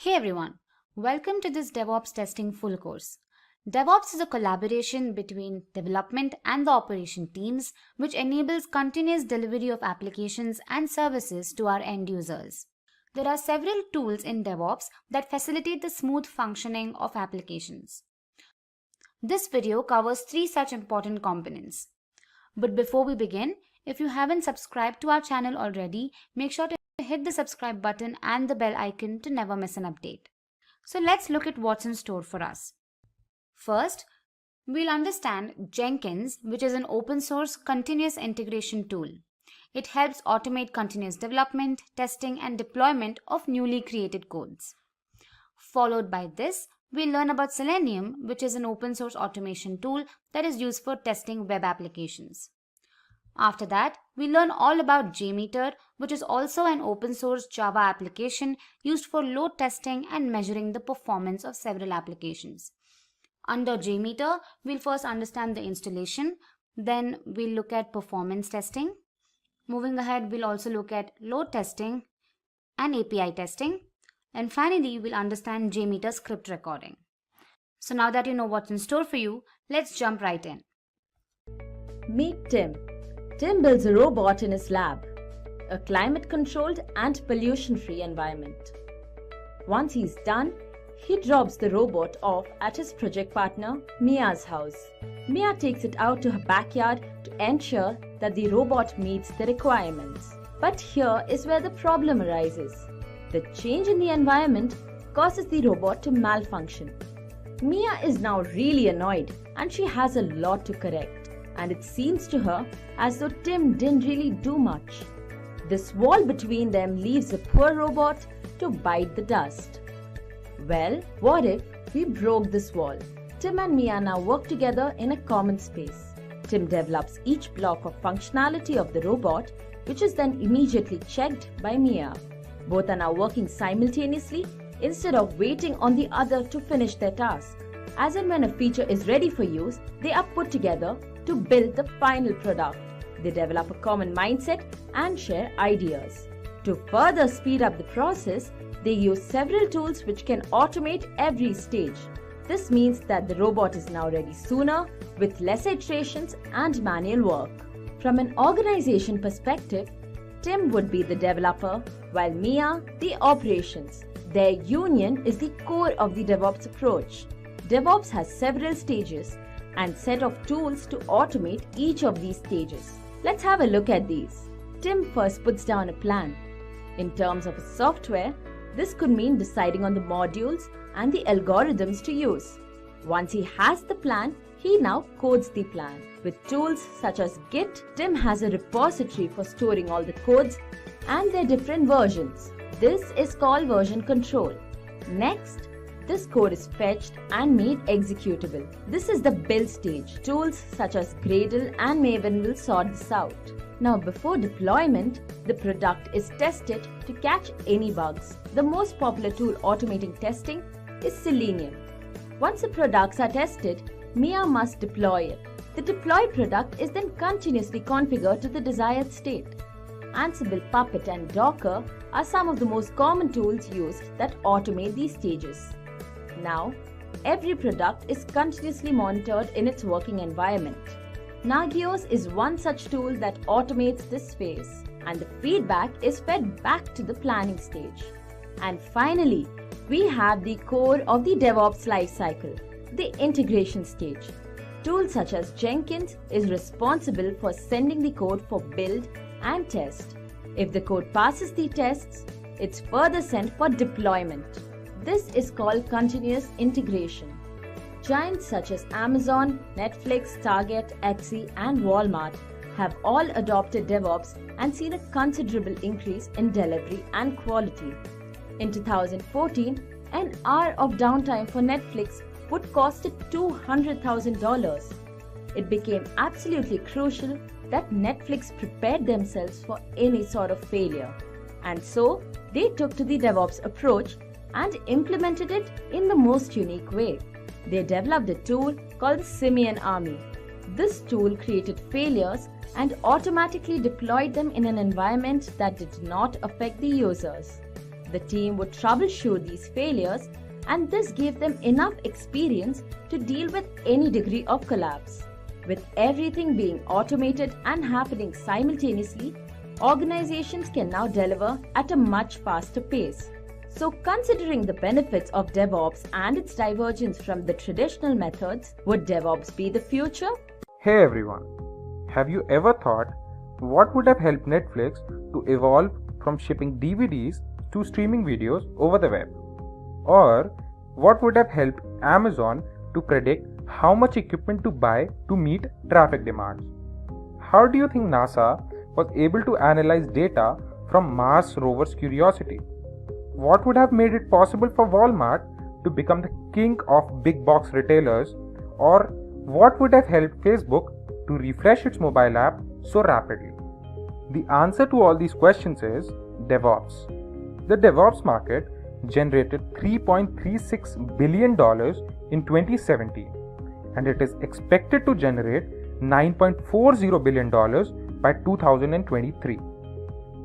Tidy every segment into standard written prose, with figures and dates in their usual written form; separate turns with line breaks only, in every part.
Hey everyone, welcome to this DevOps testing full course. DevOps is a collaboration between development and the operation teams which enables continuous delivery of applications and services to our end users. There are several tools in DevOps that facilitate the smooth functioning of applications. This video covers 3 such important components. But before we begin, if you haven't subscribed to our channel already, make sure to hit the subscribe button and the bell icon to never miss an update. So let's look at what's in store for us. First, we'll understand Jenkins, which is an open source continuous integration tool. It helps automate continuous development, testing, and deployment of newly created codes. Followed by this, we'll learn about Selenium, which is an open source automation tool that is used for testing web applications. After that, we learn all about JMeter, which is also an open source Java application used for load testing and measuring the performance of several applications. Under JMeter, we'll first understand the installation, then we'll look at performance testing. Moving ahead, we'll also look at load testing and API testing. And finally, we'll understand JMeter script recording. So now that you know what's in store for you, let's jump right in.
Meet Tim. Tim builds a robot in his lab, a climate-controlled and pollution-free environment. Once he's done, he drops the robot off at his project partner, Mia's house. Mia takes it out to her backyard to ensure that the robot meets the requirements. But here is where the problem arises. The change in the environment causes the robot to malfunction. Mia is now really annoyed and she has a lot to correct. And it seems to her as though Tim didn't really do much. This wall between them leaves the poor robot to bite the dust. Well, what if we broke this wall? Tim and Mia now work together in a common space. Tim develops each block of functionality of the robot, which is then immediately checked by Mia. Both are now working simultaneously instead of waiting on the other to finish their task. As and when a feature is ready for use, they are put together to build the final product. They develop a common mindset and share ideas. To further speed up the process, they use several tools which can automate every stage. This means that the robot is now ready sooner, with less iterations and manual work. From an organization perspective, Tim would be the developer, while Mia the operations. Their union is the core of the DevOps approach. DevOps has several stages and set of tools to automate each of these stages. Let's have a look at these. Tim first puts down a plan. In terms of software, this could mean deciding on the modules and the algorithms to use. Once he has the plan, he now codes the plan. With tools such as Git, Tim has a repository for storing all the codes and their different versions. This is called version control. Next, this code is fetched and made executable. This is the build stage. Tools such as Gradle and Maven will sort this out. Now before deployment, the product is tested to catch any bugs. The most popular tool automating testing is Selenium. Once the products are tested, Mia must deploy it. The deployed product is then continuously configured to the desired state. Ansible, Puppet and Docker are some of the most common tools used that automate these stages. Now, every product is continuously monitored in its working environment. Nagios is one such tool that automates this phase, and the feedback is fed back to the planning stage. And finally, we have the core of the DevOps lifecycle, the integration stage. Tools such as Jenkins is responsible for sending the code for build and test. If the code passes the tests, it's further sent for deployment. This is called continuous integration. Giants such as Amazon, Netflix, Target, Etsy, and Walmart have all adopted DevOps and seen a considerable increase in delivery and quality. In 2014, an hour of downtime for Netflix would cost it $200,000. It became absolutely crucial that Netflix prepared themselves for any sort of failure. And so, they took to the DevOps approach and implemented it in the most unique way. They developed a tool called the Simian Army. This tool created failures and automatically deployed them in an environment that did not affect the users. The team would troubleshoot these failures, and this gave them enough experience to deal with any degree of collapse. With everything being automated and happening simultaneously, organizations can now deliver at a much faster pace. So, considering the benefits of DevOps and its divergence from the traditional methods, would DevOps be the future?
Hey everyone, have you ever thought what would have helped Netflix to evolve from shipping DVDs to streaming videos over the web? Or what would have helped Amazon to predict how much equipment to buy to meet traffic demands? How do you think NASA was able to analyze data from Mars rover's Curiosity? What would have made it possible for Walmart to become the king of big box retailers? Or what would have helped Facebook to refresh its mobile app so rapidly? The answer to all these questions is DevOps. The DevOps market generated $3.36 billion in 2017, and it is expected to generate $9.40 billion by 2023.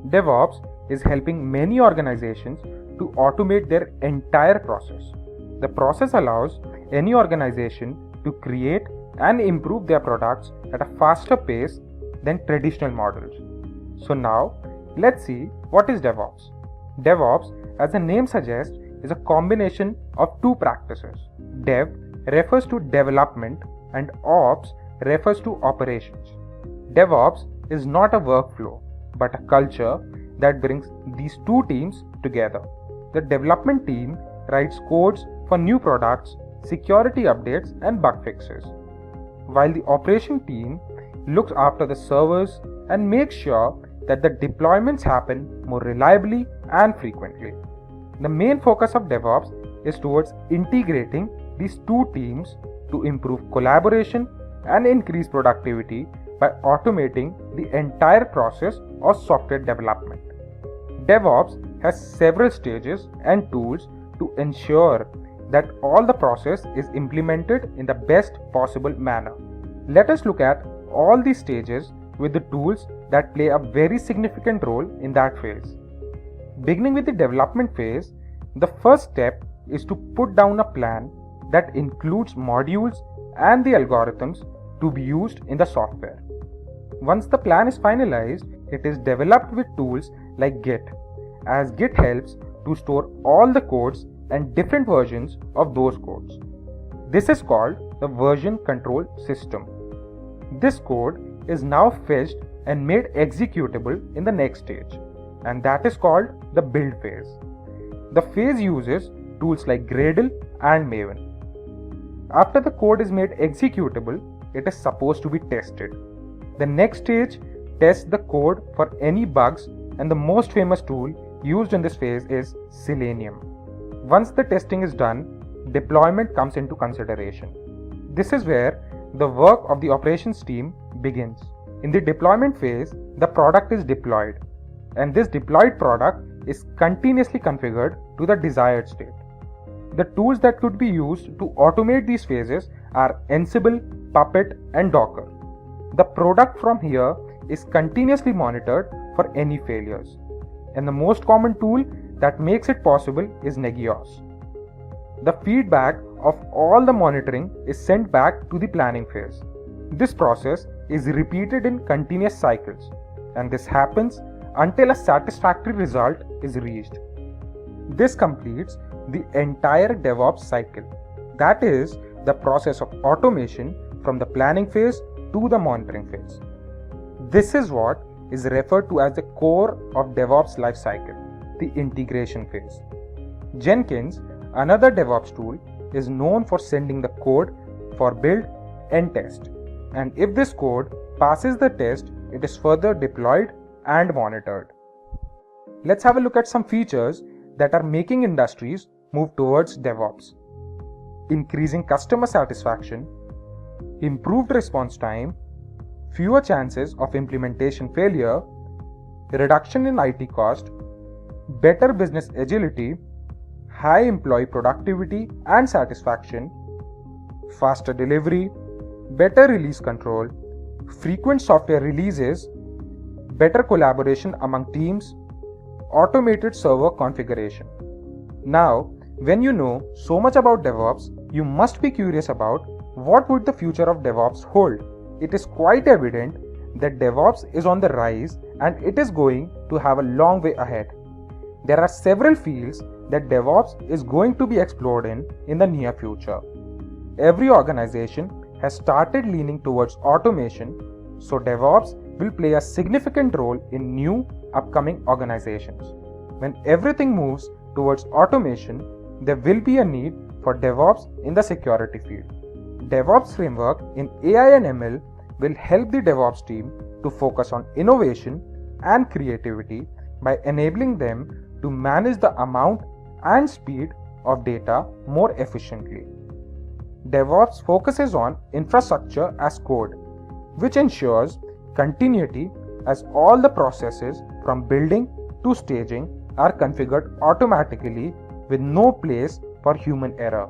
DevOps is helping many organizations to automate their entire process. The process allows any organization to create and improve their products at a faster pace than traditional models. So now, let's see what is DevOps. DevOps, as the name suggests, is a combination of two practices. Dev refers to development and Ops refers to operations. DevOps is not a workflow, but a culture that brings these two teams together. The development team writes codes for new products, security updates, and bug fixes, while the operation team looks after the servers and makes sure that the deployments happen more reliably and frequently. The main focus of DevOps is towards integrating these two teams to improve collaboration and increase productivity by automating the entire process of software development. DevOps has several stages and tools to ensure that all the process is implemented in the best possible manner. Let us look at all these stages with the tools that play a very significant role in that phase. Beginning with the development phase, the first step is to put down a plan that includes modules and the algorithms to be used in the software. Once the plan is finalized, it is developed with tools like Git, as Git helps to store all the codes and different versions of those codes. This is called the version control system. This code is now fetched and made executable in the next stage, and that is called the build phase. The phase uses tools like Gradle and Maven. After the code is made executable, it is supposed to be tested. The next stage tests the code for any bugs, and the most famous tool used in this phase is Selenium. Once the testing is done, deployment comes into consideration. This is where the work of the operations team begins. In the deployment phase, the product is deployed, and this deployed product is continuously configured to the desired state. The tools that could be used to automate these phases are Ansible, Puppet, and Docker. The product from here is continuously monitored for any failures, and the most common tool that makes it possible is Negios. The feedback of all the monitoring is sent back to the planning phase. This process is repeated in continuous cycles, and this happens until a satisfactory result is reached. This completes the entire DevOps cycle. That is the process of automation from the planning phase to the monitoring phase. This is what is referred to as the core of DevOps lifecycle, the integration phase. Jenkins, another DevOps tool, is known for sending the code for build and test. And if this code passes the test, it is further deployed and monitored. Let's have a look at some features that are making industries move towards DevOps. Increasing customer satisfaction, improved response time, fewer chances of implementation failure, reduction in IT cost, better business agility, high employee productivity and satisfaction, faster delivery, better release control, frequent software releases, better collaboration among teams, automated server configuration. Now, when you know so much about DevOps, you must be curious about what would the future of DevOps hold. It is quite evident that DevOps is on the rise and it is going to have a long way ahead. There are several fields that DevOps is going to be explored in the near future. Every organization has started leaning towards automation, so DevOps will play a significant role in new upcoming organizations. When everything moves towards automation, there will be a need for DevOps in the security field. DevOps framework in AI and ML will help the DevOps team to focus on innovation and creativity by enabling them to manage the amount and speed of data more efficiently. DevOps focuses on infrastructure as code, which ensures continuity as all the processes from building to staging are configured automatically with no place for human error.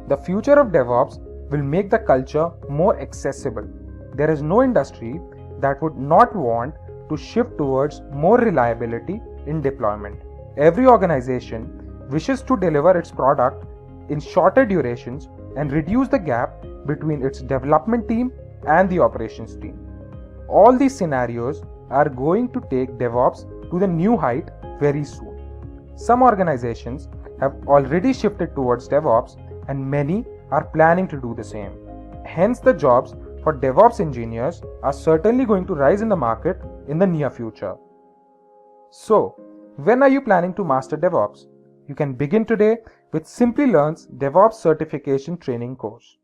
The future of DevOps will make the culture more accessible. There is no industry that would not want to shift towards more reliability in deployment. Every organization wishes to deliver its product in shorter durations and reduce the gap between its development team and the operations team. All these scenarios are going to take DevOps to the new height very soon. Some organizations have already shifted towards DevOps and many are planning to do the same. Hence, the jobs for DevOps engineers are certainly going to rise in the market in the near future. So, when are you planning to master DevOps? You can begin today with Simplilearn's DevOps Certification Training course.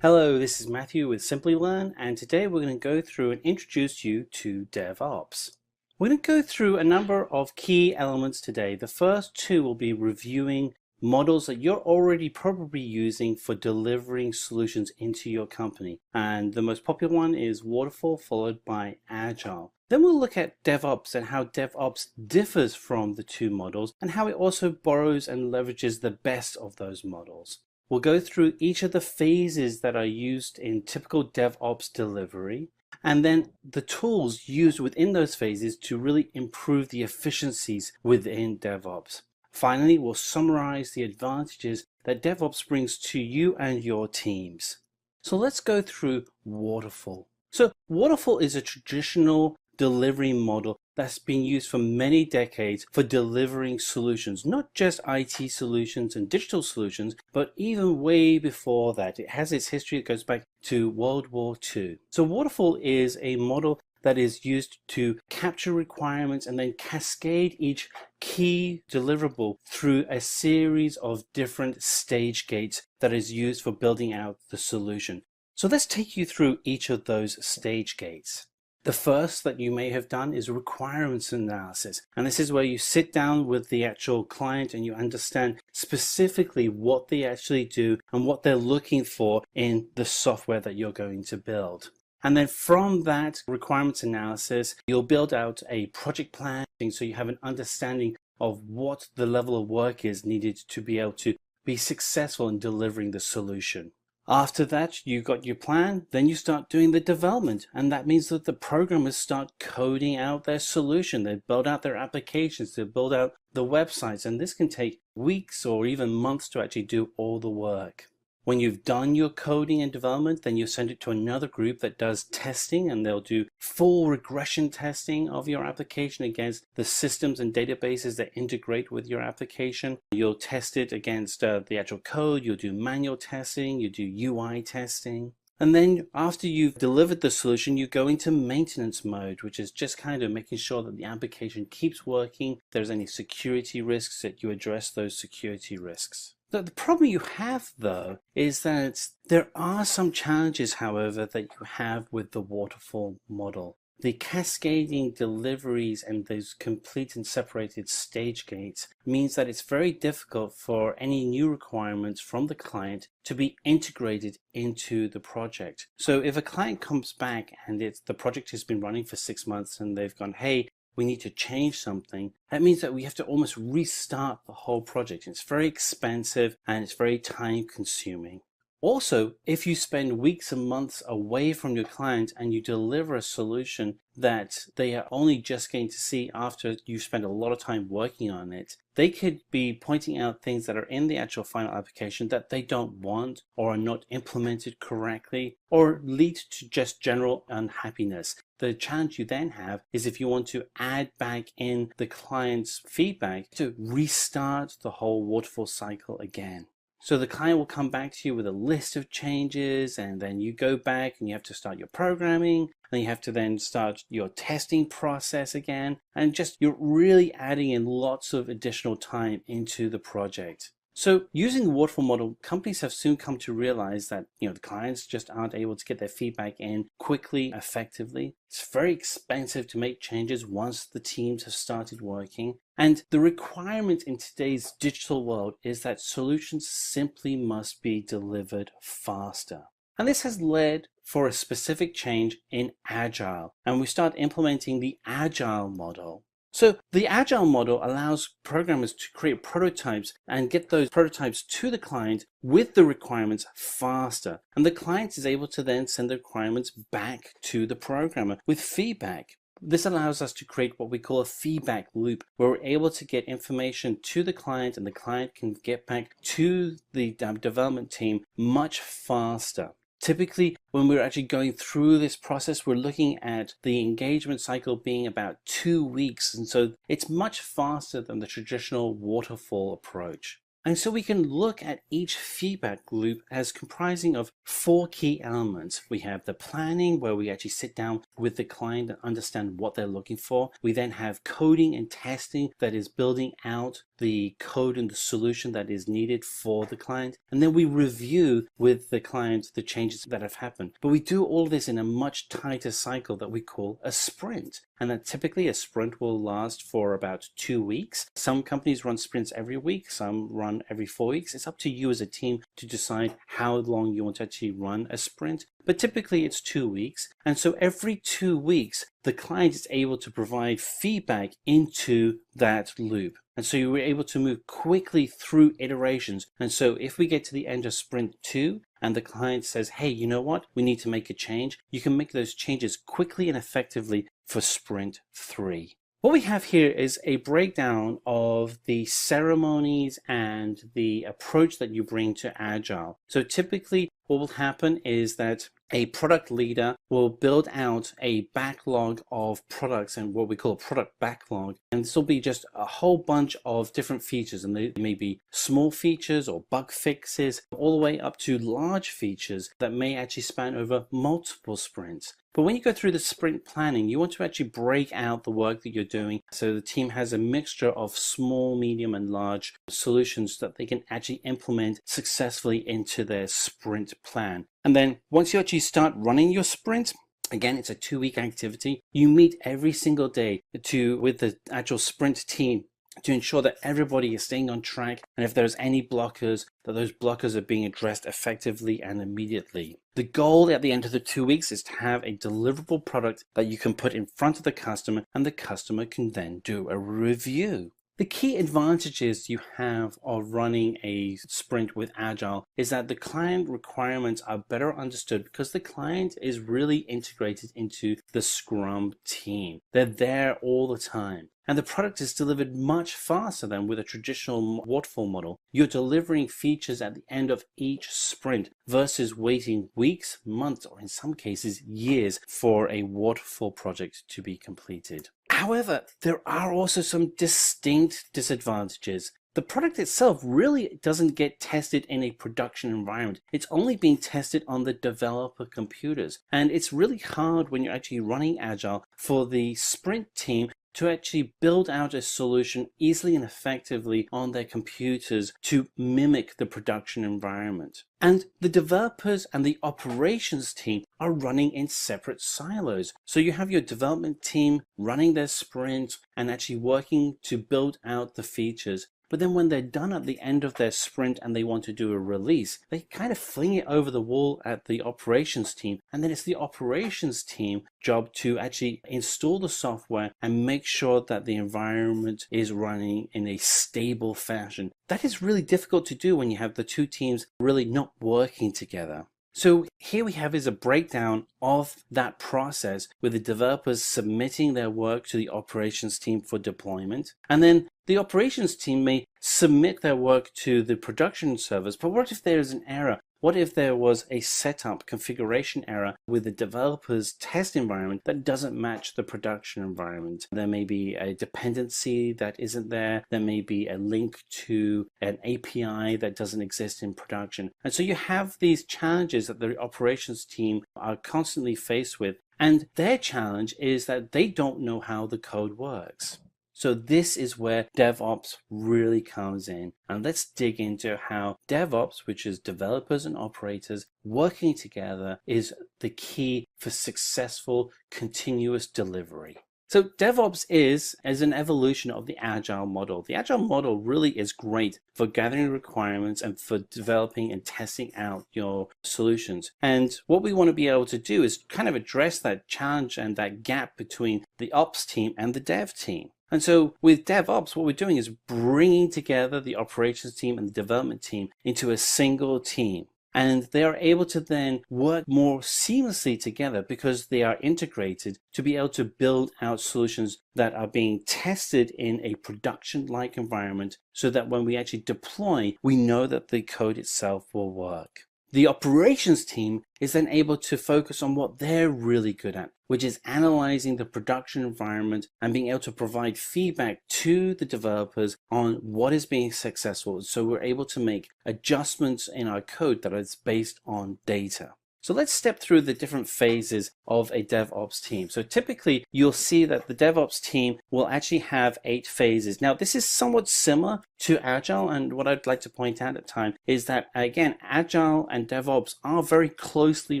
Hello, this is Matthew with Simplilearn, and today we're going to go through and introduce you to DevOps. We're going to go through a number of key elements today. The first two will be reviewing models that you're already probably using for delivering solutions into your company. And the most popular one is Waterfall, followed by Agile. Then we'll look at DevOps and how DevOps differs from the two models and how it also borrows and leverages the best of those models. We'll go through each of the phases that are used in typical DevOps delivery, and then the tools used within those phases to really improve the efficiencies within DevOps. Finally, we'll summarize the advantages that DevOps brings to you and your teams. So let's go through Waterfall. So Waterfall is a traditional delivery model that's been used for many decades for delivering solutions, not just IT solutions and digital solutions, but even way before that. It has its history that goes back to World War II. So Waterfall is a model that is used to capture requirements and then cascade each key deliverable through a series of different stage gates that is used for building out the solution. So let's take you through each of those stage gates. The first that you may have done is requirements analysis. And this is where you sit down with the actual client and you understand specifically what they actually do and what they're looking for in the software that you're going to build. And then from that requirements analysis, you'll build out a project plan so you have an understanding of what the level of work is needed to be able to be successful in delivering the solution. After that, you've got your plan, then you start doing the development, and that means that the programmers start coding out their solution. They build out their applications, they build out the websites, and this can take weeks or even months to actually do all the work. When you've done your coding and development, then you send it to another group that does testing, and they'll do full regression testing of your application against the systems and databases that integrate with your application. You'll test it against the actual code, you'll do manual testing, you do UI testing. And then after you've delivered the solution, you go into maintenance mode, which is just kind of making sure that the application keeps working. If there's any security risks, that you address those security risks. The problem you have, though, is that there are some challenges, however, that you have with the waterfall model. The cascading deliveries and those complete and separated stage gates means that it's very difficult for any new requirements from the client to be integrated into the project. So if a client comes back and the project has been running for 6 months and they've gone, hey, we need to change something, that means that we have to almost restart the whole project. It's very expensive and it's very time consuming. Also, if you spend weeks and months away from your client and you deliver a solution that they are only just going to see after you spend a lot of time working on it. They could be pointing out things that are in the actual final application that they don't want or are not implemented correctly or lead to just general unhappiness. The challenge you then have is if you want to add back in the client's feedback to restart the whole waterfall cycle again. So the client will come back to you with a list of changes, and then you go back and you have to start your programming, and you have to then start your testing process again, and just you're really adding in lots of additional time into the project. So using the waterfall model, companies have soon come to realize that the clients just aren't able to get their feedback in quickly, effectively. It's very expensive to make changes once the teams have started working. And the requirement in today's digital world is that solutions simply must be delivered faster. And this has led for a specific change in Agile. And we start implementing the Agile model. So the Agile model allows programmers to create prototypes and get those prototypes to the client with the requirements faster. And the client is able to then send the requirements back to the programmer with feedback. This allows us to create what we call a feedback loop, where we're able to get information to the client and the client can get back to the development team much faster. Typically, when we're actually going through this process, we're looking at the engagement cycle being about 2 weeks. And so it's much faster than the traditional waterfall approach. And so we can look at each feedback loop as comprising of 4 key elements. We have the planning, where we actually sit down with the client and understand what they're looking for. We then have coding and testing, that is building out the code and the solution that is needed for the client. And then we review with the client the changes that have happened. But we do all this in a much tighter cycle that we call a sprint. And that typically a sprint will last for about 2 weeks. Some companies run sprints every week, some run every 4 weeks. It's up to you as a team to decide how long you want to actually run a sprint. But typically it's 2 weeks. And so every 2 weeks, the client is able to provide feedback into that loop. And so you were able to move quickly through iterations. And so if we get to the end of sprint 2 and the client says, hey, you know what, we need to make a change, you can make those changes quickly and effectively for sprint 3. What we have here is a breakdown of the ceremonies and the approach that you bring to Agile. So typically what will happen is that a product leader will build out a backlog of products and what we call a product backlog. And this will be just a whole bunch of different features, and they may be small features or bug fixes, all the way up to large features that may actually span over multiple sprints. But when you go through the sprint planning, you want to actually break out the work that you're doing so the team has a mixture of small, medium, and large solutions that they can actually implement successfully into their sprint plan. And then once you actually start running your sprint, again, it's a 2-week activity. You meet every single day with the actual sprint team to ensure that everybody is staying on track, and if there's any blockers, that those blockers are being addressed effectively and immediately. The goal at the end of the 2 weeks is to have a deliverable product that you can put in front of the customer, and the customer can then do a review. The key advantages you have of running a sprint with Agile is that the client requirements are better understood because the client is really integrated into the Scrum team. They're there all the time. And the product is delivered much faster than with a traditional waterfall model. You're delivering features at the end of each sprint versus waiting weeks, months, or in some cases years for a waterfall project to be completed. However, there are also some distinct disadvantages. The product itself really doesn't get tested in a production environment. It's only being tested on the developer computers. And it's really hard when you're actually running Agile for the sprint team to actually build out a solution easily and effectively on their computers to mimic the production environment. And the developers and the operations team are running in separate silos. So you have your development team running their sprint and actually working to build out the features. But then when they're done at the end of their sprint and they want to do a release, they kind of fling it over the wall at the operations team. And then it's the operations team job to actually install the software and make sure that the environment is running in a stable fashion. That is really difficult to do when you have the two teams really not working together. So here we have is a breakdown of that process with the developers submitting their work to the operations team for deployment. And then the operations team may submit their work to the production servers. But what if there is an error? What if there was a setup configuration error with the developer's test environment that doesn't match the production environment? There may be a dependency that isn't there. There may be a link to an API that doesn't exist in production. And so you have these challenges that the operations team are constantly faced with. And their challenge is that they don't know how the code works. So this is where DevOps really comes in. And let's dig into how DevOps, which is developers and operators working together, is the key for successful continuous delivery. So DevOps is an evolution of the Agile model. The Agile model really is great for gathering requirements and for developing and testing out your solutions. And what we want to be able to do is kind of address that challenge and that gap between the ops team and the dev team. And so with DevOps, what we're doing is bringing together the operations team and the development team into a single team. And they are able to then work more seamlessly together because they are integrated to be able to build out solutions that are being tested in a production-like environment so that when we actually deploy, we know that the code itself will work. The operations team is then able to focus on what they're really good at, which is analyzing the production environment and being able to provide feedback to the developers on what is being successful. So we're able to make adjustments in our code that is based on data. So let's step through the different phases of a DevOps team. So typically you'll see that the DevOps team will actually have 8 phases. Now this is somewhat similar to Agile, and what I'd like to point out at the time is that again, Agile and DevOps are very closely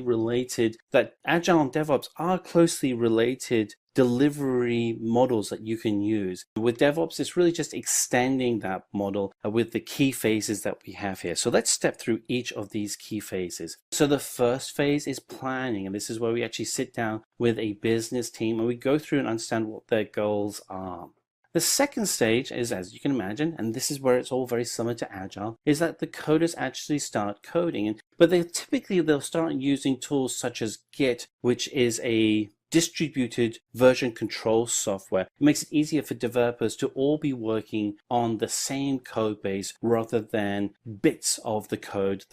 related, that Agile and DevOps are closely related delivery models that you can use. With DevOps, it's really just extending that model with the key phases that we have here. So let's step through each of these key phases. So the first phase is planning, and this is where we actually sit down with a business team and we go through and understand what their goals are. The second stage is, as you can imagine, and this is where it's all very similar to Agile, is that the coders actually start coding. But they'll start using tools such as Git, which is a distributed version control software. It makes it easier for developers to all be working on the same code base rather than bits of the code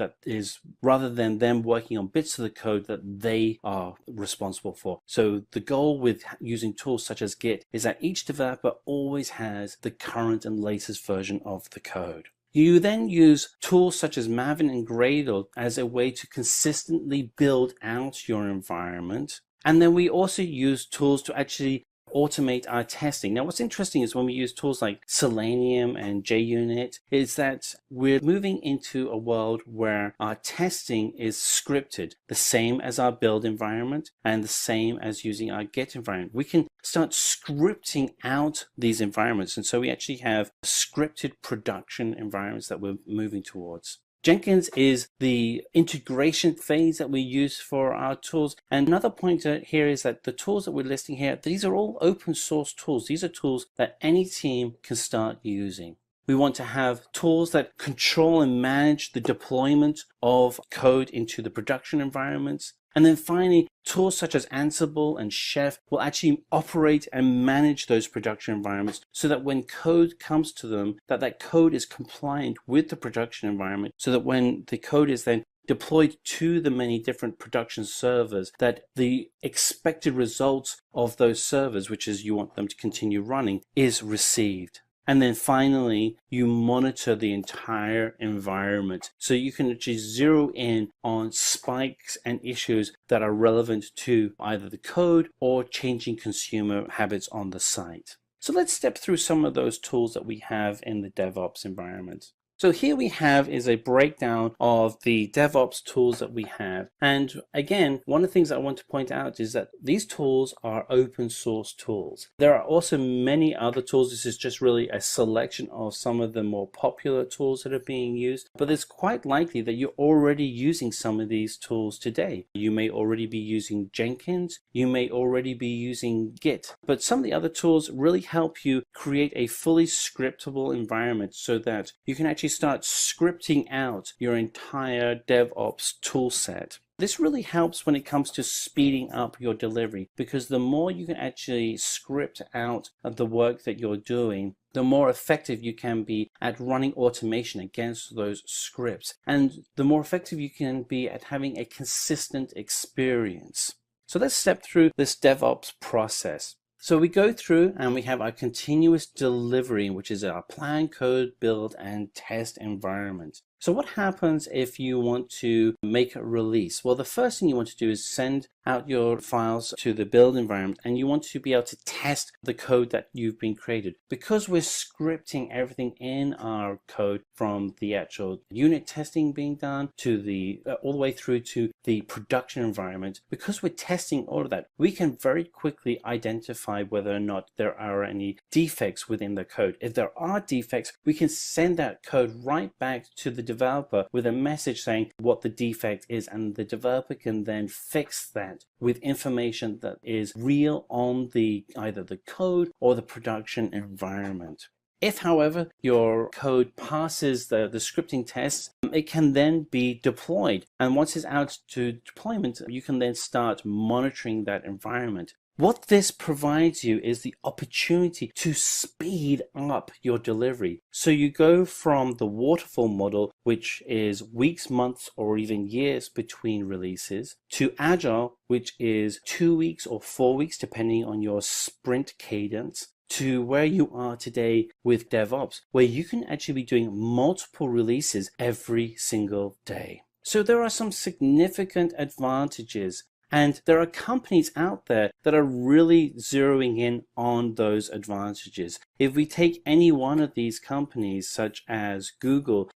rather than them working on bits of the code that they are responsible for. So the goal with using tools such as Git is that each developer always has the current and latest version of the code. You then use tools such as Maven and Gradle as a way to consistently build out your environment. And then we also use tools to actually automate our testing. Now, what's interesting is when we use tools like Selenium and JUnit, is that we're moving into a world where our testing is scripted, the same as our build environment and the same as using our Git environment. We can start scripting out these environments. And so we actually have scripted production environments that we're moving towards. Jenkins is the integration phase that we use for our tools. And another pointer here is that the tools that we're listing here, these are all open source tools. These are tools that any team can start using. We want to have tools that control and manage the deployment of code into the production environments. And then finally, tools such as Ansible and Chef will actually operate and manage those production environments so that when code comes to them, that code is compliant with the production environment, so that when the code is then deployed to the many different production servers, that the expected results of those servers, which is you want them to continue running, is received. And then finally, you monitor the entire environment so you can actually zero in on spikes and issues that are relevant to either the code or changing consumer habits on the site. So let's step through some of those tools that we have in the DevOps environment. So here we have is a breakdown of the DevOps tools that we have. And again, one of the things I want to point out is that these tools are open source tools. There are also many other tools. This is just really a selection of some of the more popular tools that are being used. But it's quite likely that you're already using some of these tools today. You may already be using Jenkins. You may already be using Git. But some of the other tools really help you create a fully scriptable environment so that you can actually start scripting out your entire DevOps tool set. This really helps when it comes to speeding up your delivery, because the more you can actually script out the work that you're doing, the more effective you can be at running automation against those scripts, and the more effective you can be at having a consistent experience. So let's step through this DevOps process. So we go through and we have our continuous delivery, which is our plan, code, build, and test environment. So what happens if you want to make a release? Well, the first thing you want to do is send out your files to the build environment, and you want to be able to test the code that you've been created. Because we're scripting everything in our code, from the actual unit testing being done to the all the way through to the production environment, because we're testing all of that, we can very quickly identify whether or not there are any defects within the code. If there are defects, we can send that code right back to the developer with a message saying what the defect is, and the developer can then fix that with information that is real on either the code or the production environment. If, however, your code passes the scripting tests, it can then be deployed. And once it's out to deployment, you can then start monitoring that environment. What this provides you is the opportunity to speed up your delivery. So you go from the waterfall model, which is weeks, months, or even years between releases, to agile, which is 2 weeks or 4 weeks, depending on your sprint cadence, to where you are today with DevOps, where you can actually be doing multiple releases every single day. So there are some significant advantages. And there are companies out there that are really zeroing in on those advantages. If we take any one of these companies, such as Google,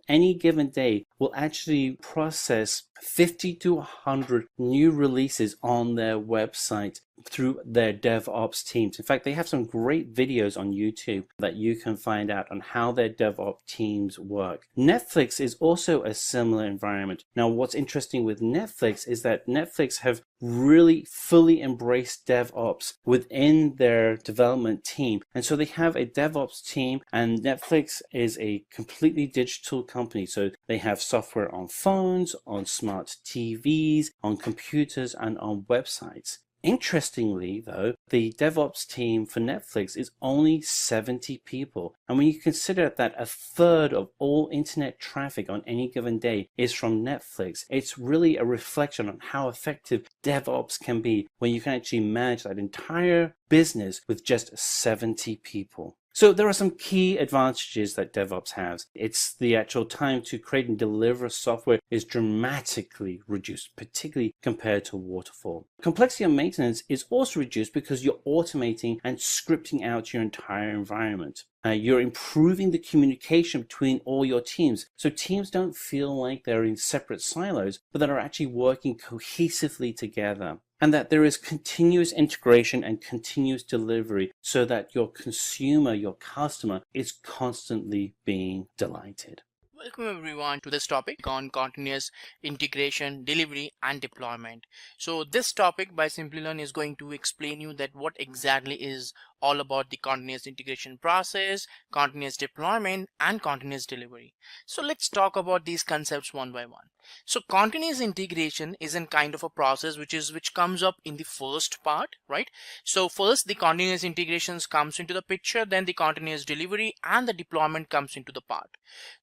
any given day will actually process 50 to 100 new releases on their website through their DevOps teams. In fact, they have some great videos on YouTube that you can find out on how their DevOps teams work. Netflix is also a similar environment. Now, what's interesting with Netflix is that Netflix have really fully embraced DevOps within their development team. And so they have a DevOps team, and Netflix is a completely digital company. So they have software on phones, on smart TVs, on computers, and on websites. Interestingly, though, the DevOps team for Netflix is only 70 people. And when you consider that a third of all internet traffic on any given day is from Netflix, it's really a reflection on how effective DevOps can be when you can actually manage that entire business with just 70 people. So there are some key advantages that DevOps has. It's the actual time to create and deliver software is dramatically reduced, particularly compared to waterfall. Complexity of maintenance is also reduced because you're automating and scripting out your entire environment. You're improving the communication between all your teams, so teams don't feel like they're in separate silos, but that are actually working cohesively together. And that there is continuous integration and continuous delivery so that your consumer, your customer, is constantly being delighted.
Welcome everyone to this topic on continuous integration, delivery and deployment. So this topic by Simplilearn is going to explain you that what exactly is all about the continuous integration process, continuous deployment and continuous delivery. So let's talk about these concepts one by one. So continuous integration is a kind of a process which comes up in the first part, right? So first the continuous integrations comes into the picture, then the continuous delivery and the deployment comes into the part.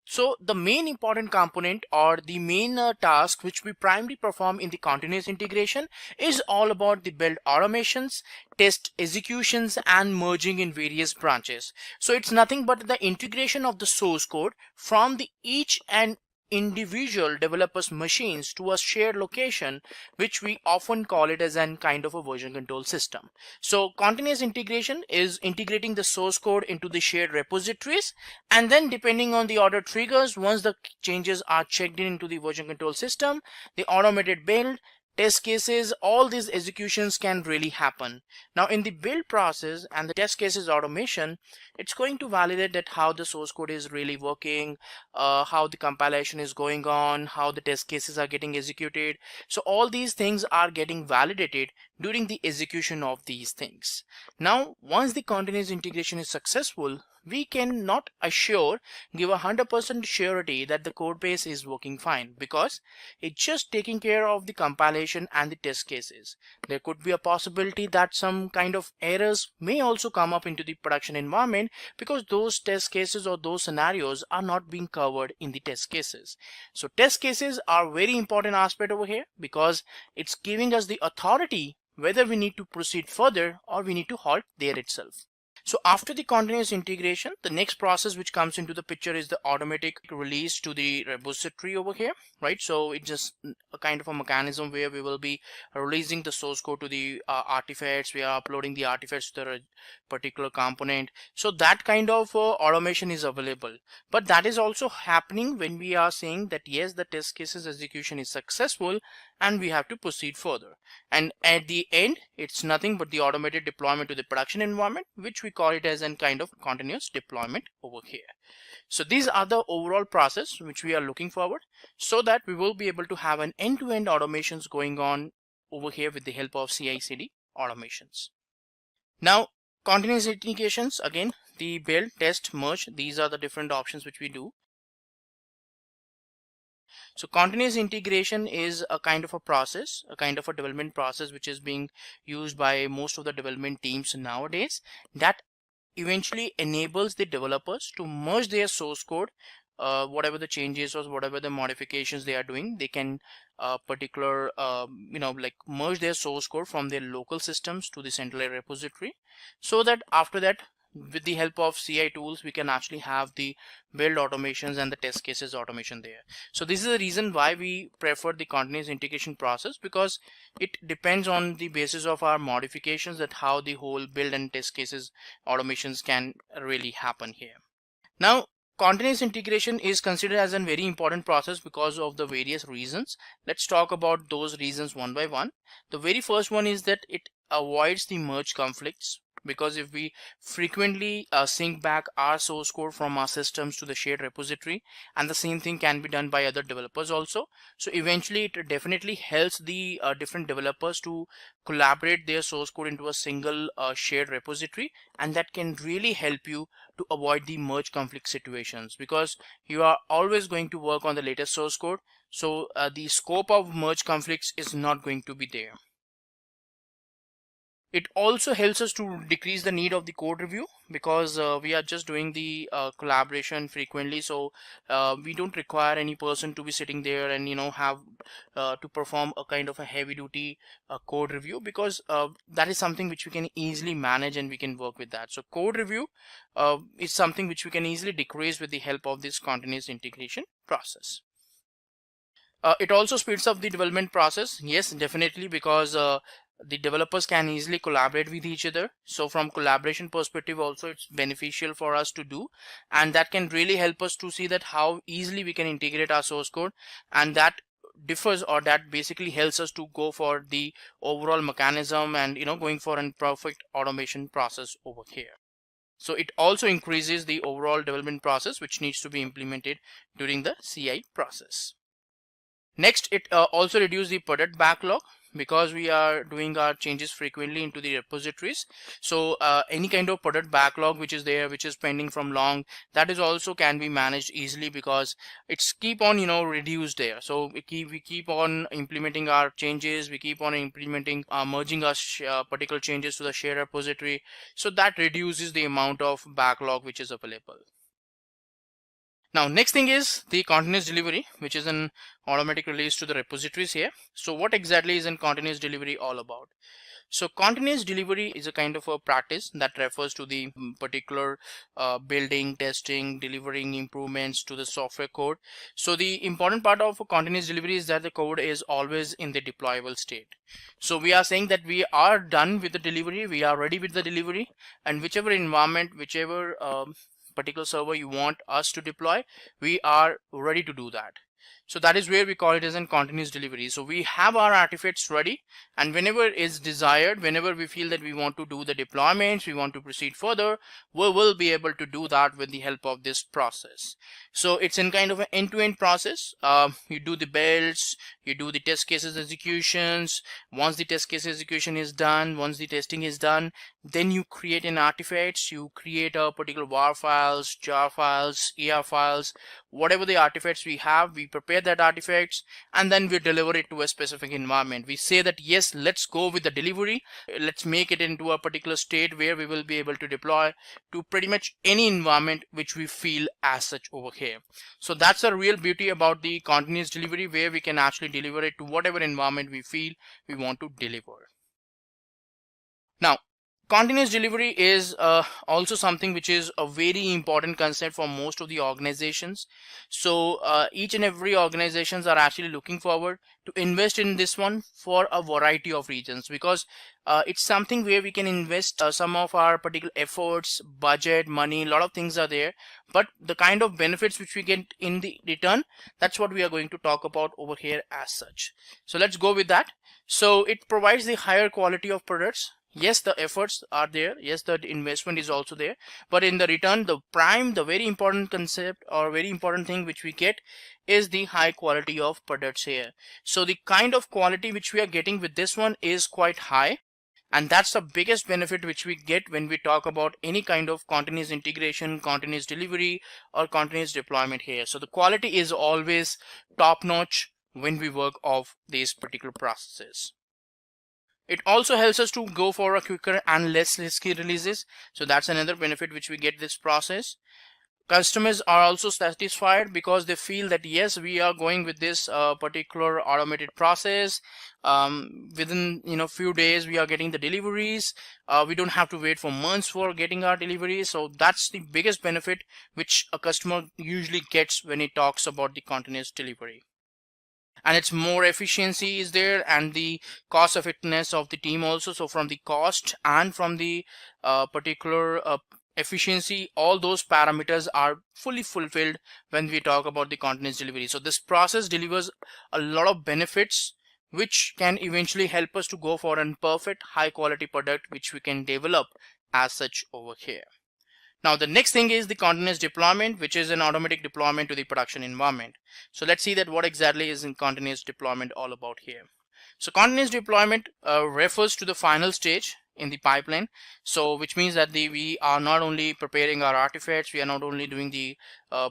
So the main important component or the main task which we primarily perform in the continuous integration is all about the build automations, test executions and merging in various branches. So it's nothing but the integration of the source code from the each and individual developers' machines to a shared location, which we often call it as a kind of a version control system. So continuous integration is integrating the source code into the shared repositories, and then depending on the order triggers, once the changes are checked into the version control system, the automated build, test cases, all these executions can really happen. Now in the build process and the test cases automation, it's going to validate that how the source code is really working, how the compilation is going on, how the test cases are getting executed. So all these things are getting validated during the execution of these things. Now, once the continuous integration is successful, we can not give 100% surety that the code base is working fine, because it's just taking care of the compilation and the test cases. There could be a possibility that some kind of errors may also come up into the production environment because those test cases or those scenarios are not being covered in the test cases. So test cases are very important aspect over here, because it's giving us the authority whether we need to proceed further or we need to halt there itself. So after the continuous integration, the next process which comes into the picture is the automatic release to the repository over here, right? So it's just a kind of a mechanism where we will be releasing the source code to the artifacts. We are uploading the artifacts to the particular component. So that kind of automation is available. But that is also happening when we are saying that yes, the test cases execution is successful and we have to proceed further. And at the end, it's nothing but the automated deployment to the production environment, which we call it as a kind of continuous deployment over here. So these are the overall process which we are looking forward, so that we will be able to have an end-to-end automations going on over here with the help of CI/CD automations. Now, continuous integrations, again, the build, test, merge, these are the different options which we do. So continuous integration is a kind of a process, a kind of a development process which is being used by most of the development teams nowadays, that eventually enables the developers to merge their source code, whatever the changes or whatever the modifications they are doing, they can merge their source code from their local systems to the centralized repository, so that after that, with the help of CI tools, we can actually have the build automations and the test cases automation there. So this is the reason why we prefer the continuous integration process, because it depends on the basis of our modifications that how the whole build and test cases automations can really happen here. Now, continuous integration is considered as a very important process because of the various reasons. Let's talk about those reasons one by one. The very first one is that it avoids the merge conflicts, because if we frequently sync back our source code from our systems to the shared repository, and the same thing can be done by other developers also, so eventually it definitely helps the different developers to collaborate their source code into a single shared repository, and that can really help you to avoid the merge conflict situations, because you are always going to work on the latest source code, so the scope of merge conflicts is not going to be there. It also helps us to decrease the need of the code review, because we are just doing the collaboration frequently, so we don't require any person to be sitting there and have to perform a kind of a heavy duty code review, because that is something which we can easily manage and we can work with that. So code review is something which we can easily decrease with the help of this continuous integration process. It also speeds up the development process. Yes, definitely, because the developers can easily collaborate with each other. So from collaboration perspective also, it's beneficial for us to do, and that can really help us to see that how easily we can integrate our source code, and that differs, or that basically helps us to go for the overall mechanism and going for a perfect automation process over here. So it also increases the overall development process which needs to be implemented during the CI process. Next, it also reduces the product backlog, because we are doing our changes frequently into the repositories. So any kind of product backlog which is there, which is pending from long, that is also can be managed easily, because it's keep on reduced there. So we keep on implementing our changes, we keep on implementing merging our particular changes to the shared repository, so that reduces the amount of backlog which is available. Now, next thing is the continuous delivery, which is an automatic release to the repositories here. So what exactly is in continuous delivery all about? So continuous delivery is a kind of a practice that refers to the particular building, testing, delivering improvements to the software code. So the important part of continuous delivery is that the code is always in the deployable state. So we are saying that we are done with the delivery, we are ready with the delivery, and whichever environment, whichever particular server you want us to deploy, we are ready to do that. So that is where we call it as a continuous delivery. So we have our artifacts ready, and whenever is desired, whenever we feel that we want to do the deployments, we want to proceed further, we will be able to do that with the help of this process. So it's in kind of an end-to-end process. You do the builds, you do the test cases executions. Once the test case execution is done, once the testing is done, then you create an artifacts, you create a particular war files, jar files, ER files, whatever the artifacts we have, we prepare that artifacts, and then we deliver it to a specific environment. We say that yes, let's go with the delivery, let's make it into a particular state where we will be able to deploy to pretty much any environment which we feel as such over here. So that's the real beauty about the continuous delivery, where we can actually deliver it to whatever environment we feel we want to deliver. Now, continuous delivery is also something which is a very important concept for most of the organizations. So each and every organizations are actually looking forward to invest in this one for a variety of reasons, because it's something where we can invest some of our particular efforts, budget, money, a lot of things are there, but the kind of benefits which we get in the return, that's what we are going to talk about over here as such. So let's go with that. So it provides the higher quality of products. Yes, the efforts are there, yes, the investment is also there, but in the return, the very important concept or very important thing which we get is the high quality of products here. So the kind of quality which we are getting with this one is quite high, and that's the biggest benefit which we get when we talk about any kind of continuous integration, continuous delivery, or continuous deployment here. So the quality is always top notch when we work off these particular processes. It also helps us to go for a quicker and less risky releases. So that's another benefit which we get this process. Customers are also satisfied because they feel that yes, we are going with this particular automated process. Within few days we are getting the deliveries. We don't have to wait for months for getting our deliveries. So that's the biggest benefit which a customer usually gets when he talks about the continuous delivery. And it's more efficiency is there, and the cost effectiveness of the team also. So from the cost and from the particular efficiency, all those parameters are fully fulfilled when we talk about the continuous delivery. So this process delivers a lot of benefits which can eventually help us to go for a perfect high quality product which we can develop as such over here. Now the next thing is the continuous deployment, which is an automatic deployment to the production environment. So let's see that what exactly is in continuous deployment all about here. So continuous deployment refers to the final stage in the pipeline. So which means that we are not only preparing our artifacts, we are not only doing the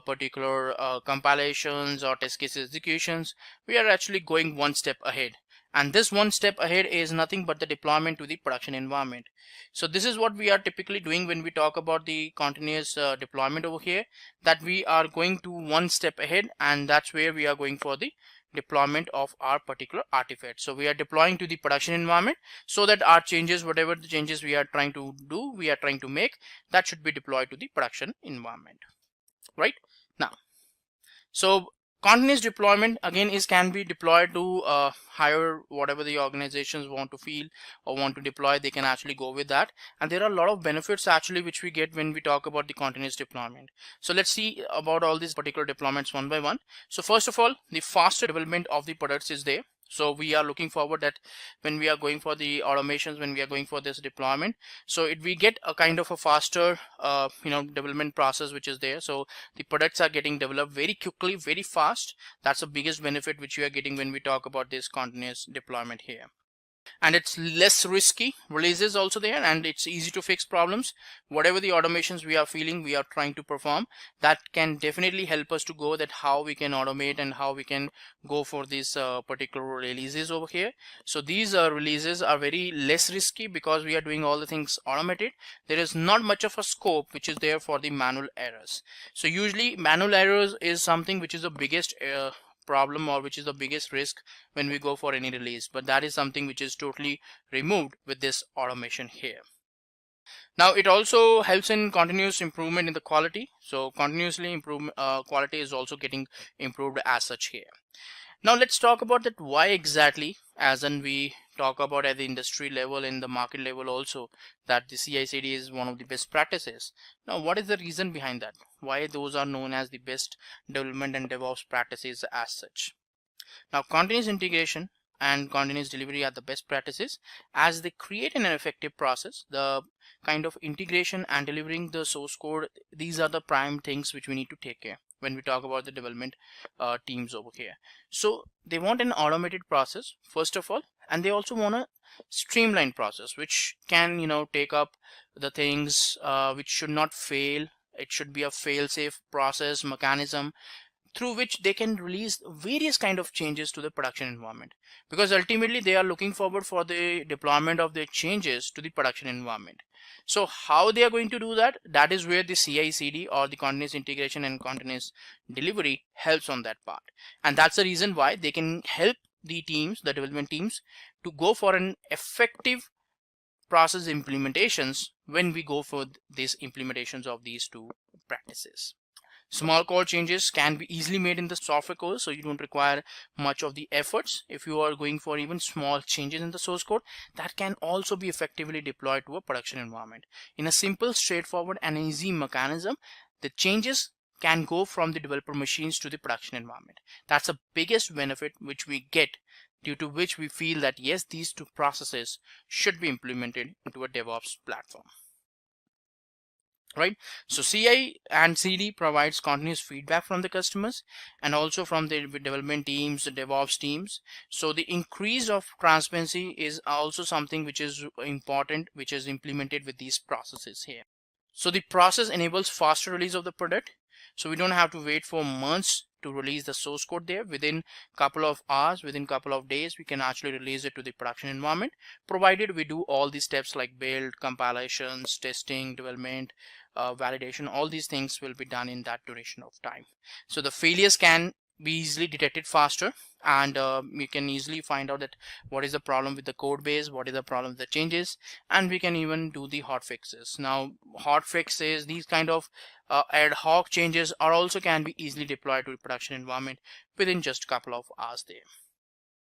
particular compilations or test case executions, we are actually going one step ahead. And this one step ahead is nothing but the deployment to the production environment. So this is what we are typically doing when we talk about the continuous deployment over here, that we are going to one step ahead, and that's where we are going for the deployment of our particular artifact. So we are deploying to the production environment so that our changes, whatever the changes we are trying to do, we are trying to make, that should be deployed to the production environment. Right now, so continuous deployment again can be deployed to higher whatever the organizations want to feel or want to deploy, they can actually go with that. And there are a lot of benefits actually which we get when we talk about the continuous deployment. So let's see about all these particular deployments one by one. So first of all, the faster development of the products is there. So we are looking forward that when we are going for the automations, when we are going for this deployment, so we get a kind of a faster development process which is there. So the products are getting developed very quickly, very fast. That's the biggest benefit which you are getting when we talk about this continuous deployment here. And it's less risky releases also there, and it's easy to fix problems. Whatever the automations we are feeling we are trying to perform, that can definitely help us to go that how we can automate and how we can go for these particular releases over here. So these releases are very less risky because we are doing all the things automated. There is not much of a scope which is there for the manual errors. So usually manual errors is something which is the biggest problem, or which is the biggest risk when we go for any release, but that is something which is totally removed with this automation here. Now it also helps in continuous improvement in the quality. So continuously improvement quality is also getting improved as such here. Now let's talk about that why exactly, as in we talk about at the industry level and the market level also, that the CI/CD is one of the best practices. Now, what is the reason behind that? Why those are known as the best development and DevOps practices as such? Now, continuous integration and continuous delivery are the best practices as they create an effective process. The kind of integration and delivering the source code, these are the prime things which we need to take care when we talk about the development teams over here. So they want an automated process first of all, and they also want a streamlined process which can take up the things which should not fail. It should be a fail-safe process mechanism through which they can release various kind of changes to the production environment, because ultimately they are looking forward for the deployment of their changes to the production environment. So how they are going to do that, that is where the CI/CD or the continuous integration and continuous delivery helps on that part. And that's the reason why they can help the teams, the development teams, to go for an effective process implementations when we go for these implementations of these two practices. Small code changes can be easily made in the software code, so you don't require much of the efforts. If you are going for even small changes in the source code, that can also be effectively deployed to a production environment. In a simple, straightforward and easy mechanism, the changes can go from the developer machines to the production environment. That's the biggest benefit which we get, due to which we feel that yes, these two processes should be implemented into a DevOps platform. Right, so CI and CD provides continuous feedback from the customers and also from the development teams, the DevOps teams. So the increase of transparency is also something which is important, which is implemented with these processes here. So the process enables faster release of the product, so we don't have to wait for months to release the source code there. Within couple of hours, within couple of days, we can actually release it to the production environment, provided we do all these steps like build, compilations, testing, development, validation. All these things will be done in that duration of time. So the failures can be easily detected faster, and we can easily find out that what is the problem with the code base, what is the problem with the changes, and we can even do the hot fixes. Now hot fixes, these kind of ad hoc changes are also can be easily deployed to the production environment within just a couple of hours there.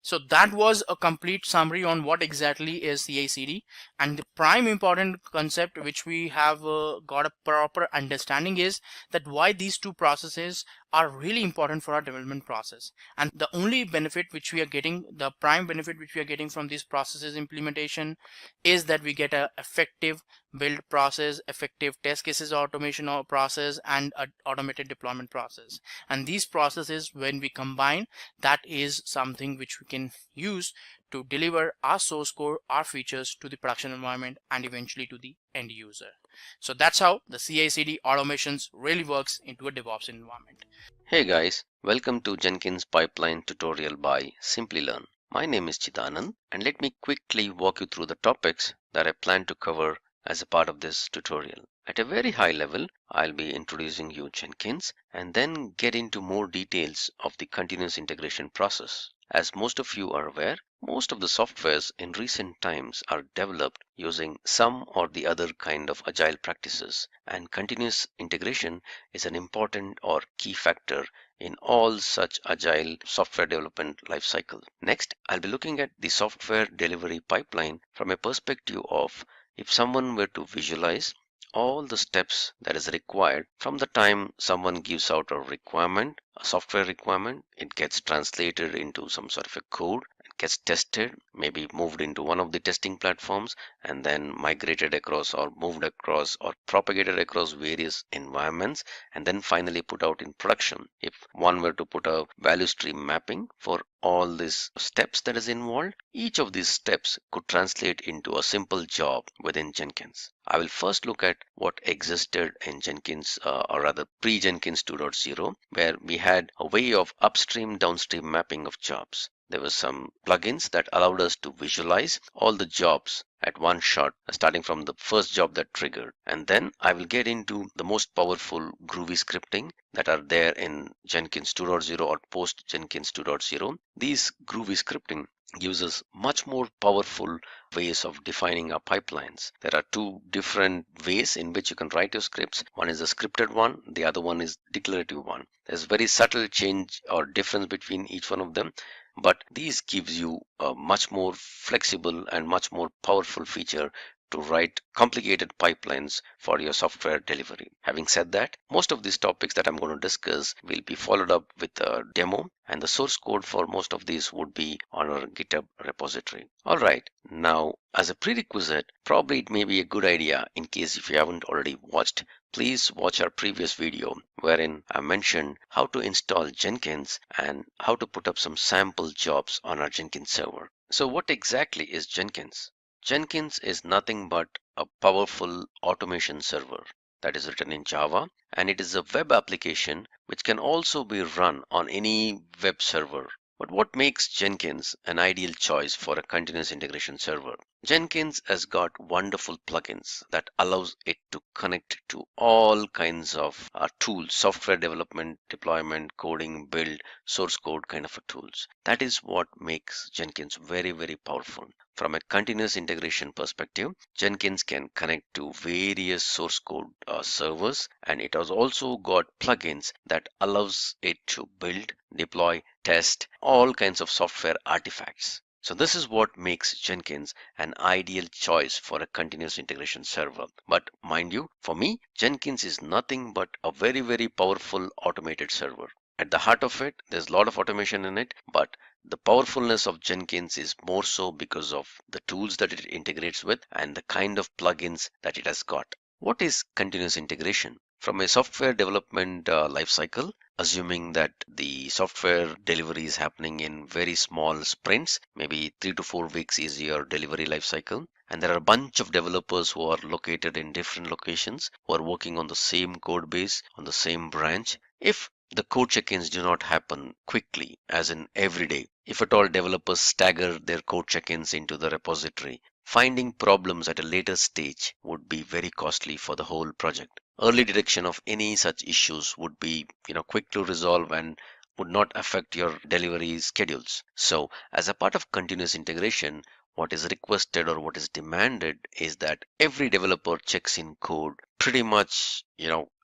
So that was a complete summary on what exactly is CI/CD, and the prime important concept which we have got a proper understanding is that why these two processes are really important for our development process. And the only benefit which we are getting, the prime benefit which we are getting from these processes implementation, is that we get a effective build process, effective test cases automation process, and an automated deployment process. And these processes, when we combine, that is something which we can use to deliver our source code, our features to the production environment and eventually to the end user. So that's how the CI/CD automations really works into a DevOps environment.
Hey guys, welcome to Jenkins Pipeline tutorial by Simplilearn. My name is Chidanand, and let me quickly walk you through the topics that I plan to cover as a part of this tutorial. At a very high level, I'll be introducing you Jenkins and then get into more details of the continuous integration process. As most of you are aware, most of the softwares in recent times are developed using some or the other kind of agile practices, and continuous integration is an important or key factor in all such agile software development lifecycle. Next, I'll be looking at the software delivery pipeline from a perspective of if someone were to visualize all the steps that is required from the time someone gives out a requirement, a software requirement, it gets translated into some sort of a code, it gets tested, maybe moved into one of the testing platforms, and then migrated across or moved across or propagated across various environments, and then finally put out in production. If one were to put a value stream mapping for all these steps that is involved, each of these steps could translate into a simple job within Jenkins. I will first look at what existed in Jenkins, or rather pre-Jenkins 2.0, where we had a way of upstream downstream mapping of jobs. There were some plugins that allowed us to visualize all the jobs at one shot, starting from the first job that triggered. And then I will get into the most powerful groovy scripting that are there in Jenkins 2.0 or post Jenkins 2.0. These groovy scripting gives us much more powerful ways of defining our pipelines. There are two different ways in which you can write your scripts. One is a scripted one, the other one is declarative one. There's very subtle change or difference between each one of them. but these gives you a much more flexible and much more powerful feature to write complicated pipelines for your software delivery. Having said that, most of these topics that I'm going to discuss will be followed up with a demo, and the source code for most of these would be on our GitHub repository. Alright, now as a prerequisite, probably it may be a good idea, in case if you haven't already watched, please watch our previous video wherein I mentioned how to install Jenkins and how to put up some sample jobs on our Jenkins server. So what exactly is Jenkins? Jenkins is nothing but a powerful automation server that is written in Java, and it is a web application which can also be run on any web server. But what makes Jenkins an ideal choice for a continuous integration server? Jenkins has got wonderful plugins that allows it to connect to all kinds of tools, software development, deployment, coding, build, source code kind of tools. That is what makes Jenkins very, very powerful. From a continuous integration perspective, Jenkins can connect to various source code servers, and it has also got plugins that allows it to build, deploy, test all kinds of software artifacts. So this is what makes Jenkins an ideal choice for a continuous integration server. But mind you, for me, Jenkins is nothing but a very, very powerful automated server. At the heart of it, there's a lot of automation in it, but the powerfulness of Jenkins is more so because of the tools that it integrates with and the kind of plugins that it has got. What is continuous integration? From a software development lifecycle, assuming that the software delivery is happening in very small sprints, maybe 3 to 4 weeks is your delivery lifecycle, and there are a bunch of developers who are located in different locations who are working on the same code base, on the same branch. If the code check-ins do not happen quickly, as in every day, if at all developers stagger their code check-ins into the repository, finding problems at a later stage would be very costly for the whole project. Early detection of any such issues would be, quick to resolve and would not affect your delivery schedules. So as a part of continuous integration, what is requested or what is demanded is that every developer checks in code pretty much,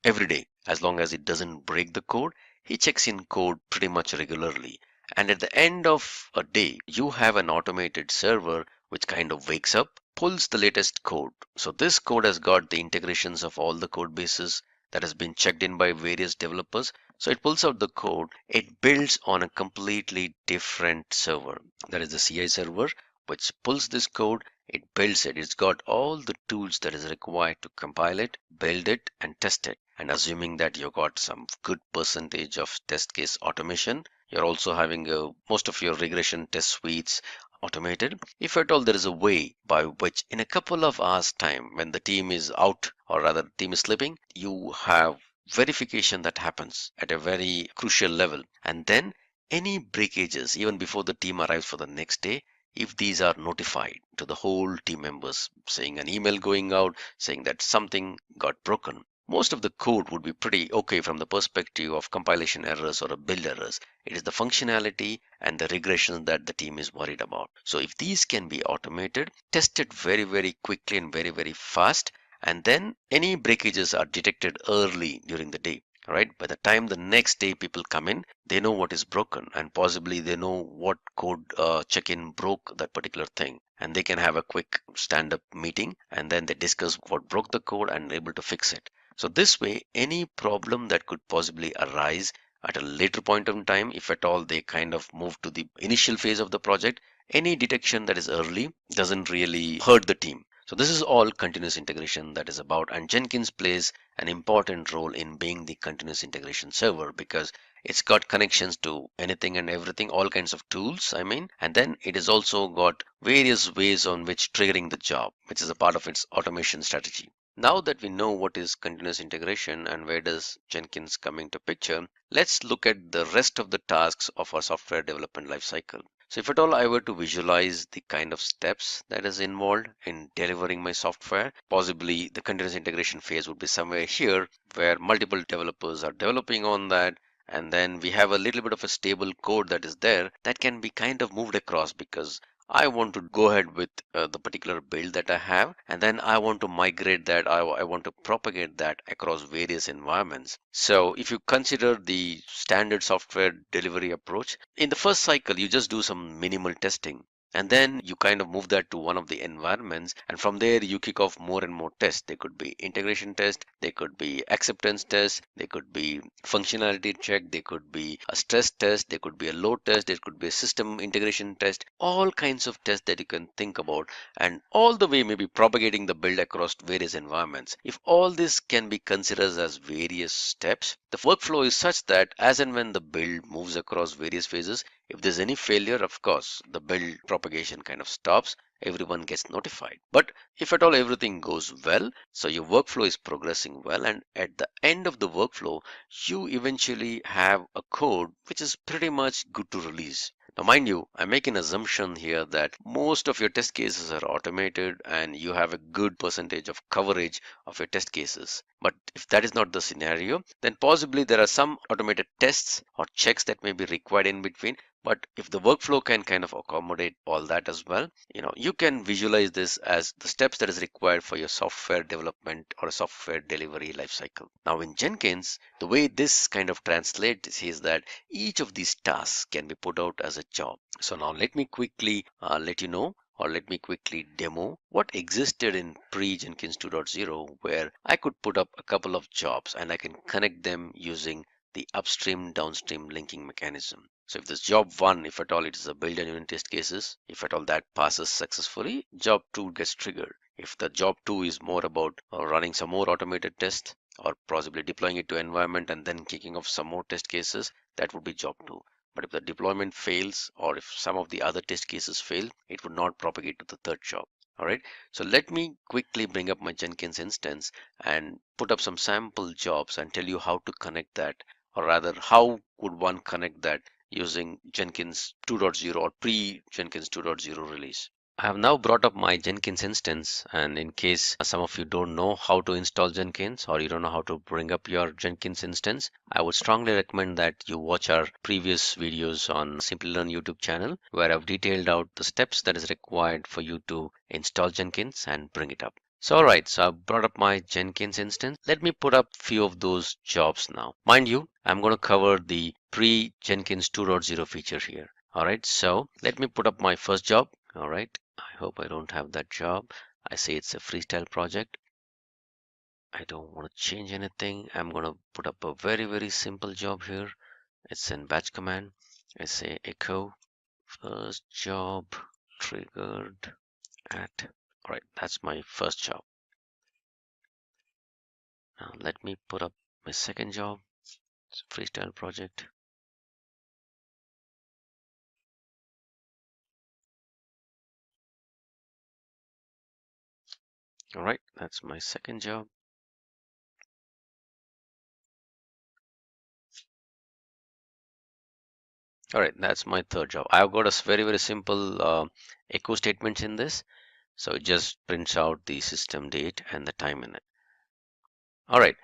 every day. As long as it doesn't break the code, he checks in code pretty much regularly. And at the end of a day, you have an automated server which kind of wakes up, pulls the latest code. So this code has got the integrations of all the code bases that has been checked in by various developers. So it pulls out the code, it builds on a completely different server. That is the CI server, which pulls this code, it builds it. It's got all the tools that is required to compile it, build it, and test it. And assuming that you got some good percentage of test case automation, you're also having most of your regression test suites automated. If at all there is a way by which in a couple of hours time, when the team is out or rather the team is sleeping, you have verification that happens at a very crucial level, and then any breakages even before the team arrives for the next day, if these are notified to the whole team members, saying an email going out saying that something got broken, most of the code would be pretty okay from the perspective of compilation errors or build errors. It is the functionality and the regression that the team is worried about. So if these can be automated, tested very, very quickly and very, very fast, and then any breakages are detected early during the day. Right, by the time the next day people come in, they know what is broken, and possibly they know what code check-in broke that particular thing, and they can have a quick stand-up meeting and then they discuss what broke the code and able to fix it. So this way, any problem that could possibly arise at a later point in time, if at all they kind of move to the initial phase of the project, any detection that is early doesn't really hurt the team. So this is all continuous integration that is about, and Jenkins plays an important role in being the continuous integration server because it's got connections to anything and everything, all kinds of tools, and then it has also got various ways on which triggering the job, which is a part of its automation strategy. Now that we know what is continuous integration and where does Jenkins come into picture, let's look at the rest of the tasks of our software development lifecycle. So if at all I were to visualize the kind of steps that is involved in delivering my software, possibly the continuous integration phase would be somewhere here where multiple developers are developing on that, and then we have a little bit of a stable code that is there that can be kind of moved across because I want to go ahead with the particular build that I have, and then I want to migrate that. I want to propagate that across various environments. So if you consider the standard software delivery approach, in the first cycle, you just do some minimal testing. And then you kind of move that to one of the environments, and from there you kick off more and more tests. They could be integration test, they could be acceptance test, they could be functionality check, they could be a stress test, they could be a load test, there could be a system integration test, all kinds of tests that you can think about, and all the way maybe propagating the build across various environments. If all this can be considered as various steps, the workflow is such that as and when the build moves across various phases, if there's any failure, of course, the build propagation kind of stops. Everyone gets notified. But if at all everything goes well, so your workflow is progressing well, and at the end of the workflow, you eventually have a code which is pretty much good to release. Now, mind you, I make an assumption here that most of your test cases are automated and you have a good percentage of coverage of your test cases. But if that is not the scenario, then possibly there are some automated tests or checks that may be required in between. But if the workflow can kind of accommodate all that as well, you can visualize this as the steps that is required for your software development or software delivery lifecycle. Now in Jenkins, the way this kind of translates is that each of these tasks can be put out as a job. So now let me quickly let you know, or let me quickly demo what existed in pre-Jenkins 2.0, where I could put up a couple of jobs and I can connect them using the upstream downstream linking mechanism. So if this job 1, if at all it is a build and unit test cases, if at all that passes successfully, job 2 gets triggered. If the job 2 is more about running some more automated tests or possibly deploying it to environment and then kicking off some more test cases, that would be job 2. But if the deployment fails or if some of the other test cases fail, it would not propagate to the third job. All right, so let me quickly bring up my Jenkins instance and put up some sample jobs and tell you how to connect that, or rather how would one connect that using Jenkins 2.0 or pre-Jenkins 2.0 release. I have now brought up my Jenkins instance, and in case some of you don't know how to install Jenkins or you don't know how to bring up your Jenkins instance, I would strongly recommend that you watch our previous videos on Simplilearn YouTube channel, where I've detailed out the steps that is required for you to install Jenkins and bring it up. So alright, so I've brought up my Jenkins instance. Let me put up few of those jobs now. Mind you, I'm going to cover the pre-Jenkins 2.0 feature here. Alright, so let me put up my first job. Alright, I hope I don't have that job. I say it's a freestyle project. I don't want to change anything. I'm going to put up a very simple job here. It's in batch command. I say echo first job triggered at. Alright, that's my first job. Now let me put up my second job. It's a freestyle project. All right, that's my second job. All right, that's my third job. I've got a very simple echo statements in this. So it just prints out the system date and the time in it. All right,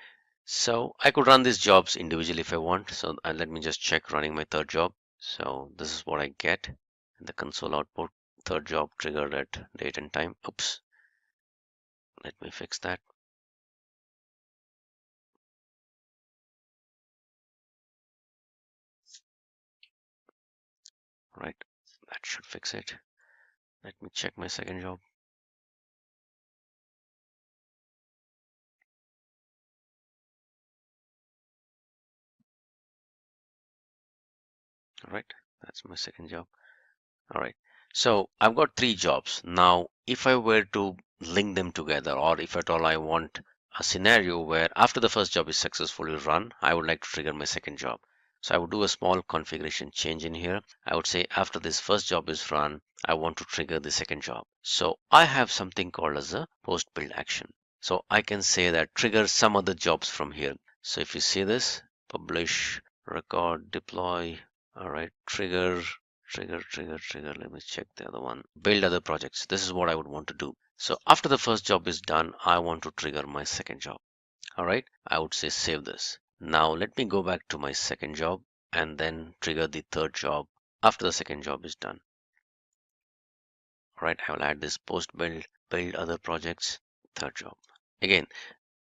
so I could run these jobs individually if I want. So let me just check running my third job. So this is what I get in the console output. Third job triggered at date and time. Oops. Let me fix that. All right, that should fix it. Let me check my second job. All right, that's my second job. All right, so I've got three jobs. Now, if I were to link them together, or if at all I want a scenario where after the first job is successfully run, I would like to trigger my second job. So I would do a small configuration change in here. I would say after this first job is run, I want to trigger the second job. So I have something called as a post build action. So I can say that trigger some other jobs from here. So if you see this, publish, record, deploy, all right, trigger. Let me check the other one. Build other projects. This is what I would want to do. So after the first job is done, I want to trigger my second job. All right, I would say save this. Now let me go back to my second job and then trigger the third job after the second job is done. All right, I will add this post build, build other projects, third job. Again,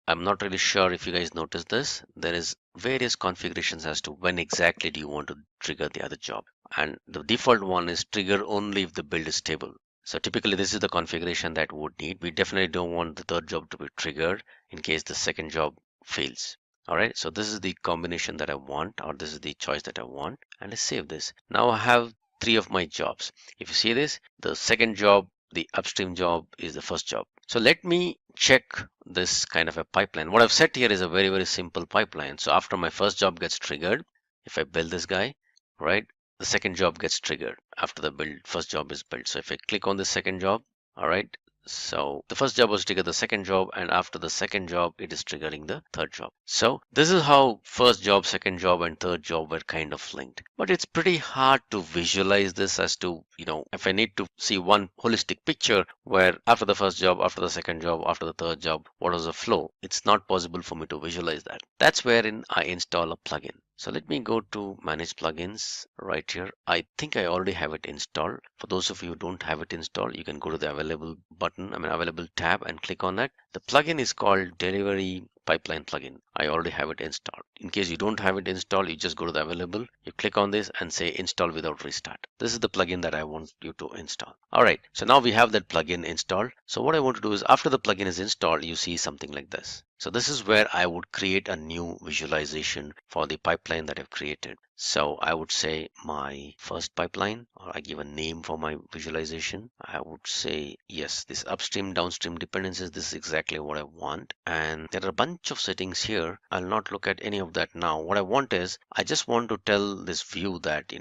I'm not really sure if you guys noticed this. There is various configurations as to when exactly do you want to trigger the other job. And the default one is trigger only if the build is stable. So typically this is the configuration that we would need. We definitely don't want the third job to be triggered in case the second job fails. All right, so this is the combination that I want, or this is the choice that I want. And let's save this. Now I have 3 of my jobs. If you see this, the second job, the upstream job is the first job. So let me check this kind of a pipeline. What I've set here is a very, very simple pipeline. So after my first job gets triggered, if I build this guy, right, the second job gets triggered after the build, first job is built. So if I click on the second job, all right, so the first job was triggered the second job, and after the second job, it is triggering the third job. So this is how first job, second job, and third job were kind of linked. But it's pretty hard to visualize this as to, if I need to see one holistic picture where after the first job, after the second job, after the third job, what was the flow? It's not possible for me to visualize that. That's wherein I install a plugin. So let me go to manage plugins right here. I think I already have it installed. For those of you who don't have it installed, you can go to the available button, available tab, and click on that. The plugin is called Delivery Pipeline plugin. I already have it installed. In case you don't have it installed, you just go to the available, you click on this and say install without restart. This is the plugin that I want you to install. All right, so now we have that plugin installed. So what I want to do is after the plugin is installed, you see something like this. So this is where I would create a new visualization for the pipeline that I've created. So I would say my first pipeline, or I give a name for my visualization. I would say, yes, this upstream, downstream dependencies, this is exactly what I want. And there are a bunch of settings here. I'll not look at any of that now. What I want is, I just want to tell this view that,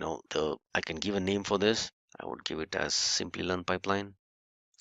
I can give a name for this. I would give it as Simplilearn pipeline.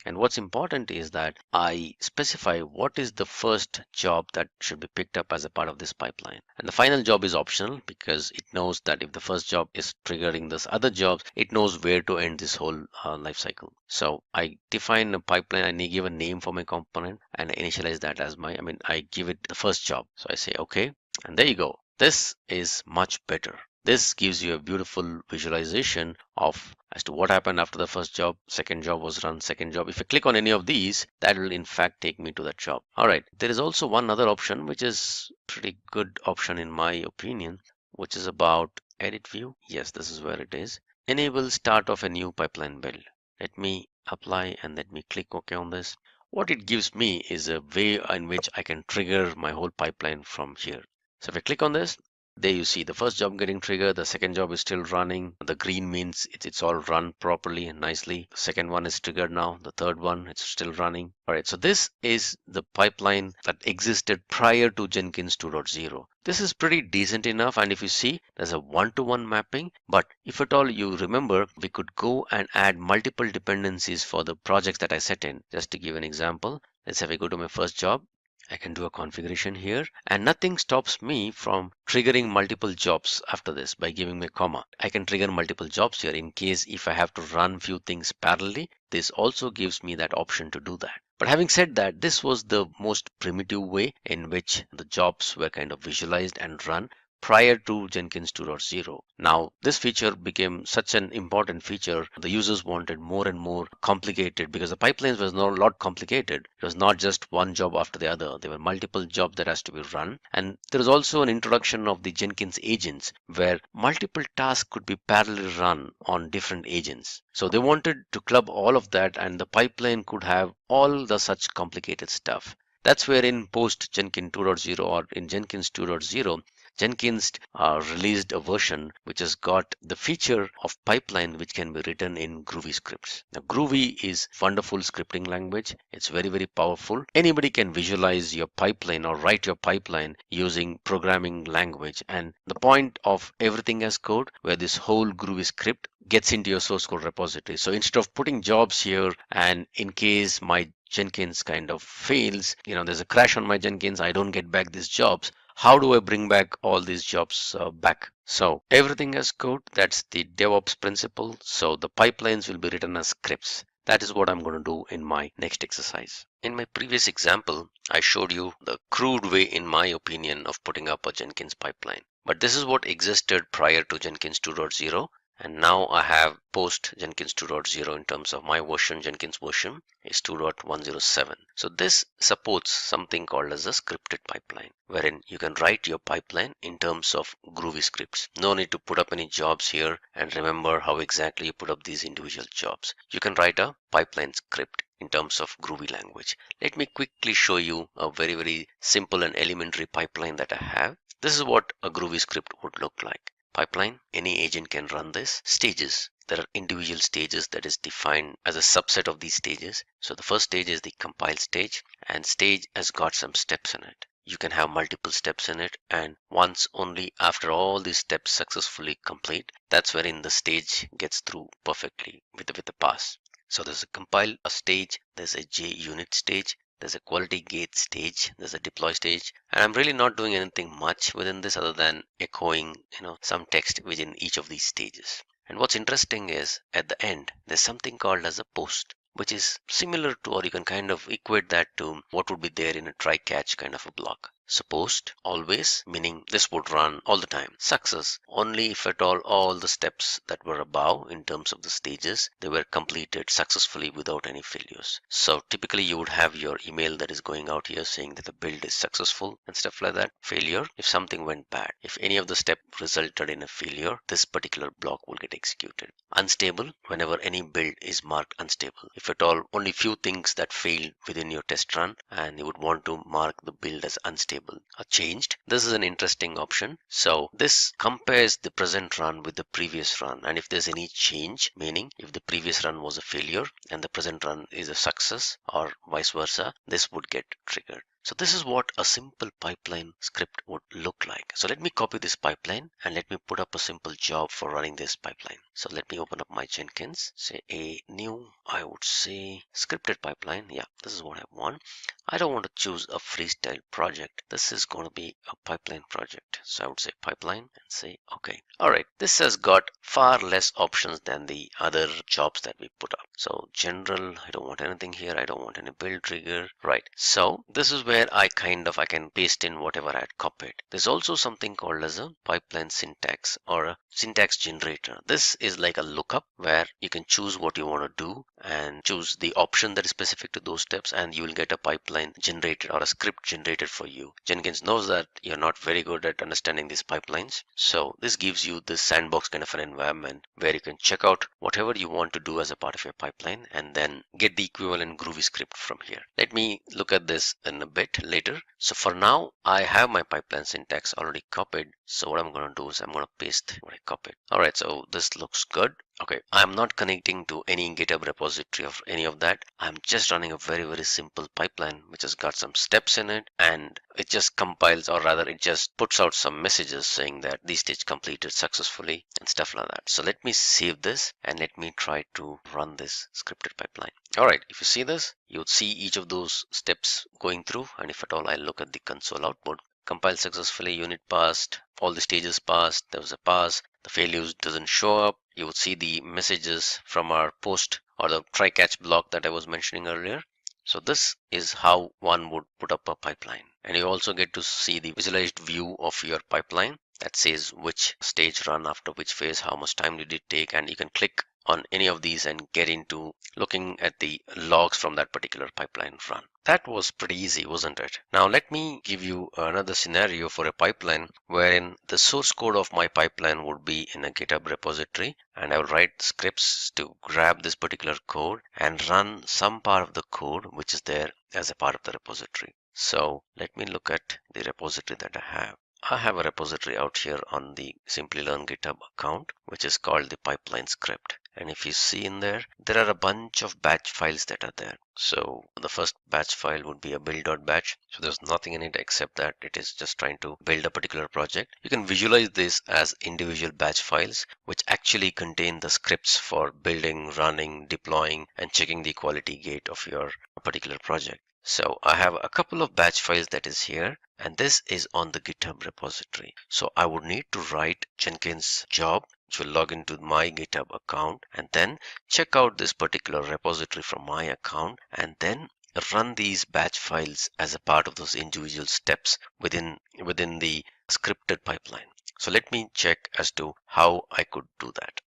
And what's important is that I specify what is the first job that should be picked up as a part of this pipeline. And the final job is optional because it knows that if the first job is triggering this other jobs, it knows where to end this whole life cycle. So I define a pipeline, I give a name for my component, and I initialize that as I give it the first job. So I say, okay, and there you go. This is much better. This gives you a beautiful visualization of as to what happened after the first job, second job was run, second job. If I click on any of these, that will in fact take me to that job. All right, there is also one other option, which is pretty good option in my opinion, which is about edit view. Yes, this is where it is. Enable start of a new pipeline build. Let me apply and let me click OK on this. What it gives me is a way in which I can trigger my whole pipeline from here. So if I click on this, there you see the first job getting triggered, the second job is still running. The green means it's all run properly and nicely. The second one is triggered now. The third one, it's still running. All right, so this is the pipeline that existed prior to Jenkins 2.0. This is pretty decent enough, and if you see, there's a one-to-one mapping. But if at all you remember, we could go and add multiple dependencies for the projects that I set in. Just to give an example, let's say if I go to my first job, I can do a configuration here, and nothing stops me from triggering multiple jobs after this by giving me a comma. I can trigger multiple jobs here in case if I have to run few things parallelly. This also gives me that option to do that. But having said that, this was the most primitive way in which the jobs were kind of visualized and run prior to Jenkins 2.0. Now, this feature became such an important feature. The users wanted more and more complicated because the pipelines was not a lot complicated. It was not just one job after the other. There were multiple jobs that has to be run. And there was also an introduction of the Jenkins agents where multiple tasks could be parallelly run on different agents. So they wanted to club all of that, and the pipeline could have all the such complicated stuff. That's where in post Jenkins 2.0 or in Jenkins 2.0, Jenkins released a version which has got the feature of pipeline which can be written in Groovy scripts. Now, Groovy is wonderful scripting language. It's very, very powerful. Anybody can visualize your pipeline or write your pipeline using programming language. And the point of everything as code, where this whole Groovy script gets into your source code repository. So instead of putting jobs here, and in case my Jenkins kind of fails, there's a crash on my Jenkins, I don't get back these jobs. How do I bring back all these jobs back? So everything as code, that's the DevOps principle. So the pipelines will be written as scripts. That is what I'm going to do in my next exercise. In my previous example, I showed you the crude way, in my opinion, of putting up a Jenkins pipeline. But this is what existed prior to Jenkins 2.0. and now I have post Jenkins 2.0 in terms of my version. Jenkins version is 2.107. So this supports something called as a scripted pipeline, wherein you can write your pipeline in terms of Groovy scripts. No need to put up any jobs here and remember how exactly you put up these individual jobs. You can write a pipeline script in terms of Groovy language. Let me quickly show you a very simple and elementary pipeline that I have. This is what a Groovy script would look like. Pipeline, any agent can run this. Stages, there are individual stages that is defined as a subset of these stages. So the first stage is the compile stage, and stage has got some steps in it. You can have multiple steps in it, and once only after all these steps successfully complete, that's wherein the stage gets through perfectly with the pass. So there's a compile a stage, there's a JUnit stage, there's a quality gate stage, there's a deploy stage, and I'm really not doing anything much within this other than echoing some text within each of these stages. And what's interesting is at the end there's something called as a post, which is similar to, or you can kind of equate that to what would be there in a try catch kind of a block. So post always, meaning this would run all the time. Success, only if at all the steps that were above in terms of the stages, they were completed successfully without any failures. So typically you would have your email that is going out here saying that the build is successful and stuff like that. Failure, if something went bad, if any of the step resulted in a failure, this particular block will get executed. Unstable, whenever any build is marked unstable. If at all, only few things that failed within your test run and you would want to mark the build as unstable are changed. This is an interesting option. So this compares the present run with the previous run, and if there's any change, meaning if the previous run was a failure and the present run is a success or vice versa, this would get triggered. So this is what a simple pipeline script would look like. So let me copy this pipeline and let me put up a simple job for running this pipeline. So let me open up my Jenkins, say a new, I would say scripted pipeline. Yeah, this is what I want. I don't want to choose a freestyle project. This is going to be a pipeline project. So I would say pipeline and say okay. All right, this has got far less options than the other jobs that we put up. So general, I don't want anything here. I don't want any build trigger. Right. So this is where I can paste in whatever I had copied. There's also something called as a pipeline syntax or a syntax generator. This is like a lookup where you can choose what you want to do and choose the option that is specific to those steps, and you will get a pipeline generated or a script generated for you. Jenkins knows that you're not very good at understanding these pipelines, so this gives you this sandbox kind of an environment where you can check out whatever you want to do as a part of your pipeline and then get the equivalent Groovy script from here. Let me look at this in a bit later. So for now, I have my pipeline syntax already copied. So what I'm going to do is I'm going to paste what I copied. All right, so this looks good. Okay, I'm not connecting to any GitHub repository of any of that. I'm just running a very simple pipeline which has got some steps in it, and it just compiles, or rather it just puts out some messages saying that this stage completed successfully and stuff like that. So let me save this and let me try to run this scripted pipeline. All right, if you see this, you would see each of those steps going through, and if at all I look at the console output, compile successfully, unit passed, all the stages passed, there was a pass, the failures doesn't show up. You would see the messages from our post or the try catch block that I was mentioning earlier. So this is how one would put up a pipeline, and you also get to see the visualized view of your pipeline that says which stage run after which phase, how much time did it take, and you can click on any of these and get into looking at the logs from that particular pipeline run. That was pretty easy, wasn't it? Now let me give you another scenario for a pipeline wherein the source code of my pipeline would be in a GitHub repository, and I will write scripts to grab this particular code and run some part of the code which is there as a part of the repository. So let me look at the repository that I have. I have a repository out here on the Simplilearn GitHub account, which is called the pipeline script. And if you see in there, there are a bunch of batch files that are there. So the first batch file would be a build.batch. So there's nothing in it except that it is just trying to build a particular project. You can visualize this as individual batch files, which actually contain the scripts for building, running, deploying, and checking the quality gate of your particular project. So I have a couple of batch files that is here, and this is on the GitHub repository. So I would need to write Jenkins job, which will log into my GitHub account, and then check out this particular repository from my account, and then run these batch files as a part of those individual steps within the scripted pipeline. So let me check as to how I could do that.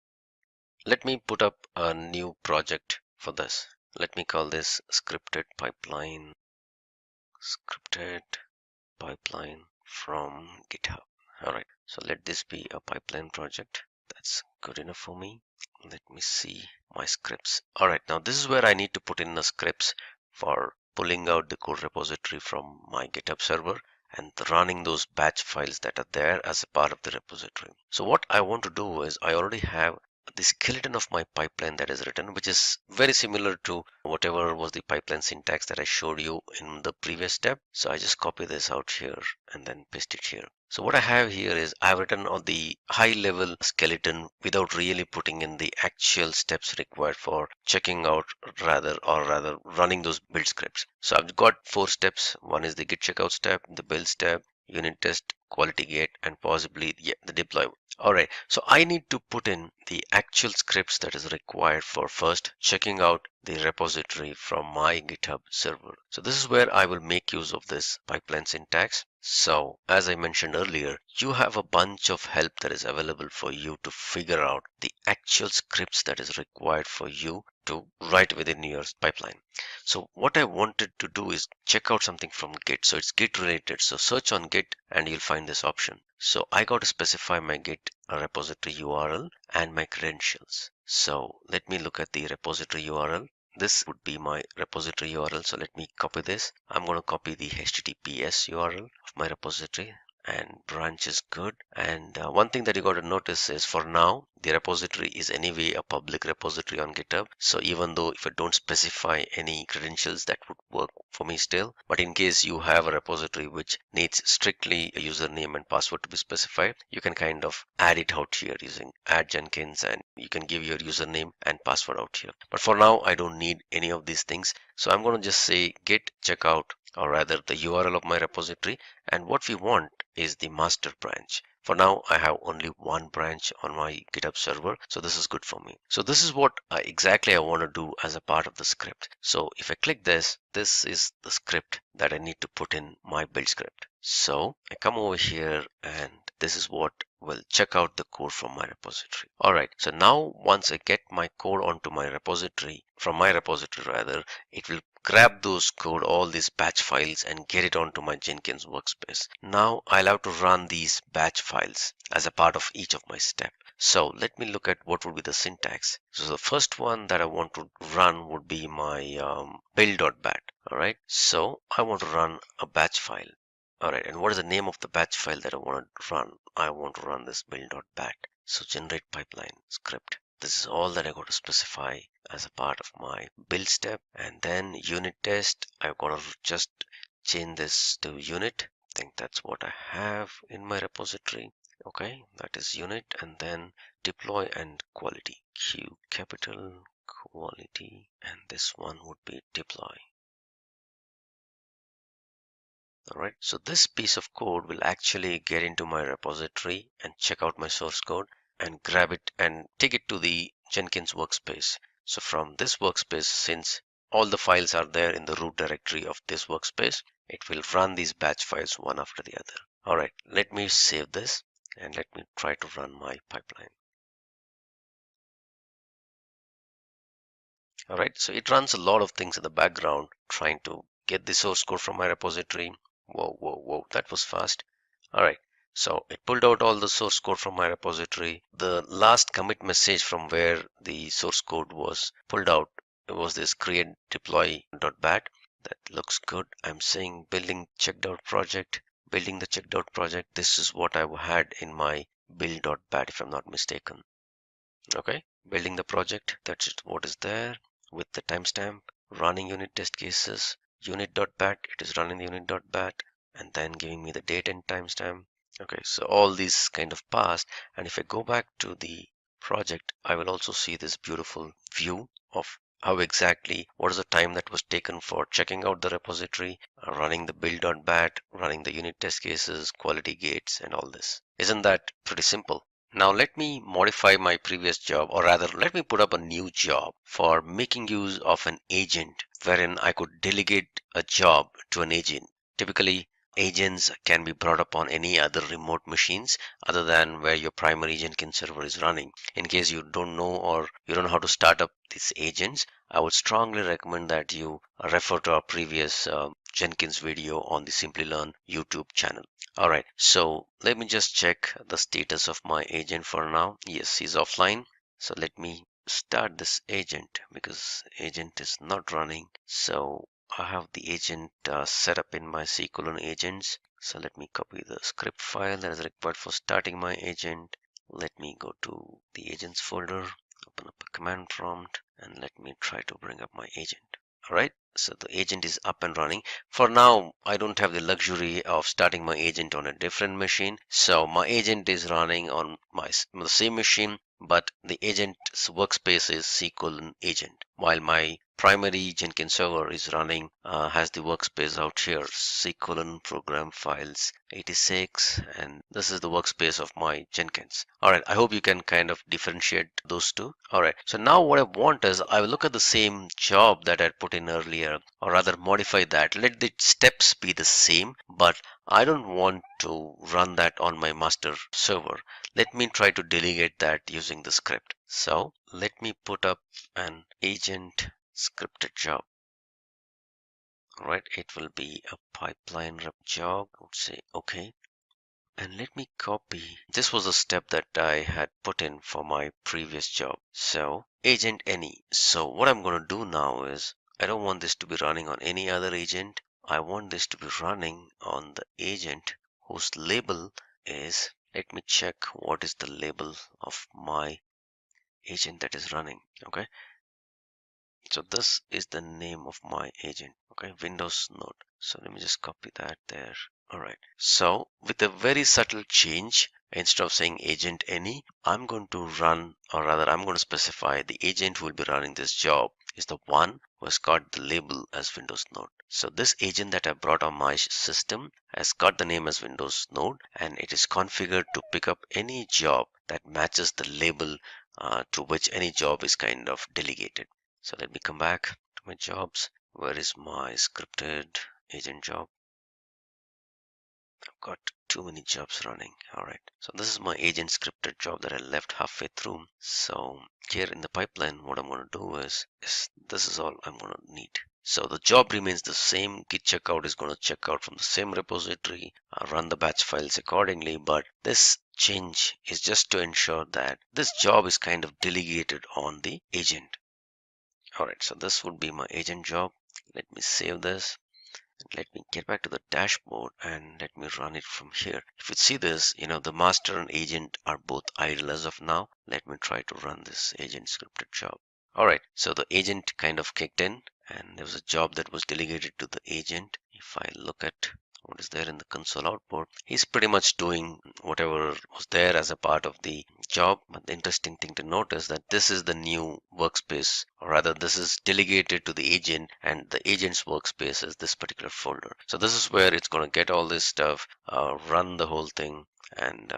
let me put up a new project for this. Let me call this scripted pipeline from GitHub. All right, so let this be a pipeline project. That's good enough for me. Let me see my scripts. All right, now this is where I need to put in the scripts for pulling out the code repository from my GitHub server and running those batch files that are there as a part of the repository. So what I want to do is I already have the skeleton of my pipeline that is written, which is very similar to whatever was the pipeline syntax that I showed you in the previous step. So I just copy this out here and then paste it here. So what I have here is I've written on the high level skeleton without really putting in the actual steps required for checking out rather running those build scripts. So I've got 4 steps. One is the git checkout step, the build step, unit test, quality gate, and possibly the deploy. All right, so I need to put in the actual scripts that is required for first checking out the repository from my GitHub server. So this is where I will make use of this pipeline syntax. So as I mentioned earlier, you have a bunch of help that is available for you to figure out the actual scripts that is required for you to write within your pipeline. So what I wanted to do is check out something from Git. So it's Git related. So search on Git and you'll find this option. So I got to specify my Git repository URL and my credentials. So let me look at the repository URL. This would be my repository URL. So let me copy this. I'm going to copy the HTTPS URL of my repository, and branch is good. And one thing that you got to notice is for now the repository is anyway a public repository on GitHub. So even though if I don't specify any credentials, that would work for me still. But in case you have a repository which needs strictly a username and password to be specified, you can kind of add it out here using add Jenkins, and you can give your username and password out here. But for now I don't need any of these things. So I'm going to just say git checkout, or rather the URL of my repository, and what we want is the master branch. For now I have only one branch on my GitHub server, so this is good for me. So this is what exactly I want to do as a part of the script. So if I click this is the script that I need to put in my build script. So I come over here and this is what will check out the code from my repository. All right, so now once I get my code onto my repository, from my repository rather, it will grab those code, all these batch files, and get it onto my Jenkins workspace. Now I'll have to run these batch files as a part of each of my steps. So let me look at what would be the syntax. So the first one that I want to run would be my build.bat. All right, so I want to run a batch file. All right, and what is the name of the batch file that I want to run? I want to run this build.bat. So generate pipeline script. This is all that I got to specify as a part of my build step. And then unit test, I've got to just change this to unit. I think that's what I have in my repository. Okay, that is unit. And then deploy and quality. Q capital quality, and this one would be deploy. All right, so this piece of code will actually get into my repository and check out my source code and grab it and take it to the Jenkins workspace. So from this workspace, since all the files are there in the root directory of this workspace, it will run these batch files one after the other. All right, let me save this and let me try to run my pipeline. All right, so it runs a lot of things in the background trying to get the source code from my repository. Whoa, that was fast. All right, so it pulled out all the source code from my repository. The last commit message from where the source code was pulled out, it was this create deploy.bat. That looks good. I'm saying building checked out project, building the checked out project. This is what I had in my build.bat if I'm not mistaken. Okay, building the project, that's what is there with the timestamp, running unit test cases, unit.bat, it is running the unit.bat, and then giving me the date and timestamp. Okay, so all these kind of passed, and if I go back to the project, I will also see this beautiful view of how exactly, what is the time that was taken for checking out the repository, running the build.bat, running the unit test cases, quality gates, and all this. Isn't that pretty simple? Now let me modify my previous job, or rather let me put up a new job for making use of an agent wherein I could delegate a job to an agent. Typically agents can be brought up on any other remote machines other than where your primary Jenkins server is running. In case you don't know or you don't know how to start up these agents, I would strongly recommend that you refer to our previous Jenkins video on the Simplilearn YouTube channel. Alright, so let me just check the status of my agent for now. Yes, he's offline. So let me start this agent because agent is not running. So I have the agent set up in my ccolon agents. So let me copy the script file that is required for starting my agent. Let me go to the agents folder, open up a command prompt, and let me try to bring up my agent. Alright, so the agent is up and running. For now, I don't have the luxury of starting my agent on a different machine. So my agent is running on the same machine, but the agent's workspace is ccolon agent, while my primary Jenkins server is running, has the workspace out here, ccolon program files 86, and this is the workspace of my Jenkins. Alright, I hope you can kind of differentiate those two. Alright, so now what I want is I will look at the same job that I put in earlier, or rather modify that. Let the steps be the same, but I don't want to run that on my master server. Let me try to delegate that using the script. So let me put up an agent scripted job. Alright, it will be a pipeline rep job. I would say okay. And let me copy. This was a step that I had put in for my previous job. So agent any. So what I'm going to do now is I don't want this to be running on any other agent. I want this to be running on the agent whose label is, let me check what is the label of my agent that is running. Okay, so this is the name of my agent. Okay, Windows node. So let me just copy that there. Alright, so with a very subtle change, instead of saying agent any, I'm going to run, or rather I'm going to specify the agent who will be running this job is the one who has got the label as Windows node. So this agent that I brought on my system has got the name as Windows node, and it is configured to pick up any job that matches the label to which any job is kind of delegated. So let me come back to my jobs. Where is my scripted agent job? I've got too many jobs running. Alright, so this is my agent scripted job that I left halfway through. So here in the pipeline, what I'm going to do is this is all I'm going to need. So the job remains the same. Git checkout is going to check out from the same repository, run the batch files accordingly, but this change is just to ensure that this job is kind of delegated on the agent. Alright, so this would be my agent job. Let me save this. Let me get back to the dashboard and let me run it from here. If you see this, the master and agent are both idle as of now. Let me try to run this agent scripted job. Alright, so the agent kind of kicked in and there was a job that was delegated to the agent. If I look at what is there in the console output, he's pretty much doing whatever was there as a part of the job. But the interesting thing to note is that this is the new workspace, or rather this is delegated to the agent, and the agent's workspace is this particular folder. So this is where it's going to get all this stuff, run the whole thing, and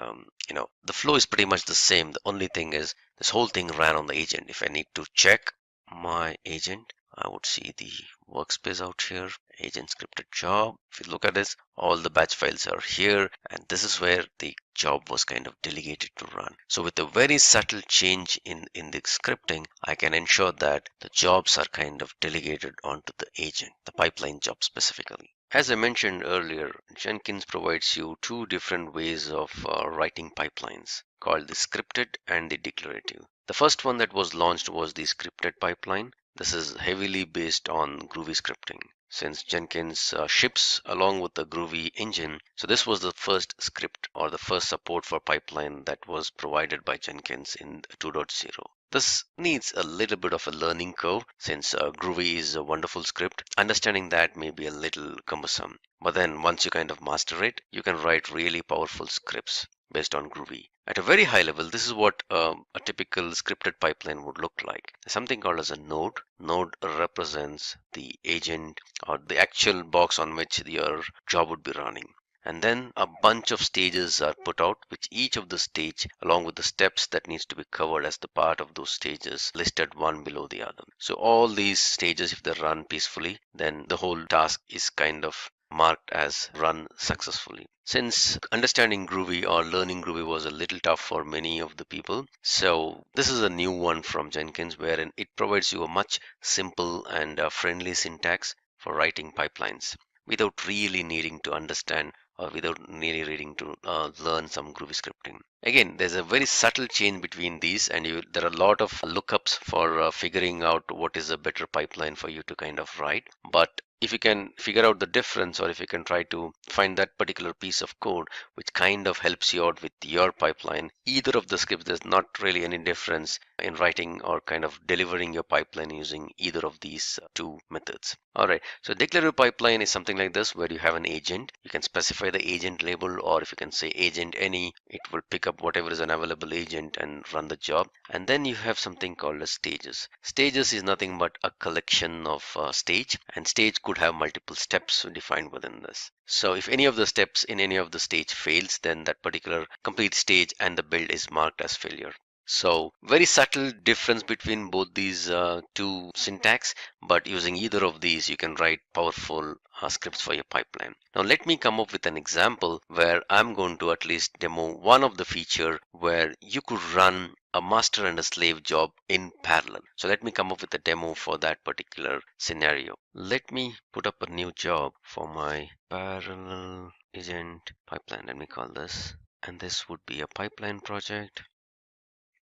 the flow is pretty much the same. The only thing is this whole thing ran on the agent. If I need to check my agent, I would see the workspace out here, agent scripted job. If you look at this, all the batch files are here, and this is where the job was kind of delegated to run. So with a very subtle change in the scripting, I can ensure that the jobs are kind of delegated onto the agent, the pipeline job specifically. As I mentioned earlier, Jenkins provides you two different ways of writing pipelines, called the scripted and the declarative. The first one that was launched was the scripted pipeline. This is heavily based on Groovy scripting. Since Jenkins ships along with the Groovy engine, so this was the first script or the first support for pipeline that was provided by Jenkins in 2.0. This needs a little bit of a learning curve since Groovy is a wonderful script. Understanding that may be a little cumbersome, but then once you kind of master it, you can write really powerful scripts based on Groovy. At a very high level, this is what a typical scripted pipeline would look like. There's something called as a node. Node represents the agent or the actual box on which your job would be running. And then a bunch of stages are put out, which each of the stage along with the steps that needs to be covered as the part of those stages listed one below the other. So all these stages, if they run peacefully, then the whole task is kind of marked as run successfully. Since understanding Groovy or learning Groovy was a little tough for many of the people, so this is a new one from Jenkins wherein it provides you a much simple and friendly syntax for writing pipelines without really needing to understand or without really needing to learn some Groovy scripting. Again, there's a very subtle change between these, and there are a lot of lookups for figuring out what is a better pipeline for you to kind of write. But if you can figure out the difference, or if you can try to find that particular piece of code which kind of helps you out with your pipeline, either of the scripts, there's not really any difference in writing or kind of delivering your pipeline using either of these two methods. All right, so declarative pipeline is something like this where you have an agent. You can specify the agent label, or if you can say agent any, it will pick up whatever is an available agent and run the job. And then you have something called as stages. Stages is nothing but a collection of stage, and stage could have multiple steps defined within this. So if any of the steps in any of the stage fails, then that particular complete stage and the build is marked as failure. So very subtle difference between both these two syntax, but using either of these you can write powerful scripts for your pipeline. Now let me come up with an example where I'm going to at least demo one of the feature where you could run a master and a slave job in parallel. So let me come up with a demo for that particular scenario. Let me put up a new job for my parallel agent pipeline. Let me call this, and this would be a pipeline project.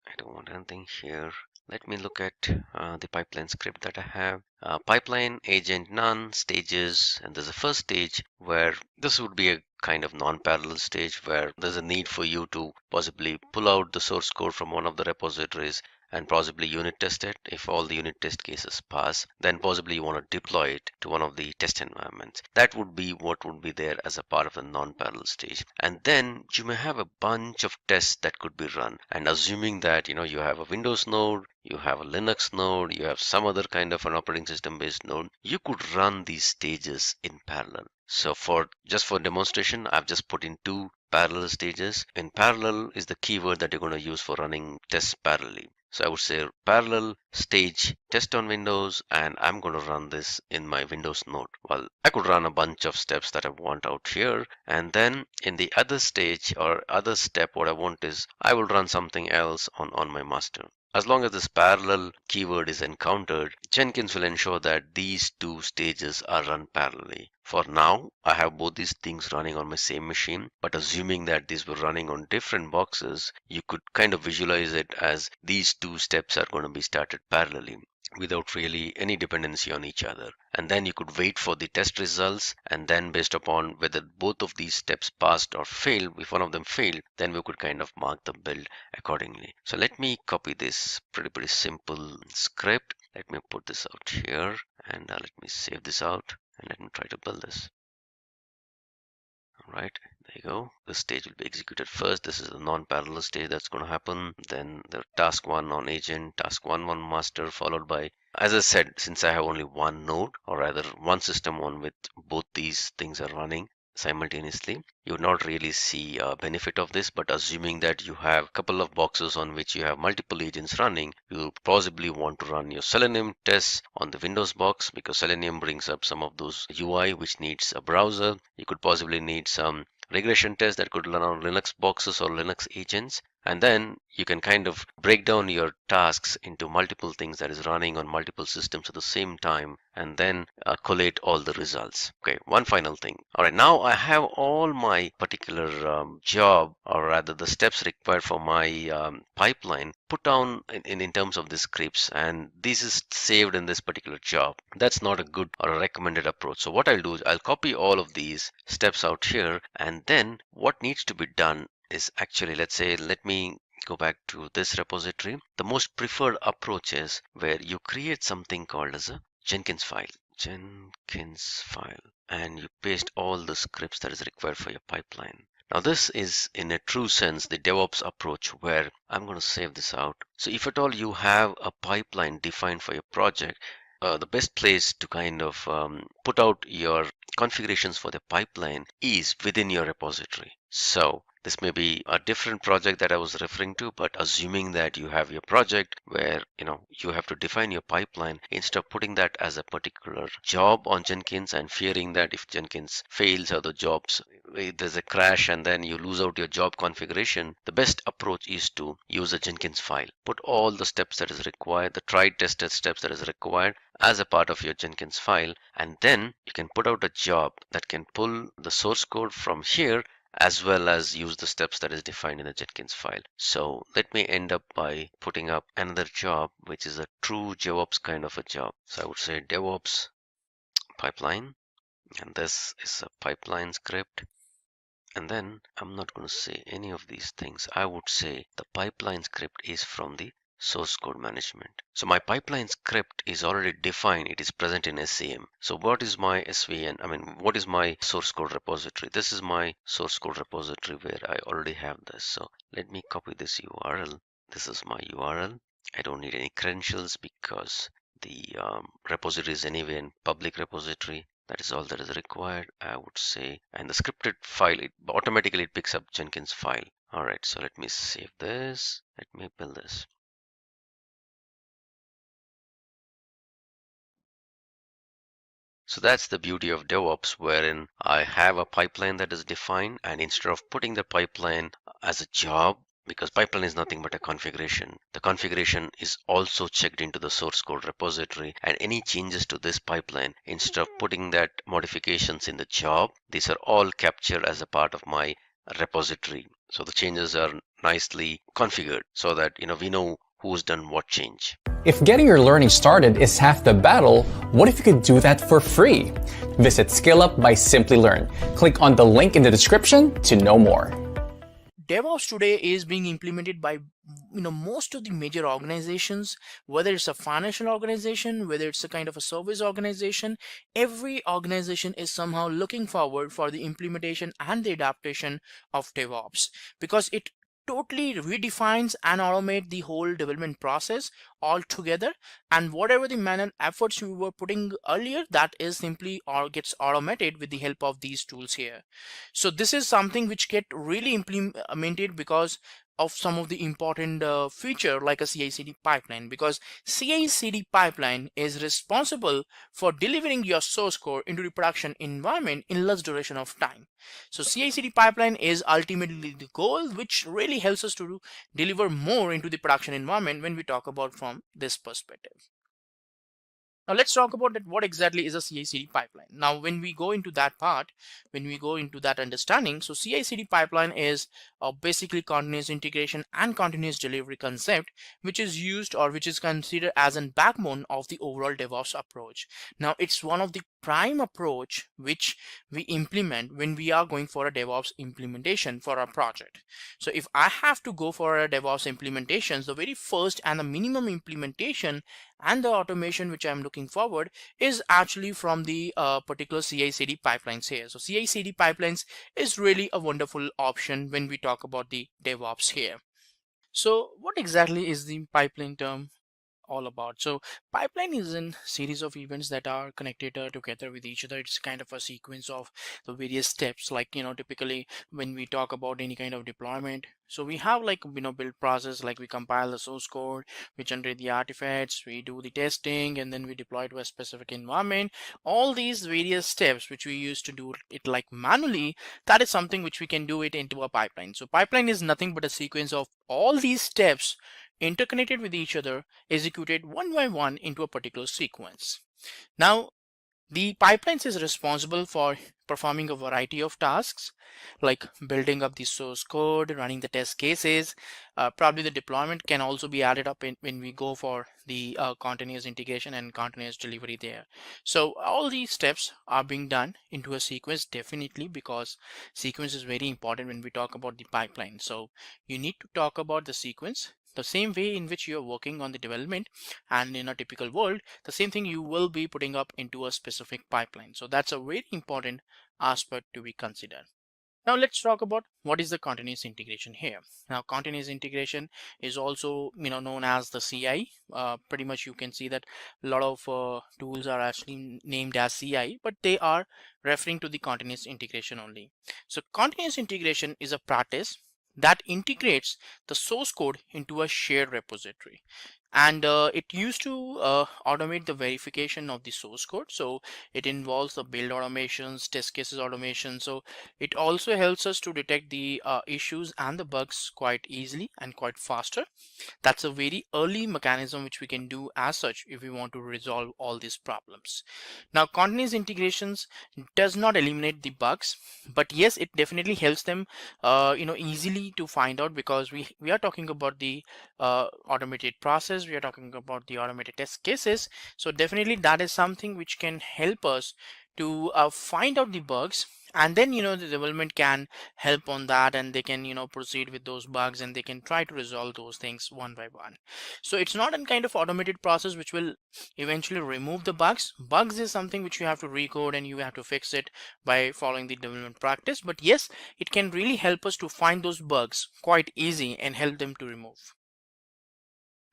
I don't want anything here. Let me look at the pipeline script that I have. Pipeline agent none stages, and there's a first stage where this would be a kind of non-parallel stage where there's a need for you to possibly pull out the source code from one of the repositories and possibly unit test it. If all the unit test cases pass, then possibly you want to deploy it to one of the test environments. That would be what would be there as a part of the non-parallel stage. And then you may have a bunch of tests that could be run. And assuming that you have a Windows node, you have a Linux node, you have some other kind of an operating system based node, you could run these stages in parallel. So for demonstration, I've just put in two parallel stages. In parallel is the keyword that you're going to use for running tests parallelly. So I would say parallel stage test on Windows, and I'm going to run this in my Windows node. Well, I could run a bunch of steps that I want out here, and then in the other stage or other step, what I want is I will run something else on my master. As long as this parallel keyword is encountered, Jenkins will ensure that these two stages are run parallelly. For now, I have both these things running on my same machine, but assuming that these were running on different boxes, you could kind of visualize it as these two steps are going to be started parallelly without really any dependency on each other. And then you could wait for the test results, and then based upon whether both of these steps passed or failed, if one of them failed, then we could kind of mark the build accordingly. So let me copy this pretty simple script. Let me put this out here, and let me save this out, and let me try to build this. All right, there you go. This stage will be executed first. This is the non-parallel stage that's going to happen. Then the task 1 on agent, task 1 on master, followed by, as I said, since I have only one node, or rather one system on with both these things are running simultaneously, you would not really see a benefit of this. But assuming that you have a couple of boxes on which you have multiple agents running, you possibly want to run your Selenium tests on the Windows box, because Selenium brings up some of those UI which needs a browser. You could possibly need some regression tests that could run on Linux boxes or Linux agents. And then you can kind of break down your tasks into multiple things that is running on multiple systems at the same time, and then collate all the results. Okay, one final thing. All right, now I have all my particular job, or rather the steps required for my pipeline put down in terms of the scripts, and this is saved in this particular job. That's not a good or a recommended approach. So what I'll do is I'll copy all of these steps out here, and then what needs to be done is actually, let me go back to this repository. The most preferred approach is where you create something called as a Jenkins file, and you paste all the scripts that is required for your pipeline. Now this is in a true sense the DevOps approach, where I'm going to save this out. So if at all you have a pipeline defined for your project, the best place to kind of put out your configurations for the pipeline is within your repository. So this may be a different project that I was referring to, but assuming that you have your project where you have to define your pipeline, instead of putting that as a particular job on Jenkins and fearing that if Jenkins fails or the jobs, there's a crash and then you lose out your job configuration, the best approach is to use a Jenkins file. Put all the steps that is required, the tried tested steps that is required as a part of your Jenkins file, and then you can put out a job that can pull the source code from here as well as use the steps that is defined in the Jenkins file. So let me end up by putting up another job, which is a true DevOps kind of a job. So I would say Devops Pipeline, and this is a pipeline script. And then I'm not going to say any of these things. I would say the pipeline script is from the source code management. So my pipeline script is already defined. It is present in SCM. So what is my SVN? I mean, what is my source code repository? This is my source code repository where I already have this. So let me copy this URL. This is my URL. I don't need any credentials because the repository is anyway in public repository. That is all that is required, I would say. And the scripted file, it automatically picks up Jenkins file. All right, so let me save this. Let me build this. So that's the beauty of DevOps, wherein I have a pipeline that is defined, and instead of putting the pipeline as a job, because pipeline is nothing but a configuration, the configuration is also checked into the source code repository, and any changes to this pipeline, instead of putting that modifications in the job, these are all captured as a part of my repository. So the changes are nicely configured so that we know who's done what change.
If getting your learning started is half the battle, what if you could do that for free? Visit SkillUp by Simplilearn. Click on the link in the description to know more.
DevOps today is being implemented by most of the major organizations, whether it's a financial organization, whether it's a kind of a service organization. Every organization is somehow looking forward for the implementation and the adaptation of DevOps, because it totally redefines and automate the whole development process altogether, and whatever the manual efforts you were putting earlier, that is simply or gets automated with the help of these tools here. So this is something which get really implemented because of some of the important feature like a CI/CD pipeline, because CI/CD pipeline is responsible for delivering your source code into the production environment in less duration of time. So CI/CD pipeline is ultimately the goal, which really helps us to deliver more into the production environment when we talk about from this perspective. Now let's talk about that. What exactly is a CI/CD pipeline? Now, when we go into that part, when we go into that understanding, so CI/CD pipeline is basically continuous integration and continuous delivery concept, which is used or which is considered as a backbone of the overall DevOps approach. Now, it's one of the prime approach which we implement when we are going for a DevOps implementation for our project. So if I have to go for a DevOps implementation, the very first and the minimum implementation and the automation which I'm looking forward is actually from the particular CI/CD pipelines here. So CI/CD pipelines is really a wonderful option when we talk about the DevOps here. So what exactly is the pipeline term all about? So pipeline is a series of events that are connected together with each other. It's kind of a sequence of the various steps, like typically when we talk about any kind of deployment, so we have like build process, like we compile the source code, we generate the artifacts, we do the testing, and then we deploy to a specific environment. All these various steps which we used to do it like manually, that is something which we can do it into a pipeline. So pipeline is nothing but a sequence of all these steps interconnected with each other, executed one by one into a particular sequence. Now, the pipelines is responsible for performing a variety of tasks like building up the source code, running the test cases. Probably the deployment can also be added up when we go for the continuous integration and continuous delivery there. So all these steps are being done into a sequence, definitely, because sequence is very important when we talk about the pipeline. So you need to talk about the sequence the same way in which you're working on the development, and in a typical world, the same thing you will be putting up into a specific pipeline. So that's a very important aspect to be considered. Now let's talk about what is the continuous integration here. Now continuous integration is also known as the CI. Pretty much you can see that a lot of tools are actually named as CI, but they are referring to the continuous integration only. So continuous integration is a practice that integrates the source code into a shared repository, and it used to automate the verification of the source code. So it involves the build automations, test cases automation. So it also helps us to detect the issues and the bugs quite easily and quite faster. That's a very early mechanism which we can do as such if we want to resolve all these problems. Now continuous integrations does not eliminate the bugs, but yes, it definitely helps them easily to find out, because we are talking about the automated process, we are talking about the automated test cases. So definitely that is something which can help us to find out the bugs, and then the development can help on that, and they can proceed with those bugs, and they can try to resolve those things one by one. So it's not a kind of automated process which will eventually remove the bugs is something which you have to recode and you have to fix it by following the development practice. But yes, it can really help us to find those bugs quite easy and help them to remove.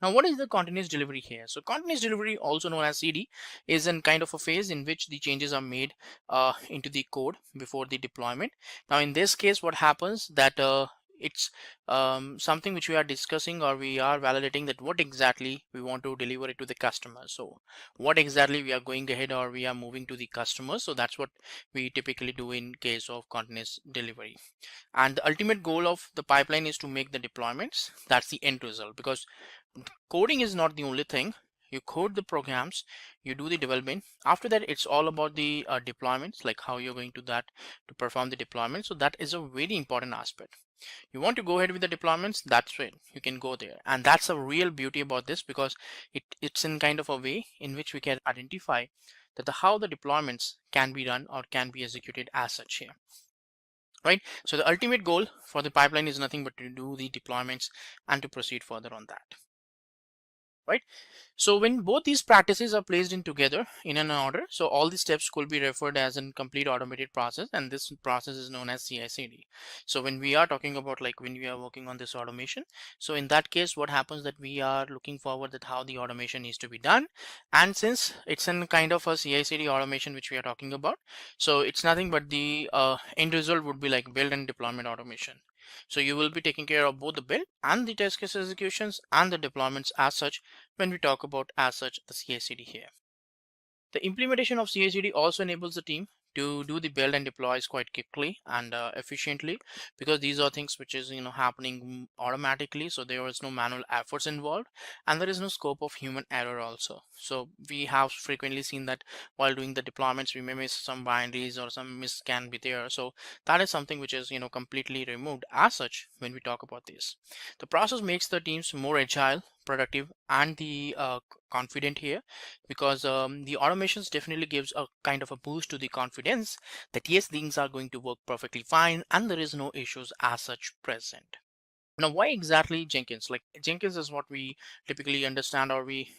Now, what is the continuous delivery here? So continuous delivery, also known as CD, is a kind of a phase in which the changes are made into the code before the deployment. Now, in this case, what happens that it's something which we are discussing, or we are validating that what exactly we want to deliver it to the customer. So what exactly we are going ahead, or we are moving to the customer. So that's what we typically do in case of continuous delivery. And the ultimate goal of the pipeline is to make the deployments. That's the end result, because coding is not the only thing. You code the programs, you do the development. After that, it's all about the deployments, like how you're going to perform the deployment. So that is a very important aspect. You want to go ahead with the deployments, that's it, you can go there. And that's a real beauty about this, because it's in kind of a way in which we can identify that how the deployments can be done or can be executed as such here. Right. So the ultimate goal for the pipeline is nothing but to do the deployments and to proceed further on that. Right. So when both these practices are placed in together in an order, so all the steps could be referred as a complete automated process, and this process is known as CI/CD. So when we are talking about, like, when we are working on this automation, so in that case, what happens that we are looking forward that how the automation needs to be done. And since it's in kind of a CI/CD automation which we are talking about, so it's nothing but the end result would be like build and deployment automation. So you will be taking care of both the build and the test case executions and the deployments as such when we talk about as such the CI/CD here. The implementation of CI/CD also enables the team to do the build and deploys quite quickly and efficiently, because these are things which is happening automatically. So there is no manual efforts involved, and there is no scope of human error also. So we have frequently seen that while doing the deployments, we may miss some binaries or some miss can be there. So that is something which is completely removed as such when we talk about this. The process makes the teams more agile, productive, and the confident here, because the automations definitely gives a kind of a boost to the confidence that yes, things are going to work perfectly fine and there is no issues as such present. Now, why exactly Jenkins? Like, Jenkins is what we typically understand, or we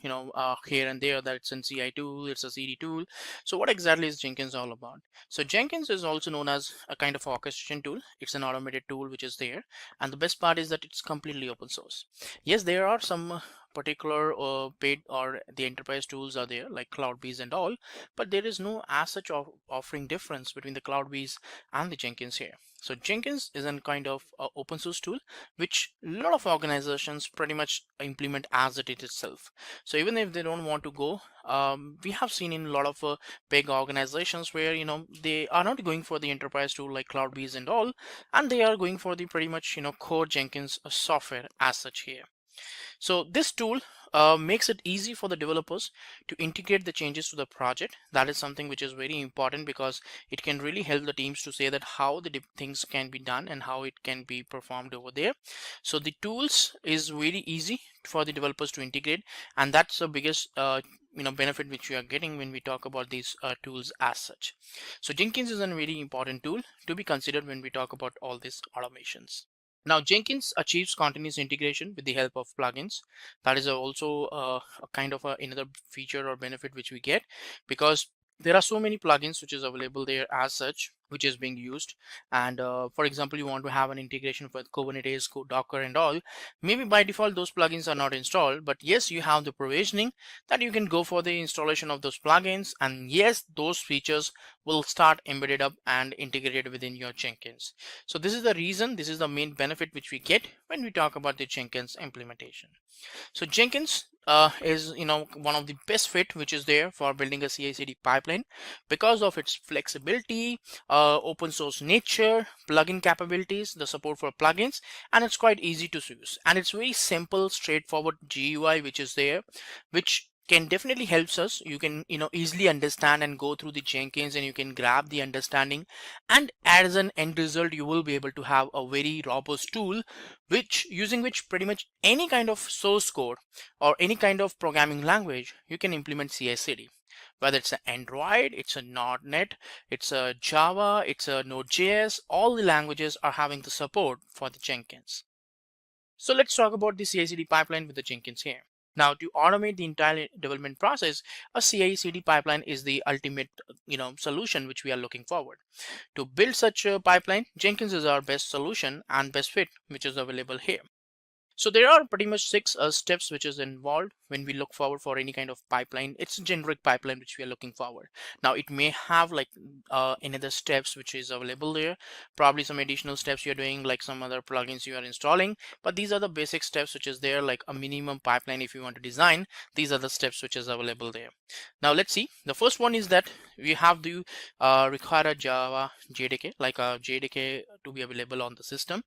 here and there, that it's a CI tool, it's a CD tool. So what exactly is Jenkins all about? So Jenkins is also known as a kind of orchestration tool. It's an automated tool which is there, and the best part is that it's completely open source. Yes, there are some particular paid or the enterprise tools are there, like CloudBees and all, but there is no as such offering difference between the CloudBees and the Jenkins here. So Jenkins is a kind of open source tool which a lot of organizations pretty much implement as it is itself. So even if they don't want to go, we have seen in a lot of big organizations where they are not going for the enterprise tool like CloudBees and all, and they are going for the pretty much core Jenkins software as such here. So this tool makes it easy for the developers to integrate the changes to the project. That is something which is very important, because it can really help the teams to say that how the things can be done and how it can be performed over there. So the tools is very easy for the developers to integrate, and that's the biggest benefit which we are getting when we talk about these tools as such. So Jenkins is a very important tool to be considered when we talk about all these automations. Now, Jenkins achieves continuous integration with the help of plugins. That is also a kind of another feature or benefit which we get, because there are so many plugins which is available there as such, which is being used. And for example, you want to have an integration with Kubernetes, Docker and all. Maybe by default those plugins are not installed, but yes, you have the provisioning that you can go for the installation of those plugins, and yes, those features will start embedded up and integrated within your Jenkins. So this is the reason, this is the main benefit which we get when we talk about the Jenkins implementation. So Jenkins is one of the best fit which is there for building a CI/CD pipeline because of its flexibility, open source nature, plugin capabilities, the support for plugins, and it's quite easy to use, and it's very simple, straightforward GUI which is there, which can definitely helps us. You can easily understand and go through the Jenkins, and you can grab the understanding, and as an end result you will be able to have a very robust tool using which pretty much any kind of source code or any kind of programming language you can implement CI/CD. Whether it's an Android, it's a .NET, it's a Java, it's a Node.js, all the languages are having the support for the Jenkins. So let's talk about the CI/CD pipeline with the Jenkins here. Now, to automate the entire development process, a CI/CD pipeline is the ultimate solution which we are looking forward. To build such a pipeline, Jenkins is our best solution and best fit which is available here. So there are pretty much 6 steps which is involved when we look forward for any kind of pipeline. It's a generic pipeline which we are looking forward. Now it may have like another steps which is available there, probably some additional steps you're doing, like some other plugins you are installing, but these are the basic steps which is there, like a minimum pipeline if you want to design. These are the steps which is available there. Now let's see. The first one is that we have to require a Java JDK, like a JDK to be available on the system.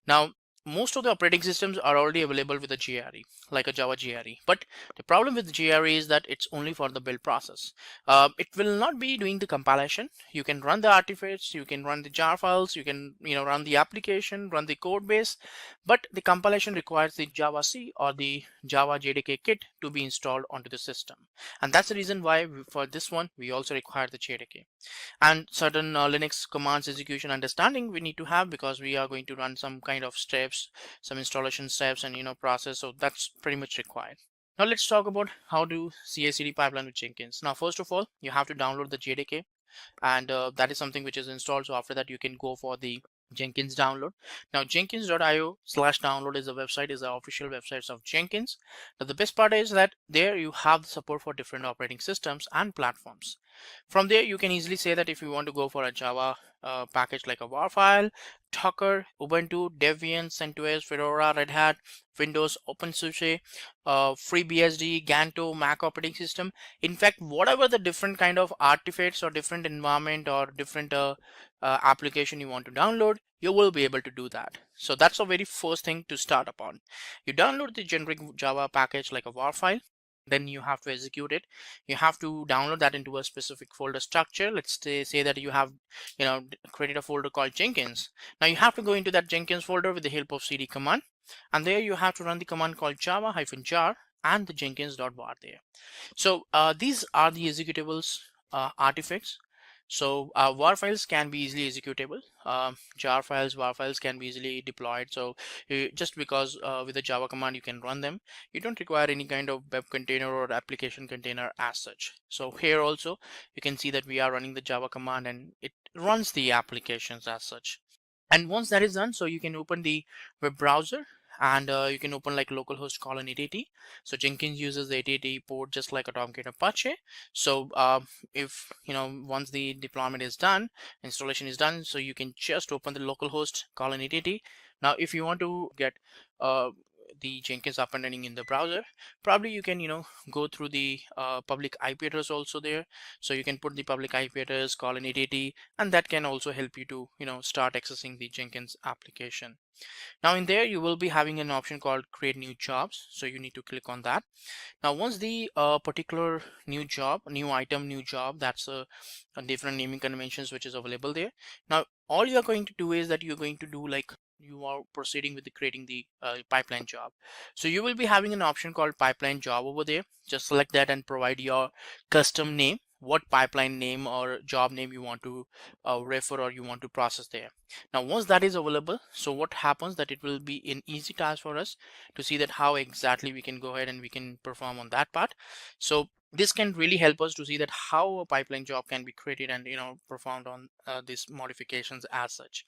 Now most of the operating systems are already available with a GRE, like a Java GRE. But the problem with the GRE is that it's only for the build process. It will not be doing the compilation. You can run the artifacts, you can run the jar files, you can run the application, run the code base, but the compilation requires the Java C or the Java JDK kit to be installed onto the system. And that's the reason why for this one we also require the JDK. And certain Linux commands execution understanding we need to have, because we are going to run some kind of steps, some installation steps and process. So that's pretty much required. Now let's talk about how to CI/CD pipeline with Jenkins. Now first of all, you have to download the JDK, and that is something which is installed. So after that you can go for the Jenkins download. Now jenkins.io/download is the official websites of Jenkins. Now the best part is that there you have the support for different operating systems and platforms. From there you can easily say that if you want to go for a Java package like a WAR file, Docker, Ubuntu, Debian, CentOS, Fedora, Red Hat, Windows, OpenSUSE, FreeBSD, Ganto, Mac operating system. In fact, whatever the different kind of artifacts or different environment or different application you want to download, you will be able to do that. So that's the very first thing to start upon. You download the generic Java package like a WAR file. Then you have to execute it. You have to download that into a specific folder structure. Let's say that you have created a folder called Jenkins. Now you have to go into that Jenkins folder with the help of cd command, and there you have to run the command called java-jar and the jenkins.var there. So these are the executables artifacts. So WAR files can be easily executable. Jar files, WAR files can be easily deployed. So just because with the Java command you can run them, you don't require any kind of web container or application container as such. So here also you can see that we are running the Java command and it runs the applications as such. And once that is done, so you can open the web browser, and you can open like localhost colon 880. So Jenkins uses the 880 port just like a Tomcat Apache. So if once the deployment is done, installation is done, so you can just open the localhost colon 880. Now if you want to get the Jenkins up and running in the browser, probably you can go through the public IP address also there. So you can put the public IP address colon 880, and that can also help you to start accessing the Jenkins application. Now in there you will be having an option called create new jobs, so you need to click on that. Now once the particular new job, new item, new job, that's a different naming conventions which is available there. Now all you are going to do is that you're going to do like you are proceeding with the creating the pipeline job. So you will be having an option called pipeline job over there. Just select that and provide your custom name, what pipeline name or job name you want to refer or you want to process there. Now once that is available, so what happens that it will be an easy task for us to see that how exactly we can go ahead and we can perform on that part. So this can really help us to see that how a pipeline job can be created and performed on these modifications as such.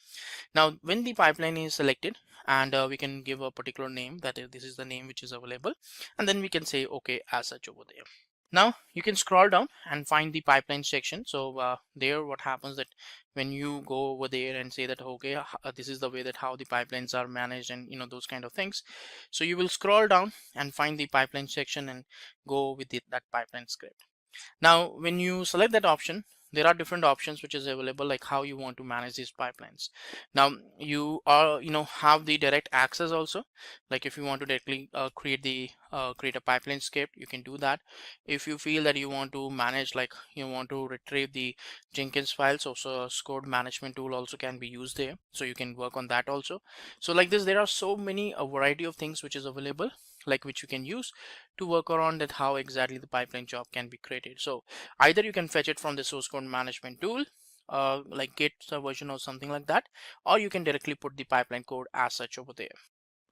Now when the pipeline is selected, and we can give a particular name, that this is the name which is available, and then we can say okay as such over there. Now you can scroll down and find the pipeline section. So there what happens that when you go over there and say that okay, this is the way that how the pipelines are managed and those kind of things. So you will scroll down and find the pipeline section and go with that pipeline script. Now when you select that option, there are different options which is available, like how you want to manage these pipelines. Now you are have the direct access also, like if you want to directly create a pipeline script, you can do that. If you feel that you want to manage, like you want to retrieve the Jenkins files, also code management tool also can be used there, so you can work on that also. So like this, there are so many a variety of things which is available, like which you can use to work around that how exactly the pipeline job can be created. So either you can fetch it from the source code management tool, like Git version or something like that, or you can directly put the pipeline code as such over there,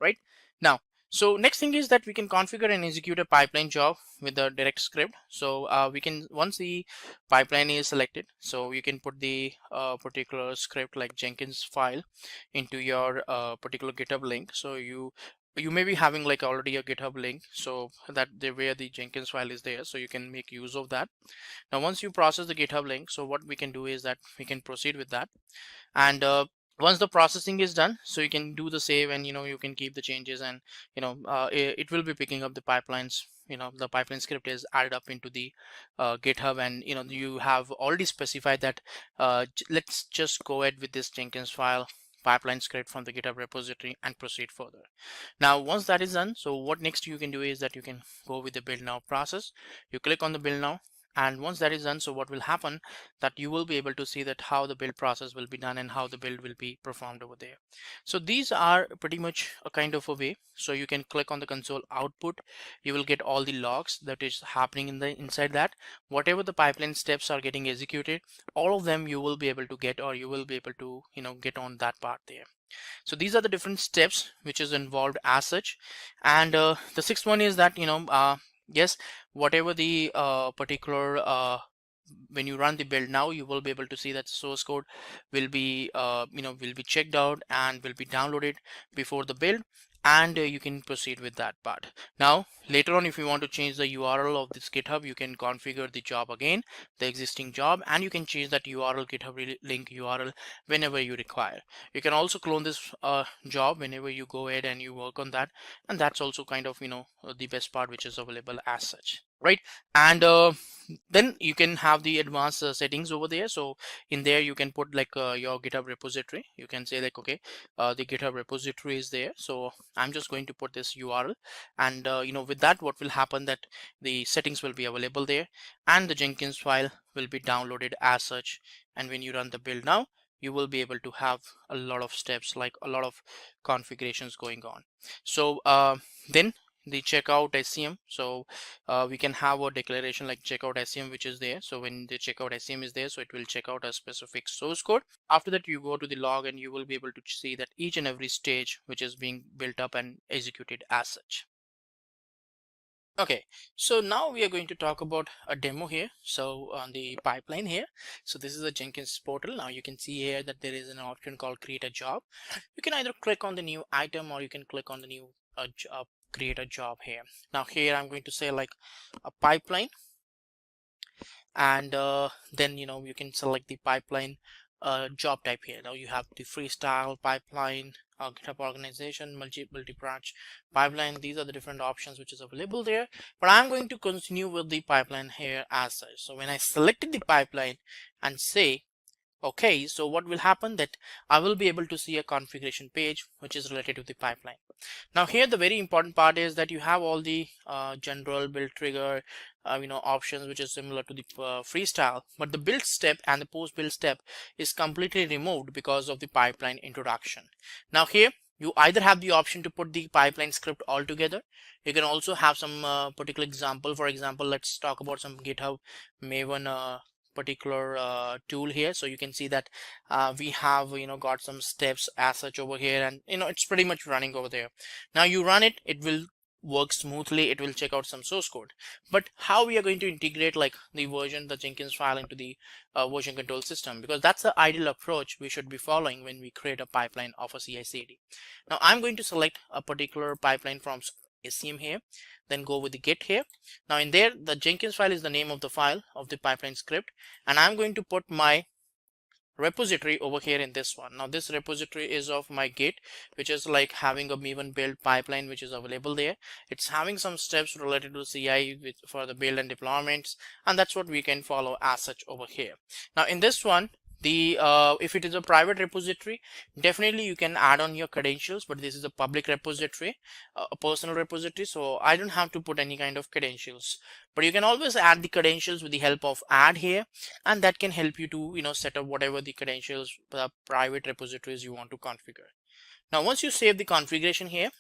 right? Now, so next thing is that we can configure and execute a pipeline job with the direct script. So we can, once the pipeline is selected, so you can put the particular script like Jenkins file into your particular GitHub link. So you may be having like already a GitHub link, so that where the Jenkins file is there, so you can make use of that. Now once you process the GitHub link, so what we can do is that we can proceed with that, and once the processing is done, so you can do the save, and you can keep the changes, and it will be picking up the pipelines. The pipeline script is added up into the GitHub, and you have already specified that let's just go ahead with this Jenkins file pipeline script from the GitHub repository and proceed further. Now once that is done, so what next you can do is that you can go with the build now process. You click on the build now, and once that is done, so what will happen that you will be able to see that how the build process will be done and how the build will be performed over there. So these are pretty much a kind of a way. So you can click on the console output, you will get all the logs that is happening inside that. Whatever the pipeline steps are getting executed, all of them you will be able to get, or you will be able to get on that part there. So these are the different steps which is involved as such. And the sixth one is that yes, whatever the particular when you run the build now, you will be able to see that source code will be will be checked out and will be downloaded before the build, and you can proceed with that part. Now later on, if you want to change the URL of this GitHub, you can configure the job again, the existing job, and you can change that URL, GitHub link URL, whenever you require. You can also clone this job whenever you go ahead and you work on that, and that's also kind of the best part which is available as such, right? And then you can have the advanced settings over there. So in there you can put like your GitHub repository. You can say like okay, the GitHub repository is there, so I'm just going to put this URL, and with that what will happen that the settings will be available there, and the Jenkins file will be downloaded as such. And when you run the build now, you will be able to have a lot of steps, like a lot of configurations going on. So then the checkout SCM, so we can have a declaration like checkout SCM which is there. So when the checkout SCM is there, so it will check out a specific source code. After that you go to the log, and you will be able to see that each and every stage which is being built up and executed as such. Okay, so now we are going to talk about a demo here. So on the pipeline here, so this is a Jenkins portal. Now you can see here that there is an option called create a job. You can either click on the new item, or you can click on the new job, create a job here. Now here I'm going to say like a pipeline, and then you can select the pipeline job type here. Now you have the freestyle pipeline, GitHub organization, multi-branch pipeline. These are the different options which is available there, but I'm going to continue with the pipeline here as such. So when I selected the pipeline and say okay, so what will happen that I will be able to see a configuration page which is related to the pipeline. Now here the very important part is that you have all the general build trigger options which is similar to the freestyle, but the build step and the post build step is completely removed because of the pipeline introduction. Now here you either have the option to put the pipeline script all together. You can also have some particular example. For example, let's talk about some GitHub Maven particular tool here. So you can see that we have got some steps as such over here, and it's pretty much running over there. Now you run it, it will work smoothly, it will check out some source code. But how we are going to integrate like the Jenkins file into the version control system, because that's the ideal approach we should be following when we create a pipeline of a CI/CD. Now I'm going to select a particular pipeline from SCM here, then go with the Git here. Now in there, the Jenkins file is the name of the file of the pipeline script, and I'm going to put my repository over here in this one. Now this repository is of my Git, which is like having a Maven build pipeline which is available there. It's having some steps related to CI for the build and deployments, and that's what we can follow as such over here. Now in this one, the if it is a private repository, definitely you can add on your credentials, but this is a public repository, a personal repository, so I don't have to put any kind of credentials. But you can always add the credentials with the help of add here, and that can help you to set up whatever the credentials, the private repositories you want to configure. Now once you save the configuration here,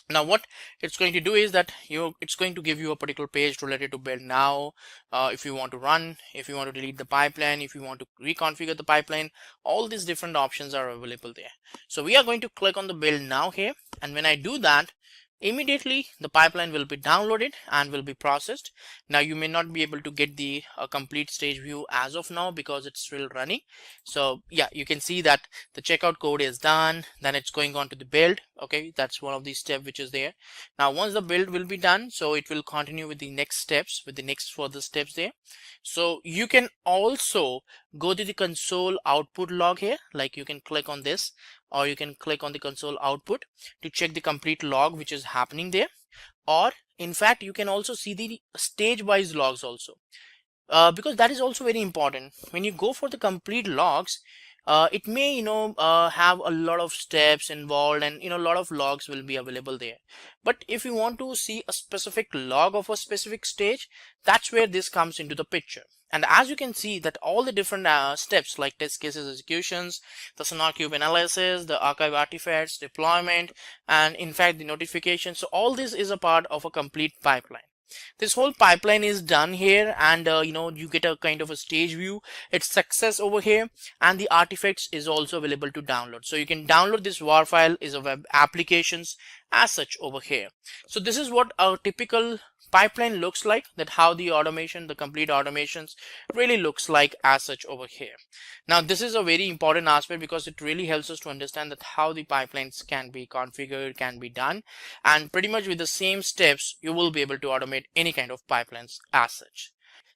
now what it's going to do is that it's going to give you a particular page related to build now, if you want to run, if you want to delete the pipeline, if you want to reconfigure the pipeline, all these different options are available there. So we are going to click on the build now here, and when I do that, immediately the pipeline will be downloaded and will be processed. Now you may not be able to get the complete stage view as of now because it's still running. So yeah, you can see that the checkout code is done, then it's going on to the build. Okay, that's one of the steps which is there. Now once the build will be done, so it will continue with the next steps, with the next further steps there. So you can also go to the console output log here, like you can click on this, or you can click on the console output to check the complete log which is happening there. Or in fact, you can also see the stage wise logs also, because that is also very important. When you go for the complete logs, it may have a lot of steps involved, and a lot of logs will be available there. But if you want to see a specific log of a specific stage, that's where this comes into the picture. And as you can see that all the different steps like test cases executions, the SonarQube analysis, the archive artifacts, deployment, and in fact the notification, so all this is a part of a complete pipeline. This whole pipeline is done here, and you get a kind of a stage view, its success over here, and the artifacts is also available to download. So you can download this WAR file is a web applications as such over here. So this is what a typical pipeline looks like, that how the automation, the complete automations really looks like as such over here. Now this is a very important aspect because it really helps us to understand that how the pipelines can be configured, can be done, and pretty much with the same steps you will be able to automate any kind of pipelines as such.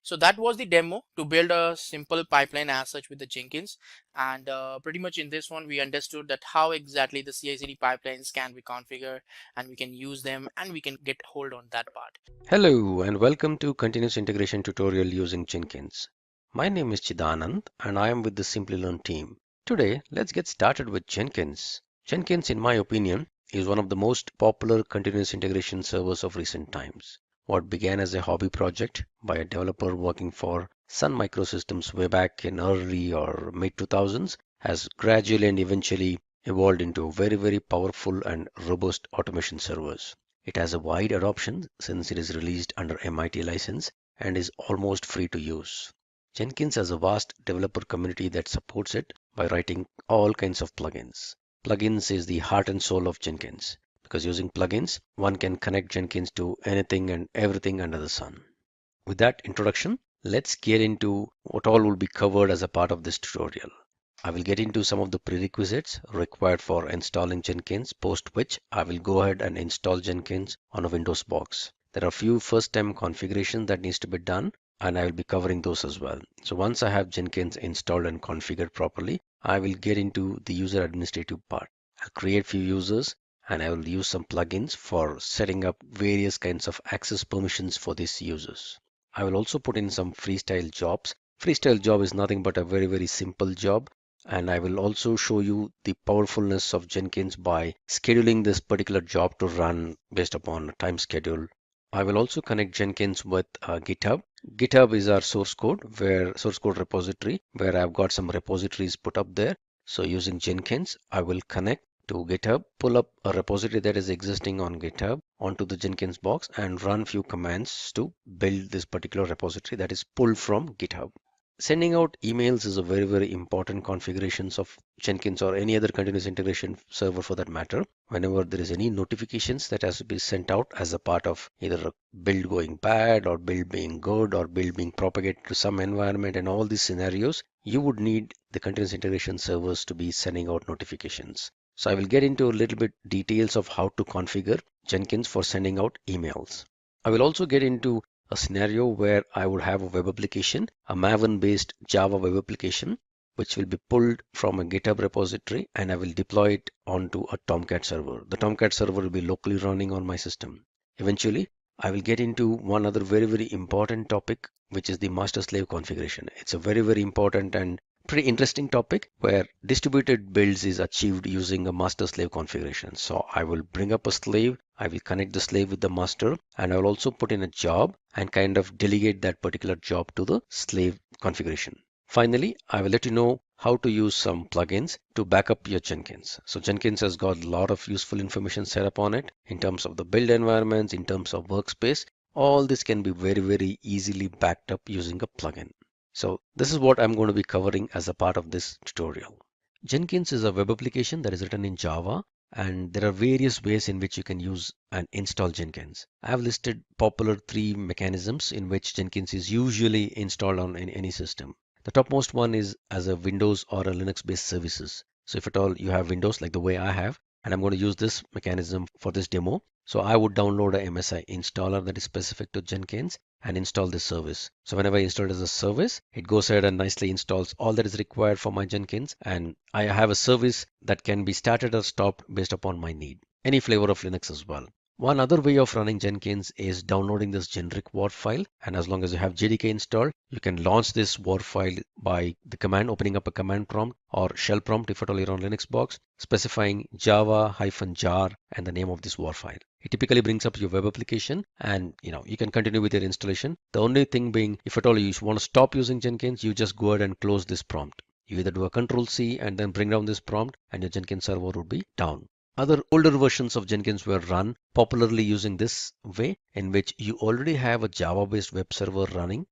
So that was the demo to build a simple pipeline as such with the Jenkins, and pretty much in this one we understood that how exactly the CI/CD pipelines can be configured, and we can use them, and we can get hold on that part.
Hello and welcome to Continuous Integration tutorial using Jenkins. My name is Chidanand and I am with the Simplilearn team. Today, let's get started with Jenkins. Jenkins, in my opinion, is one of the most popular continuous integration servers of recent times. What began as a hobby project by a developer working for Sun Microsystems way back in early or mid 2000s has gradually and eventually evolved into very, very powerful and robust automation servers. It has a wide adoption since it is released under MIT license and is almost free to use. Jenkins has a vast developer community that supports it by writing all kinds of plugins. Plugins is the heart and soul of Jenkins, because using plugins, one can connect Jenkins to anything and everything under the sun. With that introduction, let's get into what all will be covered as a part of this tutorial. I will get into some of the prerequisites required for installing Jenkins, post which I will go ahead and install Jenkins on a Windows box. There are a few first-time configurations that needs to be done, and I will be covering those as well. So once I have Jenkins installed and configured properly, I will get into the user administrative part. I'll create few users, and I will use some plugins for setting up various kinds of access permissions for these users. I will also put in some freestyle jobs. Freestyle job is nothing but a very, very simple job. And I will also show you the powerfulness of Jenkins by scheduling this particular job to run based upon a time schedule. I will also connect Jenkins with GitHub. GitHub is our source code repository where I've got some repositories put up there. So using Jenkins, I will connect to GitHub, pull up a repository that is existing on GitHub onto the Jenkins box and run few commands to build this particular repository that is pulled from GitHub. Sending out emails is a very important configurations of Jenkins or any other continuous integration server for that matter. Whenever there is any notifications that has to be sent out as a part of either a build going bad or build being good or build being propagated to some environment, and all these scenarios, you would need the continuous integration servers to be sending out notifications. So I will get into a little bit details of how to configure Jenkins for sending out emails. I will also get into a scenario where I would have a web application, a Maven based Java web application, which will be pulled from a GitHub repository, and I will deploy it onto a Tomcat server. The Tomcat server will be locally running on my system. Eventually, I will get into one other very important topic, which is the master slave configuration. It's a very important and pretty interesting topic where distributed builds is achieved using a master slave configuration. So I will bring up a slave, I will connect the slave with the master, and I will also put in a job and kind of delegate that particular job to the slave configuration. Finally, I will let you know how to use some plugins to back up your Jenkins. So Jenkins has got a lot of useful information set up on it in terms of the build environments, in terms of workspace. All this can be very easily backed up using a plugin. So this is what I'm going to be covering as a part of this tutorial. Jenkins is a web application that is written in Java, and there are various ways in which you can use and install Jenkins. I have listed popular 3 mechanisms in which Jenkins is usually installed on any system. The topmost one is as a Windows or a Linux based services. So if at all you have Windows like the way I have, and I'm going to use this mechanism for this demo. So I would download a MSI installer that is specific to Jenkins and install this service. So whenever I install it as a service, it goes ahead and nicely installs all that is required for my Jenkins. And I have a service that can be started or stopped based upon my need. Any flavor of Linux as well. One other way of running Jenkins is downloading this generic war file, and as long as you have JDK installed, you can launch this war file by the command opening up a command prompt or shell prompt if at all you're on Linux box, specifying java-jar and the name of this war file. It typically brings up your web application, and you can continue with your installation. The only thing being, if at all you want to stop using Jenkins, you just go ahead and close this prompt. You either do a Control-C and then bring down this prompt, and your Jenkins server would be down. Other older versions of Jenkins were run popularly using this way, in which you already have a Java-based web server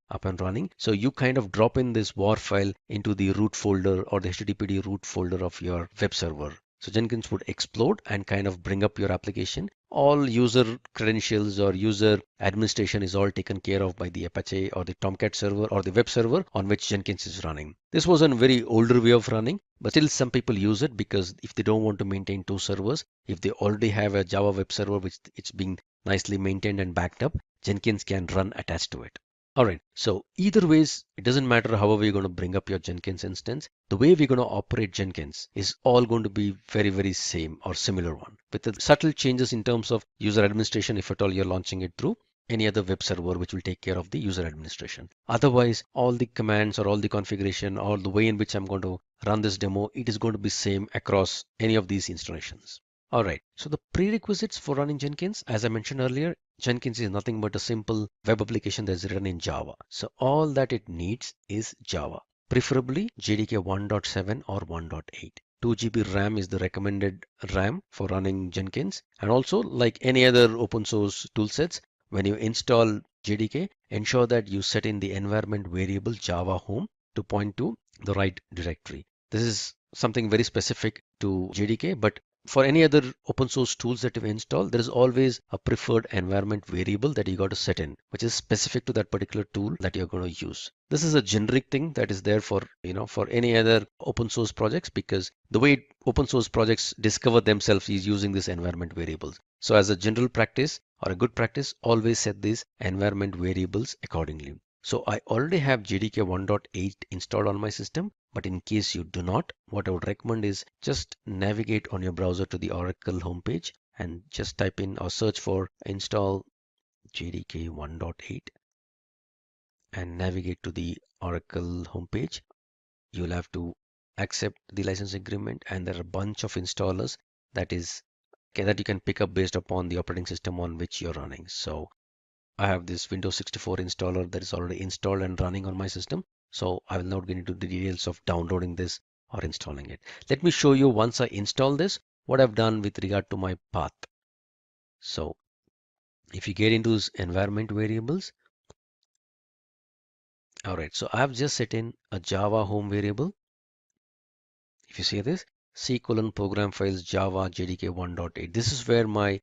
up and running. So you kind of drop in this war file into the root folder or the HTTPD root folder of your web server. So Jenkins would explode and kind of bring up your application. All user credentials or user administration is all taken care of by the Apache or the Tomcat server or the web server on which Jenkins is running. This was a very older way of running, but still some people use it because if they don't want to maintain 2 servers, if they already have a Java web server which it's being nicely maintained and backed up, Jenkins can run attached to it. Alright, so either ways, it doesn't matter however you're going to bring up your Jenkins instance. The way we're going to operate Jenkins is all going to be very same or similar one, with the subtle changes in terms of user administration if at all you're launching it through any other web server which will take care of the user administration. Otherwise, all the commands or all the configuration or the way in which I'm going to run this demo, it is going to be same across any of these installations. Alright, so the prerequisites for running Jenkins, as I mentioned earlier, Jenkins is nothing but a simple web application that's written in Java. So all that it needs is Java, preferably JDK 1.7 or 1.8. 2 GB RAM is the recommended RAM for running Jenkins. And also, like any other open source toolsets, when you install JDK, ensure that you set in the environment variable Java home to point to the right directory. This is something very specific to JDK, but for any other open source tools that you install, there is always a preferred environment variable that you got to set in, which is specific to that particular tool that you're going to use. This is a generic thing that is there for, for any other open source projects, because the way open source projects discover themselves is using this environment variables. So as a general practice or a good practice, always set these environment variables accordingly. So I already have JDK 1.8 installed on my system, but in case you do not, what I would recommend is just navigate on your browser to the Oracle homepage and just type in or search for install JDK 1.8 and navigate to the Oracle homepage. You'll have to accept the license agreement, and there are a bunch of installers that you can pick up based upon the operating system on which you're running. So I have this Windows 64 installer that is already installed and running on my system. So I will not get into the details of downloading this or installing it. Let me show you once I install this, what I've done with regard to my path. So if you get into this environment variables
All right, so I've just set in a Java home variable. If you see this, C colon program files Java JDK 1.8. This is where my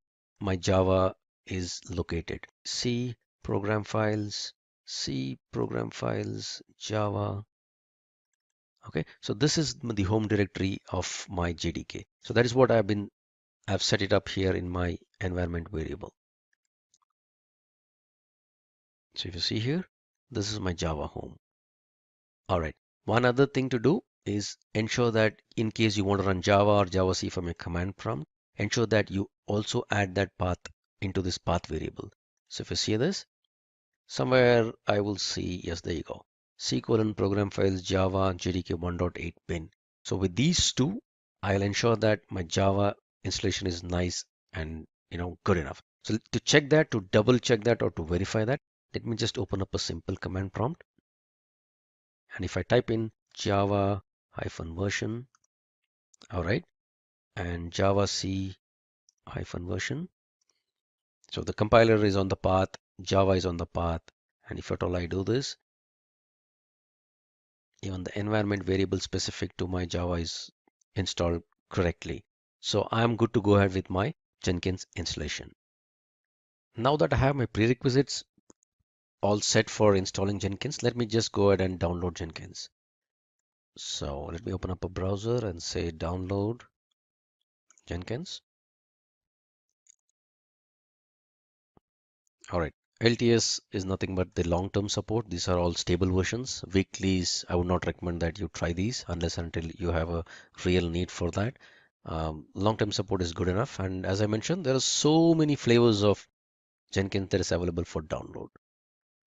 Java is located. C program files, Java. Okay, so this is the home directory of my JDK. So that is what I've set it up here in my environment variable. So if you see here, this is my Java home. All right. One other thing to do is ensure that in case you want to run Java or JavaC from a command prompt, ensure that you also add that path into this path variable. So if you see this, somewhere I will see, yes, there you go. C colon program files Java JDK 1.8 bin. So with these two, I'll ensure that my Java installation is nice and good enough. So to check that, to double check that, or to verify that, let me just open up a simple command prompt. And if I type in Java -version, all right, and Java C -version, so the compiler is on the path, Java is on the path, and if at all I do this, even the environment variable specific to my Java is installed correctly. So I'm good to go ahead with my Jenkins installation. Now that I have my prerequisites all set for installing Jenkins, let me just go ahead and download Jenkins. So let me open up a browser and say download Jenkins. All right. LTS is nothing but the long-term support. These are all stable versions. Weeklies, I would not recommend that you try these unless until you have a real need for that. Long-term support is good enough. And as I mentioned, there are so many flavors of Jenkins that is available for download.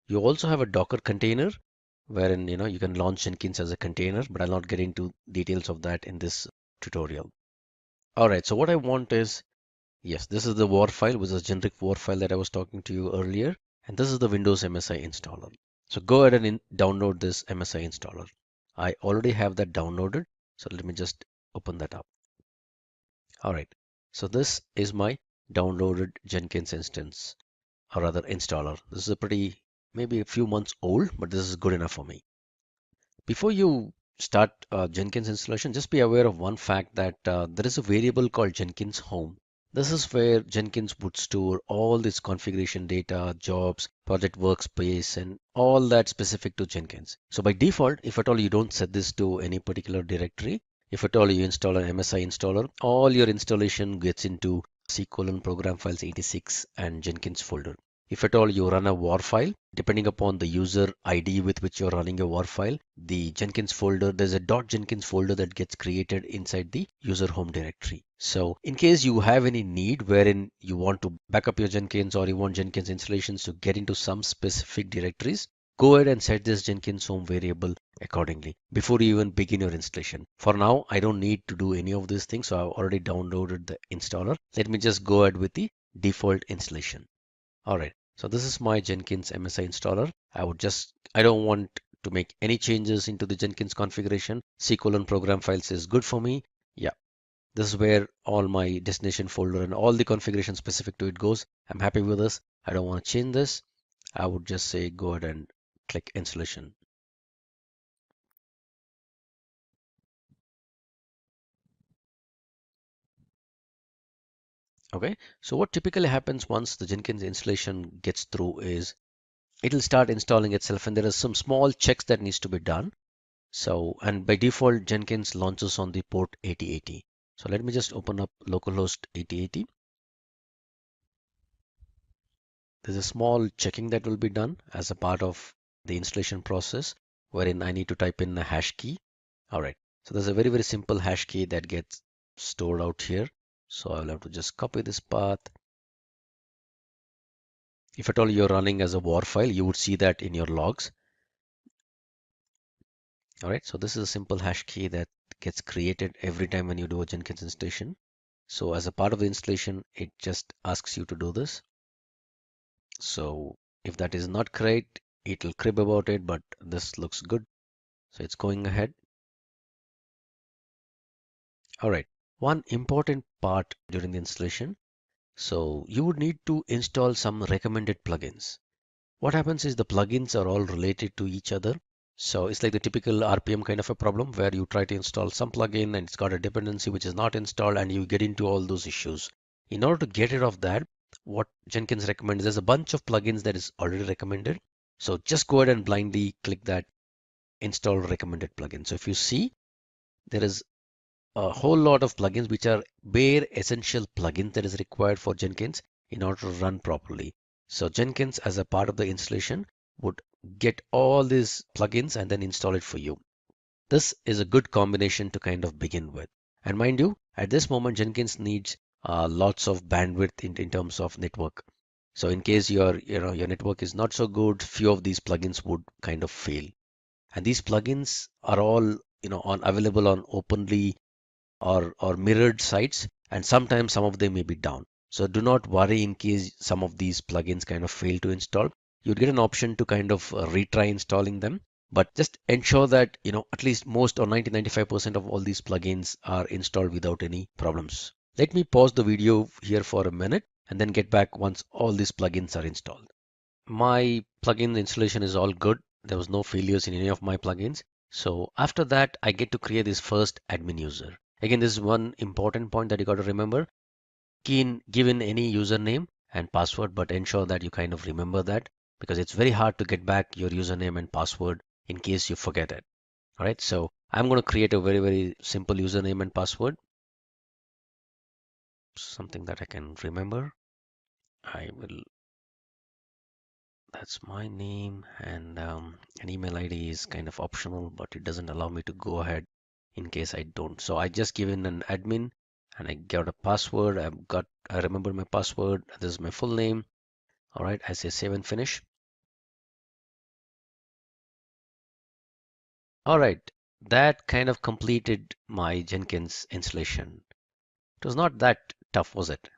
You also have a Docker container wherein you can launch Jenkins as a container, but I'll not get into details of that in this tutorial. All right. So what I want is, yes, this is the WAR file, which is a generic WAR file that I was talking to you earlier. And this is the Windows MSI installer. So go ahead and download this MSI installer. I already have that downloaded. So let me just open that up. All right. So this is my downloaded Jenkins instance, or rather installer. This is a pretty, maybe a few months old, but this is good enough for me. Before you start Jenkins installation, just be aware of one fact that there is a variable called Jenkins Home. This is where Jenkins would store all this configuration data, jobs, project workspace, and all that specific to Jenkins. So by default, if at all you don't set this to any particular directory, if at all you install an MSI installer, all your installation gets into C colon program files 86 and Jenkins folder. If at all you run a WAR file, depending upon the user ID with which you're running your WAR file, the Jenkins folder, there's a .jenkins folder that gets created inside the user home directory. So in case you have any need wherein you want to back up your Jenkins or you want Jenkins installations to get into some specific directories, go ahead and set this Jenkins home variable accordingly before you even begin your installation. For now, I don't need to do any of these things, so I've already downloaded the installer. Let me just go ahead with the default installation. All right, so this is my Jenkins MSI installer. I don't want to make any changes into the Jenkins configuration. C colon program files is good for me. Yeah, this is where all my destination folder and all the configuration specific to it goes. I'm happy with this. I don't want to change this. I would just say go ahead and click installation. Okay, so what typically happens once the Jenkins installation gets through is it'll start installing itself, and there are some small checks that needs to be done. So, and by default, Jenkins launches on the port 8080. So let me just open up localhost 8080. There's a small checking that will be done as a part of the installation process, wherein I need to type in a hash key. All right. So there's a very, very simple hash key that gets stored out here. So I'll have to just copy this path. If at all you're running as a WAR file, you would see that in your logs. All right, so this is a simple hash key that gets created every time when you do a Jenkins installation. So as a part of the installation, it just asks you to do this. So if that is not correct, it will crib about it, but this looks good. So it's going ahead. All right, one important part during the installation. So you would need to install some recommended plugins. What happens is the plugins are all related to each other. So it's like the typical RPM kind of a problem where you try to install some plugin and it's got a dependency which is not installed and you get into all those issues. In order to get rid of that, what Jenkins recommends, there's a bunch of plugins that is already recommended. So just go ahead and blindly click that install recommended plugin. So if you see, there is a whole lot of plugins which are bare essential plugins that is required for Jenkins in order to run properly. So Jenkins as a part of the installation would get all these plugins and then install it for you. This is a good combination to kind of begin with. And mind you, at this moment Jenkins needs lots of bandwidth in terms of network. So in case your network is not so good, few of these plugins would kind of fail. And these plugins are all available on openly or mirrored sites, and sometimes some of them may be down. So do not worry in case some of these plugins kind of fail to install. You'd get an option to kind of retry installing them, but just ensure that at least most or 90-95% of all these plugins are installed without any problems. Let me pause the video here for a minute and then get back once all these plugins are installed. My plugin installation is all good. There was no failures in any of my plugins. So after that, I get to create this first admin user. Again, this is one important point that you got to remember. Give in any username and password, but ensure that you kind of remember that because it's very hard to get back your username and password in case you forget it. All right, so I'm going to create a very, very simple username and password. Something that I can remember. That's my name, and an email ID is kind of optional, but it doesn't allow me to go ahead in case I don't. So I just give in an admin and I got a password. I remember my password. This is my full name. All right, I say save and finish. All right, that kind of completed my Jenkins installation. It was not that tough, was it?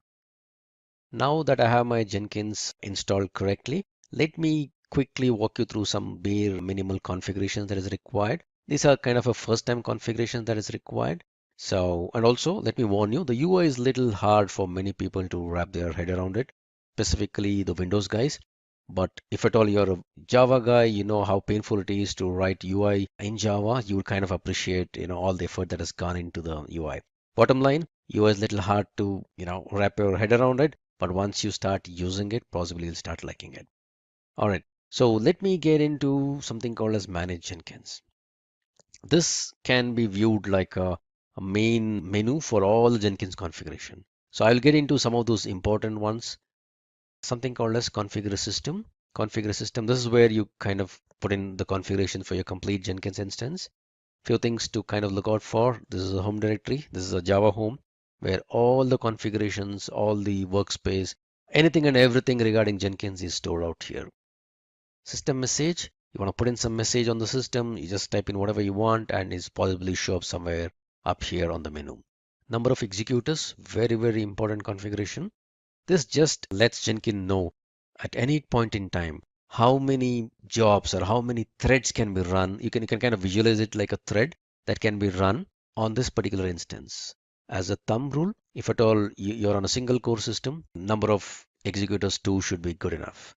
Now that I have my Jenkins installed correctly, let me quickly walk you through some bare minimal configurations that is required. These are kind of a first time configuration that is required. So, and also let me warn you, the UI is little hard for many people to wrap their head around it, specifically the Windows guys. But if at all you're a Java guy, you know how painful it is to write UI in Java, you will kind of appreciate, all the effort that has gone into the UI. Bottom line, UI is little hard to, wrap your head around it. But once you start using it, possibly you'll start liking it. All right, so let me get into something called as Manage Jenkins. This can be viewed like a main menu for all Jenkins configuration. So I'll get into some of those important ones. Something called as Configure System. Configure System, this is where you kind of put in the configuration for your complete Jenkins instance. Few things to kind of look out for. This is a home directory. This is a Java home where all the configurations, all the workspace, anything and everything regarding Jenkins is stored out here. System message, you want to put in some message on the system, you just type in whatever you want and it's possibly show up somewhere up here on the menu. Number of executors, very, very important configuration. This just lets Jenkins know at any point in time how many jobs or how many threads can be run. You can kind of visualize it like a thread that can be run on this particular instance. As a thumb rule, if at all you're on a single core system, number of executors 2 should be good enough.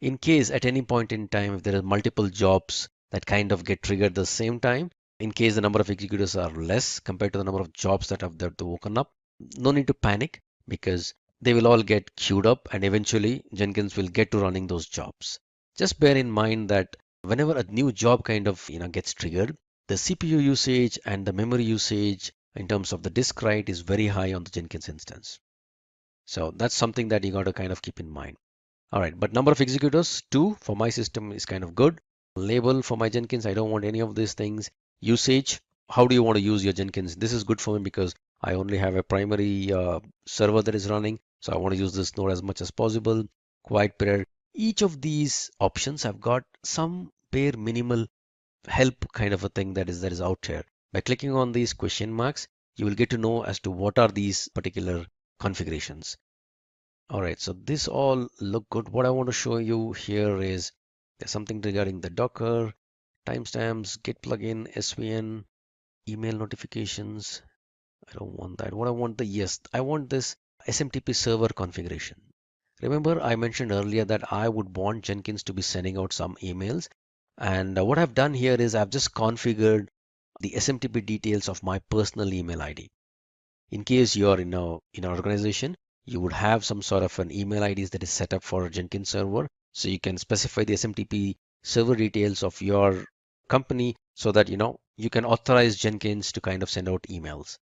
In case at any point in time, if there are multiple jobs that kind of get triggered at the same time, in case the number of executors are less compared to the number of jobs that have woken up, no need to panic because they will all get queued up and eventually Jenkins will get to running those jobs. Just bear in mind that whenever a new job kind of gets triggered, the CPU usage and the memory usage in terms of the disk write is very high on the Jenkins instance. So that's something that you got to kind of keep in mind. All right, but number of executors, 2 for my system is kind of good. Label for my Jenkins, I don't want any of these things. Usage, how do you want to use your Jenkins? This is good for me because I only have a primary server that is running. So I want to use this node as much as possible. Quiet period. Each of these options have got some bare minimal help kind of a thing that is out here. By clicking on these question marks, you will get to know as to what are these particular configurations. All right, so this all look good. What I want to show you here is there's something regarding the Docker, timestamps, Git plugin, SVN, email notifications. I don't want that. What I want I want this SMTP server configuration. Remember, I mentioned earlier that I would want Jenkins to be sending out some emails. And what I've done here is I've just configured the SMTP details of my personal email ID. In case you're in an organization, you would have some sort of an email IDs that is set up for a Jenkins server. So you can specify the SMTP server details of your company so that you can authorize Jenkins to kind of send out emails.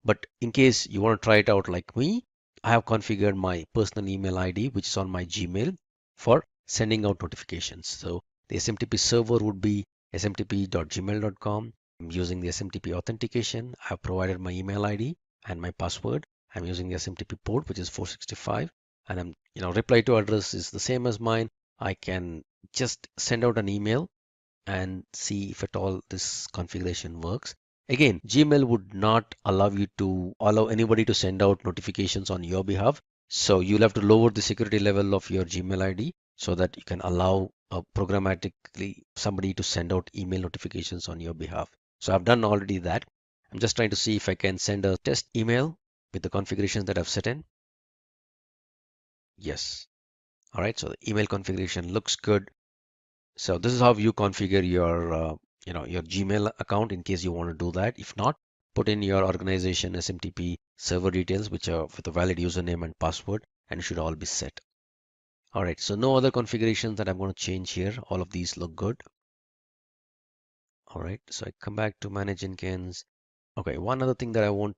But in case you want to try it out like me, I have configured my personal email ID, which is on my Gmail, for sending out notifications. So the SMTP server would be smtp.gmail.com. I'm using the SMTP authentication. I've provided my email ID and my password. I'm using the SMTP port, which is 465, and reply to address is the same as mine. I can just send out an email and see if at all this configuration works. Again, Gmail would not allow anybody to send out notifications on your behalf. So you'll have to lower the security level of your Gmail ID so that you can allow programmatically somebody to send out email notifications on your behalf. So I've done already that. I'm just trying to see if I can send a test email with the configurations that I've set in. Yes. All right. So the email configuration looks good. So this is how you configure your Gmail account in case you want to do that. If not, put in your organization SMTP server details, which are with a valid username and password, and it should all be set. All right, so no other configurations that I'm going to change here. All of these look good. All right, so I come back to Manage Jenkins. Okay, one other thing that I want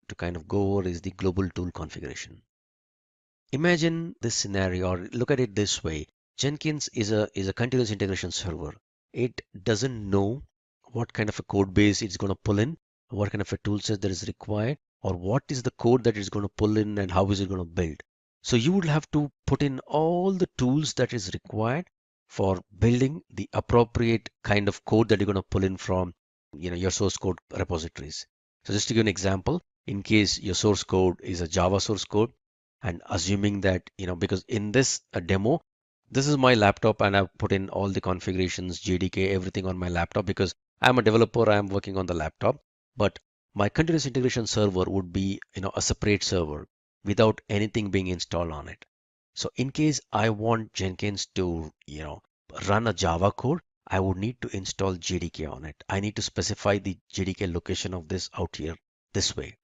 to kind of go over is the global tool configuration. Imagine this scenario, or look at it this way. Jenkins is a continuous integration server. It doesn't know what kind of a code base it's going to pull in, what kind of a tool set that is required, or what is the code that it's going to pull in and how is it going to build. So you would have to put in all the tools that is required for building the appropriate kind of code that you're going to pull in from your source code repositories. So just to give an example, in case your source code is a Java source code, and assuming that because in this demo, this is my laptop and I've put in all the configurations, JDK, everything on my laptop because I'm a developer, I'm working on the laptop. But my continuous integration server would be a separate server without anything being installed on it. So in case I want Jenkins to run a Java code, I would need to install JDK on it. I need to specify the JDK location of this out here this way.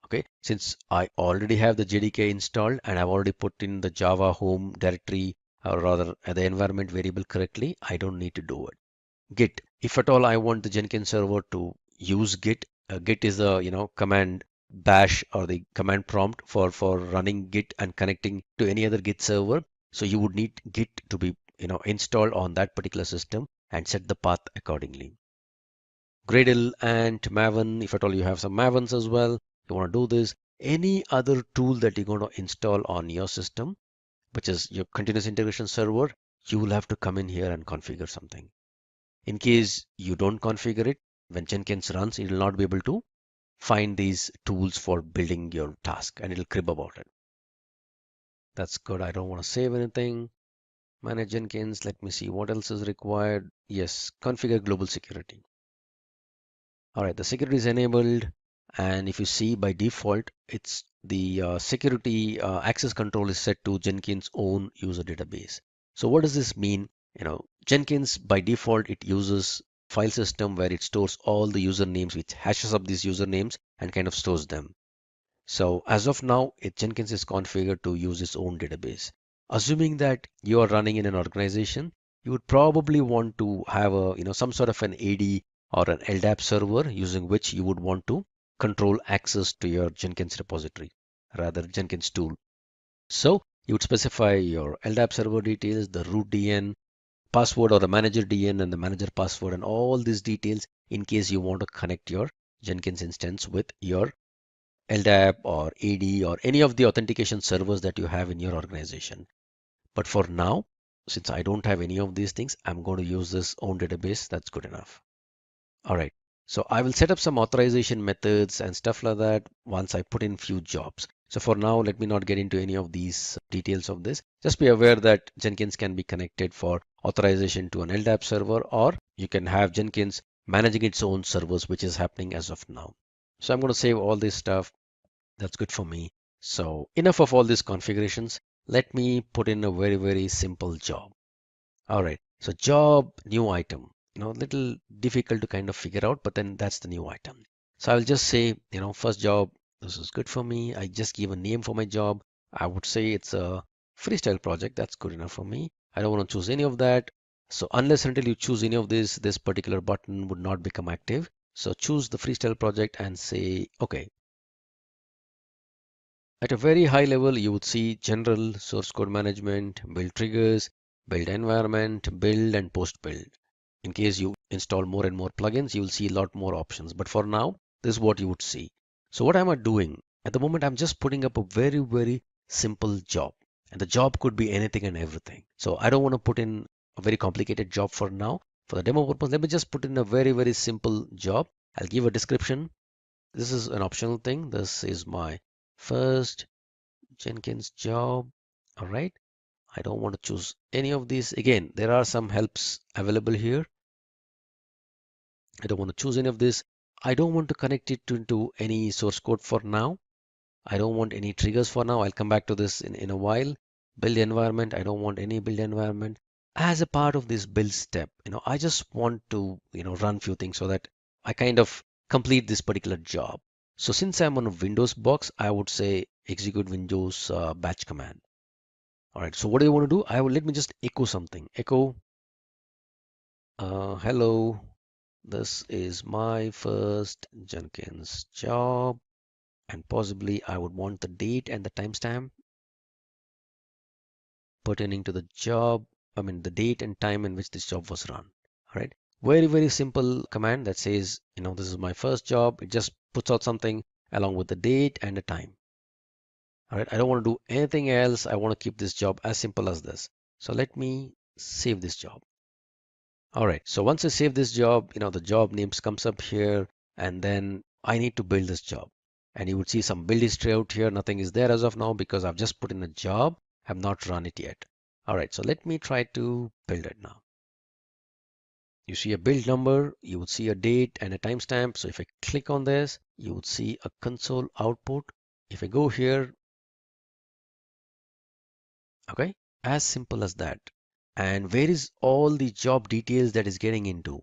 Okay, since I already have the JDK installed and I've already put in the Java home directory, or rather the environment variable correctly, I don't need to do it. Git, if at all I want the Jenkins server to use Git, Git is a command bash or the command prompt for running Git and connecting to any other Git server. So you would need Git to be installed on that particular system and set the path accordingly. Gradle and Maven, if at all you have some Mavens as well, you want to do this. Any other tool that you're going to install on your system, which is your continuous integration server, you will have to come in here and configure something. In case you don't configure it, when Jenkins runs, it will not be able to find these tools for building your task and it'll crib about it. That's good. I don't want to save anything. Manage Jenkins. Let me see what else is required. Yes, configure global security. All right, the security is enabled. And if you see by default, it's the security access control is set to Jenkins' own user database. So what does this mean? Jenkins by default, it uses file system where it stores all the usernames, which hashes up these usernames and kind of stores them. So as of now, Jenkins is configured to use its own database. Assuming that you are running in an organization, you would probably want to have some sort of an AD or an LDAP server using which you would want to control access to your Jenkins repository, rather Jenkins tool. So you would specify your LDAP server details, the root DN, password or the manager DN and the manager password and all these details in case you want to connect your Jenkins instance with your LDAP or AD or any of the authentication servers that you have in your organization. But for now, since I don't have any of these things, I'm going to use this own database. That's good enough. All right. So I will set up some authorization methods and stuff like that once I put in few jobs. So for now, let me not get into any of these details of this. Just be aware that Jenkins can be connected for authorization to an LDAP server, or you can have Jenkins managing its own servers, which is happening as of now. So I'm going to save all this stuff. That's good for me. So enough of all these configurations. Let me put in a very simple job. All right. So job, new item, little difficult to kind of figure out, but then that's the new item. So I will just say, first job, this is good for me. I just give a name for my job. I would say it's a freestyle project. That's good enough for me. I don't want to choose any of that. So unless until you choose any of this particular button would not become active. So choose the freestyle project and say, okay. At a very high level, you would see general, source code management, build triggers, build environment, build and post build. In case you install more and more plugins, you will see a lot more options. But for now, this is what you would see. So what am I doing? At the moment, I'm just putting up a very simple job. And the job could be anything and everything. So I don't want to put in a very complicated job for now. For the demo purpose, let me just put in a very simple job. I'll give a description. This is an optional thing. This is my first Jenkins job. All right. I don't want to choose any of these. Again, there are some helps available here. I don't want to choose any of this. I don't want to connect it into any source code for now. I don't want any triggers for now. I'll come back to this in a while. Build environment. I don't want any build environment. As a part of this build step, I just want to, run few things so that I kind of complete this particular job. So since I'm on a Windows box, I would say execute Windows batch command. All right. So what do you want to do? Let me just echo something. Echo, hello. This is my first Jenkins job, and possibly I would want the date and the timestamp pertaining to the job. I mean, the date and time in which this job was run. All right. Very simple command that says, this is my first job. It just puts out something along with the date and the time. All right. I don't want to do anything else. I want to keep this job as simple as this. So let me save this job. All right, so once I save this job, the job names comes up here, and then I need to build this job. And you would see some build history out here. Nothing is there as of now because I've just put in a job. I've not run it yet. All right, so let me try to build it now. You see a build number, you would see a date and a timestamp. So if I click on this, you would see a console output. If I go here, okay, as simple as that. And where is all the job details that is getting into?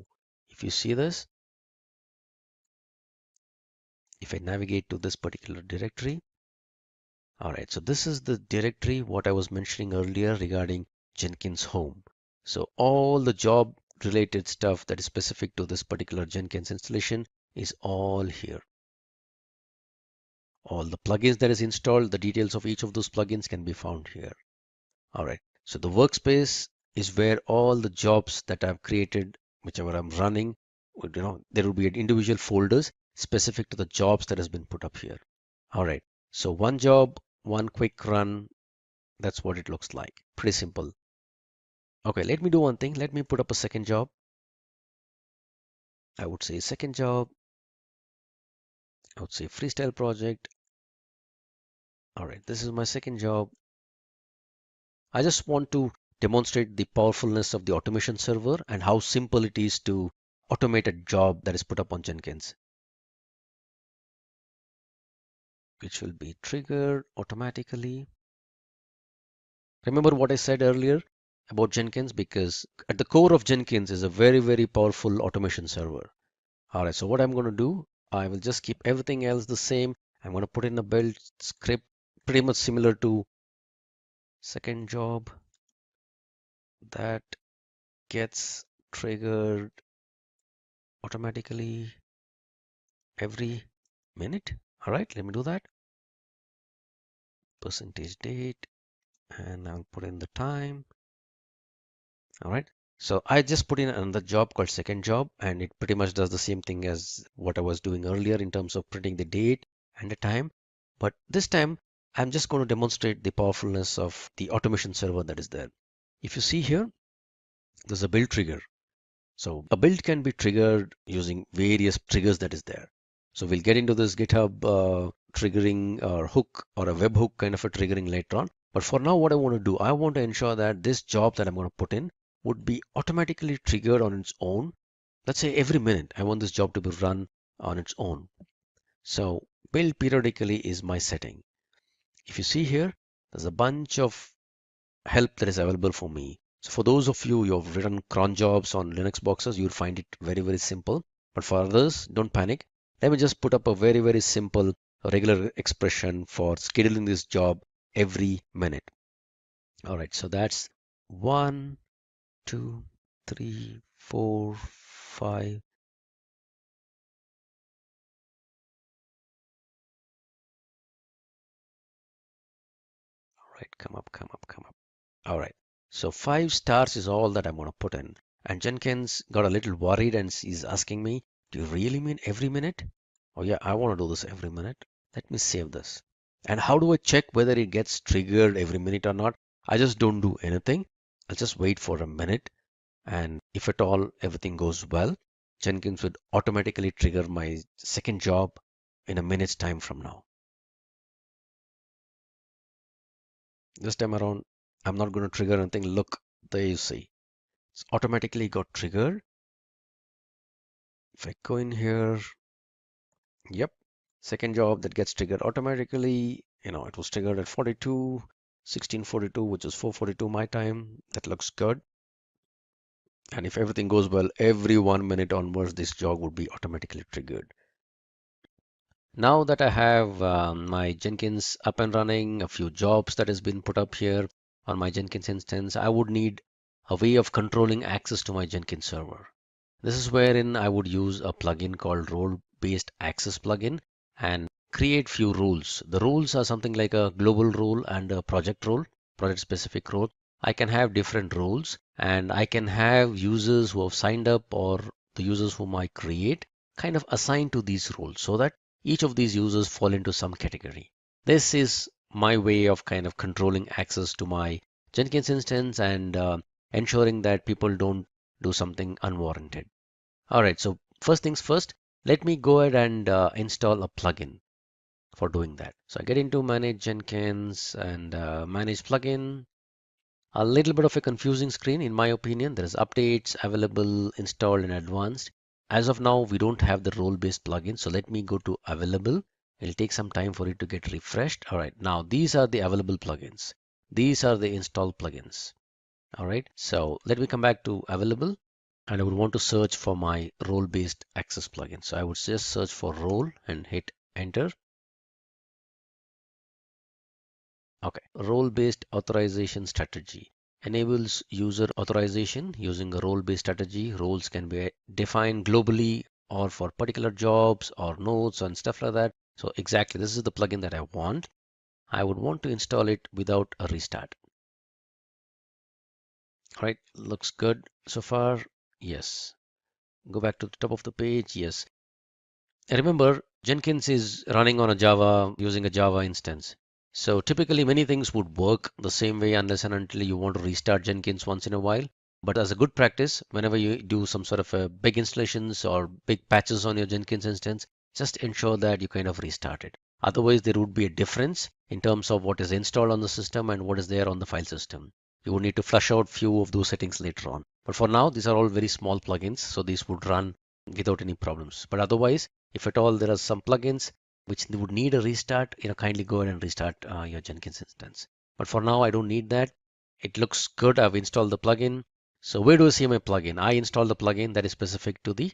If you see this, if I navigate to this particular directory, all right, so this is the directory what I was mentioning earlier regarding Jenkins home. So all the job related stuff that is specific to this particular Jenkins installation is all here. All the plugins that is installed, the details of each of those plugins can be found here. All right, so the workspace is where all the jobs that I've created, whichever I'm running, there will be individual folders specific to the jobs that has been put up here. All right, so one job, one quick run. That's what it looks like. Pretty simple. Okay, let me do one thing. Let me put up a second job. I would say second job. I would say freestyle project. All right, this is my second job. I just want to demonstrate the powerfulness of the automation server and how simple it is to automate a job that is put up on Jenkins, which will be triggered automatically. Remember what I said earlier about Jenkins, because at the core of Jenkins is a very powerful automation server. All right, so what I'm going to do, I will just keep everything else the same. I'm going to put in a build script pretty much similar to second job that gets triggered automatically every minute. All right, let me do that. Percentage date, and I'll put in the time. All right, so I just put in another job called second job, and it pretty much does the same thing as what I was doing earlier in terms of printing the date and the time. But this time I'm just going to demonstrate the powerfulness of the automation server that is there. If you see here, there's a build trigger. So a build can be triggered using various triggers that is there. So we'll get into this GitHub triggering or hook or a webhook kind of a triggering later on. But for now, what I want to do, I want to ensure that this job that I'm going to put in would be automatically triggered on its own. Let's say every minute, I want this job to be run on its own. So build periodically is my setting. If you see here, there's a bunch of help that is available for me. So for those of you who have written cron jobs on Linux boxes, you'll find it very, very simple. But for others, don't panic. Let me just put up a very, very simple regular expression for scheduling this job every minute. All right, so that's 1, 2, 3, 4, 5. All right, come up, come up, come up. All right, so 5 stars is all that I'm going to put in. And Jenkins got a little worried and he's asking me, do you really mean every minute? Oh yeah, I want to do this every minute. Let me save this. And how do I check whether it gets triggered every minute or not? I just don't do anything. I'll just wait for a minute. And if at all everything goes well, Jenkins would automatically trigger my second job in a minute's time from now. This time around, I'm not going to trigger anything. Look, there you see. It's automatically got triggered. If I go in here, yep, second job that gets triggered automatically. It was triggered at 1642, which is 4:42 my time. That looks good. And if everything goes well, every 1 minute onwards, this job would be automatically triggered. Now that I have my Jenkins up and running, a few jobs that has been put up here on my Jenkins instance, I would need a way of controlling access to my Jenkins server. This is wherein I would use a plugin called role-based access plugin and create few rules. The rules are something like a global role and a project role, project specific role. I can have different roles and I can have users who have signed up or the users whom I create kind of assigned to these roles so that each of these users fall into some category. This is my way of kind of controlling access to my Jenkins instance and ensuring that people don't do something unwarranted. All right, so first things first, let me go ahead and install a plugin for doing that. So I get into Manage Jenkins and Manage Plugin. A little bit of a confusing screen in my opinion. There is updates available, installed and advanced. As of now, we don't have the role-based plugin. So let me go to available. It'll take some time for it to get refreshed. All right, now these are the available plugins. These are the installed plugins. All right, so let me come back to available and I would want to search for my role-based access plugin. So I would just search for role and hit enter. Okay, role-based authorization strategy enables user authorization using a role-based strategy. Roles can be defined globally or for particular jobs or nodes and stuff like that. So exactly, this is the plugin that I want. I would want to install it without a restart. All right, looks good so far. Yes. Go back to the top of the page. Yes. Remember, Jenkins is running on a Java using a Java instance. So typically many things would work the same way unless and until you want to restart Jenkins once in a while. But as a good practice, whenever you do some sort of a big installations or big patches on your Jenkins instance, just ensure that you kind of restart it. Otherwise, there would be a difference in terms of what is installed on the system and what is there on the file system. You would need to flush out few of those settings later on. But for now, these are all very small plugins, so these would run without any problems. But otherwise, if at all there are some plugins which would need a restart, kindly go ahead and restart your Jenkins instance. But for now, I don't need that. It looks good. I've installed the plugin. So where do I see my plugin? I installed the plugin that is specific to the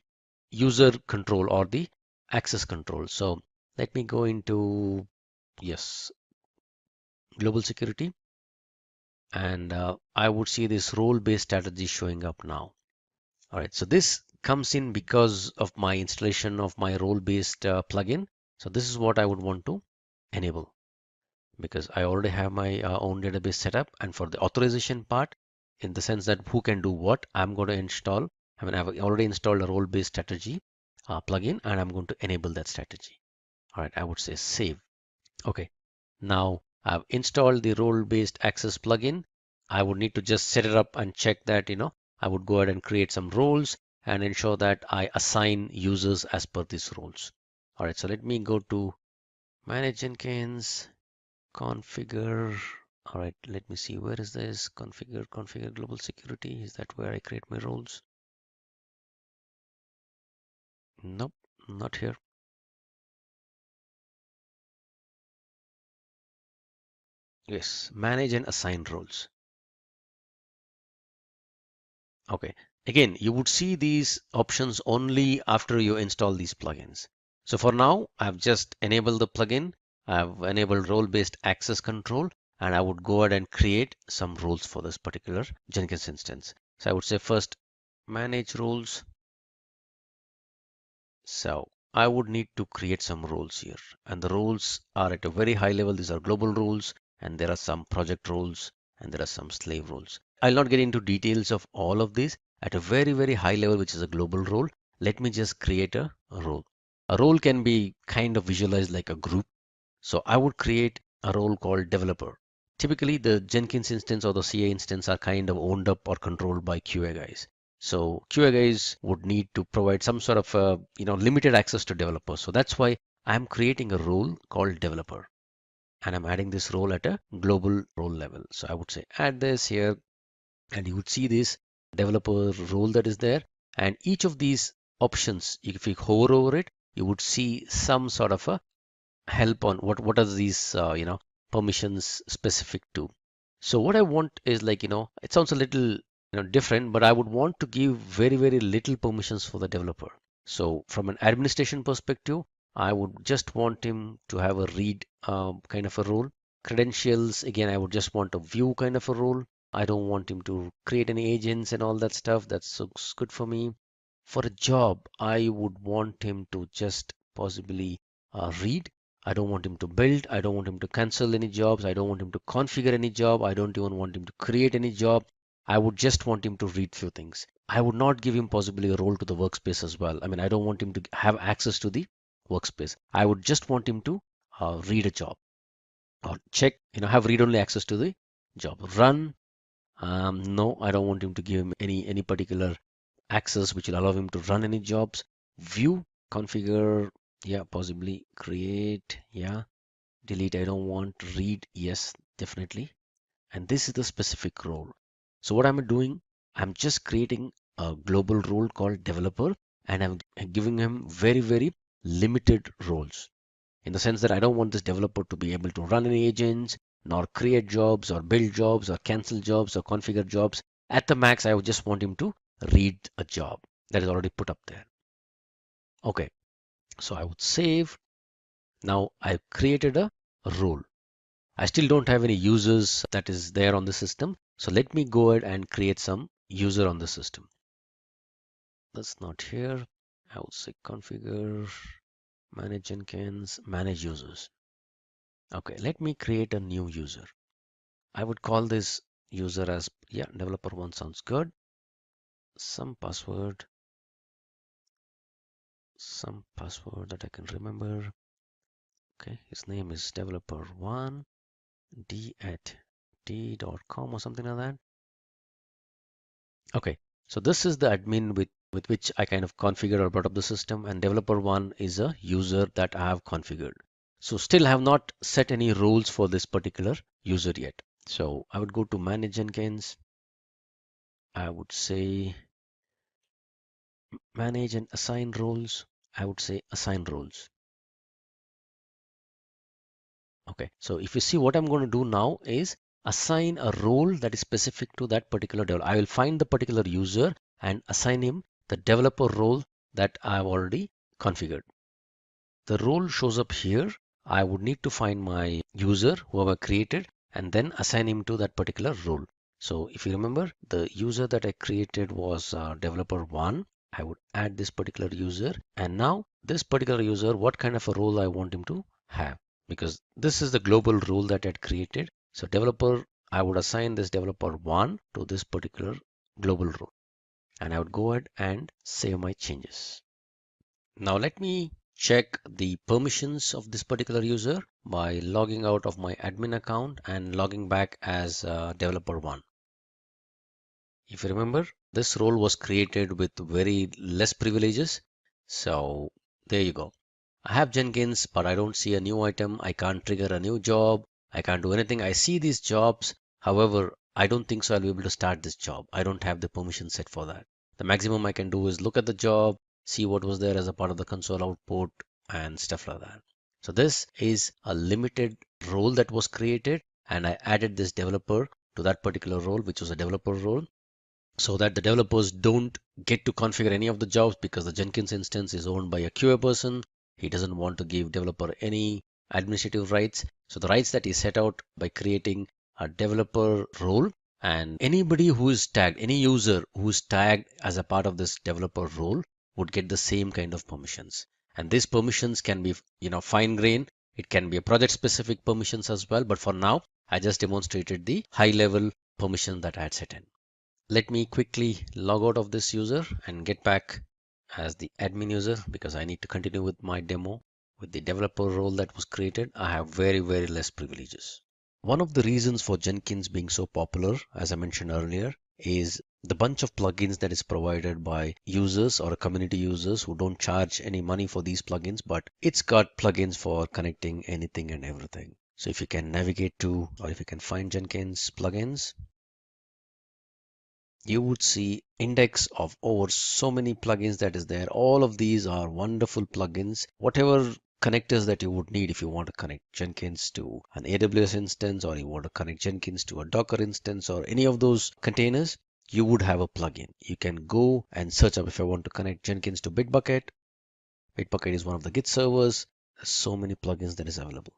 user control or the access control. So let me go into, yes, global security. And I would see this role-based strategy showing up now. All right, so this comes in because of my installation of my role-based plugin. So this is what I would want to enable because I already have my own database set up. And for the authorization part, in the sense that who can do what, I'm going to install. I've already installed a role-based strategy plugin and I'm going to enable that strategy. All right, I would say save. Okay, now I've installed the role-based access plugin. I would need to just set it up and check that, I would go ahead and create some roles and ensure that I assign users as per these roles. All right, so let me go to Manage Jenkins, configure. All right, let me see, where is this? Configure global security. Is that where I create my roles? Nope, not here. Yes, manage and assign roles. Okay, again, you would see these options only after you install these plugins. So for now, I've just enabled the plugin. I've enabled role-based access control, and I would go ahead and create some roles for this particular Jenkins instance. So I would say first manage roles. So I would need to create some roles here, and the roles are at a very high level. These are global roles, and there are some project roles, and there are some slave roles. I'll not get into details of all of these. At a very, very high level, which is a global role, let me just create a role. A role can be kind of visualized like a group. So I would create a role called developer. Typically, the Jenkins instance or the CA instance are kind of owned up or controlled by QA guys. So QA guys would need to provide some sort of limited access to developers. So that's why I'm creating a role called developer, and I'm adding this role at a global role level. So I would say add this here, and you would see this developer role that is there. And each of these options, if you hover over it, you would see some sort of a help on what are these permissions specific to. So what I want is like, it sounds a little different, but I would want to give very, very little permissions for the developer. So from an administration perspective, I would just want him to have a read kind of a role. Credentials, again, I would just want a view kind of a role. I don't want him to create any agents and all that stuff. That looks good for me. For a job, I would want him to just possibly read. I don't want him to build. I don't want him to cancel any jobs. I don't want him to configure any job. I don't even want him to create any job. I would just want him to read few things. I would not give him possibly a role to the workspace as well. I mean, I don't want him to have access to the workspace. I would just want him to read a job or check, have read-only access to the job. Run. No, I don't want him to give him any particular access which will allow him to run any jobs. View, configure, yeah, possibly create, yeah, delete. I don't want read, yes, definitely. And this is the specific role. So what I'm doing, I'm just creating a global role called developer, and I'm giving him very, very limited roles, in the sense that I don't want this developer to be able to run any agents, nor create jobs, or build jobs, or cancel jobs, or configure jobs. At the max, I would just want him to read a job that is already put up there. Okay, so I would save. Now I've created a role. I still don't have any users that is there on the system. So let me go ahead and create some user on the system. That's not here. I would say configure, manage Jenkins, manage users. Okay, let me create a new user. I would call this user as, yeah, developer one sounds good. Some password that I can remember. Okay, his name is developer one d@d.com or something like that. Okay, so this is the admin with which I kind of configured or brought up the system, and developer one is a user that I have configured. So still have not set any roles for this particular user yet. So I would go to manage Jenkins. I would say manage and assign roles. I would say assign roles. Okay, so if you see, what I'm going to do now is assign a role that is specific to that particular developer. I will find the particular user and assign him the developer role that I've already configured. The role shows up here. I would need to find my user, whoever created, and then assign him to that particular role. So if you remember, the user that I created was developer one. I would add this particular user, and now this particular user, what kind of a role I want him to have, because this is the global role that I had created. So developer, I would assign this developer one to this particular global role, and I would go ahead and save my changes. Now let me check the permissions of this particular user by logging out of my admin account and logging back as developer one. If you remember, this role was created with very less privileges. So there you go. I have Jenkins, but I don't see a new item. I can't trigger a new job. I can't do anything. I see these jobs. However, I don't think so I'll be able to start this job. I don't have the permission set for that. The maximum I can do is look at the job, see what was there as a part of the console output and stuff like that. So this is a limited role that was created, and I added this developer to that particular role, which was a developer role, so that the developers don't get to configure any of the jobs, because the Jenkins instance is owned by a QA person. He doesn't want to give developer any administrative rights. So the rights that he set out by creating a developer role, and anybody who is tagged, any user who is tagged as a part of this developer role would get the same kind of permissions. And these permissions can be, fine grained. It can be a project specific permissions as well. But for now, I just demonstrated the high level permission that I had set in. Let me quickly log out of this user and get back as the admin user, because I need to continue with my demo. With the developer role that was created, I have very less privileges. One of the reasons for Jenkins being so popular, as I mentioned earlier, is the bunch of plugins that is provided by users or community users who don't charge any money for these plugins, but it's got plugins for connecting anything and everything. So if you can navigate to, or if you can find Jenkins plugins, you would see index of over so many plugins that is there. All of these are wonderful plugins. Whatever connectors that you would need, if you want to connect Jenkins to an AWS instance, or you want to connect Jenkins to a Docker instance, or any of those containers, you would have a plugin. You can go and search up. If I want to connect Jenkins to Bitbucket, Bitbucket is one of the Git servers. There's so many plugins that is available.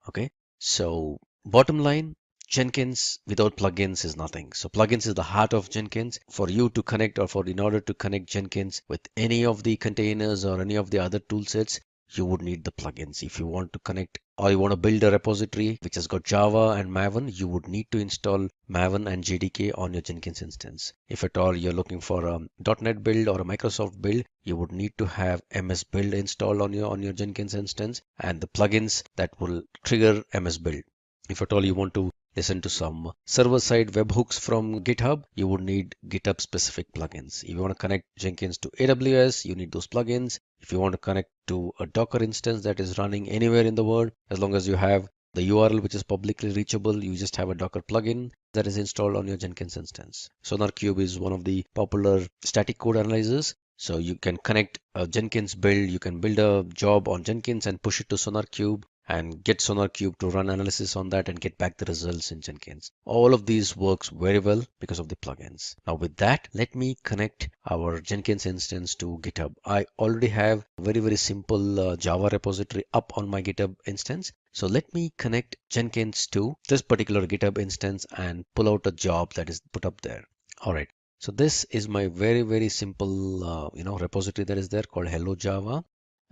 Okay, so bottom line, Jenkins without plugins is nothing. So plugins is the heart of Jenkins. For you to connect, or in order to connect Jenkins with any of the containers or any of the other tool sets, you would need the plugins. If you want to connect, or you want to build a repository which has got Java and Maven, you would need to install Maven and JDK on your Jenkins instance. If at all you're looking for a .NET build or a Microsoft build, you would need to have MS Build installed on your Jenkins instance, and the plugins that will trigger MS Build. If at all you want to listen to some server-side webhooks from GitHub, you would need GitHub specific plugins. If you want to connect Jenkins to AWS, you need those plugins. If you want to connect to a Docker instance that is running anywhere in the world, as long as you have the URL which is publicly reachable, you just have a Docker plugin that is installed on your Jenkins instance. SonarQube is one of the popular static code analyzers. So you can connect a Jenkins build, you can build a job on Jenkins and push it to SonarQube, and get SonarQube to run analysis on that and get back the results in Jenkins. All of these works very well because of the plugins. Now with that, let me connect our Jenkins instance to GitHub. I already have a very simple Java repository up on my GitHub instance. So let me connect Jenkins to this particular GitHub instance and pull out a job that is put up there. All right. So this is my very simple repository that is there called Hello Java,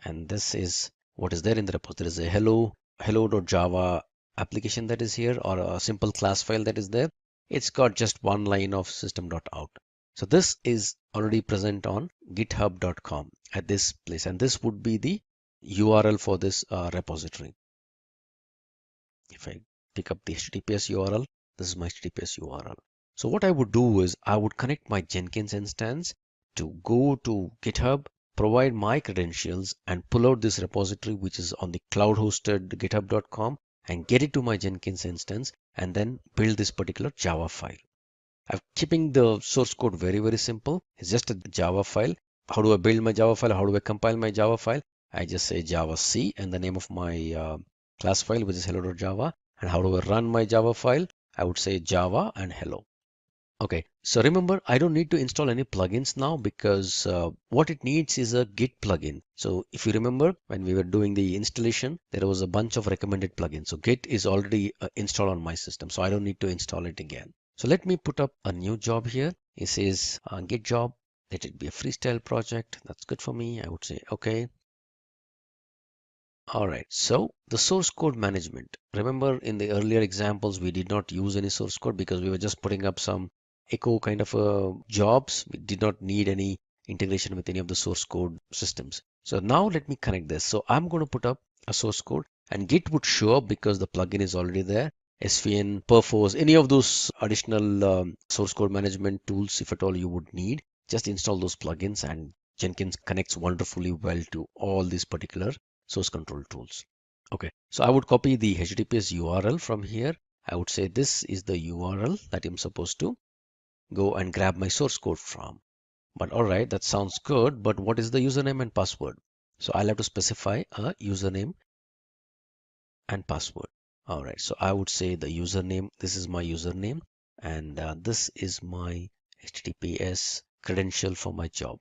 and this is what is there in the repository. There is a hello.java application that is here, or a simple class file that is there. It's got just one line of system.out. So this is already present on github.com at this place, and this would be the URL for this repository. If I pick up the HTTPS URL, this is my HTTPS URL. So what I would do is I would connect my Jenkins instance to go to GitHub, provide my credentials, and pull out this repository which is on the cloud hosted github.com, and get it to my Jenkins instance, and then build this particular Java file. I'm keeping the source code very simple. It's just a Java file. How do I build my Java file? How do I compile my Java file? I just say Java C and the name of my class file, which is hello.java. And how do I run my Java file? I would say Java and hello. Okay, so remember, I don't need to install any plugins now, because what it needs is a Git plugin. So if you remember, when we were doing the installation, there was a bunch of recommended plugins. So Git is already installed on my system, so I don't need to install it again. So let me put up a new job here. It says Git job. Let it be a freestyle project. That's good for me. I would say okay. All right, so the source code management. Remember, in the earlier examples, we did not use any source code because we were just putting up some echo kind of jobs. We did not need any integration with any of the source code systems. So now let me connect this. So I'm going to put up a source code, and Git would show up because the plugin is already there. SVN, Perforce, any of those additional source code management tools, if at all you would need, just install those plugins, and Jenkins connects wonderfully well to all these particular source control tools. Okay, so I would copy the HTTPS URL from here. I would say this is the URL that I'm supposed to go and grab my source code from. But all right, that sounds good, but what is the username and password? So I'll have to specify a username and password. All right, so I would say the username, this is my username, and this is my HTTPS credential for my job.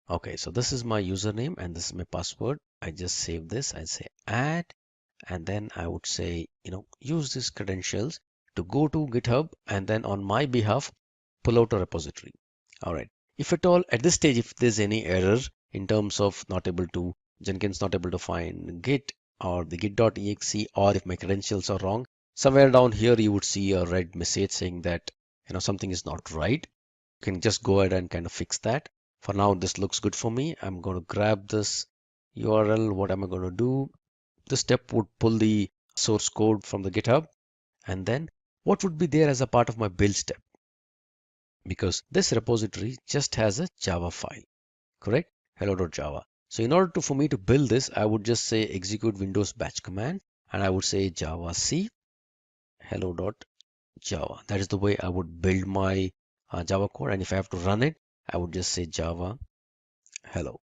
Okay, so this is my username and this is my password. I just save this, I say add, and then I would say, use these credentials to go to GitHub and then on my behalf, pull out a repository. All right, if at all at this stage, if there's any error in terms of Jenkins not able to find Git or the git.exe, or if my credentials are wrong, somewhere down here you would see a red message saying that, something is not right. You can just go ahead and kind of fix that. For now, this looks good for me. I'm going to grab this URL. What am I going to do? This step would pull the source code from the GitHub, and then what would be there as a part of my build step? Because this repository just has a Java file, correct? Hello.java. So in order for me to build this, I would just say execute Windows batch command, and I would say Java C hello.java. That is the way I would build my Java code. And if I have to run it, I would just say Java hello.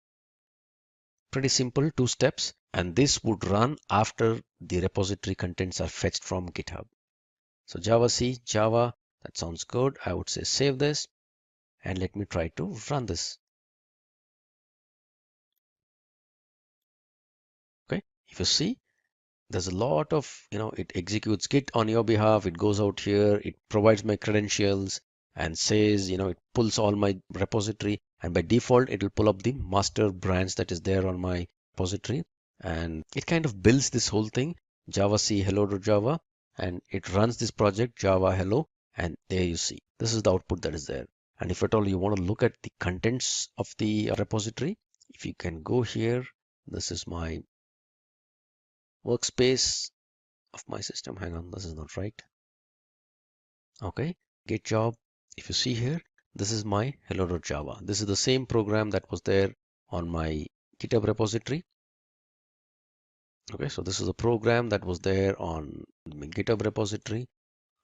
Pretty simple, 2 steps, and this would run after the repository contents are fetched from GitHub. So Java C, Java, that sounds good. I would say save this and let me try to run this. Okay, if you see, there's a lot of, it executes Git on your behalf. It goes out here, it provides my credentials and says, it pulls all my repository, and by default, it will pull up the master branch that is there on my repository. And it kind of builds this whole thing, Java C hello.java, and it runs this project Java hello. And there you see, this is the output that is there. And if at all you want to look at the contents of the repository, if you can go here, this is my workspace of my system. Hang on, this is not right. Okay, git job. If you see here, this is my hello.java. This is the same program that was there on my GitHub repository. Okay, so this is a program that was there on my GitHub repository.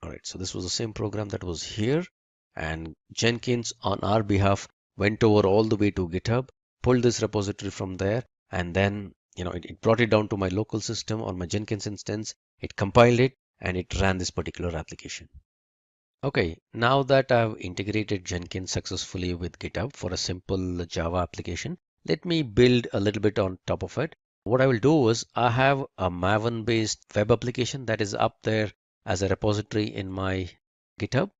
All right, so this was the same program that was here, and Jenkins on our behalf went over all the way to GitHub, pulled this repository from there, and then it brought it down to my local system on my Jenkins instance. It compiled it and it ran this particular application. Okay, now that I've integrated Jenkins successfully with GitHub for a simple Java application, let me build a little bit on top of it. What I will do is I have a Maven based web application that is up there as a repository in my GitHub.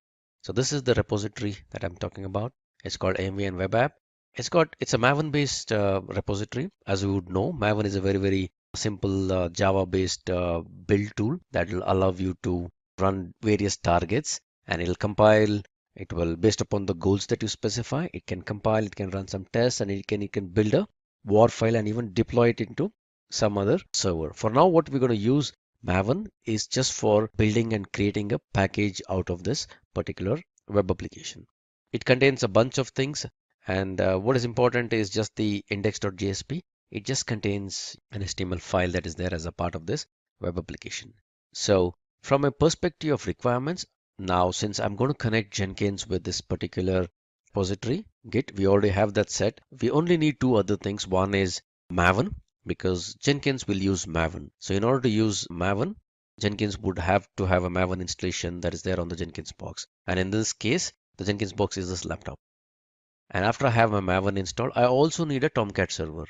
So this is the repository that I'm talking about. It's called MVN web app. It's a Maven based repository. As you would know, Maven is a very simple Java based build tool that will allow you to run various targets, and it'll compile. It will, based upon the goals that you specify, it can compile, it can run some tests, and it can build a WAR file and even deploy it into some other server. For now, what we're going to use Maven is just for building and creating a package out of this particular web application. It contains a bunch of things, and what is important is just the index.jsp. It just contains an HTML file that is there as a part of this web application. So from a perspective of requirements, now since I'm going to connect Jenkins with this particular repository, Git, we already have that set. We only need 2 other things. One is Maven, because Jenkins will use Maven. So in order to use Maven, Jenkins would have to have a Maven installation that is there on the Jenkins box. And in this case, the Jenkins box is this laptop. And after I have my Maven installed, I also need a Tomcat server.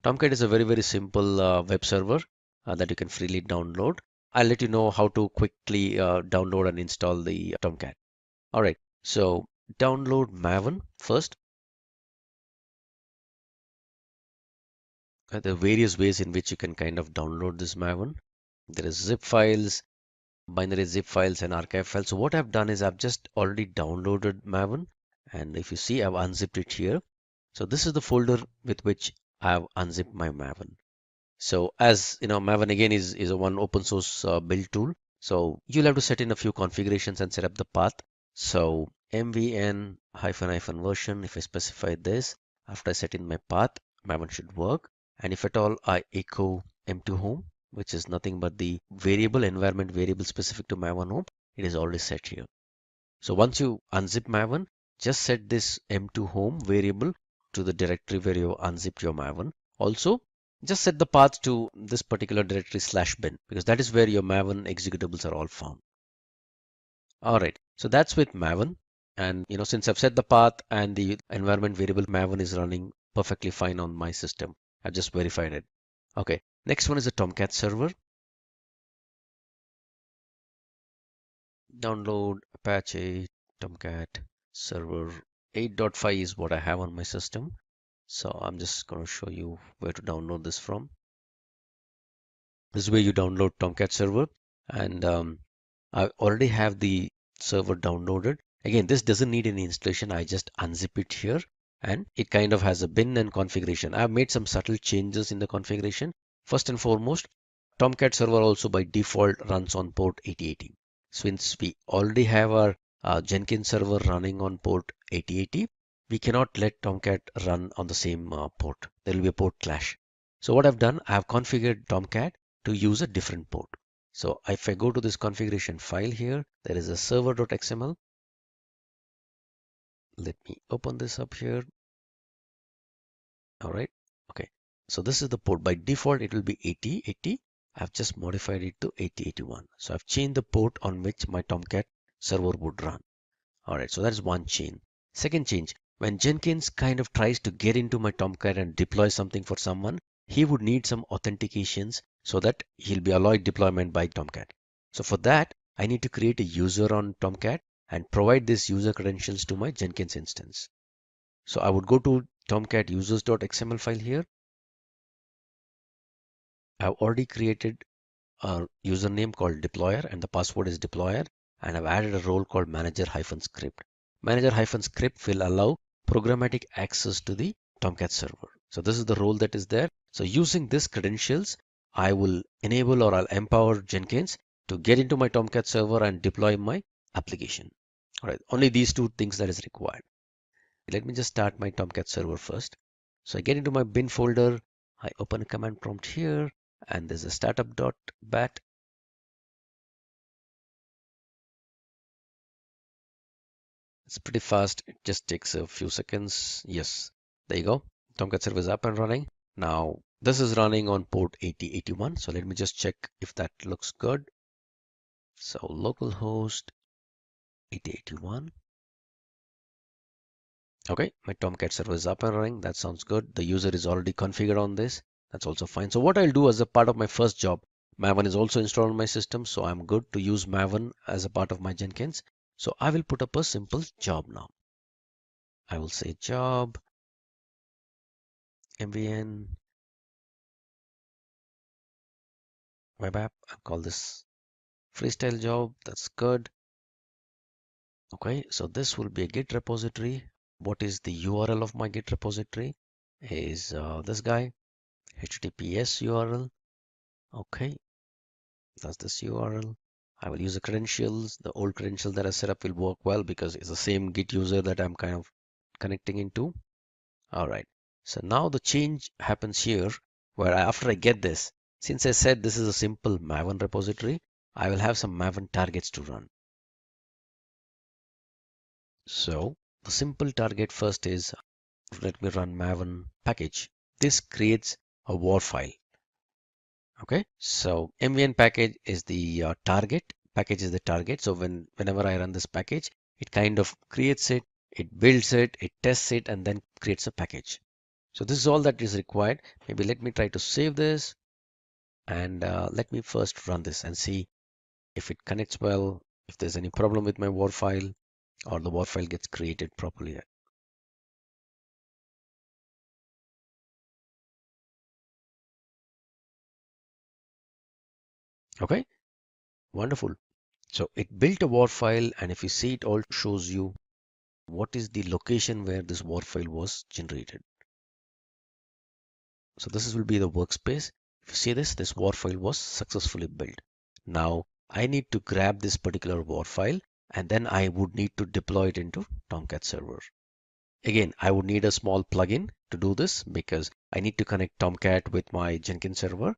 Tomcat is a very simple web server that you can freely download. I'll let you know how to quickly download and install the Tomcat. All right, so download Maven first. There are various ways in which you can kind of download this Maven. There is zip files, binary zip files, and archive files. So what I've done is I've just already downloaded Maven, and if you see, I've unzipped it here. So this is the folder with which I've unzipped my Maven. So as you know, Maven again is a one open source build tool. So you'll have to set in a few configurations and set up the path. So mvn -- version, if I specify this, after I set in my path, Maven should work. And if at all I echo m2 home, which is nothing but the environment variable specific to Maven home, it is already set here. So once you unzip Maven, just set this m2 home variable to the directory where you unzipped your Maven. Also, just set the path to this particular directory /bin, because that is where your Maven executables are all found. All right, so that's with Maven. And since I've set the path and the environment variable Maven is running perfectly fine on my system, I've just verified it. Okay, next one is the Tomcat server. Download Apache Tomcat server 8.5 is what I have on my system. So I'm just going to show you where to download this from. This is where you download Tomcat server, and I already have the server downloaded. Again, this doesn't need any installation. I just unzip it here, and it kind of has a bin and configuration. I've made some subtle changes in the configuration. First and foremost, Tomcat server also by default runs on port 8080. Since we already have our Jenkins server running on port 8080, we cannot let Tomcat run on the same port. There will be a port clash. So what I've done, I have configured Tomcat to use a different port. So if I go to this configuration file here, there is a server.xml. Let me open this up here. All right. Okay. So this is the port. By default, it will be 8080. I've just modified it to 8081. So I've changed the port on which my Tomcat server would run. All right. So that is one change. Second change, when Jenkins kind of tries to get into my Tomcat and deploy something for someone, he would need some authentications so that he'll be allowed deployment by Tomcat. So for that, I need to create a user on Tomcat and provide this user credentials to my Jenkins instance. So I would go to Tomcat users.xml file here. I've already created a username called deployer and the password is deployer, and I've added a role called manager-script. Manager-script will allow programmatic access to the Tomcat server. So this is the role that is there. So using this credentials, I will enable or I'll empower Jenkins to get into my Tomcat server and deploy my application. All right, only these two things that is required. Let me just start my Tomcat server first. So I get into my bin folder, I open a command prompt here, and there's a startup.bat. It's pretty fast. It just takes a few seconds. Yes, there you go. Tomcat server is up and running. Now this is running on port 8081. So let me just check if that looks good. So localhost 8081. Okay, my Tomcat server is up and running. That sounds good. The user is already configured on this. That's also fine. So what I'll do as a part of my first job, Maven is also installed on my system. So I'm good to use Maven as a part of my Jenkins. So I will put up a simple job now. I will say job, MVN, web app. I'll call this freestyle job. That's good. Okay, so this will be a Git repository. What is the URL of my Git repository? Is this guy, HTTPS URL. Okay, that's this URL. I will use the credentials. The old credentials that I set up will work well because it's the same Git user that I'm kind of connecting into. All right, so now the change happens here where after I get this, since I said this is a simple Maven repository, I will have some Maven targets to run. So the simple target first is, let me run Maven package. This creates a war file. Okay, so MVN package is the target. Package is the target. So whenever I run this package, it kind of creates it, it builds it, it tests it, and then creates a package. So this is all that is required. Maybe let me try to save this and let me first run this and see if it connects well, if there's any problem with my war file or the war file gets created properly. Okay, wonderful. So it built a war file, and if you see, it all shows you what is the location where this war file was generated. So this will be the workspace. If you see this war file was successfully built. Now I need to grab this particular war file and then I would need to deploy it into Tomcat server. Again, I would need a small plugin to do this because I need to connect Tomcat with my Jenkins server.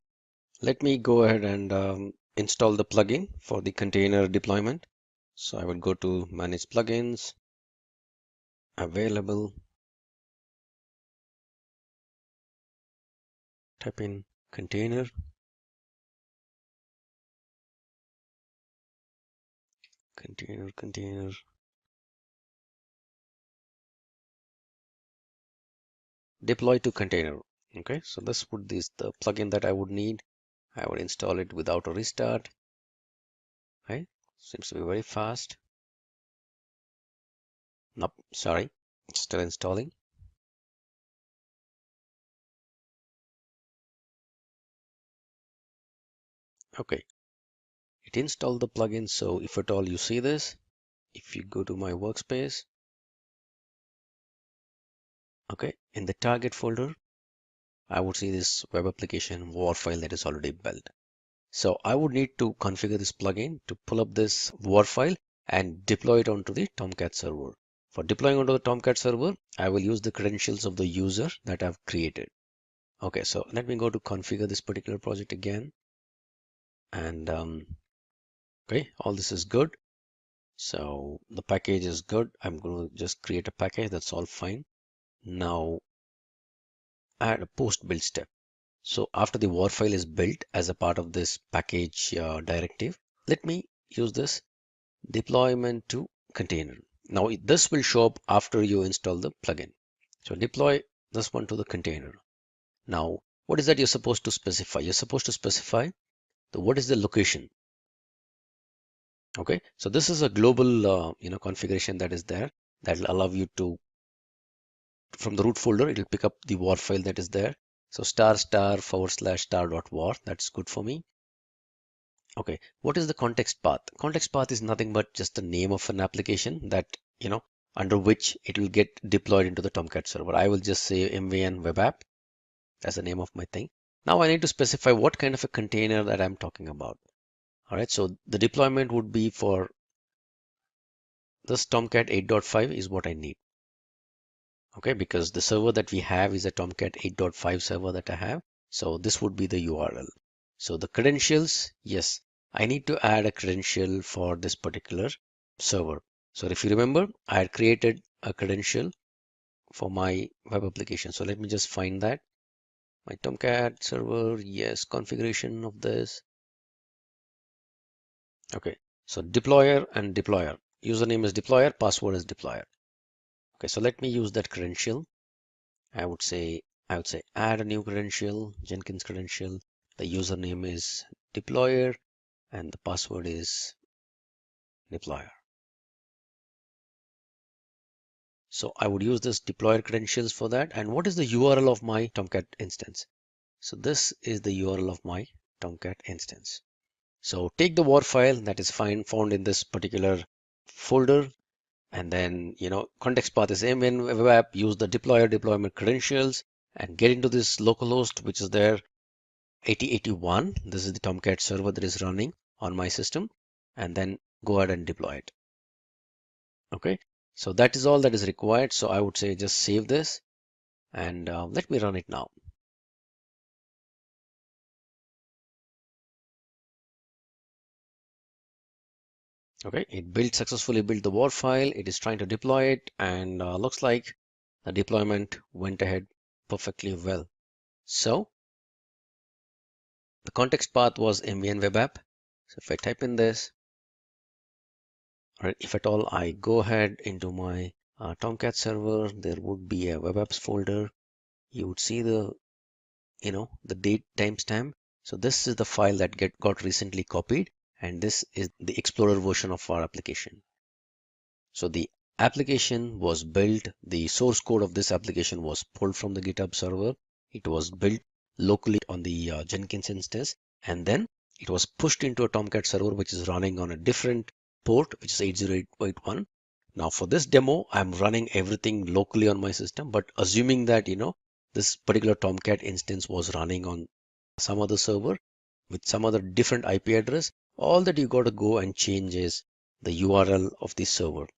Let me go ahead and install the plugin for the container deployment. So I would go to manage plugins, available, type in container, container, deploy to container. Okay, so this would be the plugin that I would need. I would install it without a restart. Right, seems to be very fast. Nope, sorry, it's still installing. Okay, it installed the plugin. So if at all you see this, if you go to my workspace, okay, in the target folder, I would see this web application WAR file that is already built. So I would need to configure this plugin to pull up this WAR file and deploy it onto the Tomcat server. For deploying onto the Tomcat server, I will use the credentials of the user that I've created. Okay, so let me go to configure this particular project again. And okay, all this is good. So the package is good. I'm going to just create a package. That's all fine. Now add a post build step. So after the WAR file is built as a part of this package directive, let me use this deployment to container. Now this will show up after you install the plugin. So deploy this one to the container. Now what is that you're supposed to specify? You're supposed to specify what is the location. Okay, so this is a global configuration that is there that will allow you to, from the root folder, it will pick up the WAR file that is there. So ******war, that's good for me. Okay, what is the context path? Context path is nothing but just the name of an application that, under which it will get deployed into the Tomcat server. I will just say MVN web app. That's the name of my thing. Now I need to specify what kind of a container that I'm talking about. All right, so the deployment would be for this Tomcat 8.5 is what I need. Okay, because the server that we have is a Tomcat 8.5 server that I have. So this would be the URL. So the credentials, yes, I need to add a credential for this particular server. So if you remember, I had created a credential for my web application. So let me just find that. My Tomcat server, yes, configuration of this. Okay, so deployer and deployer. Username is deployer, password is deployer. Okay, so let me use that credential. I would say add a new credential, Jenkins credential. The username is deployer and the password is deployer. So I would use this deployer credentials for that. And what is the URL of my Tomcat instance? So this is the URL of my Tomcat instance. So take the WAR file that is found in this particular folder. And then, context path is mn web app, use the deployer deployment credentials and get into this localhost, which is there 8081. This is the Tomcat server that is running on my system, and then go ahead and deploy it. Okay, so that is all that is required. So I would say just save this and let me run it now. Okay, it successfully built the WAR file. It is trying to deploy it, and looks like the deployment went ahead perfectly well. So the context path was MVN web app. So if I type in this, or if at all I go ahead into my Tomcat server, there would be a web apps folder. You would see the date timestamp. So this is the file that got recently copied, and this is the Explorer version of our application. So the application was built, the source code of this application was pulled from the GitHub server. It was built locally on the Jenkins instance, and then it was pushed into a Tomcat server which is running on a different port, which is 8081. Now for this demo, I'm running everything locally on my system, but assuming that this particular Tomcat instance was running on some other server with some other different IP address, all that you got to go and change is the URL of the server.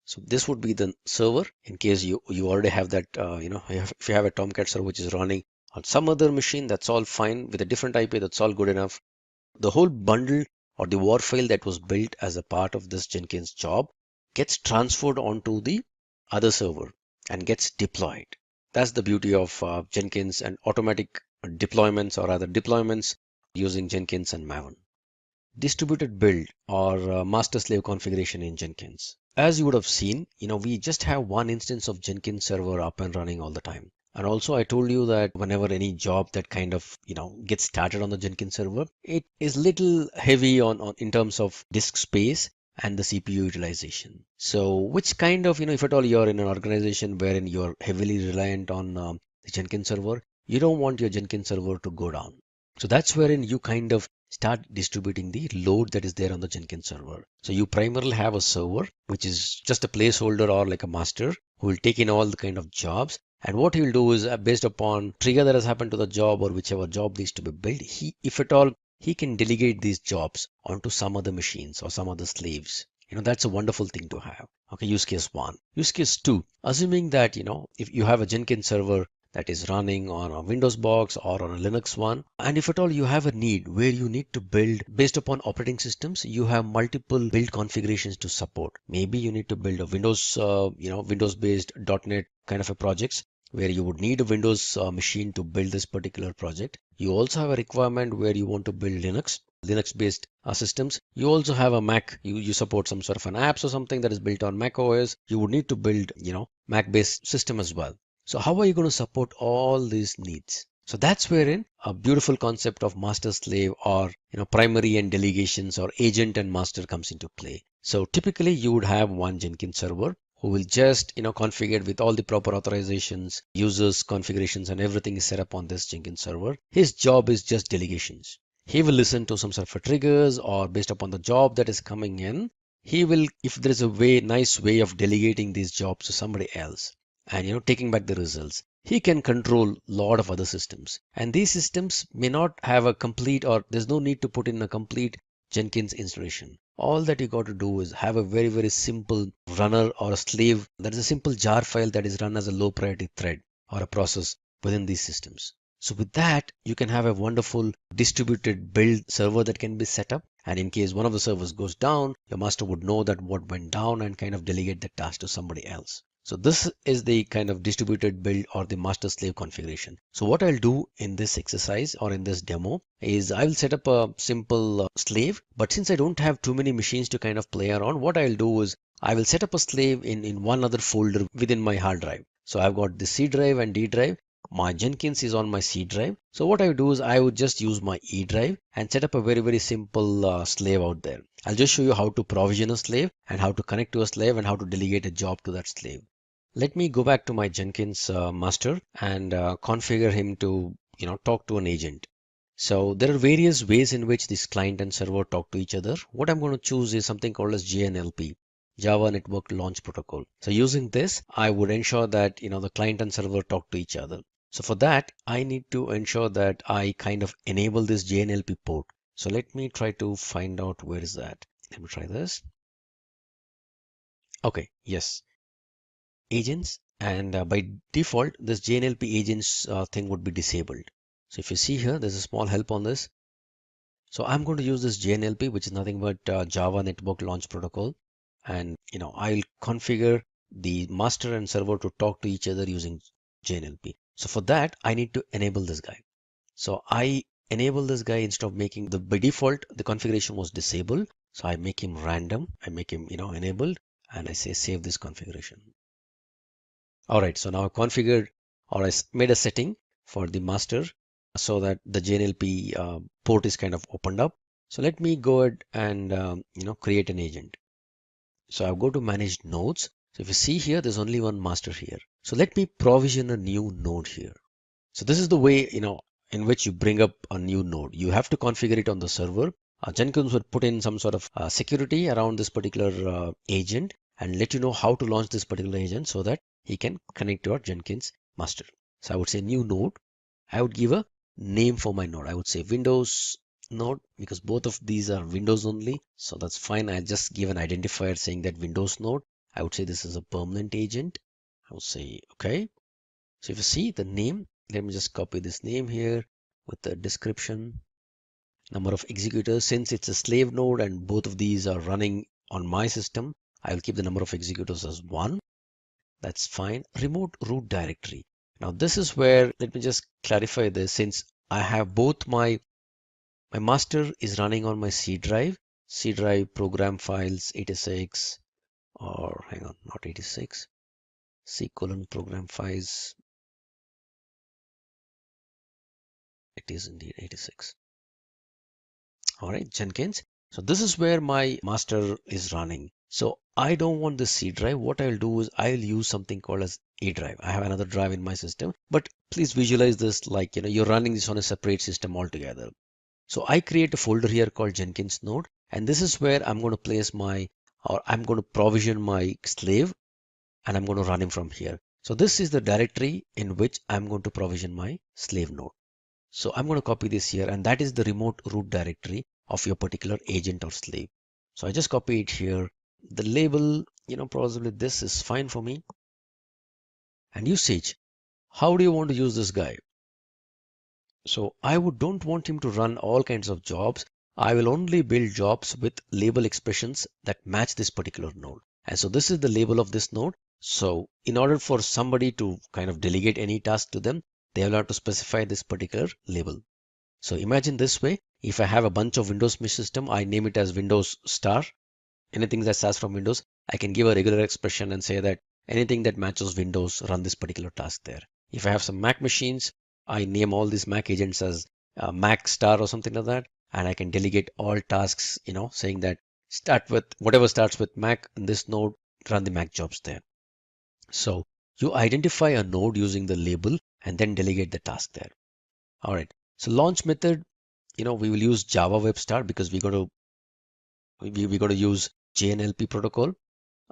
So this would be the server in case you already have that, if you have a Tomcat server which is running on some other machine, that's all fine. With a different IP, that's all good enough. The whole bundle or the WAR file that was built as a part of this Jenkins job gets transferred onto the other server and gets deployed. That's the beauty of Jenkins and automatic deployments, or rather deployments using Jenkins and Maven. Distributed build or master slave configuration in Jenkins. As you would have seen, we just have one instance of Jenkins server up and running all the time. And also I told you that whenever any job that kind of, gets started on the Jenkins server, it is little heavy on in terms of disk space and the CPU utilization. So which kind of, if at all you're in an organization wherein you're heavily reliant on the Jenkins server, you don't want your Jenkins server to go down. So that's wherein you kind of start distributing the load that is there on the Jenkins server. So you primarily have a server, which is just a placeholder or like a master who will take in all the kind of jobs. And what he'll do is based upon trigger that has happened to the job or whichever job needs to be built, if at all, he can delegate these jobs onto some other machines or some other slaves. That's a wonderful thing to have. Okay, use case 1. Use case 2, assuming that, if you have a Jenkins server that is running on a Windows box or on a Linux one, and if at all you have a need where you need to build based upon operating systems, you have multiple build configurations to support. Maybe you need to build a Windows, Windows based .NET kind of a projects where you would need a Windows machine to build this particular project. You also have a requirement where you want to build Linux based systems. You also have a Mac, you support some sort of an apps or something that is built on Mac OS. You would need to build, Mac based system as well. So how are you going to support all these needs? So that's wherein a beautiful concept of master slave or primary and delegations or agent and master comes into play. So typically you would have one Jenkins server who will just configure with all the proper authorizations, users, configurations, and everything is set up on this Jenkins server. His job is just delegations. He will listen to some sort of triggers, or based upon the job that is coming in, he will, if there is a nice way of delegating these jobs to somebody else, and taking back the results, he can control a lot of other systems. And these systems may not have a complete, or there's no need to put in a complete Jenkins installation. All that you got to do is have a very, very simple runner or a slave that is a simple jar file that is run as a low priority thread or a process within these systems. So with that, you can have a wonderful distributed build server that can be set up. And in case one of the servers goes down, your master would know that what went down and kind of delegate the task to somebody else. So this is the kind of distributed build or the master slave configuration. So what I'll do in this exercise or in this demo is I will set up a simple slave. But since I don't have too many machines to kind of play around, what I'll do is I will set up a slave in one other folder within my hard drive. So I've got the C drive and D drive. My Jenkins is on my C drive. So what I would do is I would just use my E drive and set up a very, very simple slave out there. I'll just show you how to provision a slave and how to connect to a slave and how to delegate a job to that slave. Let me go back to my Jenkins master and configure him to talk to an agent. So there are various ways in which this client and server talk to each other. What I'm going to choose is something called as JNLP, Java Network Launch Protocol. So using this, I would ensure that the client and server talk to each other. So for that, I need to ensure that I kind of enable this JNLP port. So let me try to find out where is that. Let me try this. Okay, yes. Agents, and by default this JNLP agents thing would be disabled. So if you see here, there's a small help on this. So I'm going to use this JNLP, which is nothing but Java Network Launch Protocol, and I'll configure the master and server to talk to each other using JNLP. So for that, I need to enable this guy. So I enable this guy instead of making by default the configuration was disabled. So I make him random. I make him enabled, and I say save this configuration. All right, so now I configured or I made a setting for the master so that the JNLP port is kind of opened up. So let me go ahead and create an agent. So I'll go to manage nodes. So if you see here, there's only one master here. So let me provision a new node here. So this is the way in which you bring up a new node. You have to configure it on the server. Jenkins would put in some sort of security around this particular agent and let you know how to launch this particular agent so that he can connect to your Jenkins master. So I would say new node. I would give a name for my node. I would say Windows node because both of these are Windows only. So that's fine. I just give an identifier saying that Windows node. I would say this is a permanent agent. I would say okay. So if you see the name, let me just copy this name here with the description. Number of executors, since it's a slave node and both of these are running on my system, I will keep the number of executors as 1. That's fine. Remote root directory. Now this is where, let me just clarify this, since I have both my master is running on my C drive program files 86, or hang on, not 86, C colon program files, it is indeed 86. All right, Jenkins. So this is where my master is running. So I don't want the C drive. What I'll do is I'll use something called as A drive. I have another drive in my system, but please visualize this like, you're running this on a separate system altogether. So I create a folder here called Jenkins node, and this is where I'm going to place I'm going to provision my slave, and I'm going to run him from here. So this is the directory in which I'm going to provision my slave node. So I'm going to copy this here, and that is the remote root directory of your particular agent or slave. So I just copy it here. The label, probably this is fine for me. And usage, how do you want to use this guy? So I don't want him to run all kinds of jobs. I will only build jobs with label expressions that match this particular node. And so this is the label of this node. So in order for somebody to kind of delegate any task to them, they will have to specify this particular label. So imagine this way, if I have a bunch of Windows mesh system, I name it as Windows star. Anything that starts from Windows, I can give a regular expression and say that anything that matches Windows, run this particular task there. If I have some Mac machines, I name all these Mac agents as Mac star or something like that. And I can delegate all tasks, saying that start with whatever starts with Mac in this node, run the Mac jobs there. So you identify a node using the label and then delegate the task there. All right. So launch method, we will use Java Web Start because we're going to use JNLP protocol.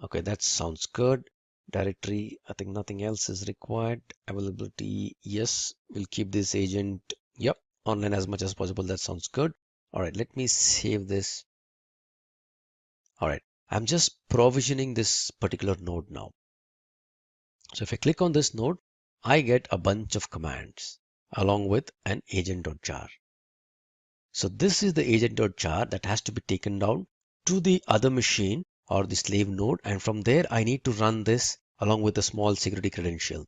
Okay, that sounds good. Directory, I think nothing else is required. Availability, yes, we'll keep this agent, yep, online as much as possible. That sounds good. All right, let me save this. All right, I'm just provisioning this particular node now. So if I click on this node, I get a bunch of commands along with an agent.jar. So this is the agent.jar that has to be taken down to the other machine or the slave node, and from there I need to run this along with a small security credential.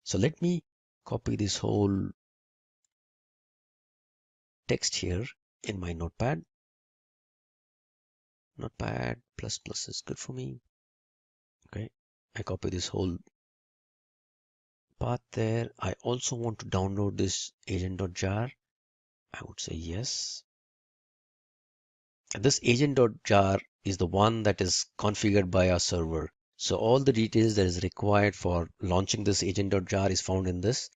So let me copy this whole text here in my notepad. Notepad plus is good for me. Okay, I copy this whole path there. I also want to download this agent.jar. I would say yes. And this agent.jar is the one that is configured by our server. So all the details that is required for launching this agent.jar is found in this.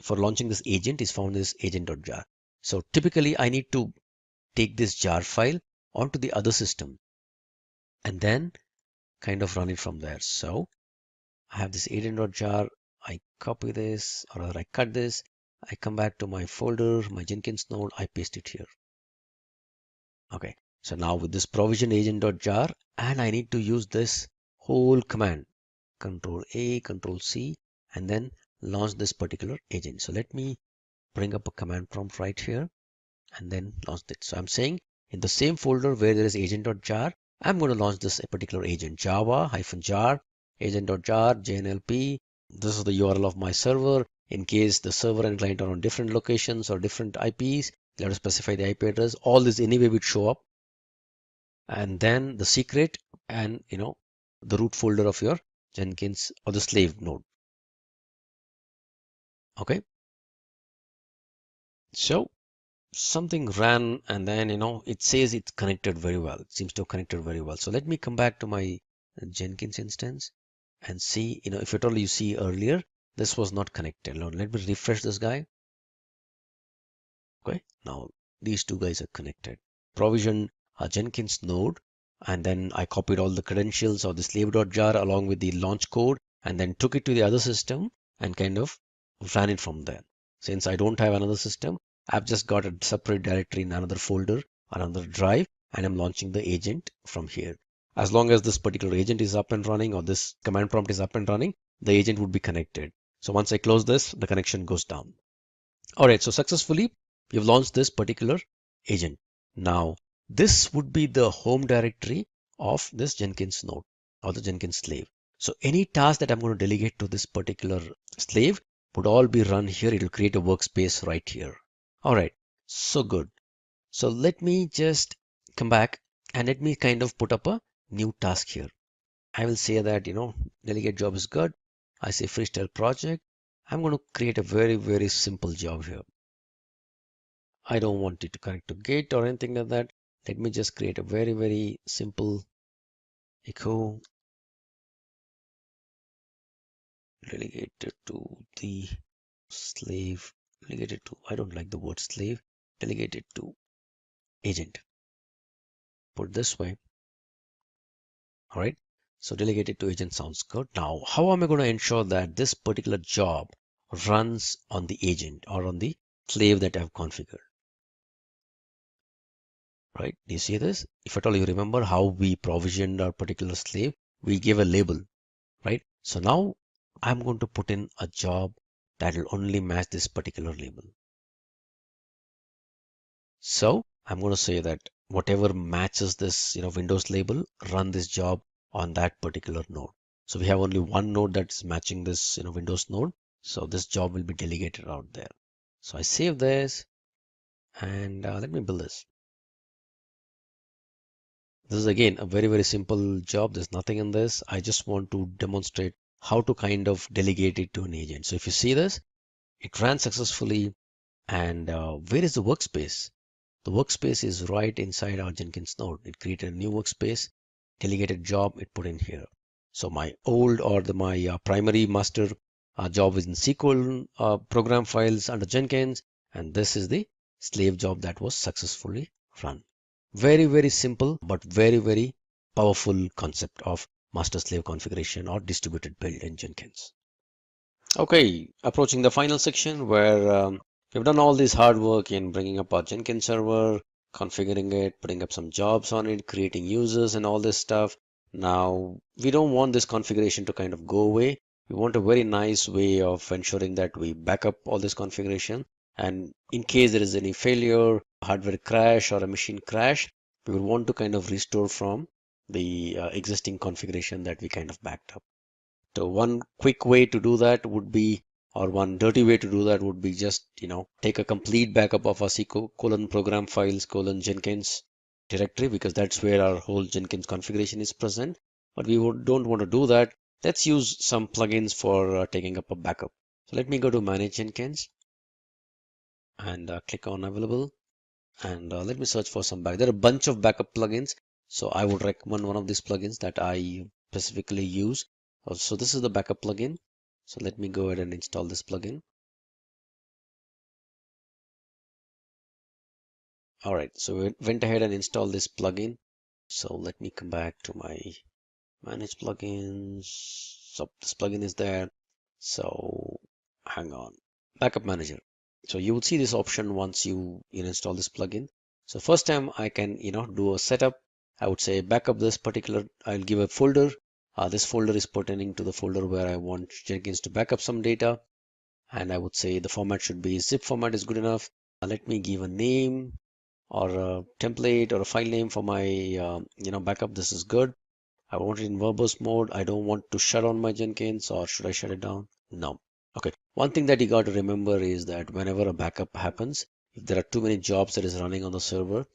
For launching this agent is found in this agent.jar. So typically I need to take this jar file onto the other system and then kind of run it from there. So I have this agent.jar. I copy this, or rather I cut this. I come back to my folder, my Jenkins node. I paste it here. Okay. So now with this provision agent.jar, and I need to use this whole command, Control A, Control C, and then launch this particular agent. So let me bring up a command prompt right here and then launch it. So I'm saying in the same folder where there is agent.jar, I'm going to launch this particular agent, java-jar, agent.jar, JNLP. This is the URL of my server. In case the server and client are on different locations or different IPs, you have to specify the IP address. All this anyway would show up. And then the secret and the root folder of your Jenkins or the slave node. Okay. So something ran and then it says it's connected very well. It seems to have connected very well. So let me come back to my Jenkins instance and see, if at all you see earlier, this was not connected. Now let me refresh this guy. Okay, now these two guys are connected. Provision a Jenkins node, and then I copied all the credentials of the slave.jar along with the launch code and then took it to the other system and kind of ran it from there. Since I don't have another system, I've just got a separate directory in another folder, another drive, and I'm launching the agent from here. As long as this particular agent is up and running or this command prompt is up and running, the agent would be connected. So once I close this, the connection goes down. All right, so successfully we've launched this particular agent. Now this would be the home directory of this Jenkins node or the Jenkins slave. So any task that I'm going to delegate to this particular slave would all be run here. It will create a workspace right here. All right, so good. So let me just come back and let me kind of put up a new task here. I will say that, delegate job is good. I say freestyle project. I'm going to create a very, very simple job here. I don't want it to connect to Git or anything like that. Let me just create a very, very simple echo delegated to the slave, delegated to, I don't like the word slave, delegated to agent. Put this way. All right. So delegated to agent sounds good. Now, how am I going to ensure that this particular job runs on the agent or on the slave that I've configured? Right? Do you see this? If at all you remember how we provisioned our particular slave, we gave a label, right? So now I'm going to put in a job that will only match this particular label. So I'm going to say that whatever matches this, Windows label, run this job on that particular node. So we have only one node that's matching this, Windows node. So this job will be delegated out there. So I save this and let me build this. This is again a very, very simple job. There's nothing in this. I just want to demonstrate how to kind of delegate it to an agent. So if you see this, it ran successfully. And where is the workspace? The workspace is right inside our Jenkins node. It created a new workspace, delegated job, it put in here. So my old or my primary master job is in SQL program files under Jenkins, and this is the slave job that was successfully run. Very, very simple, but very, very powerful concept of master slave configuration or distributed build in Jenkins. Okay, approaching the final section where we've done all this hard work in bringing up our Jenkins server, configuring it, putting up some jobs on it, creating users and all this stuff. Now, we don't want this configuration to kind of go away. We want a very nice way of ensuring that we back up all this configuration. And in case there is any failure, hardware crash or a machine crash, we will want to kind of restore from the existing configuration that we kind of backed up. So one quick way to do that would be, or one dirty way to do that would be just, take a complete backup of our program files Jenkins directory, because that's where our whole Jenkins configuration is present. But we don't want to do that. Let's use some plugins for taking up a backup. So let me go to manage Jenkins and click on available. And let me search for some backup. There are a bunch of backup plugins. So I would recommend one of these plugins that I specifically use. So this is the backup plugin. So let me go ahead and install this plugin. All right, so we went ahead and installed this plugin. So let me come back to my manage plugins. So this plugin is there. So hang on, backup manager. So you will see this option once you install this plugin. So first time I can do a setup. I would say backup this particular. I'll give a folder. This folder is pertaining to the folder where I want Jenkins to back up some data. And I would say the format should be zip format is good enough. Let me give a name or a template or a file name for my backup. This is good. I want it in verbose mode. I don't want to shut on my Jenkins, or should I shut it down? No. Okay. One thing that you got to remember is that whenever a backup happens, if there are too many jobs that is running on the server,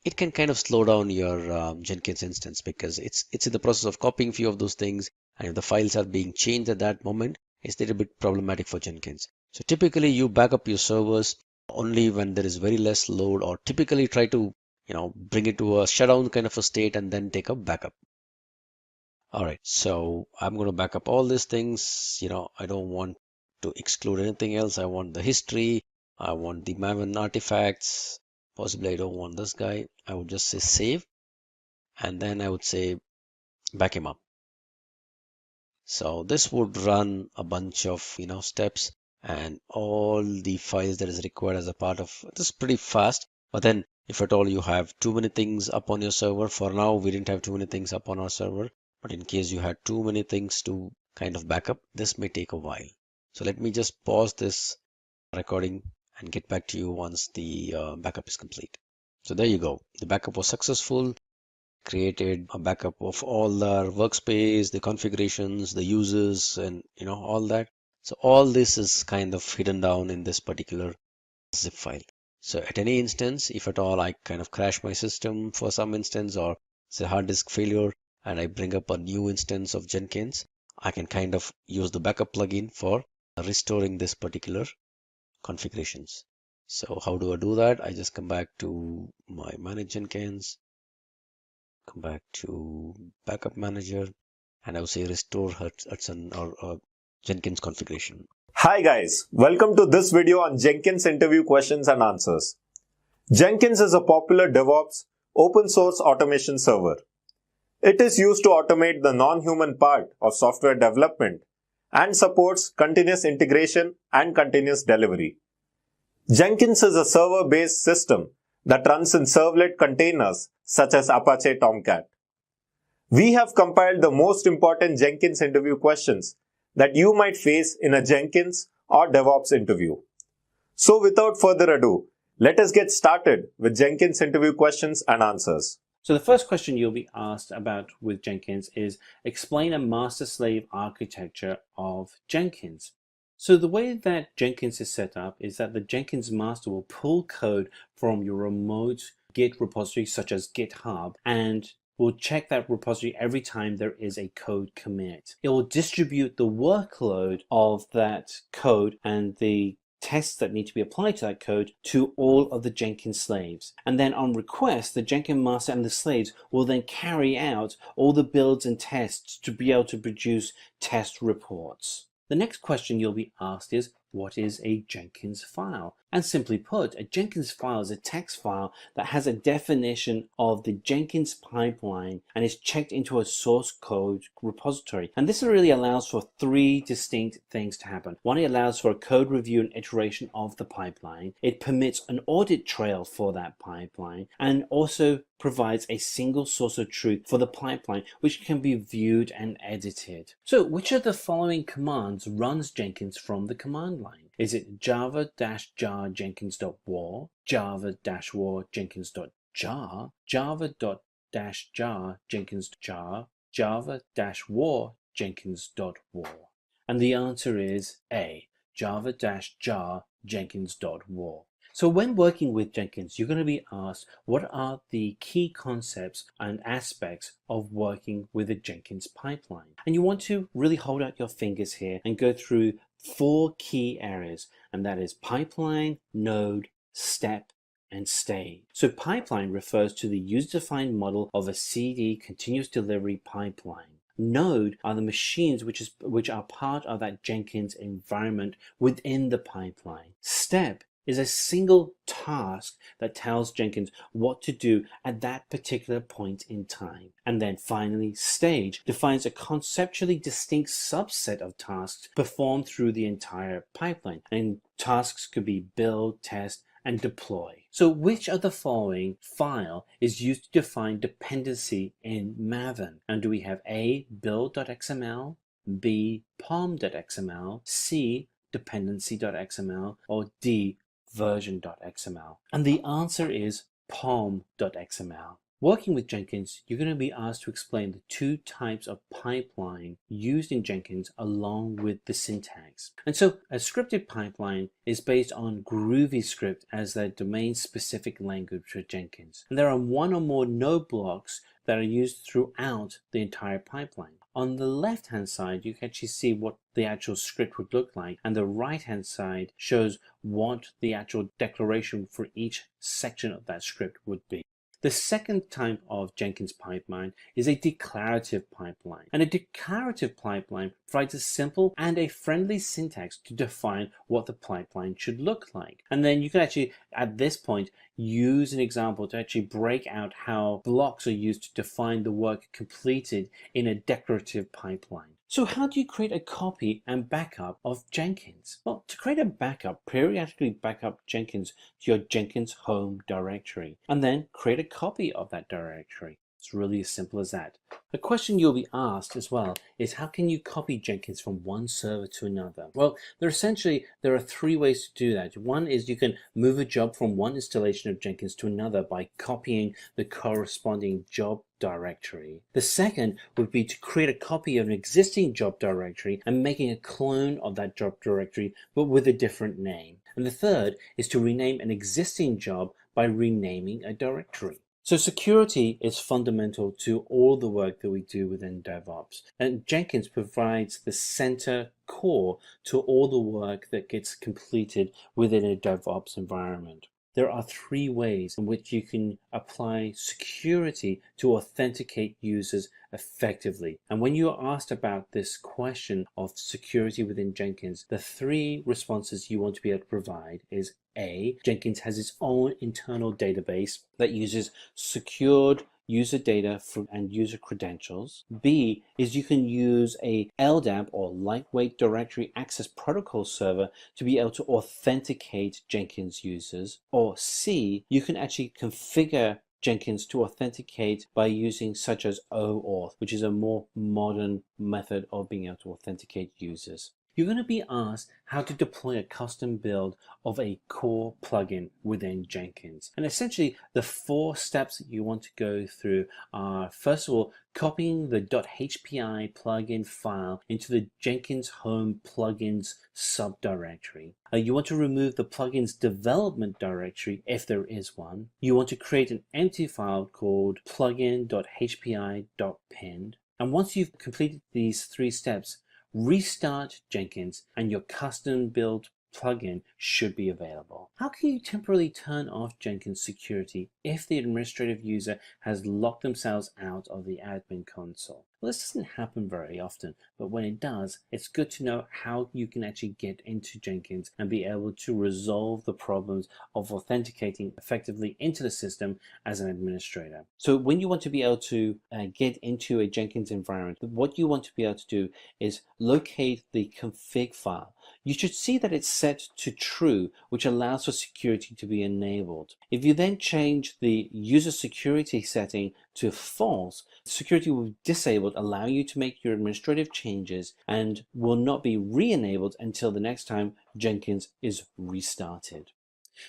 it can kind of slow down your Jenkins instance, because it's in the process of copying few of those things, and if the files are being changed at that moment, it's a little bit problematic for Jenkins. So typically you back up your servers only when there is very less load, or typically try to bring it to a shutdown kind of a state and then take a backup. All right, so I'm going to back up all these things. I don't want to exclude anything else. I want the history. I want the Maven artifacts. Possibly I don't want this guy. I would just say save, and then I would say back him up. So this would run a bunch of steps and all the files that is required as a part of this is pretty fast. But then if at all you have too many things up on your server, for now we didn't have too many things up on our server, but in case you had too many things to kind of back up, this may take a while. So let me just pause this recording and get back to you once the backup is complete. So there you go. The backup was successful. Created a backup of all our workspace, the configurations, the users, and all that. So all this is kind of hidden down in this particular zip file. So at any instance, if at all I kind of crash my system for some instance, or say hard disk failure, and I bring up a new instance of Jenkins, I can kind of use the backup plugin for restoring this particular configurations. So how do I do that? I just come back to my manage Jenkins, come back to backup manager, and I will say restore Hudson or Jenkins configuration.
Hi guys, welcome to this video on Jenkins interview questions and answers. Jenkins is a popular DevOps open source automation server. It is used to automate the non-human part of software development and supports continuous integration and continuous delivery. Jenkins is a server-based system that runs in servlet containers such as Apache Tomcat. We have compiled the most important Jenkins interview questions that you might face in a Jenkins or DevOps interview. So without further ado, let us get started with Jenkins interview questions and answers.
So the first question you'll be asked about with Jenkins is explain a master-slave architecture of Jenkins. So the way that Jenkins is set up is that the Jenkins master will pull code from your remote Git repository such as GitHub and will check that repository every time there is a code commit. It will distribute the workload of that code and the tests that need to be applied to that code to all of the Jenkins slaves. And then on request, the Jenkins master and the slaves will then carry out all the builds and tests to be able to produce test reports. The next question you'll be asked is, what is a Jenkins file? And simply put, a Jenkins file is a text file that has a definition of the Jenkins pipeline and is checked into a source code repository. And this really allows for three distinct things to happen. One, it allows for a code review and iteration of the pipeline. It permits an audit trail for that pipeline and also provides a single source of truth for the pipeline, which can be viewed and edited. So which of the following commands runs Jenkins from the command line? Is it java-jar jenkins.war, java-war jenkins.jar, java-jar jenkins.jar, java-war jenkins.war? And the answer is A, java-jar jenkins.war. So when working with Jenkins, you're going to be asked what are the key concepts and aspects of working with a Jenkins pipeline. And you want to really hold out your fingers here and go through 4 key areas, and that is pipeline, node, step, and stage. So pipeline refers to the user-defined model of a CD continuous delivery pipeline. Node are the machines which are part of that Jenkins environment within the pipeline. Step is a single task that tells Jenkins what to do at that particular point in time. And then finally, stage defines a conceptually distinct subset of tasks performed through the entire pipeline. And tasks could be build, test, and deploy. So which of the following file is used to define dependency in Maven? And do we have A, build.xml, B, pom.xml, C, dependency.xml, or D, version.xml? And the answer is pom.xml. Working with Jenkins, you're going to be asked to explain the 2 types of pipeline used in Jenkins along with the syntax. And so a scripted pipeline is based on GroovyScript as the domain-specific language for Jenkins. And there are 1 or more node blocks that are used throughout the entire pipeline. On the left-hand side, you can actually see what the actual script would look like, and the right-hand side shows what the actual declaration for each section of that script would be. The second type of Jenkins pipeline is a declarative pipeline. And a declarative pipeline provides a simple and a friendly syntax to define what the pipeline should look like. And then you can actually, at this point, use an example to actually break out how blocks are used to define the work completed in a declarative pipeline. So how do you create a copy and backup of Jenkins? Well, to create a backup, periodically back up Jenkins to your Jenkins home directory, and then create a copy of that directory. It's really as simple as that. A question you'll be asked as well is, how can you copy Jenkins from one server to another? Well, there are three ways to do that. One is you can move a job from one installation of Jenkins to another by copying the corresponding job directory. The second would be to create a copy of an existing job directory and making a clone of that job directory but with a different name. And the third is to rename an existing job by renaming a directory. So security is fundamental to all the work that we do within DevOps, and Jenkins provides the center core to all the work that gets completed within a DevOps environment. There are three ways in which you can apply security to authenticate users effectively. And when you are asked about this question of security within Jenkins, the three responses you want to be able to provide is A, Jenkins has its own internal database that uses secured user data and user credentials. B is you can use a LDAP or lightweight directory access protocol server to be able to authenticate Jenkins users. Or C, you can actually configure Jenkins to authenticate by using such as OAuth, which is a more modern method of being able to authenticate users. You're going to be asked how to deploy a custom build of a core plugin within Jenkins. And essentially, the 4 steps that you want to go through are, first of all, copying the .hpi plugin file into the Jenkins Home Plugins subdirectory. You want to remove the plugin's development directory if there is one. You want to create an empty file called plugin.hpi.pinned. And once you've completed these 3 steps, restart Jenkins and your custom build plugin should be available. How can you temporarily turn off Jenkins security if the administrative user has locked themselves out of the admin console? Well, this doesn't happen very often, but when it does, it's good to know how you can actually get into Jenkins and be able to resolve the problems of authenticating effectively into the system as an administrator. So when you want to be able to get into a Jenkins environment, what you want to be able to do is locate the config file. You should see that it's set to true, which allows for security to be enabled. If you then change the user security setting to false, security will be disabled, allowing you to make your administrative changes and will not be re-enabled until the next time Jenkins is restarted.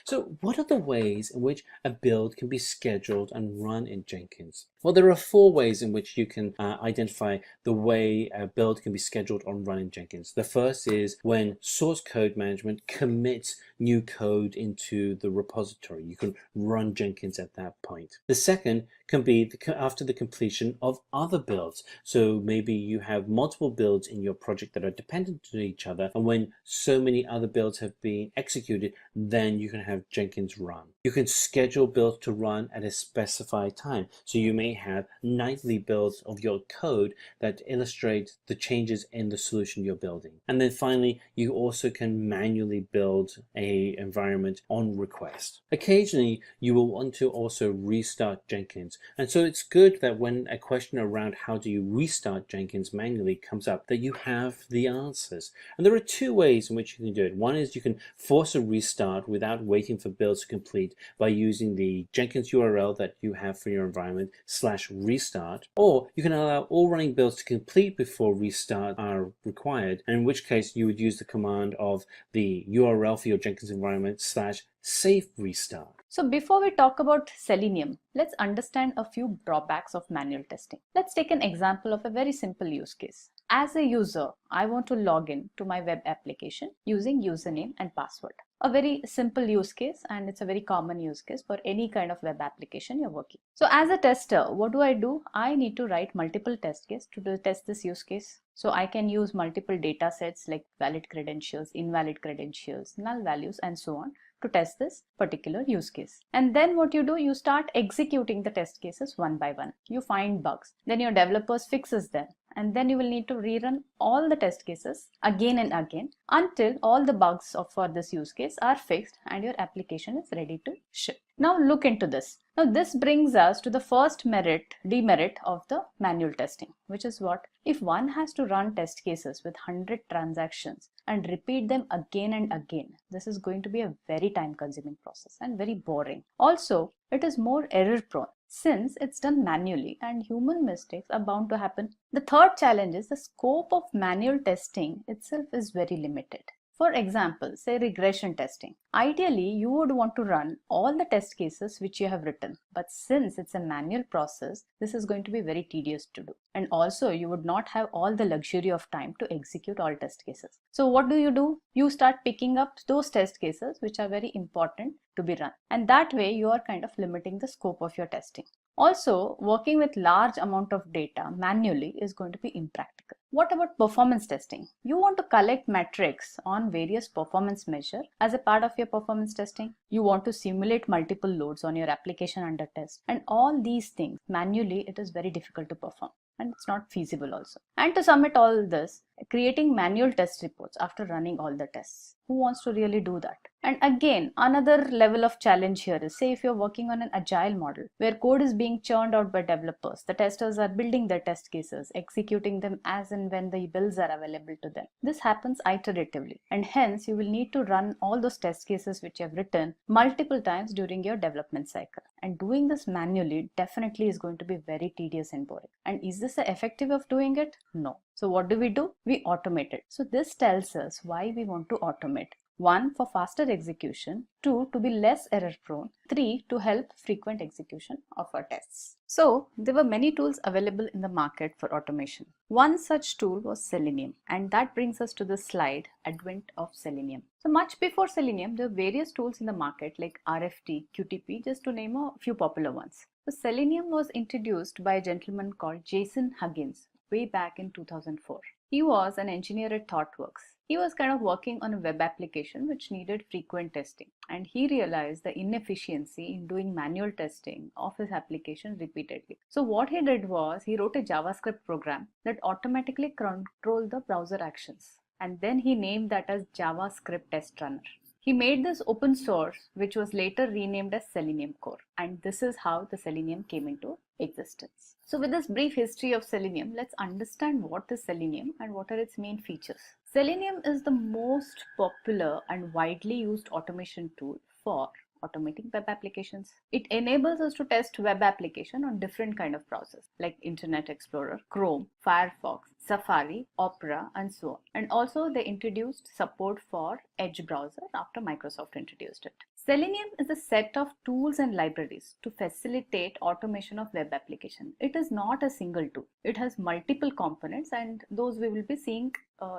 So what are the ways in which a build can be scheduled and run in Jenkins? Well, there are 4 ways in which you can identify the way a build can be scheduled or run in Jenkins. The first is when source code management commits new code into the repository. You can run Jenkins at that point. The second can be after the completion of other builds. So maybe you have multiple builds in your project that are dependent to each other, and when so many other builds have been executed, then you can have Jenkins run. You can schedule builds to run at a specified time. So you may have nightly builds of your code that illustrate the changes in the solution you're building. And then finally, you also can manually build an environment on request. Occasionally, you will want to also restart Jenkins. And so it's good that when a question around how do you restart Jenkins manually comes up, that you have the answers. And there are 2 ways in which you can do it. One is you can force a restart without waiting for builds to complete by using the Jenkins URL that you have for your environment /restart, or you can allow all running builds to complete before restart are required, and in which case you would use the command of the URL for your Jenkins environment /safe restart.
So before we talk about Selenium, let's understand a few drawbacks of manual testing. Let's take an example of a very simple use case. As a user, I want to log in to my web application using username and password. A very simple use case, and it's a very common use case for any kind of web application you're working. So as a tester, what do? I need to write multiple test cases to test this use case. So I can use multiple data sets like valid credentials, invalid credentials, null values, and so on to test this particular use case. And then what you do, you start executing the test cases one by one. You find bugs, then your developers fixes them, and then you will need to rerun all the test cases again and again until all the bugs for this use case are fixed and your application is ready to ship. Now look into this. Now this brings us to the first demerit of the manual testing, which is what? If one has to run test cases with 100 transactions and repeat them again and again, this is going to be a very time consuming process and very boring. Also, it is more error prone. since it's done manually and human mistakes are bound to happen. The third challenge is the scope of manual testing itself is very limited. For example, say regression testing. Ideally, you would want to run all the test cases which you have written, but since it's a manual process, this is going to be very tedious to do. And also, you would not have all the luxury of time to execute all test cases. So what do? You start picking up those test cases which are very important to be run. And that way, you are kind of limiting the scope of your testing. Also, working with large amount of data manually is going to be impractical. What about performance testing? You want to collect metrics on various performance measures as a part of your performance testing. You want to simulate multiple loads on your application under test. And all these things, manually, it is very difficult to perform. And it's not feasible also. And to submit all this, creating manual test reports after running all the tests. Who wants to really do that? And again, another level of challenge here is, say if you're working on an agile model where code is being churned out by developers, the testers are building their test cases, executing them as and when the builds are available to them. This happens iteratively, and hence you will need to run all those test cases which you have written multiple times during your development cycle. And doing this manually definitely is going to be very tedious and boring. And is this the effective of doing it? No. So what do? We automate it. So this tells us why we want to automate. 1, for faster execution, 2, to be less error prone, 3, to help frequent execution of our tests. So there were many tools available in the market for automation. One such tool was Selenium, and that brings us to the slide, Advent of Selenium. So much before Selenium, there were various tools in the market like RFT, QTP, just to name a few popular ones. So Selenium was introduced by a gentleman called Jason Huggins way back in 2004. He was an engineer at ThoughtWorks. He was kind of working on a web application which needed frequent testing, and he realized the inefficiency in doing manual testing of his application repeatedly. So what he did was he wrote a JavaScript program that automatically controlled the browser actions, and then he named that as JavaScript Test Runner. He made this open source, which was later renamed as Selenium Core, and this is how the Selenium came into existence. So with this brief history of Selenium, let's understand what is Selenium and what are its main features. Selenium is the most popular and widely used automation tool for automating web applications. It enables us to test web application on different kind of browsers like Internet Explorer, Chrome, Firefox, Safari, Opera, and so on. And also they introduced support for Edge browser after Microsoft introduced it. Selenium is a set of tools and libraries to facilitate automation of web application. It is not a single tool. It has multiple components, and those we will be seeing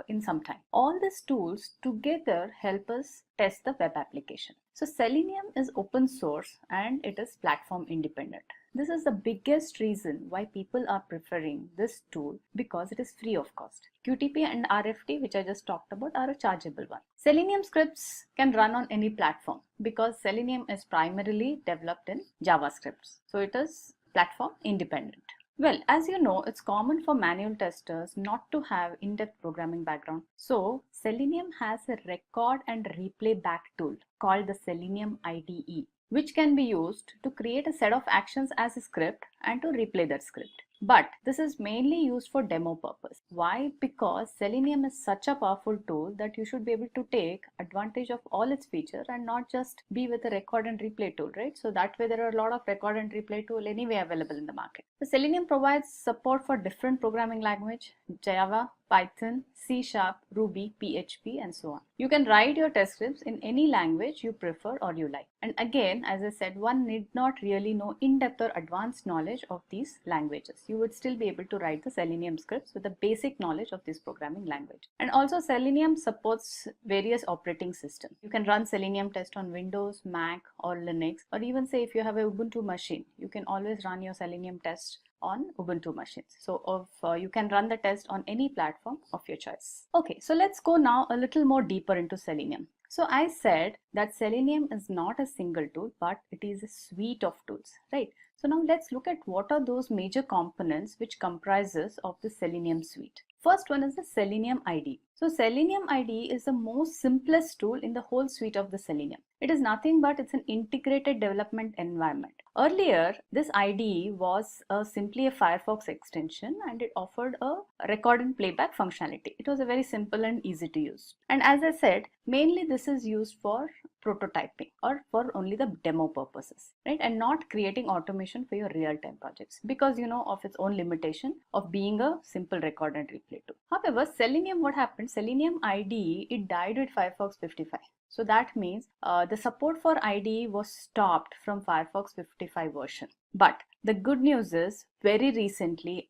in some time. All these tools together help us test the web application. So Selenium is open source and it is platform independent. This is the biggest reason why people are preferring this tool, because it is free of cost. QTP and RFT, which I just talked about, are a chargeable one. Selenium scripts can run on any platform because Selenium is primarily developed in JavaScript. So it is platform independent. Well, as you know, it's common for manual testers not to have in-depth programming background. So Selenium has a record and replay back tool called the Selenium IDE, which can be used to create a set of actions as a script and to replay that script. But this is mainly used for demo purpose. Why? Because Selenium is such a powerful tool that you should be able to take advantage of all its features and not just be with a record and replay tool, right? So that way there are a lot of record and replay tool anyway available in the market. The Selenium provides support for different programming language, Java, Python, C#, Ruby, PHP, and so on. You can write your test scripts in any language you prefer or you like. And again, as I said, one need not really know in-depth or advanced knowledge of these languages. You would still be able to write the Selenium scripts with the basic knowledge of this programming language. And also Selenium supports various operating systems. You can run Selenium test on Windows, Mac, or Linux, or even say if you have a Ubuntu machine, you can always run your Selenium test on Ubuntu machines. So you can run the test on any platform of your choice. Okay, so let's go now a little more deeper into Selenium. So I said that Selenium is not a single tool, but it is a suite of tools, right? So now let's look at what are those major components which comprises of the Selenium suite. First one is the Selenium IDE. So Selenium IDE is the most simplest tool in the whole suite of the Selenium. It is nothing but it's an integrated development environment. Earlier, this IDE was simply a Firefox extension and it offered a record and playback functionality. It was a very simple and easy to use. And as I said, mainly this is used for prototyping or for only the demo purposes, right? And not creating automation for your real-time projects because of its own limitation of being a simple record and replay tool. However, Selenium, what happened? Selenium IDE, it died with Firefox 55. So that means the support for IDE was stopped from Firefox 55 version. But the good news is very recently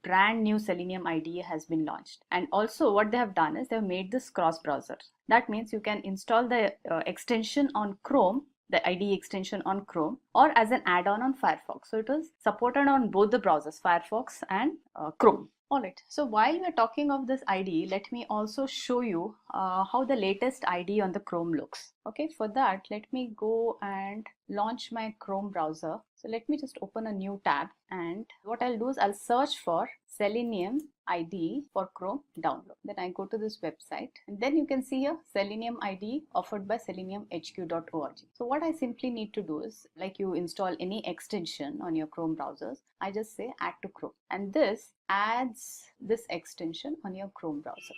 brand new Selenium IDE has been launched. And also what they have done is they have made this cross browser. That means you can install the extension on Chrome, the IDE extension on Chrome, or as an add-on on Firefox. So it is supported on both the browsers, Firefox and Chrome. Alright, so while we're talking of this IDE, let me also show you how the latest IDE on the Chrome looks. Okay, for that, let me go and launch my Chrome browser. So let me just open a new tab, and what I'll do is I'll search for Selenium IDE for Chrome download. Then I go to this website, and then you can see here Selenium IDE offered by seleniumhq.org. So what I simply need to do is, like you install any extension on your Chrome browsers, I just say add to Chrome, and this adds this extension on your Chrome browser.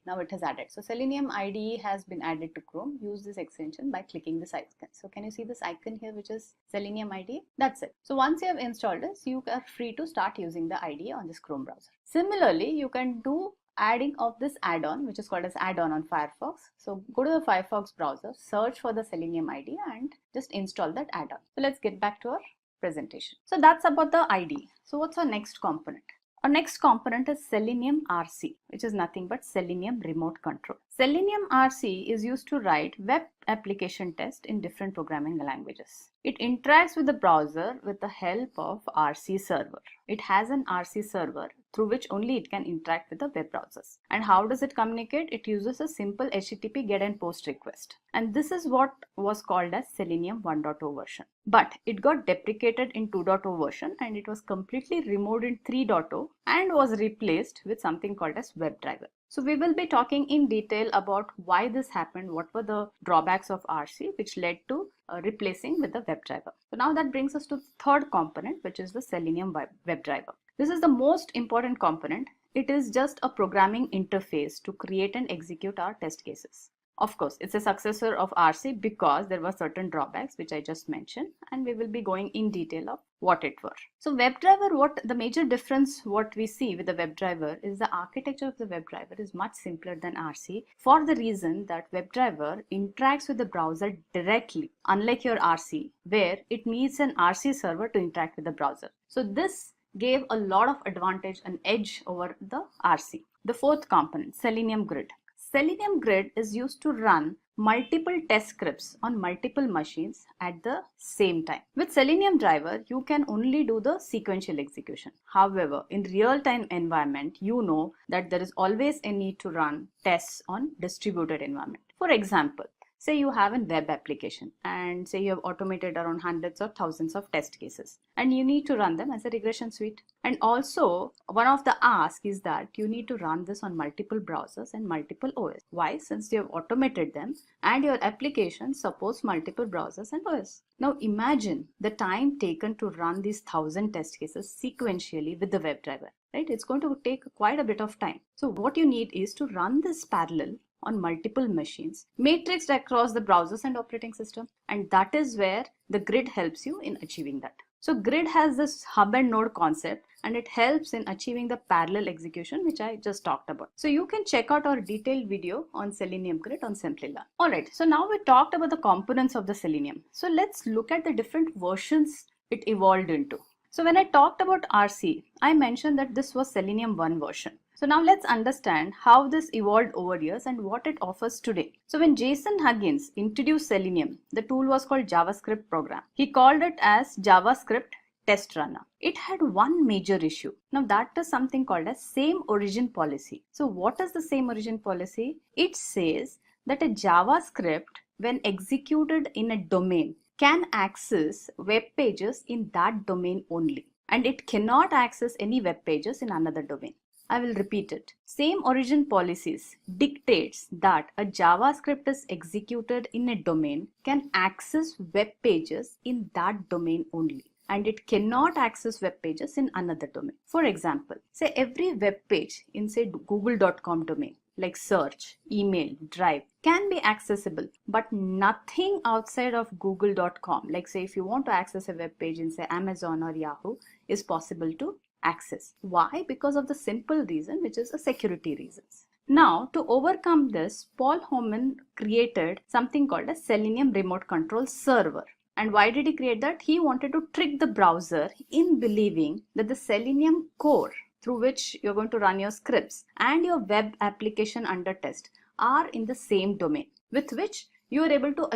Now it has added. So Selenium IDE has been added to Chrome. Use this extension by clicking this icon. So can you see this icon here, which is Selenium IDE? That's it. So once you have installed this, you are free to start using the IDE on this Chrome browser. Similarly, you can do adding of this add-on, which is called as add-on on Firefox. So go to the Firefox browser, search for the Selenium IDE and just install that add-on. So let's get back to our presentation. So that's about the IDE. So what's our next component? Our next component is Selenium RC, which is nothing but Selenium Remote Control. Selenium RC is used to write web application tests in different programming languages. It interacts with the browser with the help of RC server. It has an RC server through which only it can interact with the web browsers. And how does it communicate? It uses a simple HTTP GET and POST request. And this is what was called as Selenium 1.0 version. But it got deprecated in 2.0 version and it was completely removed in 3.0 and was replaced with something called as WebDriver. So we will be talking in detail about why this happened, what were the drawbacks of RC which led to replacing with the WebDriver. So now that brings us to the third component, which is the Selenium WebDriver. This is the most important component. It is just a programming interface to create and execute our test cases. Of course, it's a successor of RC because there were certain drawbacks which I just mentioned, and we will be going in detail of what it were. So WebDriver, what the major difference what we see with the WebDriver is the architecture of the WebDriver is much simpler than RC for the reason that WebDriver interacts with the browser directly, unlike your RC where it needs an RC server to interact with the browser. So this gave a lot of advantage and edge over the RC. The fourth component, Selenium Grid. Selenium Grid is used to run multiple test scripts on multiple machines at the same time. With Selenium driver, you can only do the sequential execution. However, in real-time environment, you know that there is always a need to run tests on distributed environment. For example, say you have a web application and say you have automated around hundreds or thousands of test cases and you need to run them as a regression suite. And also one of the asks is that you need to run this on multiple browsers and multiple OS. Why? Since you have automated them and your application supports multiple browsers and OS. Now imagine the time taken to run these 1,000 test cases sequentially with the WebDriver, right? It's going to take quite a bit of time. So what you need is to run this parallel on multiple machines, matrixed across the browsers and operating system, and that is where the grid helps you in achieving that. So grid has this hub and node concept and it helps in achieving the parallel execution which I just talked about. So you can check out our detailed video on Selenium Grid on Simplilearn. Alright, so now we talked about the components of the Selenium. So let's look at the different versions it evolved into. So when I talked about RC, I mentioned that this was Selenium 1 version. So now let's understand how this evolved over years and what it offers today. So when Jason Huggins introduced Selenium, the tool was called JavaScript program. He called it as JavaScript test runner. It had one major issue. Now that is something called as same origin policy. So what is the same origin policy? It says that a JavaScript when executed in a domain can access web pages in that domain only, and it cannot access any web pages in another domain. I will repeat it. Same origin policies dictates that a JavaScript is executed in a domain can access web pages in that domain only, and it cannot access web pages in another domain. For example, say every web page in say google.com domain like search, email, drive can be accessible, but nothing outside of google.com, like say if you want to access a web page in say Amazon or Yahoo, is possible to access. Why? Because of the simple reason, which is a security reasons. Now, to overcome this, Paul Homan created something called a Selenium remote control server. And why did he create that? He wanted to trick the browser in believing that the Selenium core through which you're going to run your scripts and your web application under test are in the same domain, with which you are able to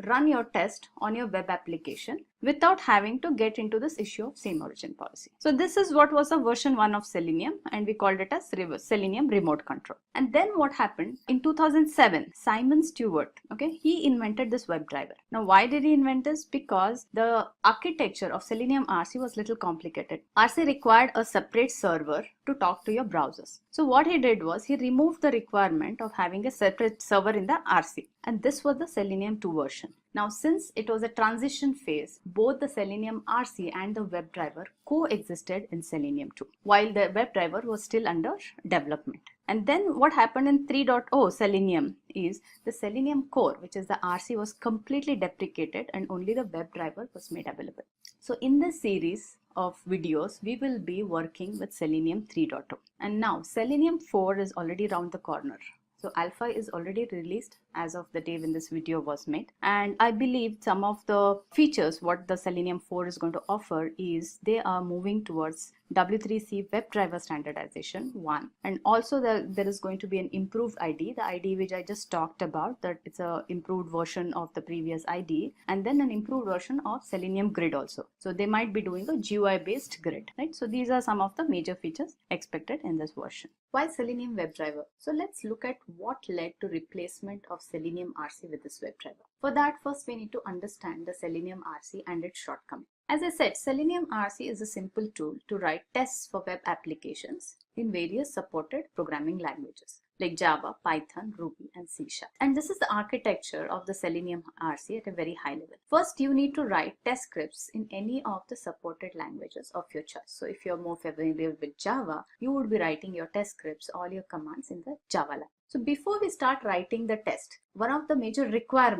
run your test on your web application without having to get into this issue of same origin policy. So this is what was a version 1 of Selenium, and we called it as Selenium remote control. And then what happened in 2007, Simon Stewart, he invented this WebDriver. Now why did he invent this? Because the architecture of Selenium RC was little complicated. RC required a separate server to talk to your browsers. So what he did was he removed the requirement of having a separate server in the RC, and this was the Selenium 2 version. Now, since it was a transition phase, both the Selenium RC and the WebDriver coexisted in Selenium 2, while the WebDriver was still under development. And then what happened in 3.0 Selenium is the Selenium core, which is the RC, was completely deprecated and only the WebDriver was made available. So in this series of videos, we will be working with Selenium 3.0. And now Selenium 4 is already around the corner. So alpha is already released as of the day when this video was made, and I believe some of the features what the Selenium 4 is going to offer is they are moving towards W3C WebDriver standardization 1, and also there is going to be an improved IDE, the IDE which I just talked about, that it's a improved version of the previous IDE, and then an improved version of Selenium Grid also. So they might be doing a GUI based grid, right? So these are some of the major features expected in this version. Why Selenium WebDriver? So let's look at what led to replacement of Selenium RC with this WebDriver. For that, first we need to understand the Selenium RC and its shortcomings. As I said, Selenium RC is a simple tool to write tests for web applications in various supported programming languages like Java, Python, Ruby, and C#. And this is the architecture of the Selenium RC at a very high level. First, you need to write test scripts in any of the supported languages of your choice. So if you're more familiar with Java, you would be writing your test scripts, all your commands in the Java language. So before we start writing the test, one of the major required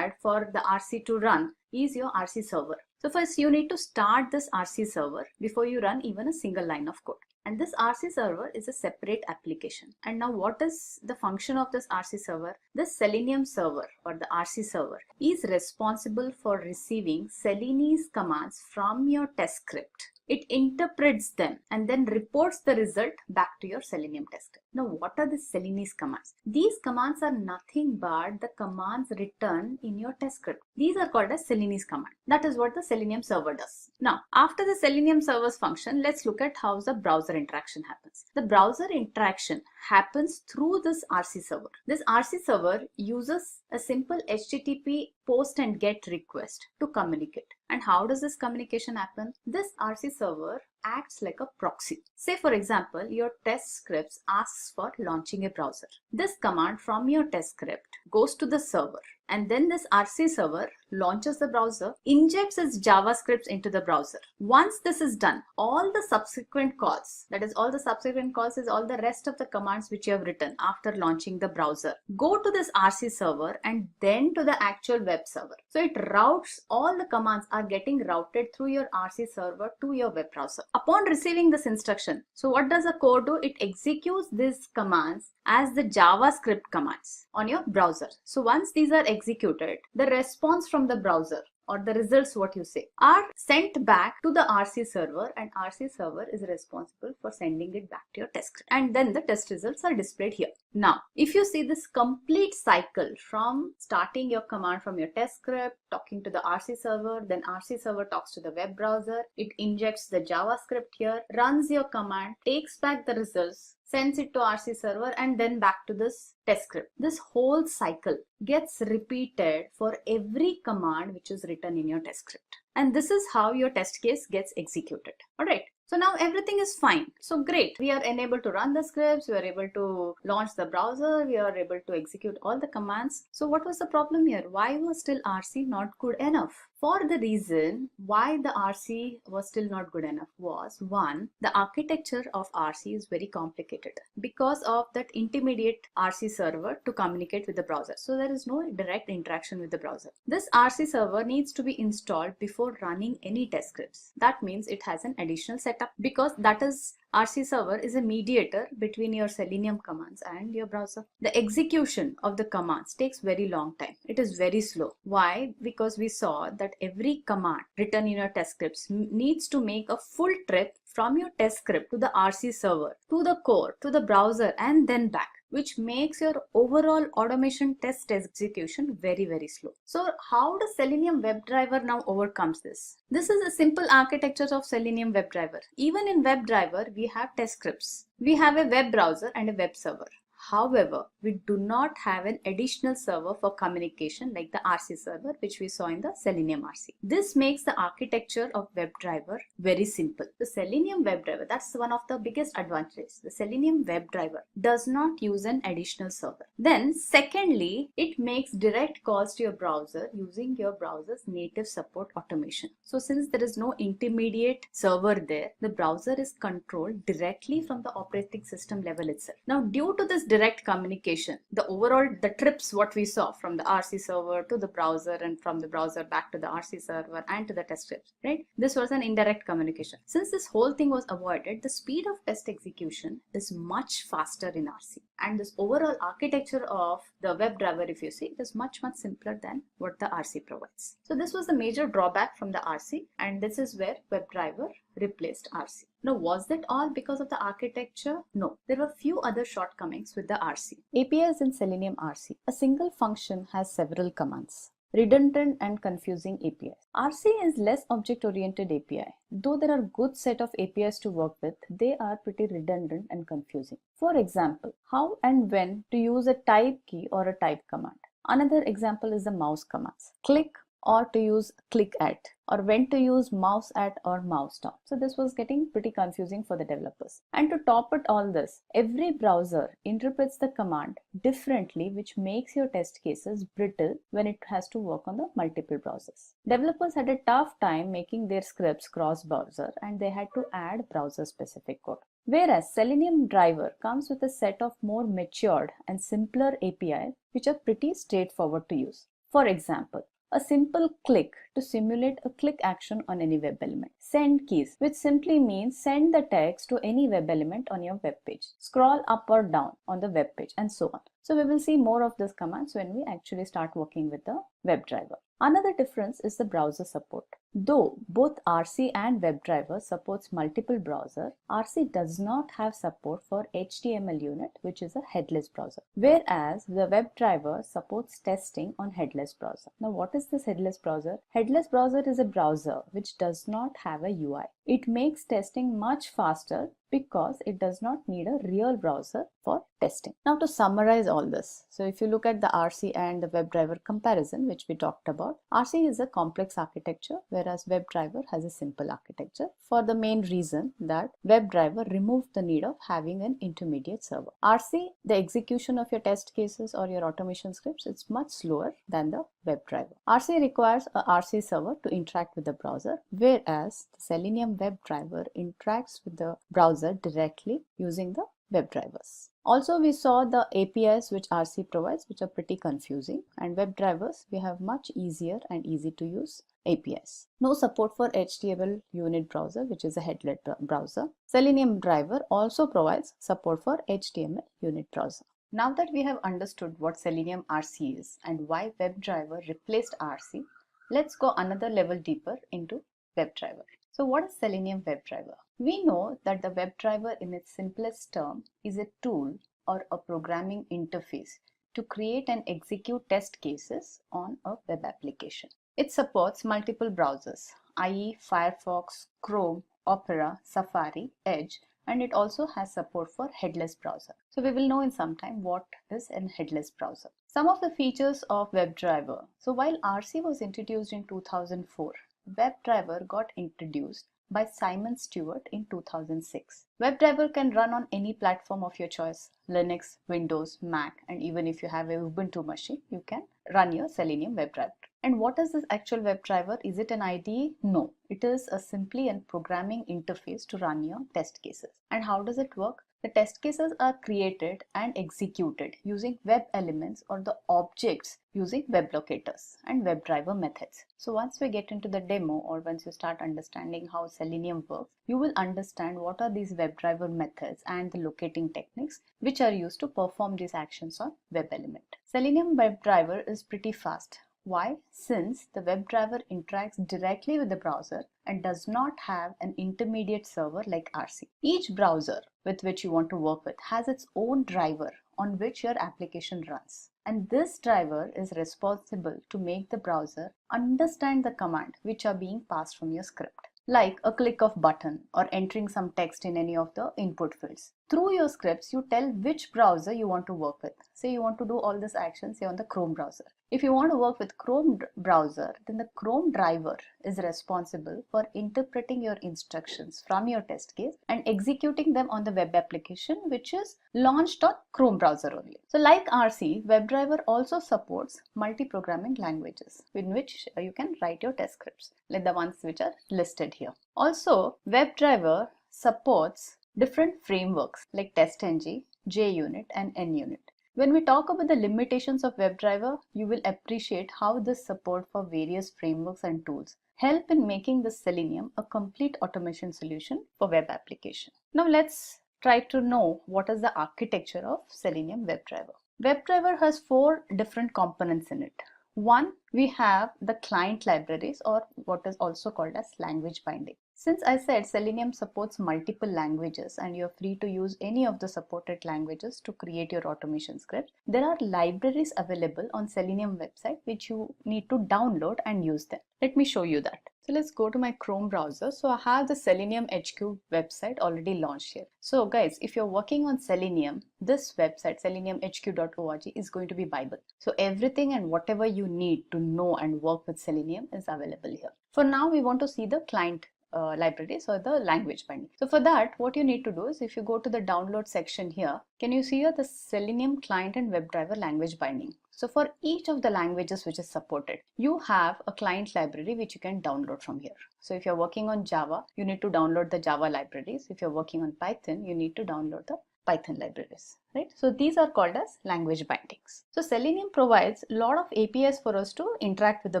for the RC to run is your RC server. So first you need to start this RC server before you run even a single line of code. And this RC server is a separate application. And now what is the function of this RC server? This Selenium server or the RC server is responsible for receiving Selenium commands from your test script. It interprets them and then reports the result back to your Selenium test script. Now what are the Selenium commands? These commands are nothing but the commands written in your test script. These are called as Selenium command. That is what the Selenium server does. Now after the Selenium server's function, let's look at how the browser interaction happens. The browser interaction happens through this RC server. This RC server uses a simple HTTP post and get request to communicate. And how does this communication happen? This RC server acts like a proxy. Say for example, your test scripts asks for launching a browser. This command from your test script goes to the server, and then this RC server launches the browser, injects its JavaScripts into the browser. Once this is done, all the subsequent calls, that is all the subsequent calls is all the rest of the commands which you have written after launching the browser, go to this RC server and then to the actual web server. So it routes, all the commands are getting routed through your RC server to your web browser. Upon receiving this instruction, so what does the code do? It executes these commands as the JavaScript commands on your browser. So once these are executed, the response from the browser or the results what you say are sent back to the RC server, and RC server is responsible for sending it back to your test script, and then the test results are displayed here. Now if you see this complete cycle from starting your command from your test script, talking to the RC server, then RC server talks to the web browser, it injects the JavaScript here, runs your command, takes back the results, sends it to RC server, and then back to this test script. This whole cycle gets repeated for every command which is written in your test script. And this is how your test case gets executed. Alright. So now everything is fine. So great. We are enabled to run the scripts. We are able to launch the browser. We are able to execute all the commands. So what was the problem here? Why was still RC not good enough? For the reason why the RC was still not good enough was, one, the architecture of RC is very complicated because of that intermediate RC server to communicate with the browser. So there is no direct interaction with the browser. This RC server needs to be installed before running any test scripts. That means it has an additional setup, because that is RC server is a mediator between your Selenium commands and your browser. The execution of the commands takes very long time. It is very slow. Why? Because we saw that every command written in your test scripts needs to make a full trip from your test script to the RC server, to the core, to the browser, and then back, which makes your overall automation test execution very, very slow. So how does Selenium WebDriver now overcomes this? This is a simple architecture of Selenium WebDriver. Even in WebDriver, we have test scripts. We have a web browser and a web server. However, we do not have an additional server for communication like the RC server, which we saw in the Selenium RC. This makes the architecture of WebDriver very simple. The Selenium WebDriver, that's one of the biggest advantages. The Selenium WebDriver does not use an additional server. Then secondly, it makes direct calls to your browser using your browser's native support automation. So since there is no intermediate server there, the browser is controlled directly from the operating system level itself. Now, due to this direct communication, the trips what we saw from the RC server to the browser and from the browser back to the RC server and to the test scripts, right? This was an indirect communication. Since this whole thing was avoided, the speed of test execution is much faster in RC. And this overall architecture of the WebDriver, if you see, is much simpler than what the RC provides. So this was the major drawback from the RC, and this is where WebDriver replaced RC. Now, was that all because of the architecture? No, there were few other shortcomings with the RC. APIs in Selenium RC. A single function has several commands. Redundant and confusing APIs. RC is less object-oriented API. Though there are good set of APIs to work with, they are pretty redundant and confusing. For example, how and when to use a type key or a type command. Another example is the mouse commands. Click or to use click at, or when to use mouse at or mouse down. So this was getting pretty confusing for the developers. And to top it all this, every browser interprets the command differently, which makes your test cases brittle when it has to work on the multiple browsers. Developers had a tough time making their scripts cross-browser, and they had to add browser-specific code. Whereas Selenium driver comes with a set of more matured and simpler APIs which are pretty straightforward to use. For example, a simple click to simulate a click action on any web element. Send keys, which simply means send the text to any web element on your web page. Scroll up or down on the web page, and so on. So we will see more of these commands when we actually start working with the WebDriver. Another difference is the browser support. Though both RC and WebDriver supports multiple browsers, RC does not have support for HTML unit, which is a headless browser, whereas the WebDriver supports testing on headless browser. Now, what is this headless browser? Headless browser is a browser which does not have a UI. It makes testing much faster because it does not need a real browser for testing. Now, to summarize all this, so if you look at the RC and the WebDriver comparison, which we talked about, RC is a complex architecture, whereas WebDriver has a simple architecture, for the main reason that WebDriver removed the need of having an intermediate server. RC, the execution of your test cases or your automation scripts, it's much slower than the WebDriver. RC requires a RC server to interact with the browser, whereas the Selenium WebDriver interacts with the browser directly using the WebDrivers. Also, we saw the APIs which RC provides, which are pretty confusing, and WebDrivers, we have much easier and easy to use APIs. No support for HTML unit browser, which is a headless browser. Selenium driver also provides support for HTML unit browser. Now that we have understood what Selenium RC is and why WebDriver replaced RC, let's go another level deeper into WebDriver. So what is Selenium WebDriver? We know that the WebDriver in its simplest term is a tool or a programming interface to create and execute test cases on a web application. It supports multiple browsers, i.e. Firefox, Chrome, Opera, Safari, Edge, and it also has support for headless browser. So we will know in some time what is a headless browser. Some of the features of WebDriver. So while RC was introduced in 2004, WebDriver got introduced by Simon Stewart in 2006. WebDriver can run on any platform of your choice, Linux, Windows, Mac, and even if you have a Ubuntu machine, you can run your Selenium WebDriver. And what is this actual WebDriver? Is it an IDE? No, it is a simply a programming interface to run your test cases. And how does it work? The test cases are created and executed using web elements or the objects using web locators and WebDriver methods. So once we get into the demo, or once you start understanding how Selenium works, you will understand what are these WebDriver methods and the locating techniques which are used to perform these actions on web element. Selenium WebDriver is pretty fast. Why? Since the WebDriver interacts directly with the browser and does not have an intermediate server like RC. Each browser with which you want to work with has its own driver on which your application runs. And this driver is responsible to make the browser understand the command which are being passed from your script, like a click of button or entering some text in any of the input fields. Through your scripts, you tell which browser you want to work with. Say you want to do all these actions, say on the Chrome browser. If you want to work with Chrome browser, then the Chrome driver is responsible for interpreting your instructions from your test case and executing them on the web application which is launched on Chrome browser only. So like RC, WebDriver also supports multi-programming languages in which you can write your test scripts, like the ones which are listed here. Also, WebDriver supports different frameworks like TestNG, JUnit and NUnit. When we talk about the limitations of WebDriver, you will appreciate how this support for various frameworks and tools help in making the Selenium a complete automation solution for web application. Now let's try to know what is the architecture of Selenium WebDriver. WebDriver has 4 different components in it. One, we have the client libraries, or what is also called as language binding. Since I said Selenium supports multiple languages and you're free to use any of the supported languages to create your automation script, there are libraries available on Selenium website which you need to download and use them. Let me show you that. So let's go to my Chrome browser. So I have the Selenium HQ website already launched here. So guys, if you're working on Selenium, this website seleniumhq.org is going to be Bible. So everything and whatever you need to know and work with Selenium is available here. For now, we want to see the client libraries or the language binding. So for that, what you need to do is, if you go to the download section here, can you see here the Selenium client and WebDriver language binding? So for each of the languages which is supported, you have a client library which you can download from here. So if you're working on Java, you need to download the Java libraries. If you're working on Python, you need to download the Python libraries, right? So these are called as language bindings. So Selenium provides a lot of APIs for us to interact with the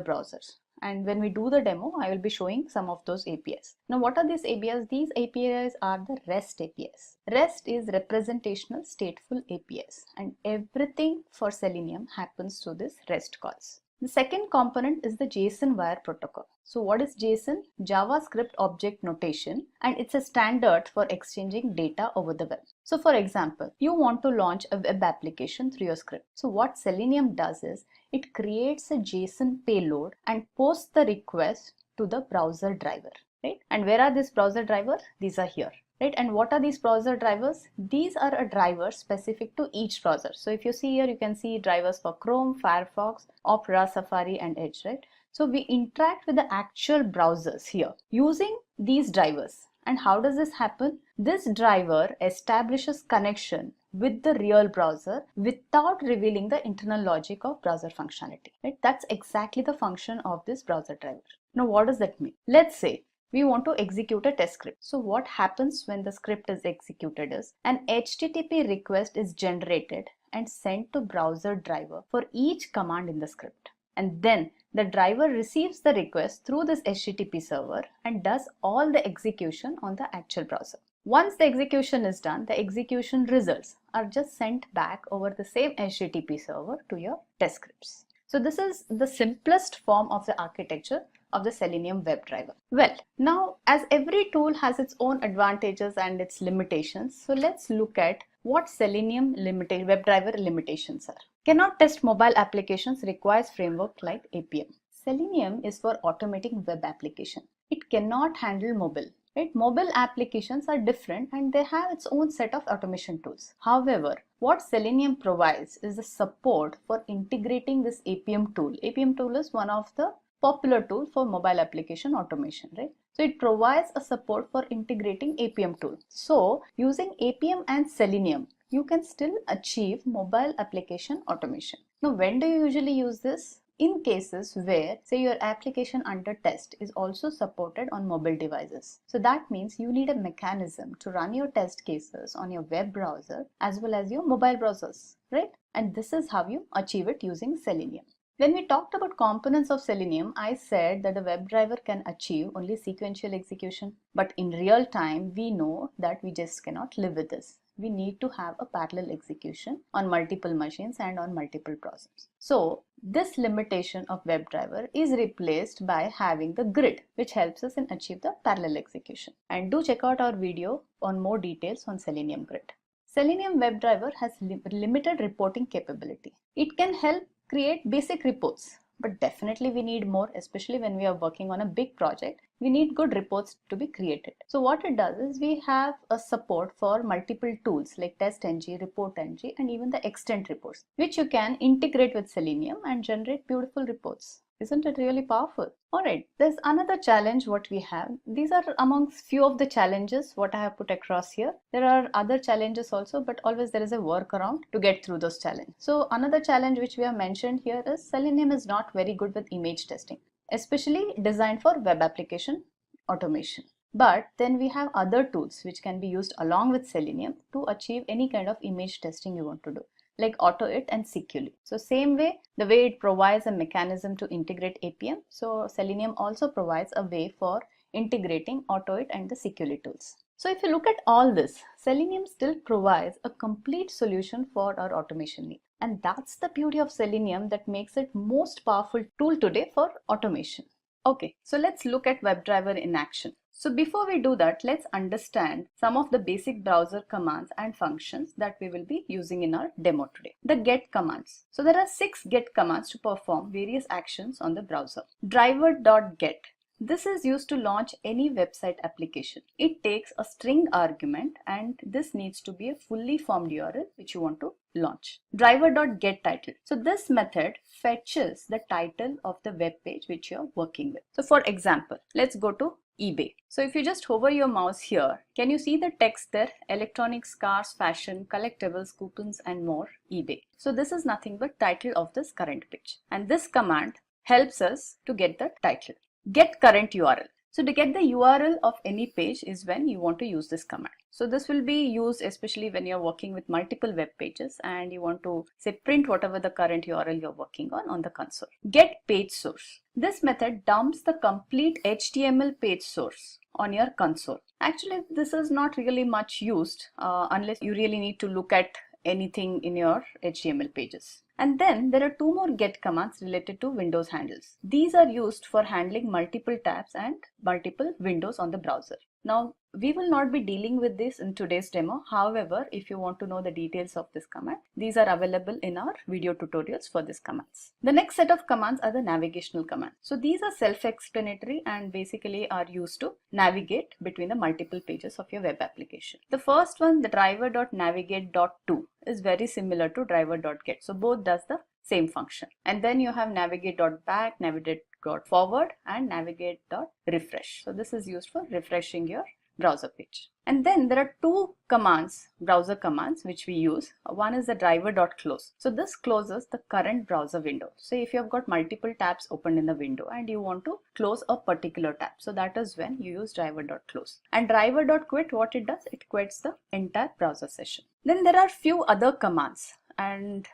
browsers. And when we do the demo, I will be showing some of those APIs. Now, what are these APIs? These APIs are the REST APIs. REST is representational stateful APIs, and everything for Selenium happens through this REST calls. The second component is the JSON wire protocol. So what is JSON? JavaScript object notation, and it's a standard for exchanging data over the web. So for example, you want to launch a web application through your script. So what Selenium does is it creates a JSON payload and posts the request to the browser driver, right? And where are these browser drivers? These are here. Right? And what are these browser drivers? These are a driver specific to each browser. So if you see here, you can see drivers for Chrome, Firefox, Opera, Safari, and Edge, right? So we interact with the actual browsers here using these drivers. And how does this happen? This driver establishes connection with the real browser without revealing the internal logic of browser functionality, right? That's exactly the function of this browser driver. Now, what does that mean? Let's say we want to execute a test script. So what happens when the script is executed is an HTTP request is generated and sent to browser driver for each command in the script. And then the driver receives the request through this HTTP server and does all the execution on the actual browser. Once the execution is done, the execution results are just sent back over the same HTTP server to your test scripts. So this is the simplest form of the architecture of the Selenium WebDriver. Well, now as every tool has its own advantages and its limitations, so let's look at what Selenium WebDriver limitations are. Cannot test mobile applications, requires framework like APM. Selenium is for automating web application. It cannot handle mobile. Right? Mobile applications are different and they have its own set of automation tools. However, what Selenium provides is the support for integrating this APM tool. APM tool is one of the popular tool for mobile application automation, right? So it provides a support for integrating APM tool. So using APM and Selenium, you can still achieve mobile application automation. Now, when do you usually use this? In cases where, say, your application under test is also supported on mobile devices. So that means you need a mechanism to run your test cases on your web browser as well as your mobile browsers, right? And this is how you achieve it using Selenium. When we talked about components of Selenium, I said that a WebDriver can achieve only sequential execution. But in real time, we know that we just cannot live with this. We need to have a parallel execution on multiple machines and on multiple processes. So this limitation of WebDriver is replaced by having the grid, which helps us in achieve the parallel execution. And do check out our video on more details on Selenium grid. Selenium WebDriver has limited reporting capability. It can help create basic reports, but definitely we need more, especially when we are working on a big project. We need good reports to be created. So what it does is we have a support for multiple tools like TestNG, ReportNG, and even the extent reports, which you can integrate with Selenium and generate beautiful reports. Isn't it really powerful? Alright, there's another challenge what we have. These are amongst few of the challenges what I have put across here. There are other challenges also, but always there is a workaround to get through those challenges. So another challenge which we have mentioned here is Selenium is not very good with image testing, especially designed for web application automation. But then we have other tools which can be used along with Selenium to achieve any kind of image testing you want to do, like AutoIt and Securely. So same way, the way it provides a mechanism to integrate APM, so Selenium also provides a way for integrating AutoIt and the Securely tools. So if you look at all this, Selenium still provides a complete solution for our automation need. And that's the beauty of Selenium that makes it most powerful tool today for automation. Okay, so let's look at WebDriver in action. So before we do that, let's understand some of the basic browser commands and functions that we will be using in our demo today. The get commands. So there are 6 get commands to perform various actions on the browser. Driver.get. This is used to launch any website application. It takes a string argument and this needs to be a fully formed URL which you want to launch. Driver.getTitle. So this method fetches the title of the web page which you're working with. So for example, let's go to eBay. So if you just hover your mouse here, can you see the text there? Electronics, cars, fashion, collectibles, coupons and more, eBay. So this is nothing but title of this current page. And this command helps us to get the title. Get current URL. So to get the URL of any page is when you want to use this command. So this will be used especially when you're working with multiple web pages and you want to say print whatever the current URL you're working on the console. Get page source. This method dumps the complete HTML page source on your console. Actually, this is not really much used unless you really need to look at anything in your HTML pages. And then there are 2 more get commands related to Windows handles. These are used for handling multiple tabs and multiple windows on the browser. Now, we will not be dealing with this in today's demo. However, if you want to know the details of this command, these are available in our video tutorials for these commands. The next set of commands are the navigational commands. So these are self-explanatory and basically are used to navigate between the multiple pages of your web application. The first one, the driver.navigate.to, is very similar to driver.get. So both does the same function. And then you have navigate.back, navigate.forward and navigate.refresh. So this is used for refreshing your browser page. And then there are 2 commands, browser commands, which we use. One is the driver.close. So this closes the current browser window. So if you have got multiple tabs open in the window and you want to close a particular tab, so that is when you use driver.close. And driver.quit, what it does, it quits the entire browser session. Then there are few other commands. And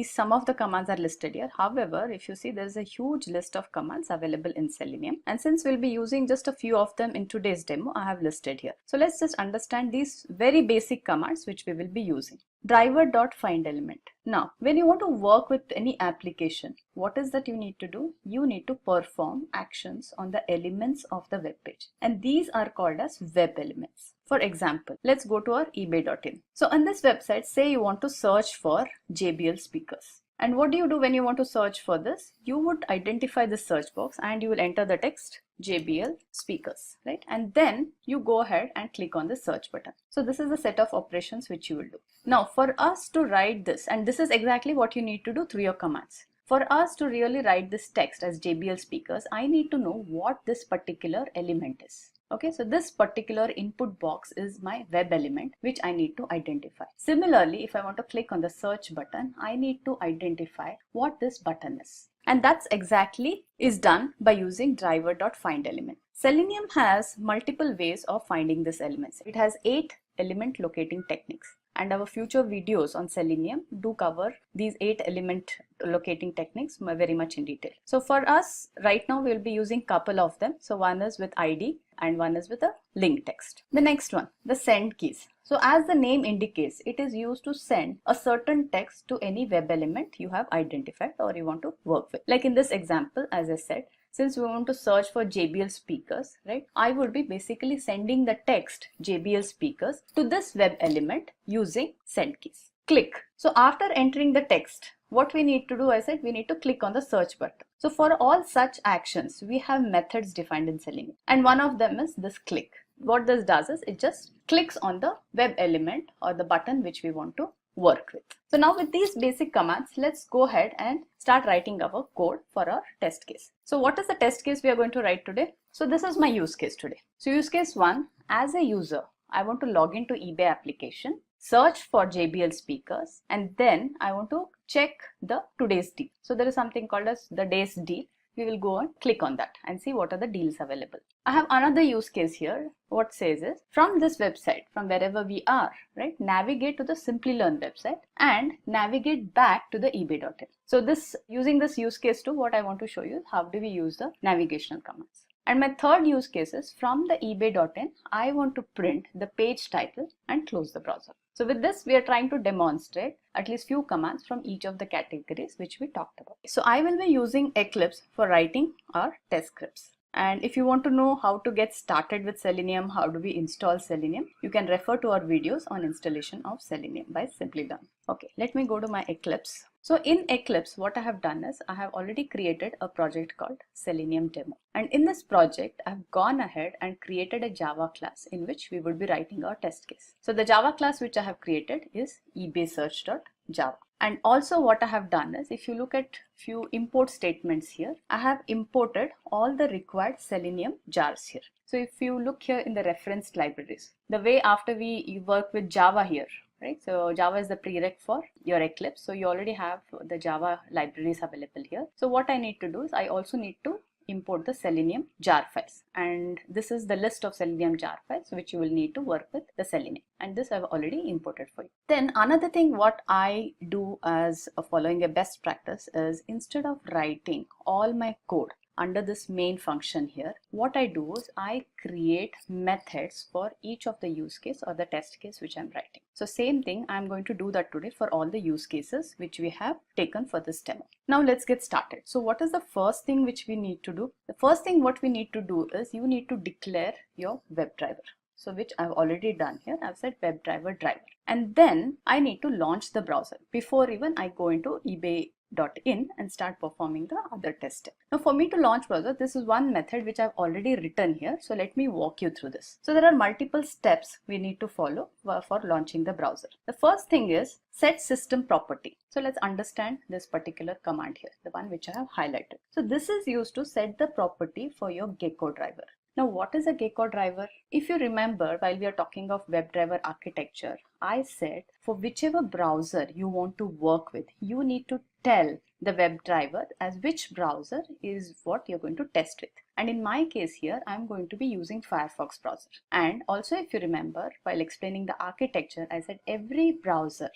some of the commands are listed here. However, if you see, there's a huge list of commands available in Selenium. And since we'll be using just a few of them in today's demo, I have listed here. So let's just understand these very basic commands which we will be using. Driver.findElement. Now, when you want to work with any application, what is that you need to do? You need to perform actions on the elements of the web page. And these are called as web elements. For example, let's go to our ebay.in. So on this website, say you want to search for JBL speakers. And what do you do when you want to search for this? You would identify the search box and you will enter the text JBL speakers, right? And then you go ahead and click on the search button. So this is the set of operations which you will do. Now for us to write this, and this is exactly what you need to do through your commands. For us to really write this text as JBL speakers, I need to know what this particular element is. Okay, so this particular input box is my web element, which I need to identify. Similarly, if I want to click on the search button, I need to identify what this button is. And that's exactly is done by using driver.findElement. Selenium has multiple ways of finding these elements. It has 8 element locating techniques. And our future videos on Selenium do cover these 8 element locating techniques very much in detail. So for us right now we'll be using couple of them. So one is with ID and one is with a link text. The next one, the send keys. So as the name indicates, it is used to send a certain text to any web element you have identified or you want to work with. Like in this example, as I said, since we want to search for JBL speakers, right, I would be basically sending the text JBL speakers to this web element using send keys. Click. So after entering the text, what we need to do, I said, we need to click on the search button. So for all such actions, we have methods defined in Selenium. And one of them is this click. What this does is it just clicks on the web element or the button which we want to work with. So now with these basic commands, let's go ahead and start writing our code for our test case. So what is the test case we are going to write today? So this is my use case today. So use case 1, as a user, I want to log into eBay application, search for JBL speakers, and then I want to check the today's deal. So there is something called as the day's deal. We will go and click on that and see what are the deals available. I have another use case here. What says is, from this website, from wherever we are, right, navigate to the Simplilearn website and navigate back to the ebay.in. So this, using this use case 2, what I want to show you is how do we use the navigational commands. And my third use case is, from the ebay.in, I want to print the page title and close the browser. So with this, we are trying to demonstrate at least few commands from each of the categories which we talked about. So I will be using Eclipse for writing our test scripts. And if you want to know how to get started with Selenium, how do we install Selenium, you can refer to our videos on installation of Selenium by Simplilearn. Okay, let me go to my Eclipse. So in Eclipse, what I have done is I have already created a project called Selenium Demo. And in this project, I've gone ahead and created a Java class in which we would be writing our test case. So the Java class which I have created is ebaysearch.java. And also what I have done is, if you look at few import statements here, I have imported all the required Selenium jars here. So if you look here in the referenced libraries, the way after we work with Java here, right? So Java is the prereq for your Eclipse. So you already have the Java libraries available here. So what I need to do is I also need to import the Selenium jar files, and this is the list of Selenium jar files which you will need to work with the Selenium, and this I've already imported for you. Then another thing what I do as following a best practice is, instead of writing all my code under this main function here, what I do is I create methods for each of the use case or the test case which I'm writing. So same thing, I'm going to do that today for all the use cases which we have taken for this demo. Now let's get started. So what is the first thing which we need to do? The first thing what we need to do is you need to declare your WebDriver. So which I've already done here. I've said WebDriver driver. And then I need to launch the browser before even I go into ebay.in and start performing the other test step. Now for me to launch browser, this is one method which I've already written here. So let me walk you through this. So there are multiple steps we need to follow for launching the browser. The first thing is set system property. So let's understand this particular command here, the one which I have highlighted. So this is used to set the property for your Gecko driver. Now what is a Gecko driver? If you remember, while we are talking of WebDriver architecture, I said for whichever browser you want to work with, you need to tell the WebDriver as which browser is what you're going to test with. And in my case here, I'm going to be using Firefox browser. And also if you remember, while explaining the architecture, I said every browser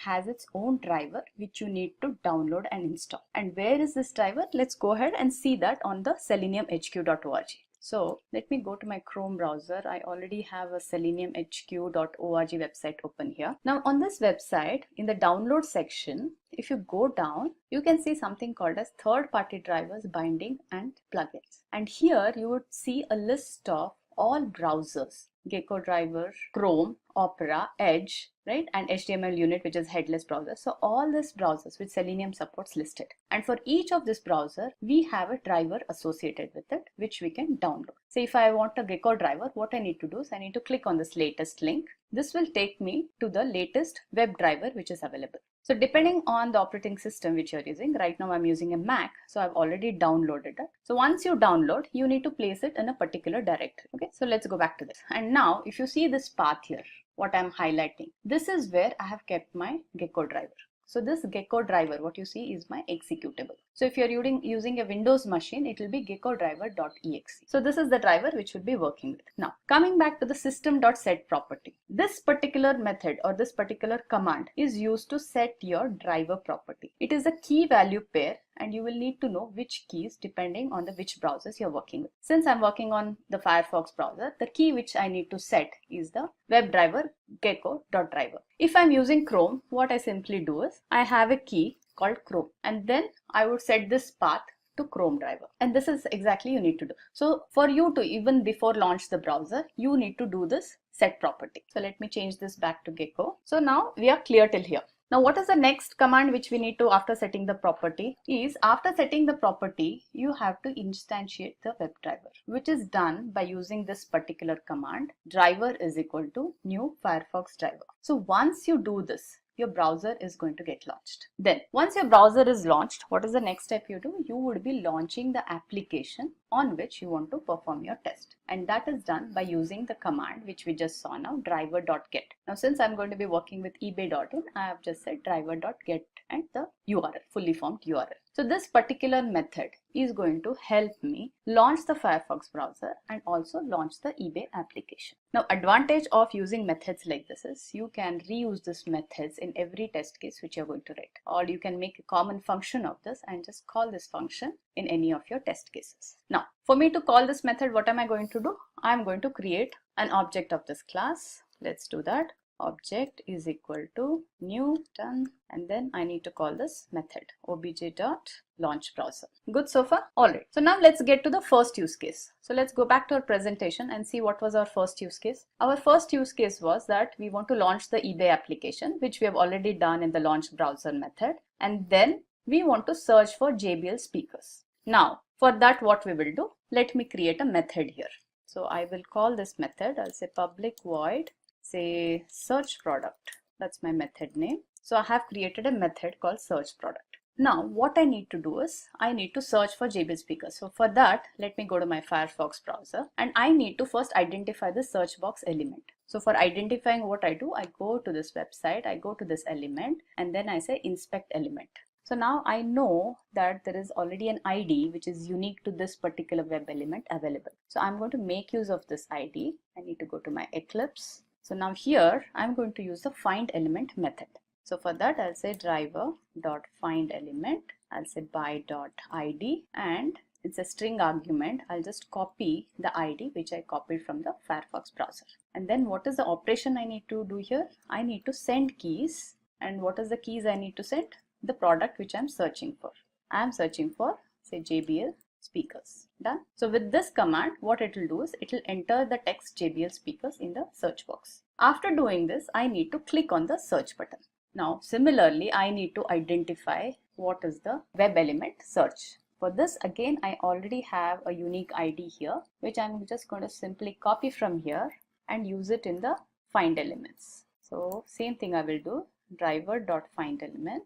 has its own driver which you need to download and install. And where is this driver? Let's go ahead and see that on the seleniumhq.org. So let me go to my Chrome browser. I already have a seleniumhq.org website open here. Now on this website, in the download section, if you go down, you can see something called as third-party drivers, binding and plugins. And here you would see a list of all browsers Gecko driver, Chrome, Opera, Edge, right, and HTML unit, which is headless browser. So all these browsers which Selenium supports listed, and for each of this browser we have a driver associated with it which we can download. So if I want a Gecko driver, what I need to do is I need to click on this latest link. This will take me to the latest web driver which is available. So depending on the operating system which you're using, right now I'm using a Mac, so I've already downloaded it. So once you download, you need to place it in a particular directory. Okay, so let's go back to this. And now if you see this path here, what I'm highlighting, this is where I have kept my Gecko driver. So this Gecko driver, what you see is my executable. So if you're using a Windows machine, it will be gecko driver.exe. So this is the driver which we'll be working with. Now coming back to the system.set property. This particular method or this particular command is used to set your driver property. It is a key value pair, and you will need to know which keys depending on which browsers you're working with. Since I'm working on the Firefox browser, the key which I need to set is the WebDriver gecko.driver. If I'm using Chrome, what I simply do is I have a key called Chrome, and then I would set this path to Chrome driver, and this is exactly you need to do. So for you to, even before launch the browser, you need to do this set property. So let me change this back to Gecko. So now we are clear till here. Now what is the next command which we need to, after setting the property, is after setting the property you have to instantiate the WebDriver, which is done by using this particular command, driver is equal to new Firefox driver. So once you do this, your browser is going to get launched. Then once your browser is launched, what is the next step you do? You would be launching the application on which you want to perform your test, and that is done by using the command which we just saw now, driver.get. Now since I'm going to be working with ebay.in, I have just said driver.get and the URL, fully formed URL. So this particular method is going to help me launch the Firefox browser and also launch the eBay application. Now advantage of using methods like this is you can reuse these methods in every test case which you're going to write, or you can make a common function of this and just call this function in any of your test cases. Now for me to call this method, what am I going to do? I'm going to create an object of this class. Let's do that. Object is equal to new, done, and then I need to call this method obj.launch browser. Good so far? Alright, so now let's get to the first use case. So let's go back to our presentation and see what was our first use case. Our first use case was that we want to launch the eBay application, which we have already done in the launch browser method, and then we want to search for JBL speakers. Now for that, what we will do, let me create a method here. So I will call this method, I'll say public void, say search product. That's my method name. So I have created a method called search product. Now what I need to do is I need to search for JBL speakers. So for that, let me go to my Firefox browser, and I need to first identify the search box element. So for identifying, what I do, I go to this website, I go to this element, and then I say inspect element. So now I know that there is already an ID which is unique to this particular web element available. So I'm going to make use of this ID. I need to go to my Eclipse. So now here I'm going to use the find element method. So for that I'll say driver.findElement, I'll say by.id, and it's a string argument. I'll just copy the ID which I copied from the Firefox browser. And then what is the operation I need to do here? I need to send keys. And what is the keys I need to send? The product which I'm searching for. I'm searching for, say, JBL speakers. Done. So with this command, what it will do is it will enter the text JBL speakers in the search box. After doing this, I need to click on the search button. Now similarly, I need to identify what is the web element search. For this, again, I already have a unique ID here, which I'm just going to simply copy from here and use it in the find elements. So same thing I will do, driver.findElement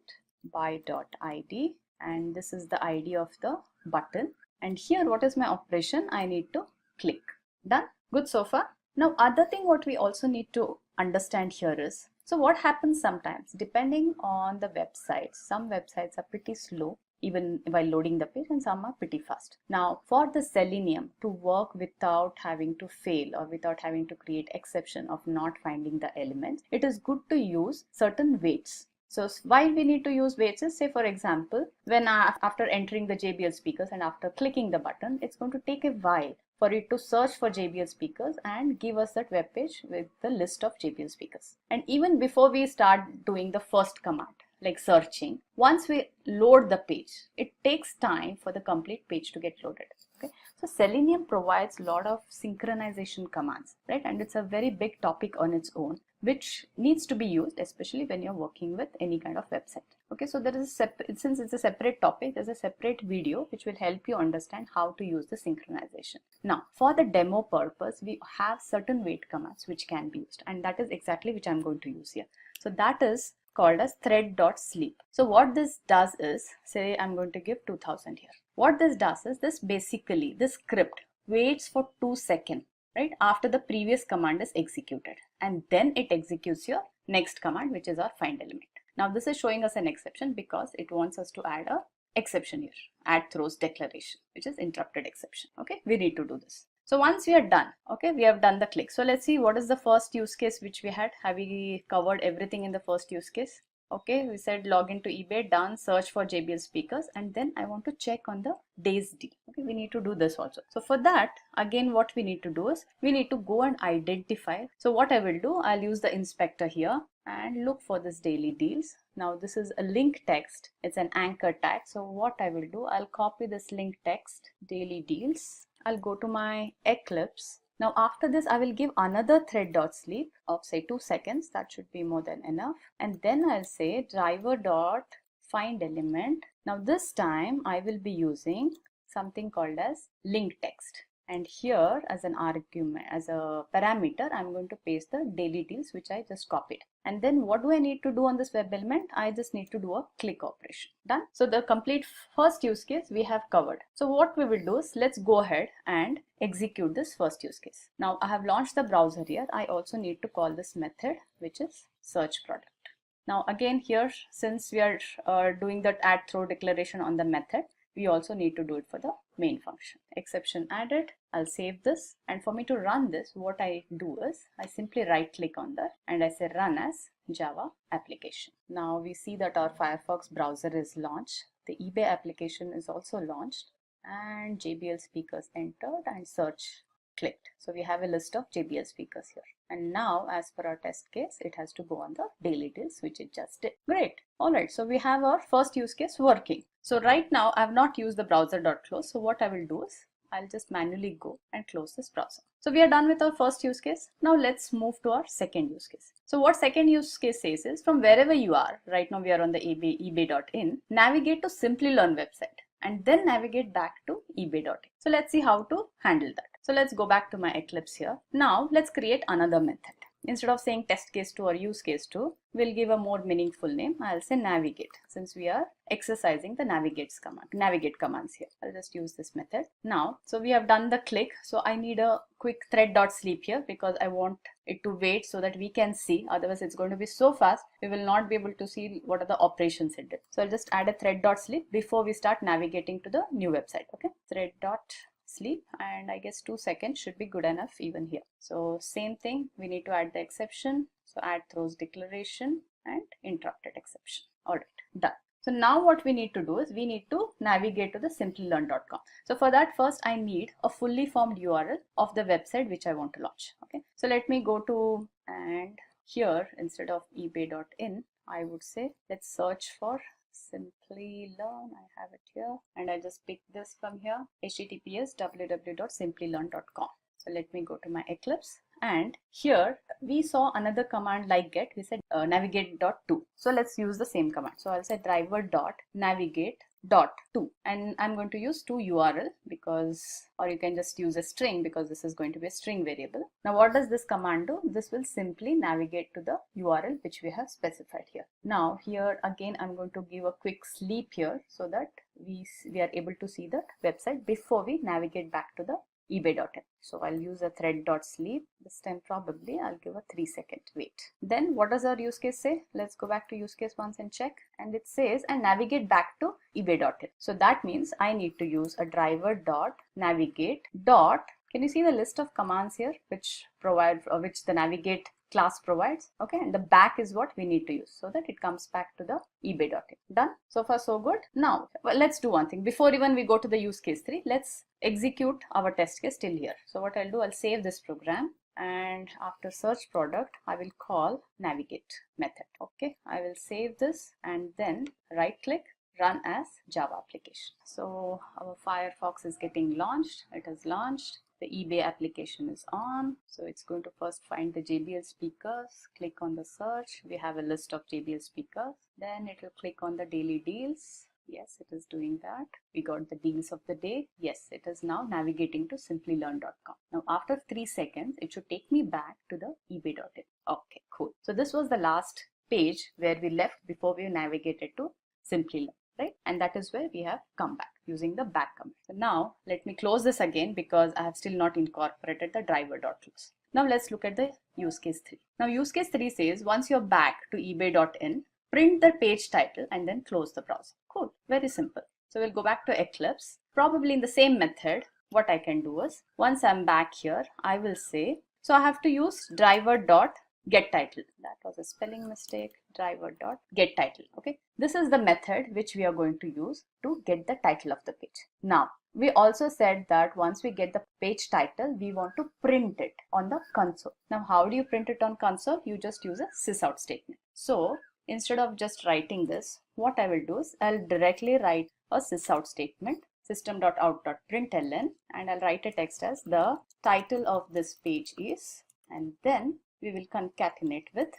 by.id, and this is the ID of the button, and here what is my operation? I need to click. Done. Good so far. Now other thing what we also need to understand here is, so what happens sometimes depending on the websites, some websites are pretty slow even while loading the page, and some are pretty fast. Now for the Selenium to work without having to fail or without having to create exception of not finding the elements, it is good to use certain waits. So why we need to use waits is, say for example, when after entering the JBL speakers and after clicking the button, it's going to take a while for it to search for JBL speakers and give us that web page with the list of JBL speakers. And even before we start doing the first command, like searching, once we load the page, it takes time for the complete page to get loaded. Okay, So Selenium provides a lot of synchronization commands, right? And it's a very big topic on its own, which needs to be used, especially when you're working with any kind of website. Okay, so there is since it's a separate topic, there's a separate video which will help you understand how to use the synchronization. Now, for the demo purpose, we have certain wait commands which can be used, and that is exactly which I'm going to use here. So that is called as thread.sleep. So what this does is, say I'm going to give 2000 here. What this does is, this script waits for 2 seconds, right, after the previous command is executed, and then it executes your next command, which is our find element. Now this is showing us an exception because it wants us to add a exception here, add throws declaration, which is interrupted exception. Okay, we need to do this. So once we are done, okay, we have done the click. So let's see what is the first use case which we had. Have we covered everything in the first use case? Okay, we said log into eBay, done, search for JBL speakers, and then I want to check on the day's deal. Okay, we need to do this also. So for that, again, what we need to do is we need to go and identify. So what I will do, I'll use the inspector here and look for this daily deals. Now this is a link text, it's an anchor tag. So what I will do, I'll copy this link text, daily deals. I'll go to my Eclipse. Now after this, I will give another thread.sleep of say 2 seconds. That should be more than enough. And then I'll say driver.find element. Now this time I will be using something called as link text. And here as an argument, as a parameter, I'm going to paste the daily deals which I just copied. And then what do I need to do on this web element? I just need to do a click operation. Done. So the complete first use case we have covered. So what we will do is, let's go ahead and execute this first use case. Now I have launched the browser here. I also need to call this method, which is search product. Now again here, since we are doing that add throw declaration on the method, we also need to do it for the main function. Exception added. I'll save this, and for me to run this, what I do is I simply right click on that and I say run as Java application. Now we see that our Firefox browser is launched, the eBay application is also launched, and JBL speakers entered and search clicked. So we have a list of JBL speakers here. And now as per our test case, it has to go on the daily deals, which it just did. Great. Alright, so we have our first use case working. So right now I have not used the browser.close. So what I will do is I'll just manually go and close this browser. So we are done with our first use case. Now let's move to our second use case. So what second use case says is, from wherever you are, right now we are on the ebay.in, navigate to Simplilearn website and then navigate back to ebay.in. So let's see how to handle that. So let's go back to my Eclipse here. Now let's create another method. Instead of saying test case 2 or use case 2, we'll give a more meaningful name. I'll say navigate, since we are exercising the navigate commands here. I'll just use this method. Now, so we have done the click. So I need a quick thread.sleep here because I want it to wait so that we can see. Otherwise, it's going to be so fast, we will not be able to see what are the operations it did. So I'll just add a thread.sleep before we start navigating to the new website. Okay, thread.sleep, and I guess 2 seconds should be good enough even here. So same thing, we need to add the exception. So add throws declaration and interrupted exception. All right, done. So now what we need to do is we need to navigate to the simplilearn.com. So for that, first I need a fully formed URL of the website which I want to launch. Okay, so let me go to, and here instead of ebay.in, I would say let's search for Simplilearn. I have it here, and I just pick this from here, https www.simplilearn.com. So let me go to my Eclipse, and here we saw another command like get. We said navigate.to. So let's use the same command. So I'll say driver.navigate.to, and I'm going to use to URL because, or you can just use a string because this is going to be a string variable. Now what does this command do? This will simply navigate to the URL which we have specified here. Now here again I'm going to give a quick sleep here so that we are able to see the website before we navigate back to the ebay.in. So I'll use a thread.sleep. This time probably I'll give a 3-second wait. Then what does our use case say? Let's go back to use case once and check. And it says and navigate back to ebay.in. So that means I need to use a driver.navigate. Can you see the list of commands here which provide, which the navigate class provides? Okay, and the back is what we need to use so that it comes back to the ebay.in. Done. So far so good. Now let's do one thing before even we go to the use case 3. Let's execute our test case till here. So what I'll do, I'll save this program, and after search product I will call navigate method. Okay, I will save this and then right click, run as Java application. So our Firefox is getting launched. It has launched. The eBay application is on. So it's going to first find the JBL speakers. Click on the search. We have a list of JBL speakers. Then it will click on the daily deals. Yes, it is doing that. We got the deals of the day. Yes, it is now navigating to simplilearn.com. Now after 3 seconds, it should take me back to the ebay.in. Okay, cool. So this was the last page where we left before we navigated to Simplilearn, right? And that is where we have come back using the back command. So now let me close this again because I have still not incorporated the driver.tools. Now let's look at the use case 3. Now use case 3 says once you're back to ebay.in, print the page title and then close the browser. Cool, very simple. So we'll go back to Eclipse. Probably in the same method, what I can do is once I'm back here, I will say, so I have to use driver.getTitle. That was a spelling mistake. Driver.getTitle. Okay, this is the method which we are going to use to get the title of the page. Now we also said that once we get the page title, we want to print it on the console. Now how do you print it on console? You just use a sysout statement. So instead of just writing this, what I will do is I'll directly write a sysout statement, system.out.println, and I'll write a text as the title of this page is, and then we will concatenate with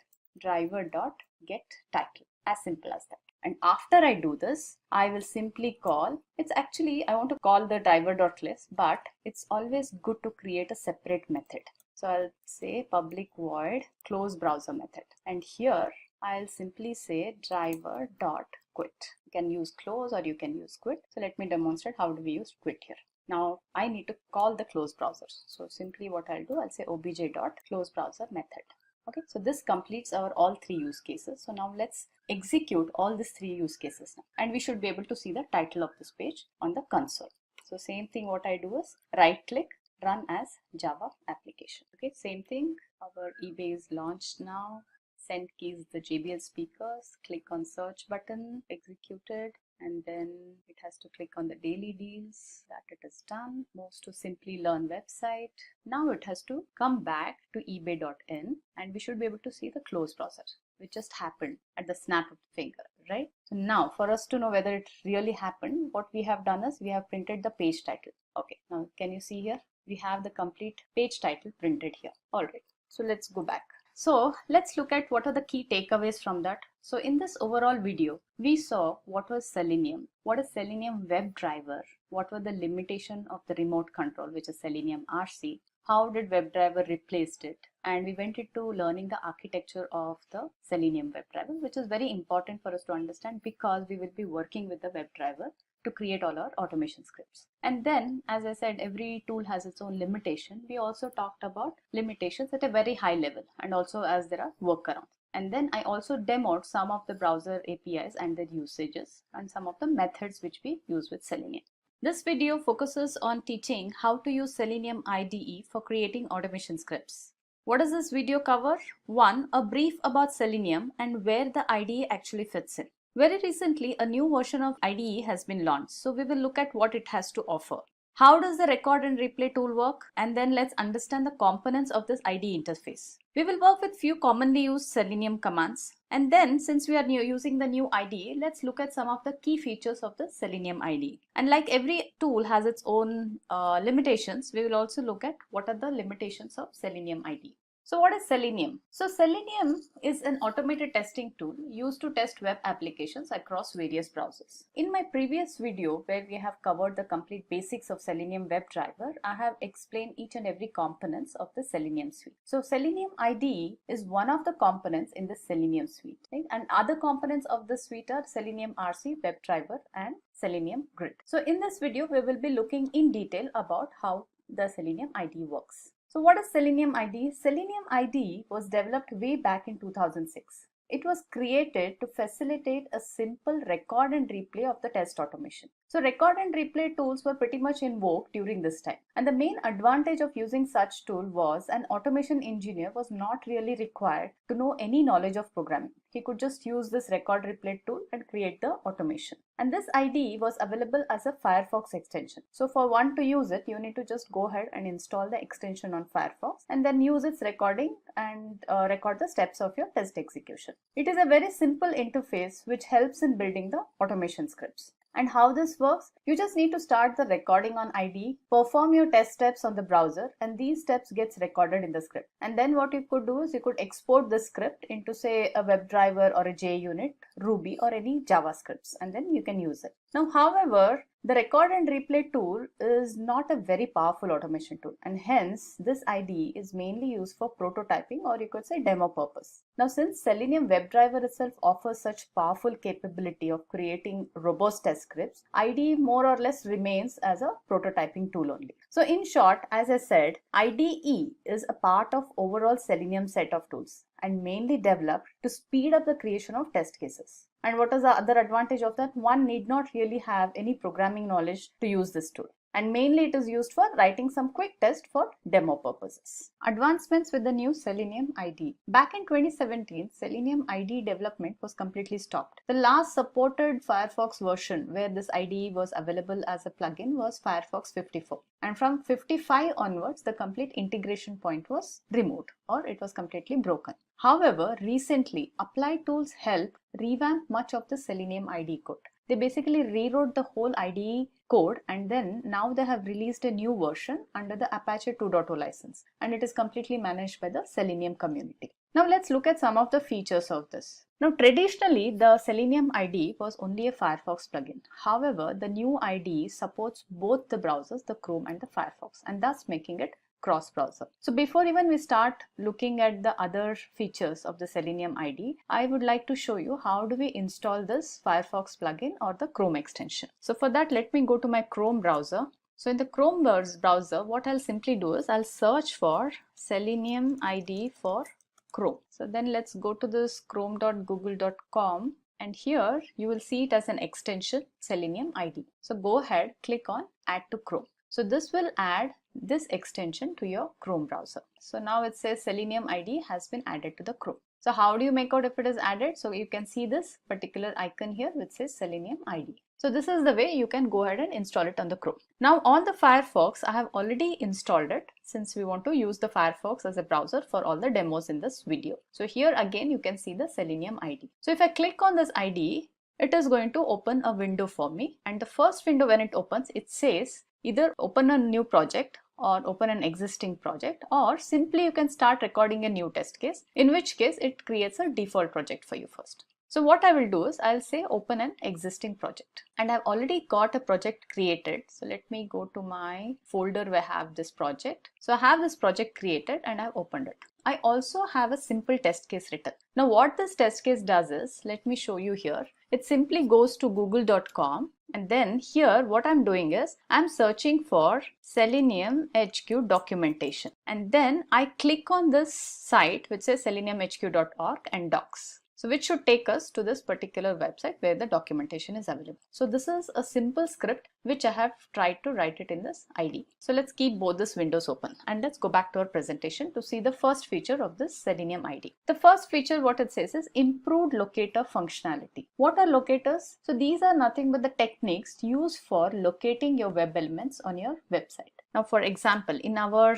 driver.getTitle. As simple as that. And after I do this, I will simply call, it's actually, I want to call the driver.list, but it's always good to create a separate method. So I'll say public void close browser method. And here I'll simply say driver.quit. You can use close or you can use quit. So let me demonstrate how do we use quit here. Now I need to call the close browser. So simply what I'll do, I'll say obj.closeBrowser method. Okay, so this completes our all 3 use cases. So now let's execute all these 3 use cases now. And we should be able to see the title of this page on the console. So same thing, what I do is right click, run as Java application. Okay, same thing, our eBay is launched now. Send keys the JBL speakers, click on search button, executed, and then it has to click on the daily deals. That it is done. Moves to Simplilearn website. Now it has to come back to ebay.in and we should be able to see the close browser, which just happened at the snap of the finger, right? So now for us to know whether it really happened, what we have done is we have printed the page title. Okay, now can you see here? We have the complete page title printed here. All right, so let's go back. So let's look at what are the key takeaways from that. So in this overall video, we saw what was Selenium, what is Selenium WebDriver, what were the limitation of the remote control, which is Selenium RC, how did WebDriver replaced it, and we went into learning the architecture of the Selenium WebDriver, which is very important for us to understand because we will be working with the WebDriver to create all our automation scripts. And then, as I said, every tool has its own limitation. We also talked about limitations at a very high level and also as there are workarounds. And then I also demoed some of the browser APIs and their usages and some of the methods which we use with Selenium. This video focuses on teaching how to use Selenium IDE for creating automation scripts. What does this video cover? 1. A brief about Selenium and where the IDE actually fits in. Very recently, a new version of IDE has been launched, so we will look at what it has to offer. How does the record and replay tool work? And then let's understand the components of this IDE interface. We will work with few commonly used Selenium commands. And then, since we are using the new IDE, let's look at some of the key features of the Selenium IDE. And like every tool has its own limitations, we will also look at what are the limitations of Selenium IDE. So what is Selenium? So Selenium is an automated testing tool used to test web applications across various browsers. In my previous video where we have covered the complete basics of Selenium WebDriver, I have explained each and every components of the Selenium suite. So Selenium IDE is one of the components in the Selenium suite, right? And other components of the suite are Selenium RC, WebDriver and Selenium Grid. So in this video, we will be looking in detail about how the Selenium IDE works. So what is Selenium IDE? Selenium IDE was developed way back in 2006. It was created to facilitate a simple record and replay of the test automation. So record and replay tools were pretty much in vogue during this time. And the main advantage of using such tool was an automation engineer was not really required to know any knowledge of programming. he could just use this record replay tool and create the automation. And this IDE was available as a Firefox extension. So for one to use it, you need to just go ahead and install the extension on Firefox and then use its recording and record the steps of your test execution. It is a very simple interface which helps in building the automation scripts. And how this works, you just need to start the recording on IDE, perform your test steps on the browser, and these steps gets recorded in the script. And then what you could do is you could export the script into say a WebDriver or a JUnit, Ruby or any JavaScripts, and then you can use it. Now, however, the record and replay tool is not a very powerful automation tool, and hence this IDE is mainly used for prototyping, or you could say demo purpose. Now, since Selenium WebDriver itself offers such powerful capability of creating robust test scripts, IDE more or less remains as a prototyping tool only. So in short, as I said, IDE is a part of overall Selenium set of tools and mainly developed to speed up the creation of test cases. And what is the other advantage of that? One need not really have any programming knowledge to use this tool. And mainly it is used for writing some quick tests for demo purposes. Advancements with the new Selenium IDE. Back in 2017, Selenium IDE development was completely stopped. The last supported Firefox version where this IDE was available as a plugin was Firefox 54. And from 55 onwards, the complete integration point was removed, or it was completely broken. However, recently, Applied Tools helped revamp much of the Selenium IDE code. They basically rewrote the whole IDE code, and then now they have released a new version under the Apache 2.0 license, and it is completely managed by the Selenium community. Now let's look at some of the features of this. Now traditionally, the Selenium IDE was only a Firefox plugin. However, the new IDE supports both the browsers, the Chrome and the Firefox, and thus making it cross-browser. So before even we start looking at the other features of the Selenium IDE, I would like to show you how do we install this Firefox plugin or the Chrome extension. So for that, let me go to my Chrome browser. So in the Chrome browser, what I'll simply do is I'll search for Selenium IDE for Chrome. So then let's go to this chrome.google.com, and here you will see it as an extension, Selenium IDE. So go ahead, click on Add to Chrome. So this will add this extension to your Chrome browser. So now it says Selenium IDE has been added to the Chrome. So how do you make out if it is added? So you can see this particular icon here which says Selenium IDE. So this is the way you can go ahead and install it on the Chrome. Now on the Firefox, I have already installed it since we want to use the Firefox as a browser for all the demos in this video. So here again you can see the Selenium IDE. So if I click on this IDE, it is going to open a window for me, and the first window when it opens, it says either open a new project or open an existing project, or simply you can start recording a new test case, in which case it creates a default project for you first. So what I will do is I'll say open an existing project, and I've already got a project created. So let me go to my folder where I have this project. So I have this project created and I've opened it. I also have a simple test case written. Now what this test case does is, let me show you here. It simply goes to google.com, and then here what I'm doing is I'm searching for Selenium HQ documentation, and then I click on this site which says seleniumhq.org and docs. So which should take us to this particular website where the documentation is available. So this is a simple script which I have tried to write it in this IDE. So let's keep both these windows open and let's go back to our presentation to see the first feature of this Selenium IDE. The first feature, what it says is improved locator functionality. What are locators? So these are nothing but the techniques used for locating your web elements on your website. Now for example, in our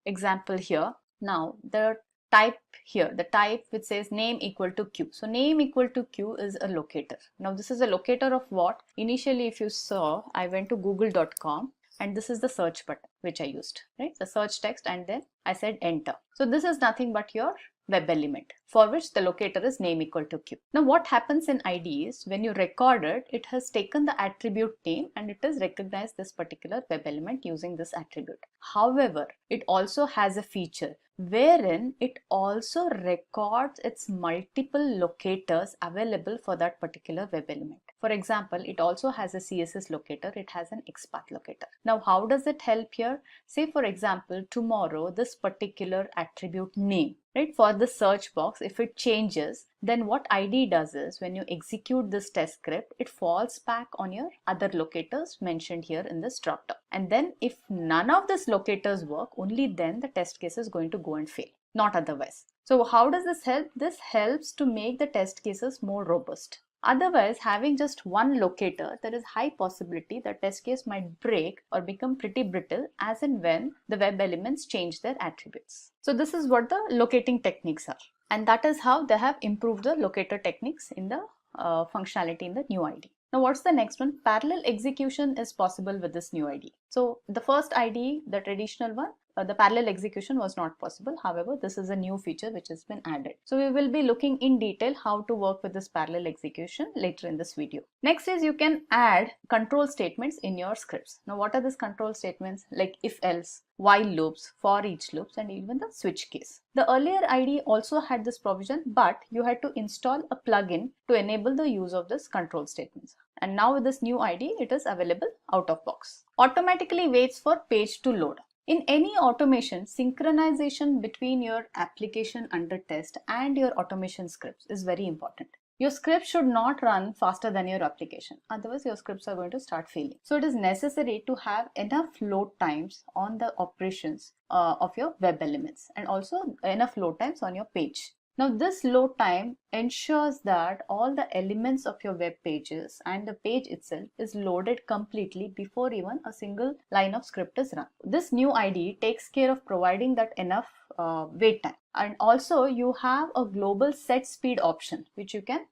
example here, now the type here, the type which says name equal to Q. So name equal to Q is a locator. Now this is a locator of what? Initially, if you saw, I went to google.com and this is the search button which I used, right? The search text, and then I said enter. So this is nothing but your web element for which the locator is name equal to Q. Now what happens in IDE is when you record it, it has taken the attribute name and it has recognized this particular web element using this attribute. However, it also has a feature wherein it also records its multiple locators available for that particular web element. For example, it also has a CSS locator, it has an XPath locator. Now how does it help here? Say for example, tomorrow this particular attribute name, right, for the search box, if it changes, then what IDE does is when you execute this test script, it falls back on your other locators mentioned here in this dropdown. And then if none of these locators work, only then the test case is going to go and fail, not otherwise. So how does this help? This helps to make the test cases more robust. Otherwise, having just one locator, there is high possibility the test case might break or become pretty brittle as and when the web elements change their attributes. So this is what the locating techniques are. And that is how they have improved the locator techniques in the functionality in the new IDE. Now what's the next one? Parallel execution is possible with this new IDE. So the first IDE, the traditional one, the parallel execution was not possible. However, this is a new feature which has been added. So we will be looking in detail how to work with this parallel execution later in this video. Next is you can add control statements in your scripts. Now what are these control statements? Like if else, while loops, for each loops, and even the switch case. The earlier IDE also had this provision, but you had to install a plugin to enable the use of this control statements. And now with this new IDE, it is available out of box. Automatically waits for page to load. In any automation, synchronization between your application under test and your automation scripts is very important. Your script should not run faster than your application, otherwise your scripts are going to start failing. So it is necessary to have enough load times on the operations of your web elements and also enough load times on your page. Now this load time ensures that all the elements of your web pages and the page itself is loaded completely before even a single line of script is run. This new IDE takes care of providing that enough wait time. And also you have a global set speed option which you can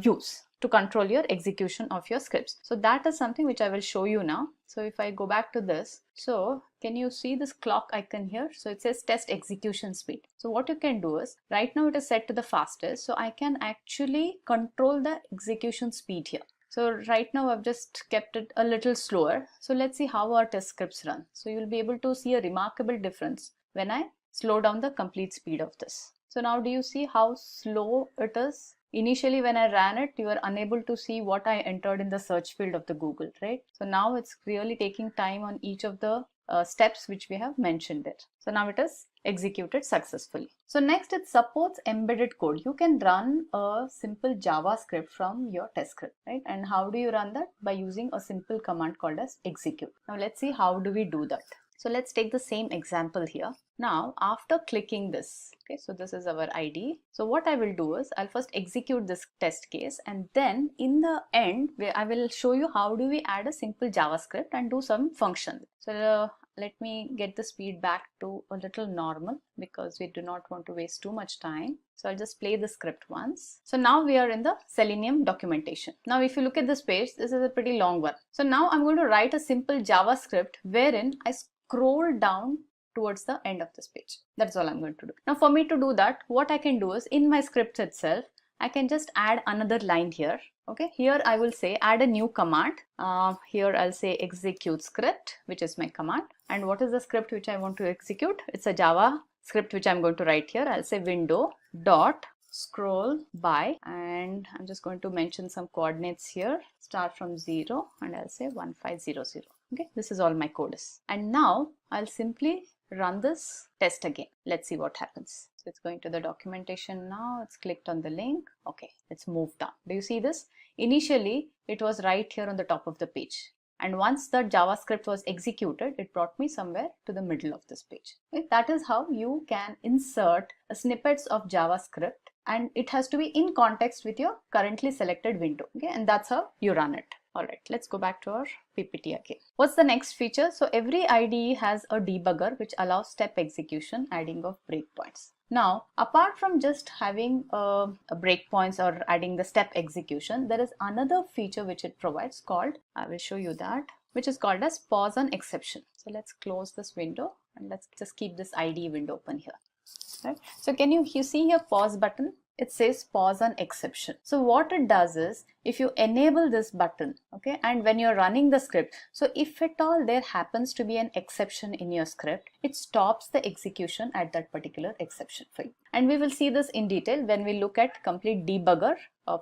use to control your execution of your scripts. So that is something which I will show you now. So if I go back to this, so can you see this clock icon here? So it says test execution speed. So what you can do is, right now it is set to the fastest, so I can actually control the execution speed here. So right now I've just kept it a little slower. So let's see how our test scripts run. So you'll be able to see a remarkable difference when I slow down the complete speed of this. So now do you see how slow it is? Initially when I ran it, you were unable to see what I entered in the search field of the Google, right? So now it's really taking time on each of the steps which we have mentioned it. So now it is executed successfully. So next it supports embedded code. You can run a simple JavaScript from your test script, right? And how do you run that? By using a simple command called as execute. Now let's see how do we do that. So let's take the same example here. Now after clicking this, okay, so this is our IDE. So what I will do is I'll first execute this test case, and then in the end where I will show you how do we add a simple JavaScript and do some function. So let me get the speed back to a little normal because we do not want to waste too much time. So I'll just play the script once. So now we are in the Selenium documentation. Now if you look at this page, this is a pretty long one. So now I'm going to write a simple JavaScript wherein I scroll down towards the end of this page. That's all I'm going to do. Now for me to do that, what I can do is in my script itself, I can just add another line here. Okay, here I will say add a new command. Here I'll say execute script, which is my command. And what is the script which I want to execute? It's a Java script which I'm going to write here. I'll say window dot scroll by, and I'm just going to mention some coordinates here. Start from 0 and I'll say 1500. Okay, this is all my code is. And now I'll simply run this test again. Let's see what happens. So it's going to the documentation now. It's clicked on the link. Okay, it's moved down. Do you see this? Initially, it was right here on the top of the page. And once the JavaScript was executed, it brought me somewhere to the middle of this page. Okay? That is how you can insert snippets of JavaScript, and it has to be in context with your currently selected window. Okay, and that's how you run it. Alright, let's go back to our PPT again. What's the next feature? So every IDE has a debugger which allows step execution, adding of breakpoints. Now, apart from just having a breakpoints or adding the step execution, there is another feature which it provides called, I will show you that, which is called as pause on exception. So let's close this window and let's just keep this IDE window open here. Right? So can you see here pause button? It says pause on exception. So what it does is, if you enable this button, okay, and when you're running the script, so if at all there happens to be an exception in your script, it stops the execution at that particular exception for you. And we will see this in detail when we look at complete debugger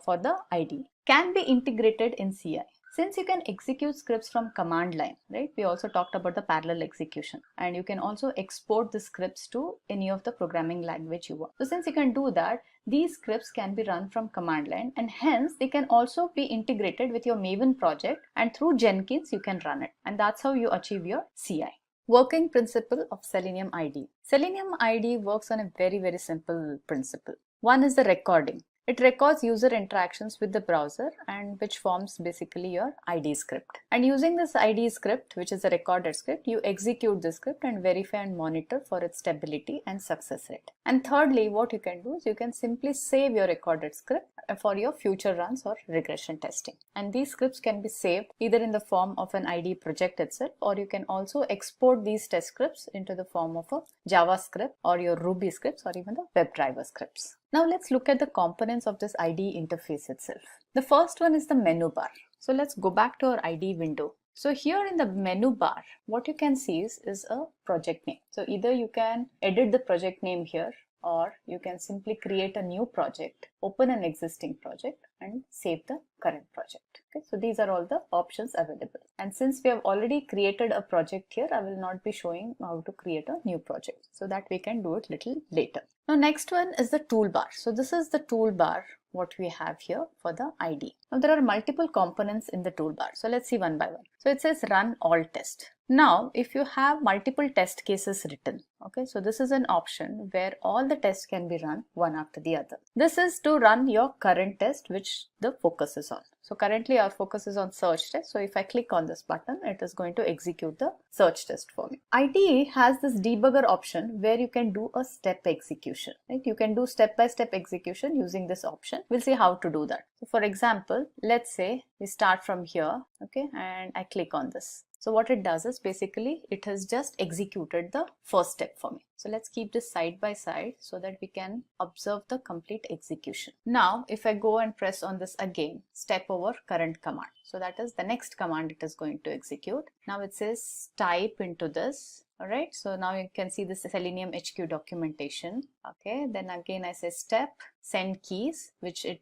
for the IDE. Can be integrated in CI. Since you can execute scripts from command line, right? We also talked about the parallel execution, and you can also export the scripts to any of the programming language you want. So since you can do that, these scripts can be run from command line, and hence they can also be integrated with your Maven project, and through Jenkins you can run it, and that's how you achieve your CI. Working principle of Selenium IDE. Selenium IDE works on a very simple principle. One is the recording. It records user interactions with the browser and which forms basically your IDE script. And using this IDE script, which is a recorded script, you execute the script and verify and monitor for its stability and success rate. And thirdly, what you can do is you can simply save your recorded script for your future runs or regression testing. And these scripts can be saved either in the form of an IDE project itself, or you can also export these test scripts into the form of a JavaScript or your Ruby scripts or even the WebDriver scripts. Now let's look at the components of this IDE interface itself. The first one is the menu bar. So let's go back to our IDE window. So here in the menu bar, what you can see is a project name. So either you can edit the project name here, or you can simply create a new project, open an existing project and save the current project. Okay, so these are all the options available. And since we have already created a project here, I will not be showing how to create a new project, so that we can do it little later. Now next one is the toolbar. So this is the toolbar what we have here for the IDE. Now there are multiple components in the toolbar. So let's see one by one. So it says run all test. Now if you have multiple test cases written, okay, so this is an option where all the tests can be run one after the other. This is to run your current test which the focus is on. So currently our focus is on search test. So if I click on this button, it is going to execute the search test for me. IDE has this debugger option where you can do a step execution, right? You can do step-by-step execution using this option. We'll see how to do that. So for example, let's say we start from here, okay, and I click on this. So what it does is basically it has just executed the first step for me. So let's keep this side by side so that we can observe the complete execution. Now if I go and press on this again, step over current command. So that is the next command it is going to execute. Now it says type into this. Alright, so now you can see this Selenium HQ documentation. Okay, then again I say step, send keys, which it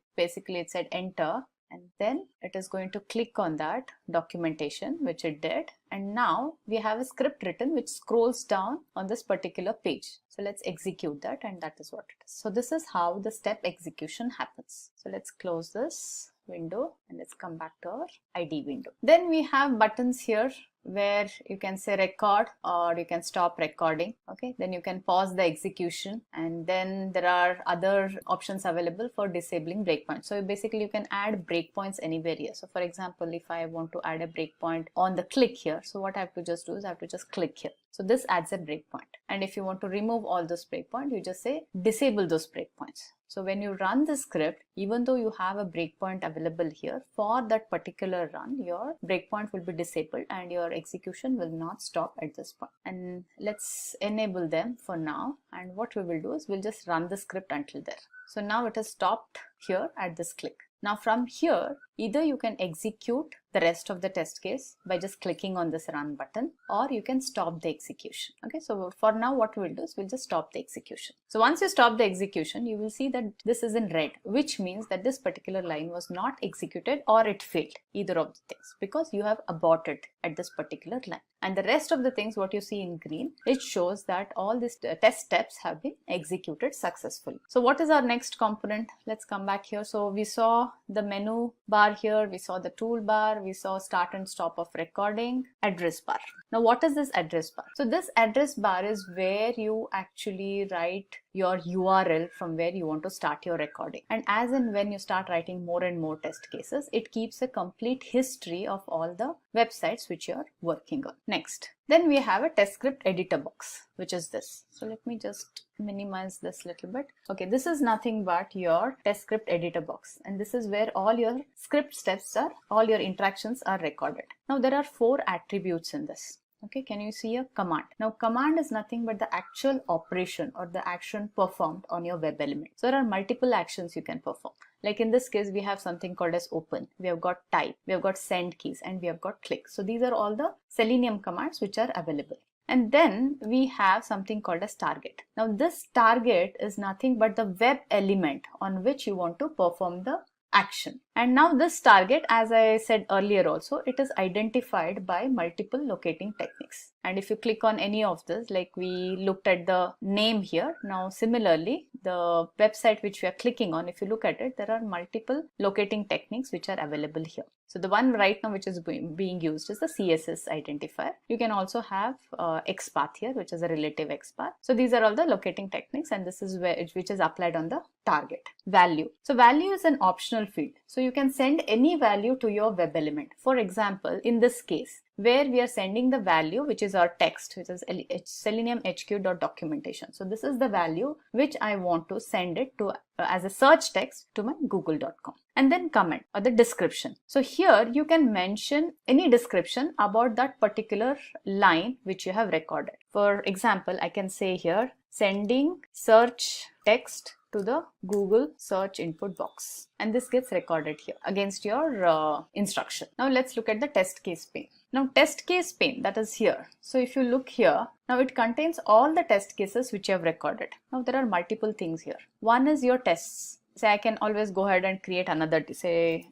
said enter. And then it is going to click on that documentation, which it did. And now we have a script written which scrolls down on this particular page. So let's execute that, and that is what it is. So this is how the step execution happens. So let's close this window and let's come back to our IDE window. Then we have buttons here where you can say record or you can stop recording. Okay, then you can pause the execution, and then there are other options available for disabling breakpoints. So basically you can add breakpoints anywhere here. So for example, if I want to add a breakpoint on the click here, so what I have to just do is I have to just click here. So this adds a breakpoint. And if you want to remove all those breakpoints, you just say disable those breakpoints. So when you run the script, even though you have a breakpoint available here, for that particular run, your breakpoint will be disabled and your execution will not stop at this point. And let's enable them for now. And what we will do is we'll just run the script until there. So now it has stopped here at this click. Now from here, either you can execute the rest of the test case by just clicking on this run button, or you can stop the execution. Okay, so for now what we'll do is we'll just stop the execution. So once you stop the execution, you will see that this is in red, which means that this particular line was not executed or it failed, either of the things, because you have aborted at this particular line. And the rest of the things what you see in green, it shows that all these test steps have been executed successfully. So what is our next component? Let's come back here. So we saw the menu bar here, we saw the toolbar, we saw start and stop of recording, address bar. Now what is this address bar? So this address bar is where you actually write your URL from where you want to start your recording. And as and when you start writing more and more test cases, it keeps a complete history of all the websites which you are working on. Next, then we have a test script editor box, which is this. So let me just minimize this little bit. Okay, this is nothing but your test script editor box, and this is where all your script steps are, all your interactions are recorded. Now there are 4 attributes in this. Okay, can you see a command? Now command is nothing but the actual operation or the action performed on your web element. So there are multiple actions you can perform. Like in this case, we have something called as open, we have got type, we have got send keys, and we have got click. So these are all the Selenium commands which are available. And then we have something called as target. Now this target is nothing but the web element on which you want to perform the action. And now this target, as I said earlier also, it is identified by multiple locating techniques. And if you click on any of this, like we looked at the name here, now similarly the website which we are clicking on, if you look at it, there are multiple locating techniques which are available here. So the one right now which is being used is the CSS identifier. You can also have XPath here, which is a relative XPath. So these are all the locating techniques, and this is which is applied on the target. Value. So value is an optional field. So you can send any value to your web element. For example, in this case, where we are sending the value, which is our text, which is seleniumhq.documentation. So this is the value which I want to send it to as a search text to my google.com. And then comment or the description. So here you can mention any description about that particular line which you have recorded. For example, I can say here, sending search text to the Google search input box, and this gets recorded here against your instruction. Now let's look at the test case pane. Now test case pane, that is here. So if you look here, now it contains all the test cases which you have recorded. Now there are multiple things here. One is your tests. Say I can always go ahead and create another, say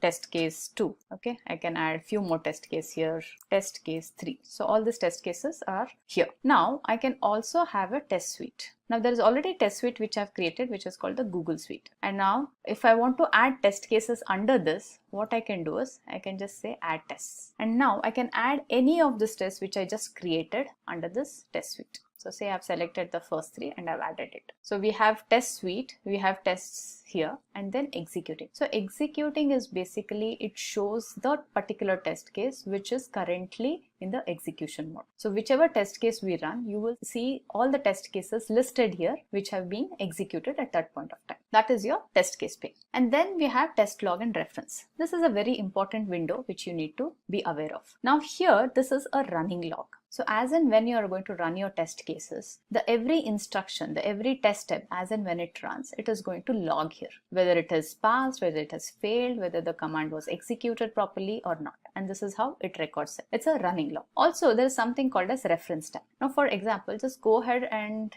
test case 2. Okay, I can add few more test case here, test case 3. So all these test cases are here. Now I can also have a test suite. Now there is already a test suite which I have created, which is called the Google Suite. And now if I want to add test cases under this, what I can do is I can just say add tests. And now I can add any of these tests which I just created under this test suite. So say I've selected the first 3 and I've added it. So we have test suite, we have tests here, and then executing. So executing is basically, it shows the particular test case which is currently in the execution mode. So whichever test case we run, you will see all the test cases listed here which have been executed at that point of time. That is your test case pane. And then we have test log and reference. This is a very important window which you need to be aware of. Now here, this is a running log. So as and when you are going to run your test cases, every instruction, every test step, as and when it runs, it is going to log here, whether it has passed, whether it has failed, whether the command was executed properly or not. And this is how it records it. It's a running log. Also, there is something called as reference tag. Now, for example, just go ahead and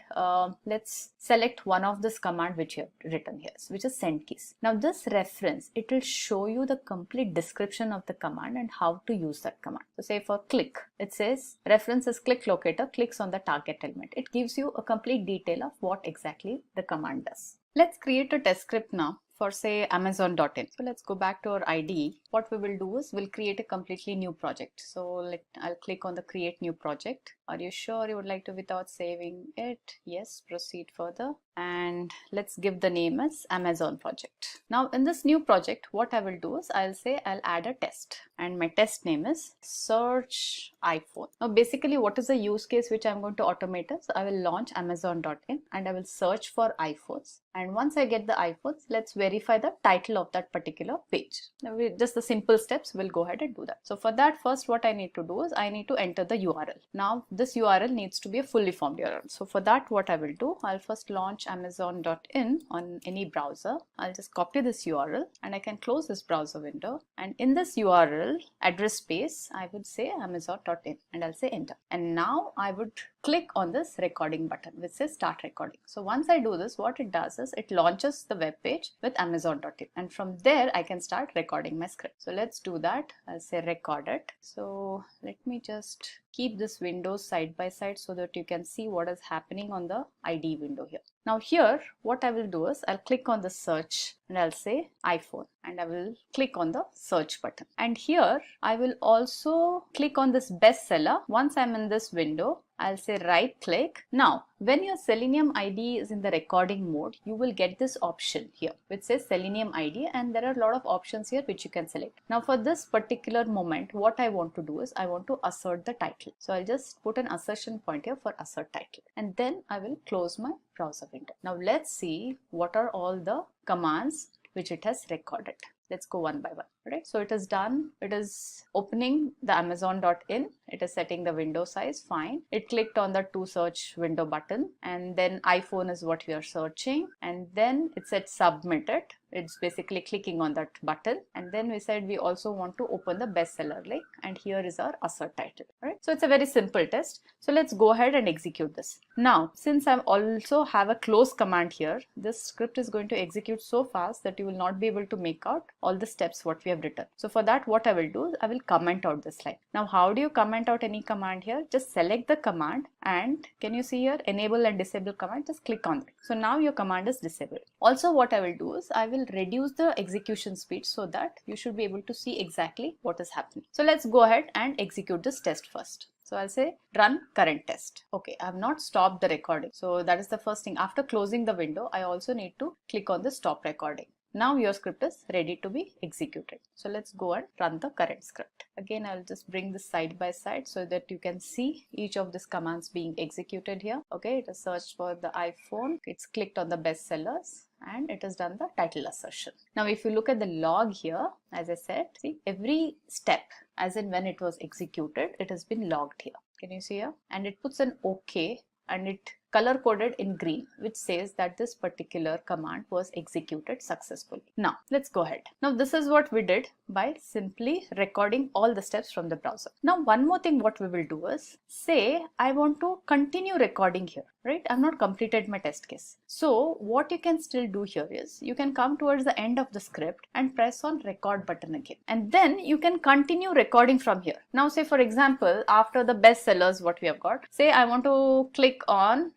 let's select one of this command which you have written here, which is send keys. Now, this reference, it will show you the complete description of the command and how to use that command. So say for click, it says reference is click locator, clicks on the target element. It gives you a complete detail of what exactly the command does. Let's create a test script now for say Amazon.in. So let's go back to our IDE. What we will do is we'll create a completely new project. So I'll click on the create new project. Are you sure you would like to without saving it? Yes, proceed further. And let's give the name as Amazon project. Now in this new project, what I will do is I'll say I'll add a test, and my test name is search iPhone. Now basically what is the use case which I'm going to automate is I will launch Amazon.in and I will search for iPhones. And once I get the iPhones, let's verify the title of that particular page. Now just the simple steps, we'll go ahead and do that. So for that, first what I need to do is I need to enter the URL. Now this URL needs to be a fully formed URL. So for that, what I will do, I'll first launch Amazon.in on any browser. I'll just copy this URL and I can close this browser window. And in this URL address space, I would say Amazon.in and I'll say enter. And now I would click on this recording button which says start recording. So once I do this, what it does is it launches the web page with Amazon.in, and from there I can start recording my script. So let's do that. I'll say record it. So let me just keep this window side by side so that you can see what is happening on the IDE window here. Now here, what I will do is I'll click on the search and I'll say iPhone and I will click on the search button. And here I will also click on this bestseller. Once I'm in this window, I'll say right click. Now, when your Selenium IDE is in the recording mode, you will get this option here which says Selenium IDE, and there are a lot of options here which you can select. Now for this particular moment, what I want to do is I want to assert the title. So I'll just put an assertion point here for assert title, and then I will close my browser window. Now let's see what are all the commands which it has recorded. Let's go one by one. Right, so it is done. It is opening the Amazon.in. It is setting the window size. Fine. It clicked on the to search window button, and then iPhone is what we are searching, and then it said submit it. It's basically clicking on that button, and then we said we also want to open the bestseller link, and here is our assert title. Right? So it's a very simple test. So let's go ahead and execute this. Now, since I also have a close command here, this script is going to execute so fast that you will not be able to make out all the steps what we have written. So for that, what I will do is I will comment out this line. Now, how do you comment out any command here? Just select the command, and can you see here enable and disable command? Just click on it. So now your command is disabled. Also, what I will do is I will reduce the execution speed so that you should be able to see exactly what is happening. So let's go ahead and execute this test first. So I'll say run current test. Okay, I have not stopped the recording. So that is the first thing. After closing the window, I also need to click on the stop recording. Now your script is ready to be executed. So let's go and run the current script. Again, I'll just bring this side by side so that you can see each of these commands being executed here. Okay, it has searched for the iPhone. It's clicked on the bestsellers, and it has done the title assertion. Now, if you look at the log here, as I said, see every step, as in when it was executed, it has been logged here. Can you see here? And it puts an OK, and it color coded in green, which says that this particular command was executed successfully. Now let's go ahead. Now this is what we did by simply recording all the steps from the browser. Now one more thing what we will do is say I want to continue recording here, right? I've not completed my test case. So what you can still do here is you can come towards the end of the script and press on record button again, and then you can continue recording from here. Now say for example, after the bestsellers what we have got, say I want to click on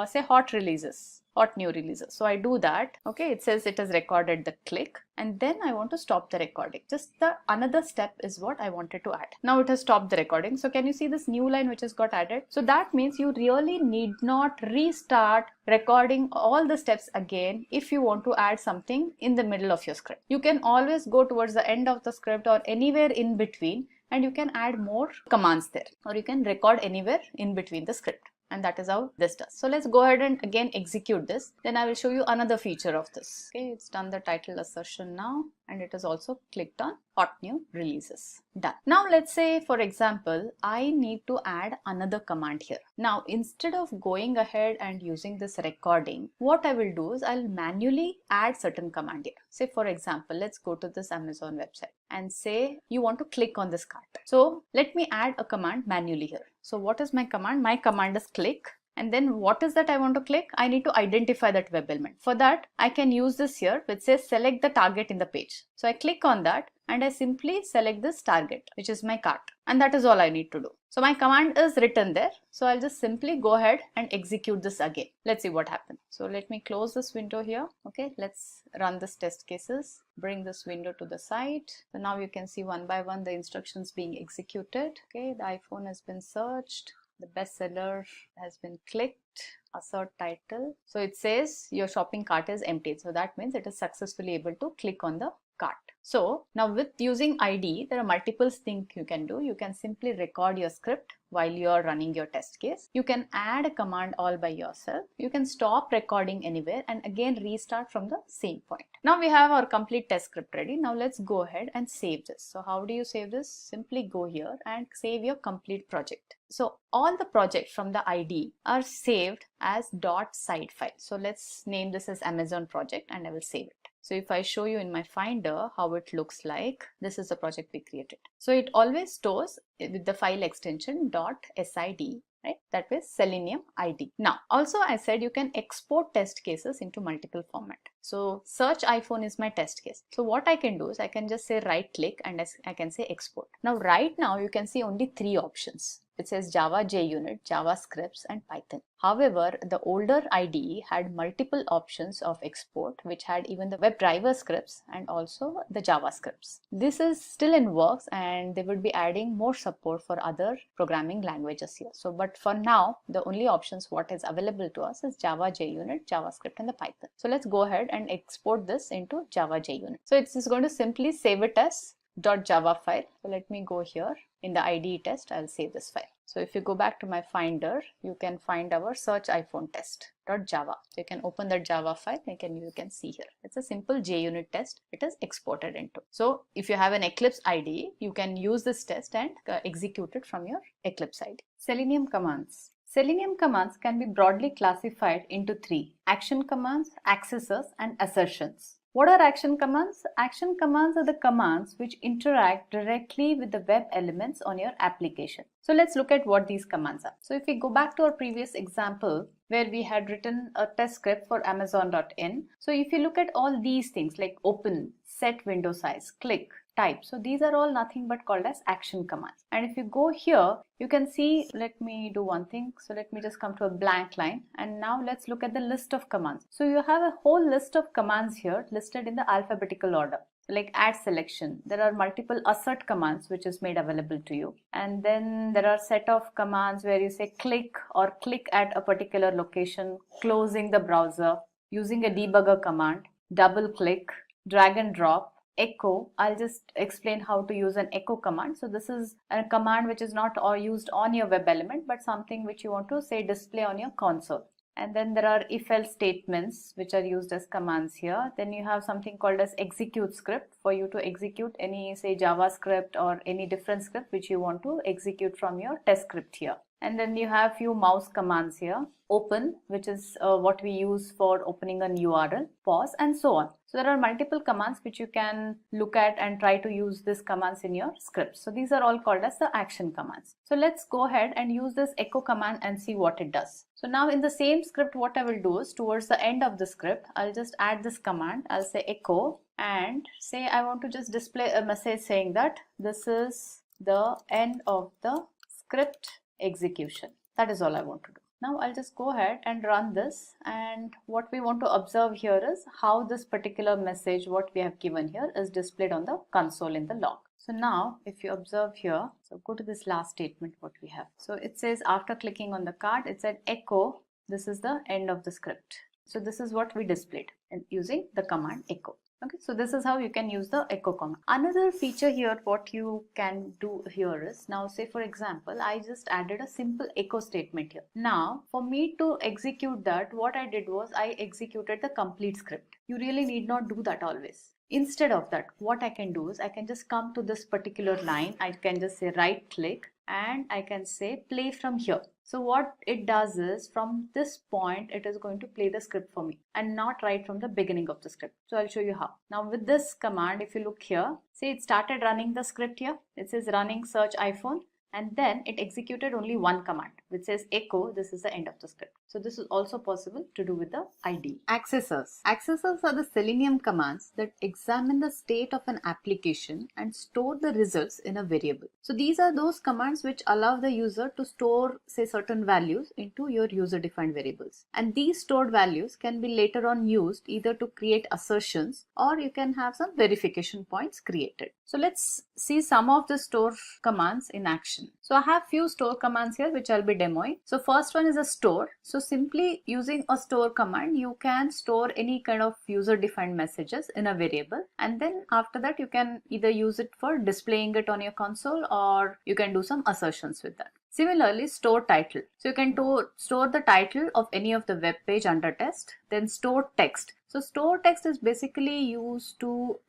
say hot releases, hot new releases. So I do that. Okay, it says it has recorded the click, and then I want to stop the recording. Just the another step is what I wanted to add. Now it has stopped the recording. So can you see this new line which has got added? So that means you really need not restart recording all the steps again if you want to add something in the middle of your script. You can always go towards the end of the script or anywhere in between, and you can add more commands there, or you can record anywhere in between the script. And that is how this does. So let's go ahead and again execute this. Then I will show you another feature of this. Okay, it's done the title assertion now, and it has also clicked on hot new releases. Done. Now let's say for example, I need to add another command here. Now instead of going ahead and using this recording, what I will do is I'll manually add certain command here. Say for example, let's go to this Amazon website and say you want to click on this cart. So let me add a command manually here. So what is my command? My command is click. And then what is that I want to click? I need to identify that web element. For that, I can use this here which says select the target in the page. So I click on that and I simply select this target, which is my cart. And that is all I need to do. So my command is written there. So I'll just simply go ahead and execute this again. Let's see what happens. So let me close this window here. Okay, let's run this test cases. Bring this window to the side. So now you can see one by one the instructions being executed. Okay, the iPhone has been searched. The bestseller has been clicked, assert title. So it says your shopping cart is empty. So that means it is successfully able to click on the cart. So now with using ID, there are multiple things you can do. You can simply record your script while you are running your test case. You can add a command all by yourself. You can stop recording anywhere and again restart from the same point. Now we have our complete test script ready. Now let's go ahead and save this. So how do you save this? Simply go here and save your complete project. So all the projects from the ID are saved as .side file. So let's name this as Amazon project and I will save it. So if I show you in my Finder how it looks like, this is the project we created. So it always stores with the file extension .sid, right? That is Selenium ID. Now, also I said you can export test cases into multiple format. So search iPhone is my test case. So what I can do is I can just say right click and I can say export. Now right now you can see only 3 options. It says Java JUnit, JavaScripts and Python. However, the older IDE had multiple options of export which had even the WebDriver scripts and also the JavaScripts. This is still in works and they would be adding more support for other programming languages here. So but for now, the only options what is available to us is Java JUnit, JavaScript and the Python. So let's go ahead and export this into Java JUnit. So it's just going to simply save it as .java file. So let me go here. In the IDE test, I'll save this file. So if you go back to my Finder, you can find our search iPhone test.java. So you can open that Java file and you can see here. It's a simple JUnit test. It is exported into. So if you have an Eclipse IDE, you can use this test and execute it from your Eclipse IDE. Selenium commands. Selenium commands can be broadly classified into 3: action commands, accessors and assertions. What are action commands? Action commands are the commands which interact directly with the web elements on your application. So let's look at what these commands are. So if we go back to our previous example where we had written a test script for Amazon.in. So if you look at all these things like open, set window size, click, type. So these are all nothing but called as action commands. And if you go here, you can see, let me do one thing. So let me just come to a blank line. And now let's look at the list of commands. So you have a whole list of commands here listed in the alphabetical order. Like add selection, there are multiple assert commands which is made available to you, and then there are set of commands where you say click or click at a particular location, closing the browser, using a debugger command, double click, drag and drop, echo. I'll just explain how to use an echo command. So this is a command which is not used on your web element but something which you want to say display on your console. And then there are if-else statements which are used as commands here. Then you have something called as execute script for you to execute any say JavaScript or any different script which you want to execute from your test script here. And then you have few mouse commands here. Open, which is what we use for opening a URL, pause, and so on. So there are multiple commands which you can look at and try to use these commands in your script. So these are all called as the action commands. So let's go ahead and use this echo command and see what it does. So now in the same script, what I will do is towards the end of the script, I'll just add this command. I'll say echo and say I want to just display a message saying that this is the end of the script execution. That is all I want to do. Now I'll just go ahead and run this, and what we want to observe here is how this particular message what we have given here is displayed on the console in the log. So now if you observe here, so go to this last statement what we have. So it says after clicking on the card, it said echo, this is the end of the script. So this is what we displayed using the command echo. Okay, so this is how you can use the echo command. Another feature here what you can do here is, now say for example I just added a simple echo statement here. Now for me to execute that, what I did was I executed the complete script. You really need not do that always. Instead of that, what I can do is I can just come to this particular line. I can just say right click and I can say play from here. So what it does is from this point it is going to play the script for me and not right from the beginning of the script. So I'll show you how. Now with this command, if you look here, see it started running the script here. It says running search iPhone, and then it executed only one command which says echo, this is the end of the script. So this is also possible to do with the ID. Accessors. Accessors are the Selenium commands that examine the state of an application and store the results in a variable. So these are those commands which allow the user to store say certain values into your user defined variables. And these stored values can be later on used either to create assertions or you can have some verification points created. So let's see some of the store commands in action. So I have few store commands here which I'll be demoing. So first one is a store. So simply using a store command, you can store any kind of user defined messages in a variable, and then after that you can either use it for displaying it on your console or you can do some assertions with that. Similarly, store title. So you can store the title of any of the web page under test, then store text. So store text is basically used to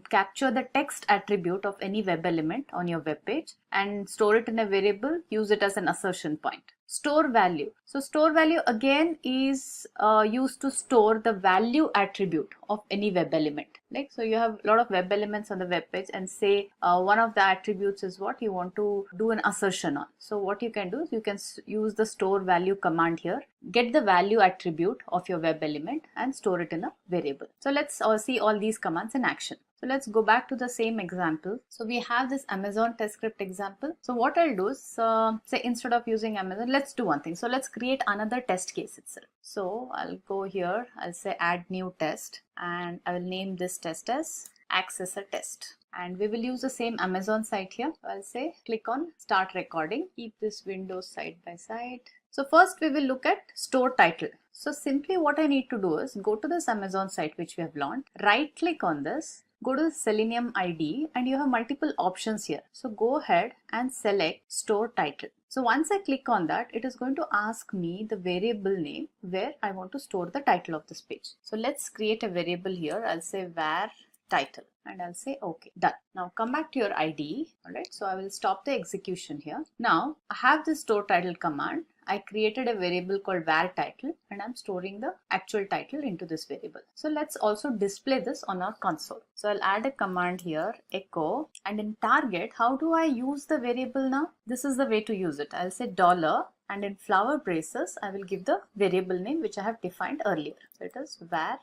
capture the text attribute of any web element on your web page and store it in a variable, use it as an assertion point. Store value. So store value again is used to store the value attribute of any web element. Like, so you have a lot of web elements on the web page and say one of the attributes is what you want to do an assertion on. So what you can do is you can use the store value command here, get the value attribute of your web element and store it in a variable. So let's see all these commands in action. So let's go back to the same example. So we have this Amazon test script example. So what I'll do is say instead of using Amazon, let's do one thing. So let's create another test case itself. So I'll go here, I'll say add new test and I will name this test as accessor test. And we will use the same Amazon site here. I'll say click on start recording, keep this window side by side. So first we will look at store title. So simply what I need to do is go to this Amazon site which we have launched, right click on this, go to the Selenium ID and you have multiple options here. So go ahead and select store title. So once I click on that, it is going to ask me the variable name where I want to store the title of this page. So let's create a variable here. I'll say var title and I'll say okay, done. Now come back to your IDE. Alright, so I will stop the execution here. Now I have this store title command I created a variable called var title and I'm storing the actual title into this variable. So let's also display this on our console. So I'll add a command here, echo, and in target, how do I use the variable now? This is the way to use it. I'll say $, and in flower braces, I will give the variable name which I have defined earlier. So it is var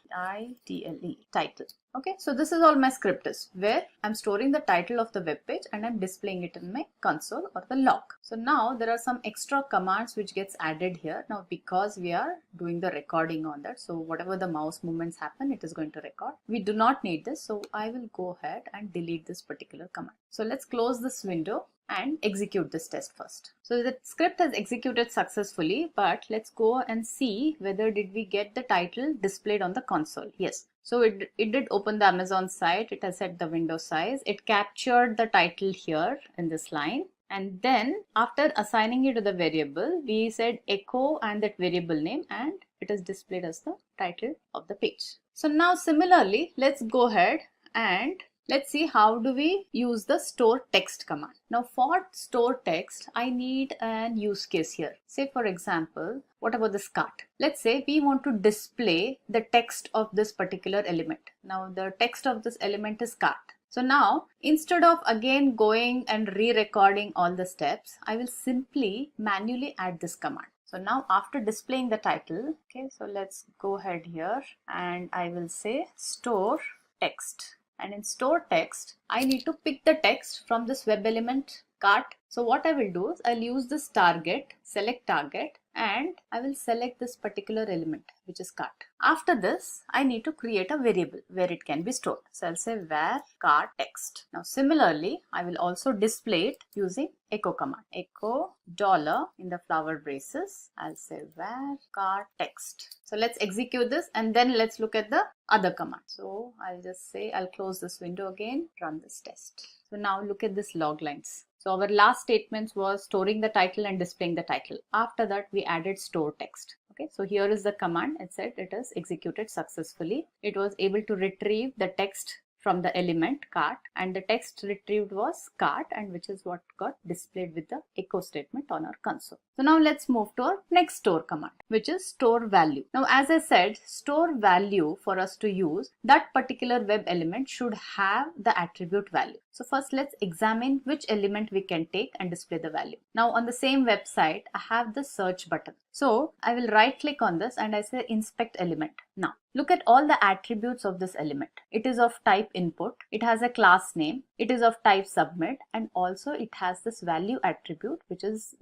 title. Okay, so this is all my script is, where I'm storing the title of the web page and I'm displaying it in my console or the log. So now there are some extra commands which gets added here. Now because we are doing the recording on that, so whatever the mouse movements happen, it is going to record. We do not need this, so I will go ahead and delete this particular command. So let's close this window and execute this test first. So the script has executed successfully, but let's go and see whether did we get the title displayed on the console. Yes. So it did open the Amazon site. It has set the window size. It captured the title here in this line. And then after assigning it to the variable, we said echo and that variable name, and it is displayed as the title of the page. So now similarly, let's go ahead and let's see how do we use the store text command. Now for store text, I need an use case here. Say for example, what about this cart? Let's say we want to display the text of this particular element. Now the text of this element is cart. So now instead of again going and re-recording all the steps, I will simply manually add this command. So now after displaying the title, okay, so let's go ahead here and I will say store text. And in store text, I need to pick the text from this web element cart. So what I will do is I'll use this target, select target, and I will select this particular element, which is cart. After this, I need to create a variable where it can be stored. So I'll say var cart text. Now similarly, I will also display it using echo command. Echo $ in the flower braces. I'll say var cart text. So let's execute this and then let's look at the other command. So I'll just say, I'll close this window again, run this test. So now look at this log lines. So our last statements was storing the title and displaying the title. After that, we added store text. Okay, so here is the command. It said it is executed successfully. It was able to retrieve the text from the element cart, and the text retrieved was cart, and which is what got displayed with the echo statement on our console. So now let's move to our next store command, which is store value. Now as I said, store value for us to use, that particular web element should have the attribute value. So first let's examine which element we can take and display the value. Now on the same website, I have the search button. So I will right click on this and I say inspect element. Now look at all the attributes of this element. It is of type input, it has a class name, it is of type submit, and also it has this value attribute which is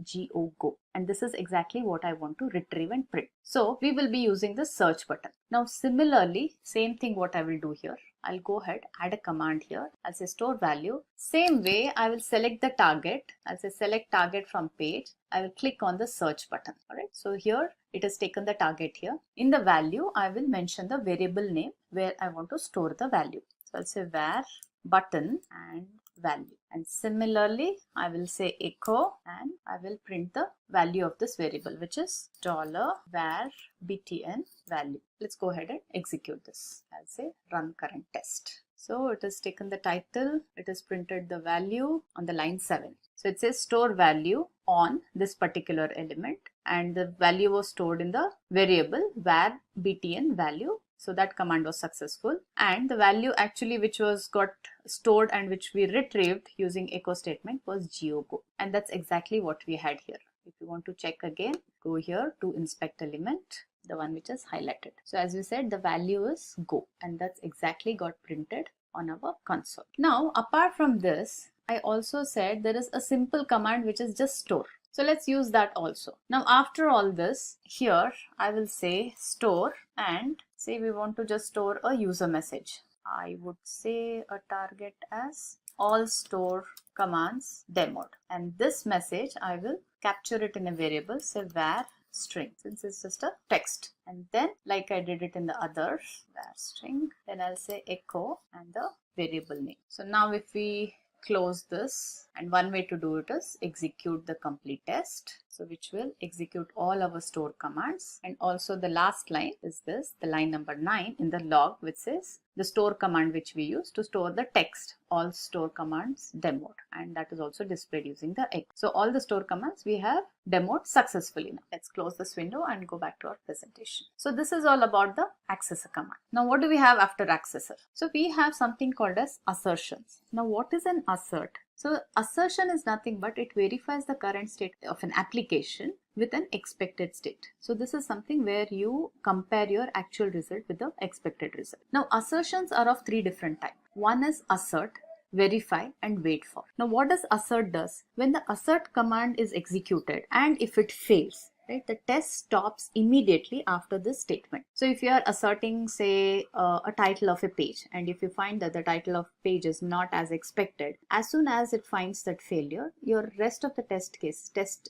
go. And this is exactly what I want to retrieve and print. So we will be using the search button. Now similarly, same thing what I will do here. I'll go ahead, add a command here. I'll say store value. Same way, I will select the target. I'll say select target from page. I will click on the search button. Alright, so here it has taken the target here. In the value, I will mention the variable name where I want to store the value. So I'll say var button and value. And similarly, I will say echo and I will print the value of this variable, which is $var btn value. Let's go ahead and execute this. I'll say run current test. So it has taken the title, it has printed the value on the line 7. So it says store value on this particular element, and the value was stored in the variable var btn value. So that command was successful, and the value actually which was got stored and which we retrieved using echo statement was go, and that's exactly what we had here. If you want to check again, go here to inspect element, the one which is highlighted. So as we said, the value is go, and that's exactly got printed on our console. Now apart from this, I also said there is a simple command which is just store. So let's use that also. Now after all this, here I will say store and say we want to just store a user message. I would say a target as all store commands demoed, and this message I will capture it in a variable, say var string, since it's just a text, and then like I did it in the other var string, then I'll say echo and the variable name. So now if we close this, and one way to do it is execute the complete test. So which will execute all our store commands. And also the last line is this, the line number 9 in the log, which says the store command which we use to store the text, all store commands demoed, and that is also displayed using the X. So all the store commands we have demoed successfully. Now let's close this window and go back to our presentation. So this is all about the accessor command. Now what do we have after accessor? So we have something called as assertions. Now what is an assert? So assertion is nothing but it verifies the current state of an application with an expected state. So this is something where you compare your actual result with the expected result. Now assertions are of 3 different types. One is assert, verify and wait for. Now what does assert does? When the assert command is executed and if it fails, right, the test stops immediately after this statement. So if you are asserting, say, a title of a page, and if you find that the title of page is not as expected, as soon as it finds that failure, your rest of the test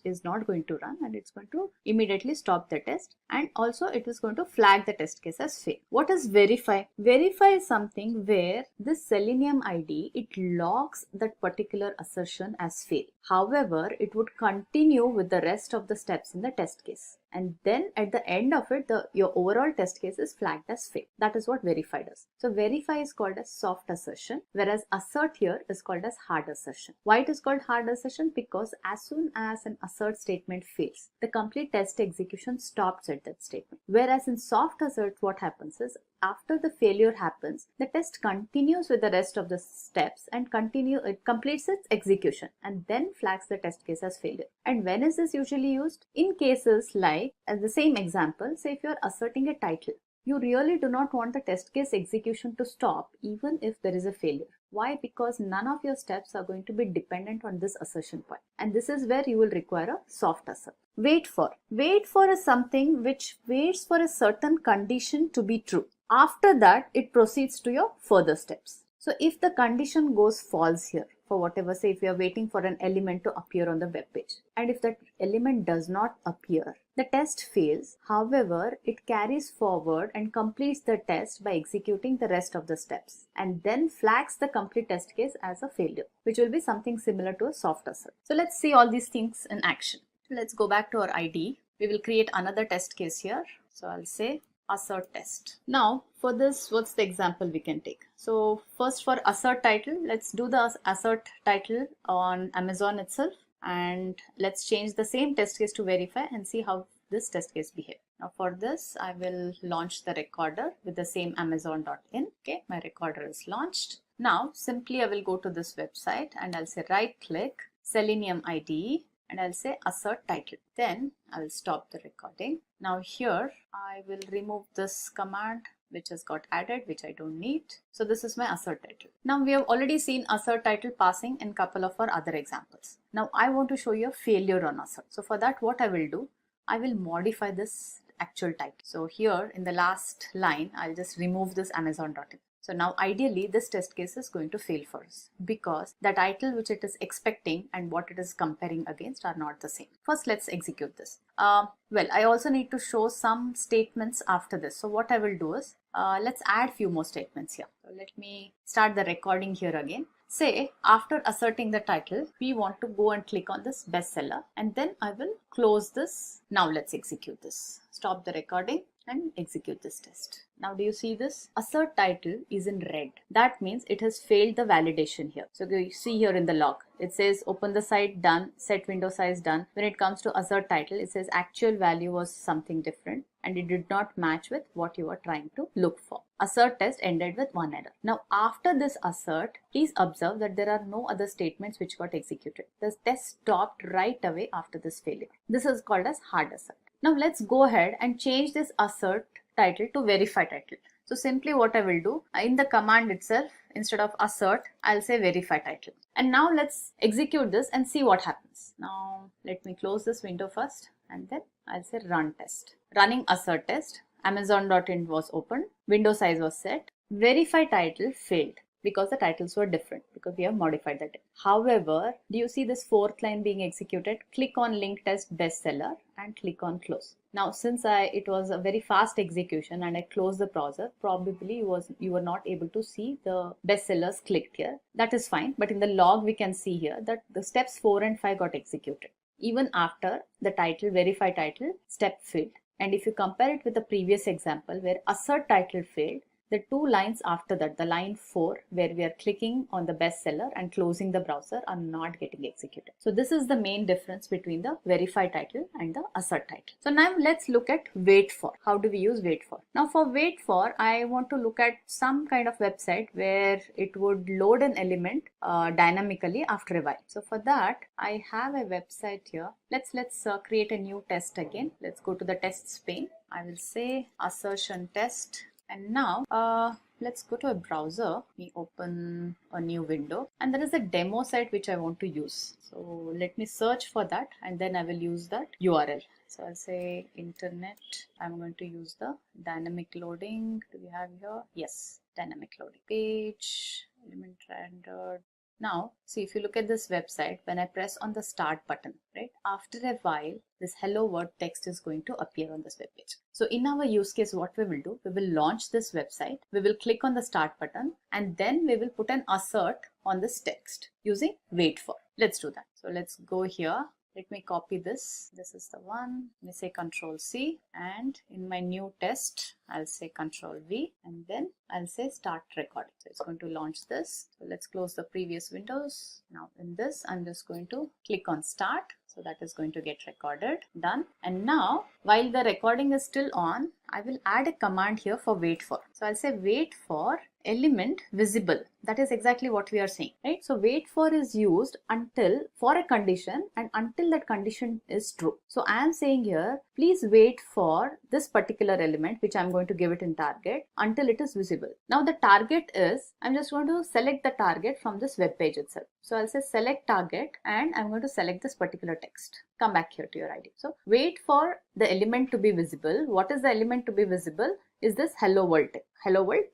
is not going to run, and it's going to immediately stop the test, and also it is going to flag the test case as fail. What is verify? Verify is something where this Selenium ID, it logs that particular assertion as fail. However, it would continue with the rest of the steps in the test case, and then at the end of it, your overall test case is flagged as fail. That is what verify does. So verify is called as soft assertion, whereas assert here is called as hard assertion. Why it is called hard assertion? Because as soon as an assert statement fails, the complete test execution stops at that statement. Whereas in soft assert, what happens is after the failure happens, the test continues with the rest of the steps and it completes its execution and then flags the test case as failure. And when is this usually used? In cases like, as the same example, say if you are asserting a title, you really do not want the test case execution to stop even if there is a failure. Why? Because none of your steps are going to be dependent on this assertion point. And this is where you will require a soft assert. Wait for. Wait for is something which waits for a certain condition to be true. After that, it proceeds to your further steps. So if the condition goes false here, for whatever, say if you are waiting for an element to appear on the web page, and if that element does not appear, the test fails. However, it carries forward and completes the test by executing the rest of the steps and then flags the complete test case as a failure, which will be something similar to a soft assert. So let's see all these things in action. Let's go back to our IDE. We will create another test case here. So I'll say assert test. Now for this, what's the example we can take? So first for assert title, let's do the assert title on Amazon itself, and let's change the same test case to verify and see how this test case behaves. Now for this, I will launch the recorder with the same amazon.in. Okay, my recorder is launched. Now simply I will go to this website and I'll say right click, Selenium IDE, and I'll say assert title. Then I will stop the recording. Now here I will remove this command which has got added, which I don't need. So this is my assert title. Now we have already seen assert title passing in a couple of our other examples. Now I want to show you a failure on assert. So for that, what I will do, I will modify this actual title. So here in the last line, I'll just remove this amazon.in. So now ideally this test case is going to fail for us because the title which it is expecting and what it is comparing against are not the same. First, let's execute this. Well, I also need to show some statements after this. So what I will do is, let's add few more statements here. So let me start the recording here again. Say after asserting the title, we want to go and click on this bestseller, and then I will close this. Now let's execute this. Stop the recording and execute this test. Now do you see this? Assert title is in red. That means it has failed the validation here. So you see here in the log, it says open the site, done, set window size, done. When it comes to assert title, it says actual value was something different and it did not match with what you were trying to look for. Assert test ended with one error. Now after this assert, please observe that there are no other statements which got executed. The test stopped right away after this failure. This is called as hard assert. Now let's go ahead and change this assert title to verify title. So simply what I will do, in the command itself, instead of assert, I'll say verify title. And now let's execute this and see what happens. Now let me close this window first and then I'll say run test. Running assert test, amazon.in was opened, window size was set, verify title failed because the titles were different because we have modified that. However, do you see this fourth line being executed? Click on link test bestseller and click on close. Now since it was a very fast execution and I closed the browser, probably you were not able to see the bestsellers clicked here. That is fine, but in the log we can see here that the steps 4 and 5 got executed. even after the title, verify title step failed. And if you compare it with the previous example where assert title failed, the 2 lines after that, the line 4 where we are clicking on the bestseller and closing the browser, are not getting executed. So this is the main difference between the verify title and the assert title. So now let's look at wait for. How do we use wait for? Now for wait for, I want to look at some kind of website where it would load an element dynamically after a while. So for that, I have a website here. Let's create a new test again. Let's go to the tests pane. I will say assertion test. And now let's go to a browser. We open a new window and there is a demo site which I want to use. So let me search for that and then I will use that URL. So I'll say internet. I'm going to use the dynamic loading. Do we have here? Yes, dynamic loading page, element rendered. Now, see, if you look at this website, when I press on the start button, right, after a while, this hello world text is going to appear on this web page. So in our use case, what we will do, we will launch this website, we will click on the start button, and then we will put an assert on this text using wait for. Let's do that. So let's go here. Let me copy this. This is the one. Let me say Control C, and in my new test, I'll say Control V, and then I'll say start recording. So it's going to launch this. So let's close the previous windows. Now in this, I'm just going to click on start. So that is going to get recorded. Done. And now, while the recording is still on, I will add a command here for wait for. So I'll say wait for element visible. That is exactly what we are saying, right? So wait for is used until for a condition and until that condition is true. So I am saying here, please wait for this particular element, which I'm going to give it in target, until it is visible. Now the target is, I'm just going to select the target from this web page itself. So I'll say select target and I'm going to select this particular text. Come back here to your ID. So wait for the element to be visible. What is the element to be visible? Is this hello world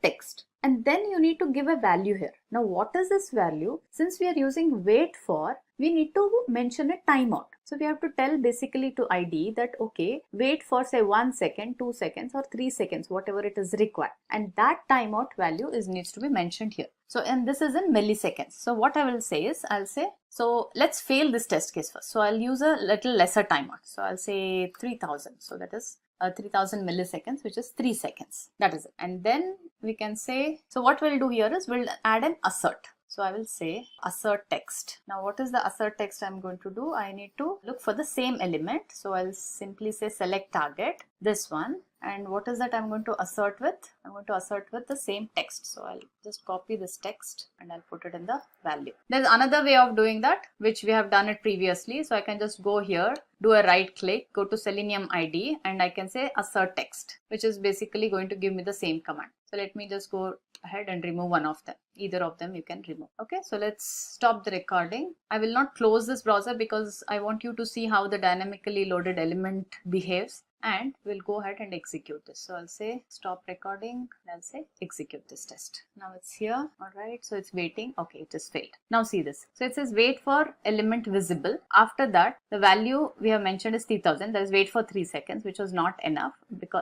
text. And then you need to give a value here. Now what is this value? Since we are using wait for, we need to mention a timeout. So we have to tell basically to ID that, okay, wait for say 1 second, 2 seconds or 3 seconds, whatever it is required. And that timeout value needs to be mentioned here. So, and this is in milliseconds. So what I will say is, I'll say, so let's fail this test case first. So I'll use a little lesser timeout. So I'll say 3000. So that is 3000 milliseconds, which is 3 seconds. That is it. And then we can say, so what we'll do here is we'll add an assert. So I will say assert text. Now what is the assert text I'm going to do? I need to look for the same element. So I'll simply say select target, this one. And what is that I'm going to assert with? I'm going to assert with the same text. So I'll just copy this text and I'll put it in the value. There's another way of doing that, which we have done it previously. So I can just go here, do a right click, go to Selenium ID, and I can say assert text, which is basically going to give me the same command. So let me just go ahead and remove one of them. Either of them you can remove. Okay, so let's stop the recording. I will not close this browser because I want you to see how the dynamically loaded element behaves. And we'll go ahead and execute this. So I'll say stop recording and I'll say execute this test. Now it's here. All right. So it's waiting. Okay, it just failed. Now see this. So it says wait for element visible. After that, the value we have mentioned is 3000. There is wait for 3 seconds, which was not enough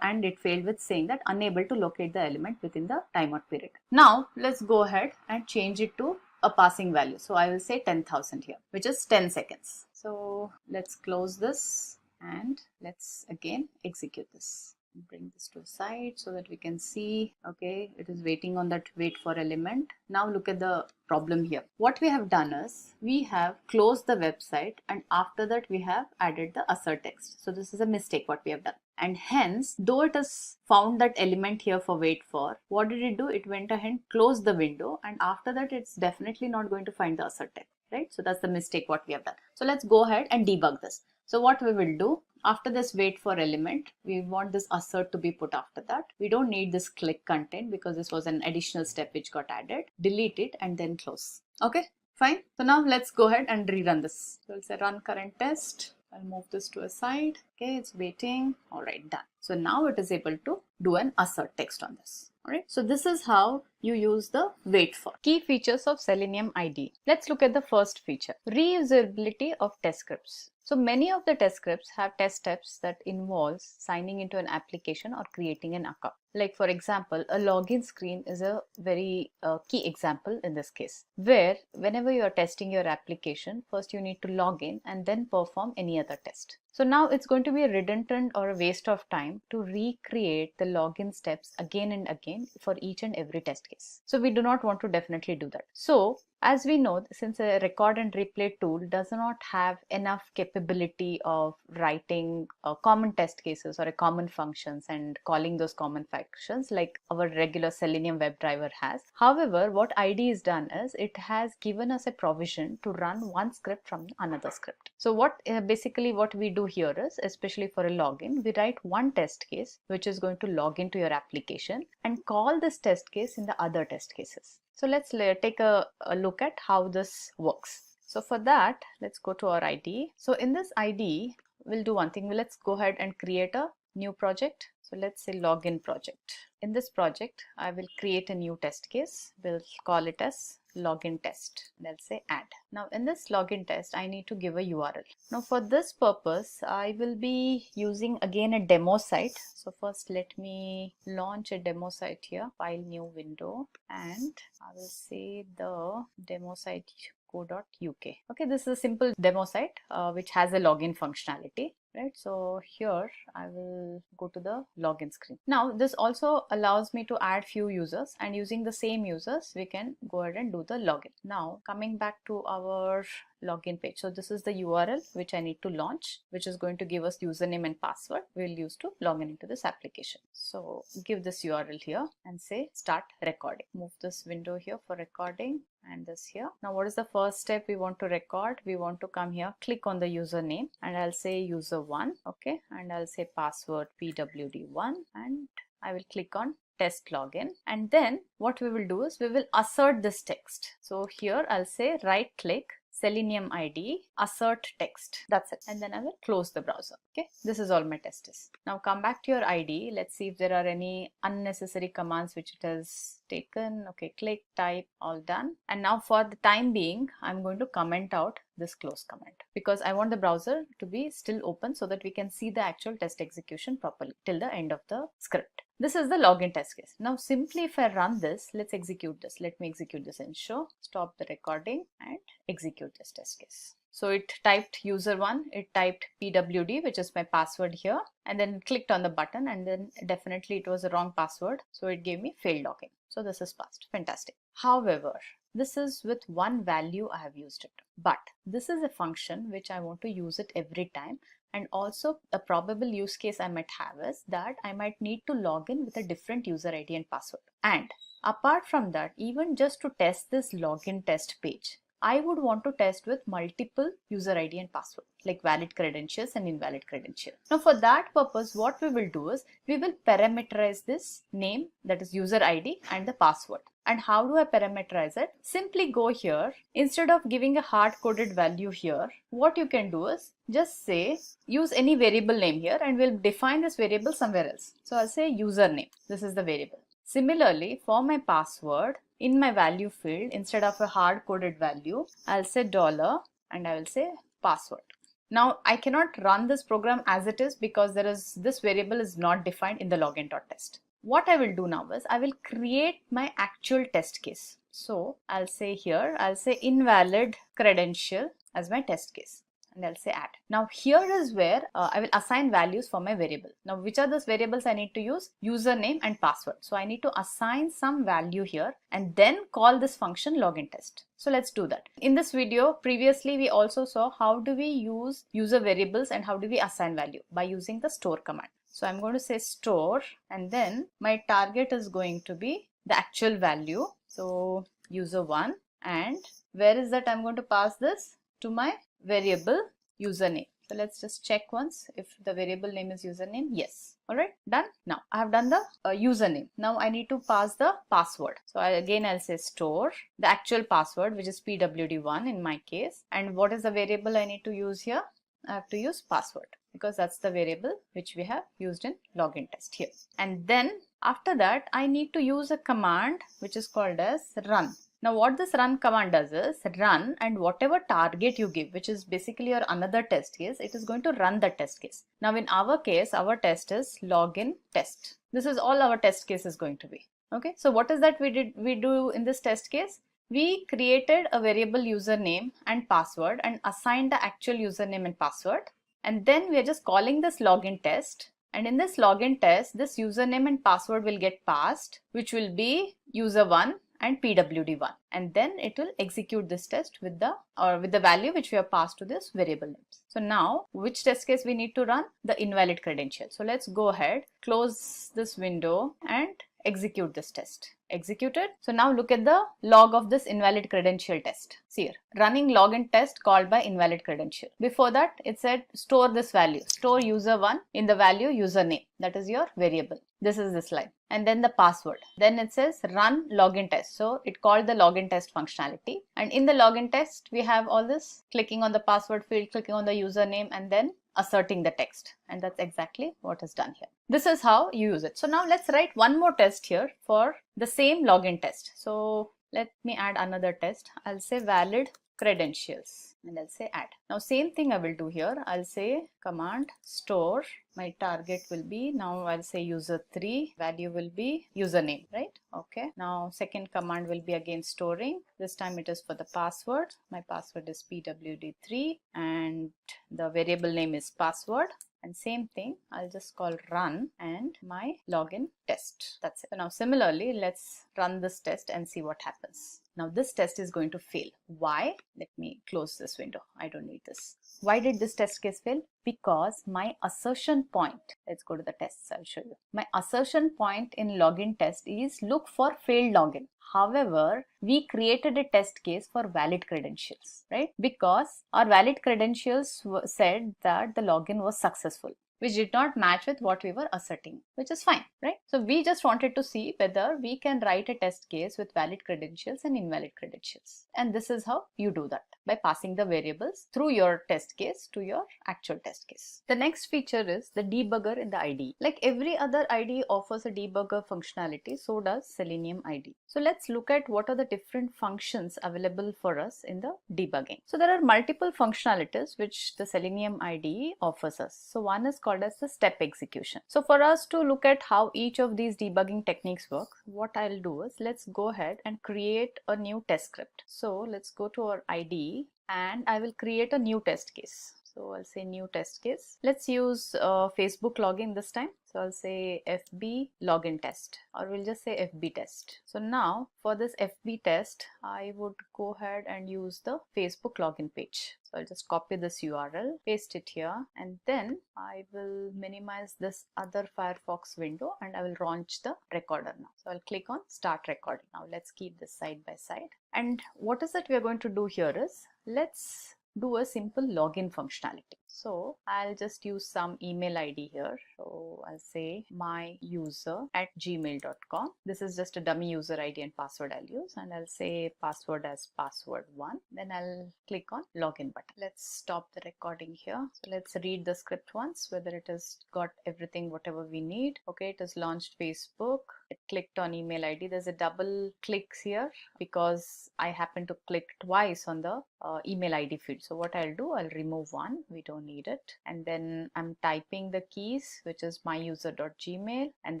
and it failed with saying that unable to locate the element within the timeout period. Now let's go ahead and change it to a passing value. So I will say 10,000 here, which is 10 seconds. So let's close this. And let's again execute this. Bring this to the side so that we can see, okay, it is waiting on that wait for element. Now look at the problem here. What we have done is we have closed the website and after that we have added the assert text. So this is a mistake what we have done. And hence, though it has found that element here for wait for, what did it do? It went ahead and closed the window and after that it's definitely not going to find the assert text, right? So that's the mistake what we have done. So let's go ahead and debug this. So what we will do, after this wait for element, we want this assert to be put after that. We don't need this click content because this was an additional step which got added. Delete it and then close. Okay, fine. So now let's go ahead and rerun this. So we'll say run current test. I'll move this to a side. Okay, it's waiting. All right, done. So now it is able to do an assert text on this. All right, so this is how you use the wait for. Key features of Selenium IDE. Let's look at the first feature, reusability of test scripts. So many of the test scripts have test steps that involves signing into an application or creating an account. Like for example, a login screen is a very key example in this case, where whenever you are testing your application, first you need to log in and then perform any other test. So now it's going to be a redundant or a waste of time to recreate the login steps again and again for each and every test case. So we do not want to definitely do that. So as we know, since a record and replay tool does not have enough capability of writing common test cases or a common functions and calling those common functions like our regular Selenium WebDriver has. However, what IDE has done is it has given us a provision to run one script from another script. So what basically what we do here is, especially for a login, we write one test case which is going to log into your application and call this test case in the other test cases. So let's take a look at how this works. So for that, let's go to our IDE. So in this IDE, we'll do one thing. Let's go ahead and create a new project. So let's say login project. In this project, I will create a new test case. We'll call it as login test. And I'll say add. Now in this login test, I need to give a URL. Now for this purpose, I will be using again a demo site. So first let me launch a demo site here, file new window, and I will say the demo site co.uk. Okay, this is a simple demo site which has a login functionality. Right, so here I will go to the login screen. Now this also allows me to add few users, and using the same users we can go ahead and do the login. Now coming back to our login page, so this is the URL which I need to launch, which is going to give us username and password we'll use to log in into this application. So give this URL here and say start recording. Move this window here for recording and this here. Now what is the first step we want to record? We want to come here, click on the username, and I'll say user1, okay, and I'll say password pwd1, and I will click on test login, and then what we will do is we will assert this text. So here I'll say right click, Selenium ID, assert text. That's it. And then I will close the browser. Okay, this is all my test is. Now come back to your IDE. Let's see if there are any unnecessary commands which it has taken. Okay, click, type, all done. And now for the time being, I'm going to comment out this close command because I want the browser to be still open so that we can see the actual test execution properly till the end of the script. This is the login test case. Now simply if I run this, let's execute this. Let me execute this and show, stop the recording and execute this test case. So it typed user1, it typed pwd, which is my password here, and then clicked on the button, and then definitely it was a wrong password. So it gave me failed login. So this is passed. Fantastic. However, this is with one value I have used it, but this is a function which I want to use it every time. And also a probable use case I might have is that I might need to log in with a different user ID and password. And apart from that, even just to test this login test page, I would want to test with multiple user ID and password, like valid credentials and invalid credentials. Now for that purpose, what we will do is we will parameterize this name, that is user ID, and the password. And how do I parameterize it? Simply go here, instead of giving a hard-coded value here, what you can do is just say use any variable name here and we'll define this variable somewhere else. So I'll say username. This is the variable. Similarly, for my password, in my value field, instead of a hard-coded value, I'll say $, and I will say password. Now I cannot run this program as it is because this variable is not defined in the login.test. What I will do now is I will create my actual test case. So I'll say here, I'll say invalid credential as my test case. And I'll say add. Now here is where I will assign values for my variable. Now which are those variables I need to use? Username and password. So I need to assign some value here and then call this function login test. So let's do that. In this video, previously we also saw how do we use user variables and how do we assign value by using the store command. So I'm going to say store, and then my target is going to be the actual value. So user1, and where is that I'm going to pass this? To my variable username. So let's just check once if the variable name is username. Yes. All right, done. Now I have done the username. Now I need to pass the password. So I'll say store, the actual password, which is pwd1 in my case. And what is the variable I need to use here? I have to use password because that's the variable which we have used in login test here. And then after that, I need to use a command which is called as run. Now what this run command does is run, and whatever target you give, which is basically your another test case, it is going to run the test case. Now in our case, our test is login test. This is all our test case is going to be. Okay, so what is that we do in this test case? We created a variable username and password and assigned the actual username and password, and then we are just calling this login test, and in this login test this username and password will get passed, which will be user1 and pwd1, and then it will execute this test with the value which we have passed to this variable names. So now which test case we need to run? The invalid credential. So let's go ahead, close this window and execute this test. Executed. So now look at the log of this invalid credential test. See here, running login test called by invalid credential. Before that it said store this value, store user1 in the value username, that is your variable. This is this line, and then the password. Then it says run login test. So it called the login test functionality, and in the login test we have all this clicking on the password field, clicking on the username, and then asserting the text, and that's exactly what is done here. This is how you use it. So now let's write one more test here for the same login test. So let me add another test. I'll say valid credentials and I'll say add. Now same thing I will do here. I'll say command store, my target will be, now I'll say user3, value will be username, right? Okay, now second command will be again storing. This time it is for the password. My password is pwd3 and the variable name is password. And same thing, I'll just call run and my login test. That's it. So now similarly, let's run this test and see what happens. Now this test is going to fail. Why? Let me close this window. I don't need this. Why did this test case fail? Because my assertion point, let's go to the tests, I'll show you. My assertion point in login test is look for failed login. However, we created a test case for valid credentials, right? Because our valid credentials said that the login was successful, which did not match with what we were asserting, which is fine, right? So we just wanted to see whether we can write a test case with valid credentials and invalid credentials. And this is how you do that, by passing the variables through your test case to your actual test case. The next feature is the debugger in the IDE. Like every other IDE offers a debugger functionality, so does Selenium IDE. So let's look at what are the different functions available for us in the debugging. So there are multiple functionalities which the Selenium IDE offers us. So one is called as the step execution. So for us to look at how each of these debugging techniques work, what I'll do is let's go ahead and create a new test script. So let's go to our IDE and I will create a new test case. So I'll say new test case. Let's use Facebook login this time. So I'll say FB login test, or we'll just say FB test. So now for this FB test, I would go ahead and use the Facebook login page. So I'll just copy this URL, paste it here, and then I will minimize this other Firefox window and I will launch the recorder now. So I'll click on start recording. Now let's keep this side by side. And what is that we are going to do here is, let's do a simple login functionality. So I'll just use some email ID here. So I'll say myuser@gmail.com. This is just a dummy user ID and password I'll use, and I'll say password as password1. Then I'll click on login button. Let's stop the recording here. So let's read the script once, whether it has got everything whatever we need. Okay, it has launched Facebook. It clicked on email ID. There's a double clicks here because I happen to click twice on the email ID field. So what I'll do, I'll remove one. We don't need it. And then I'm typing the keys, which is myuser.gmail. And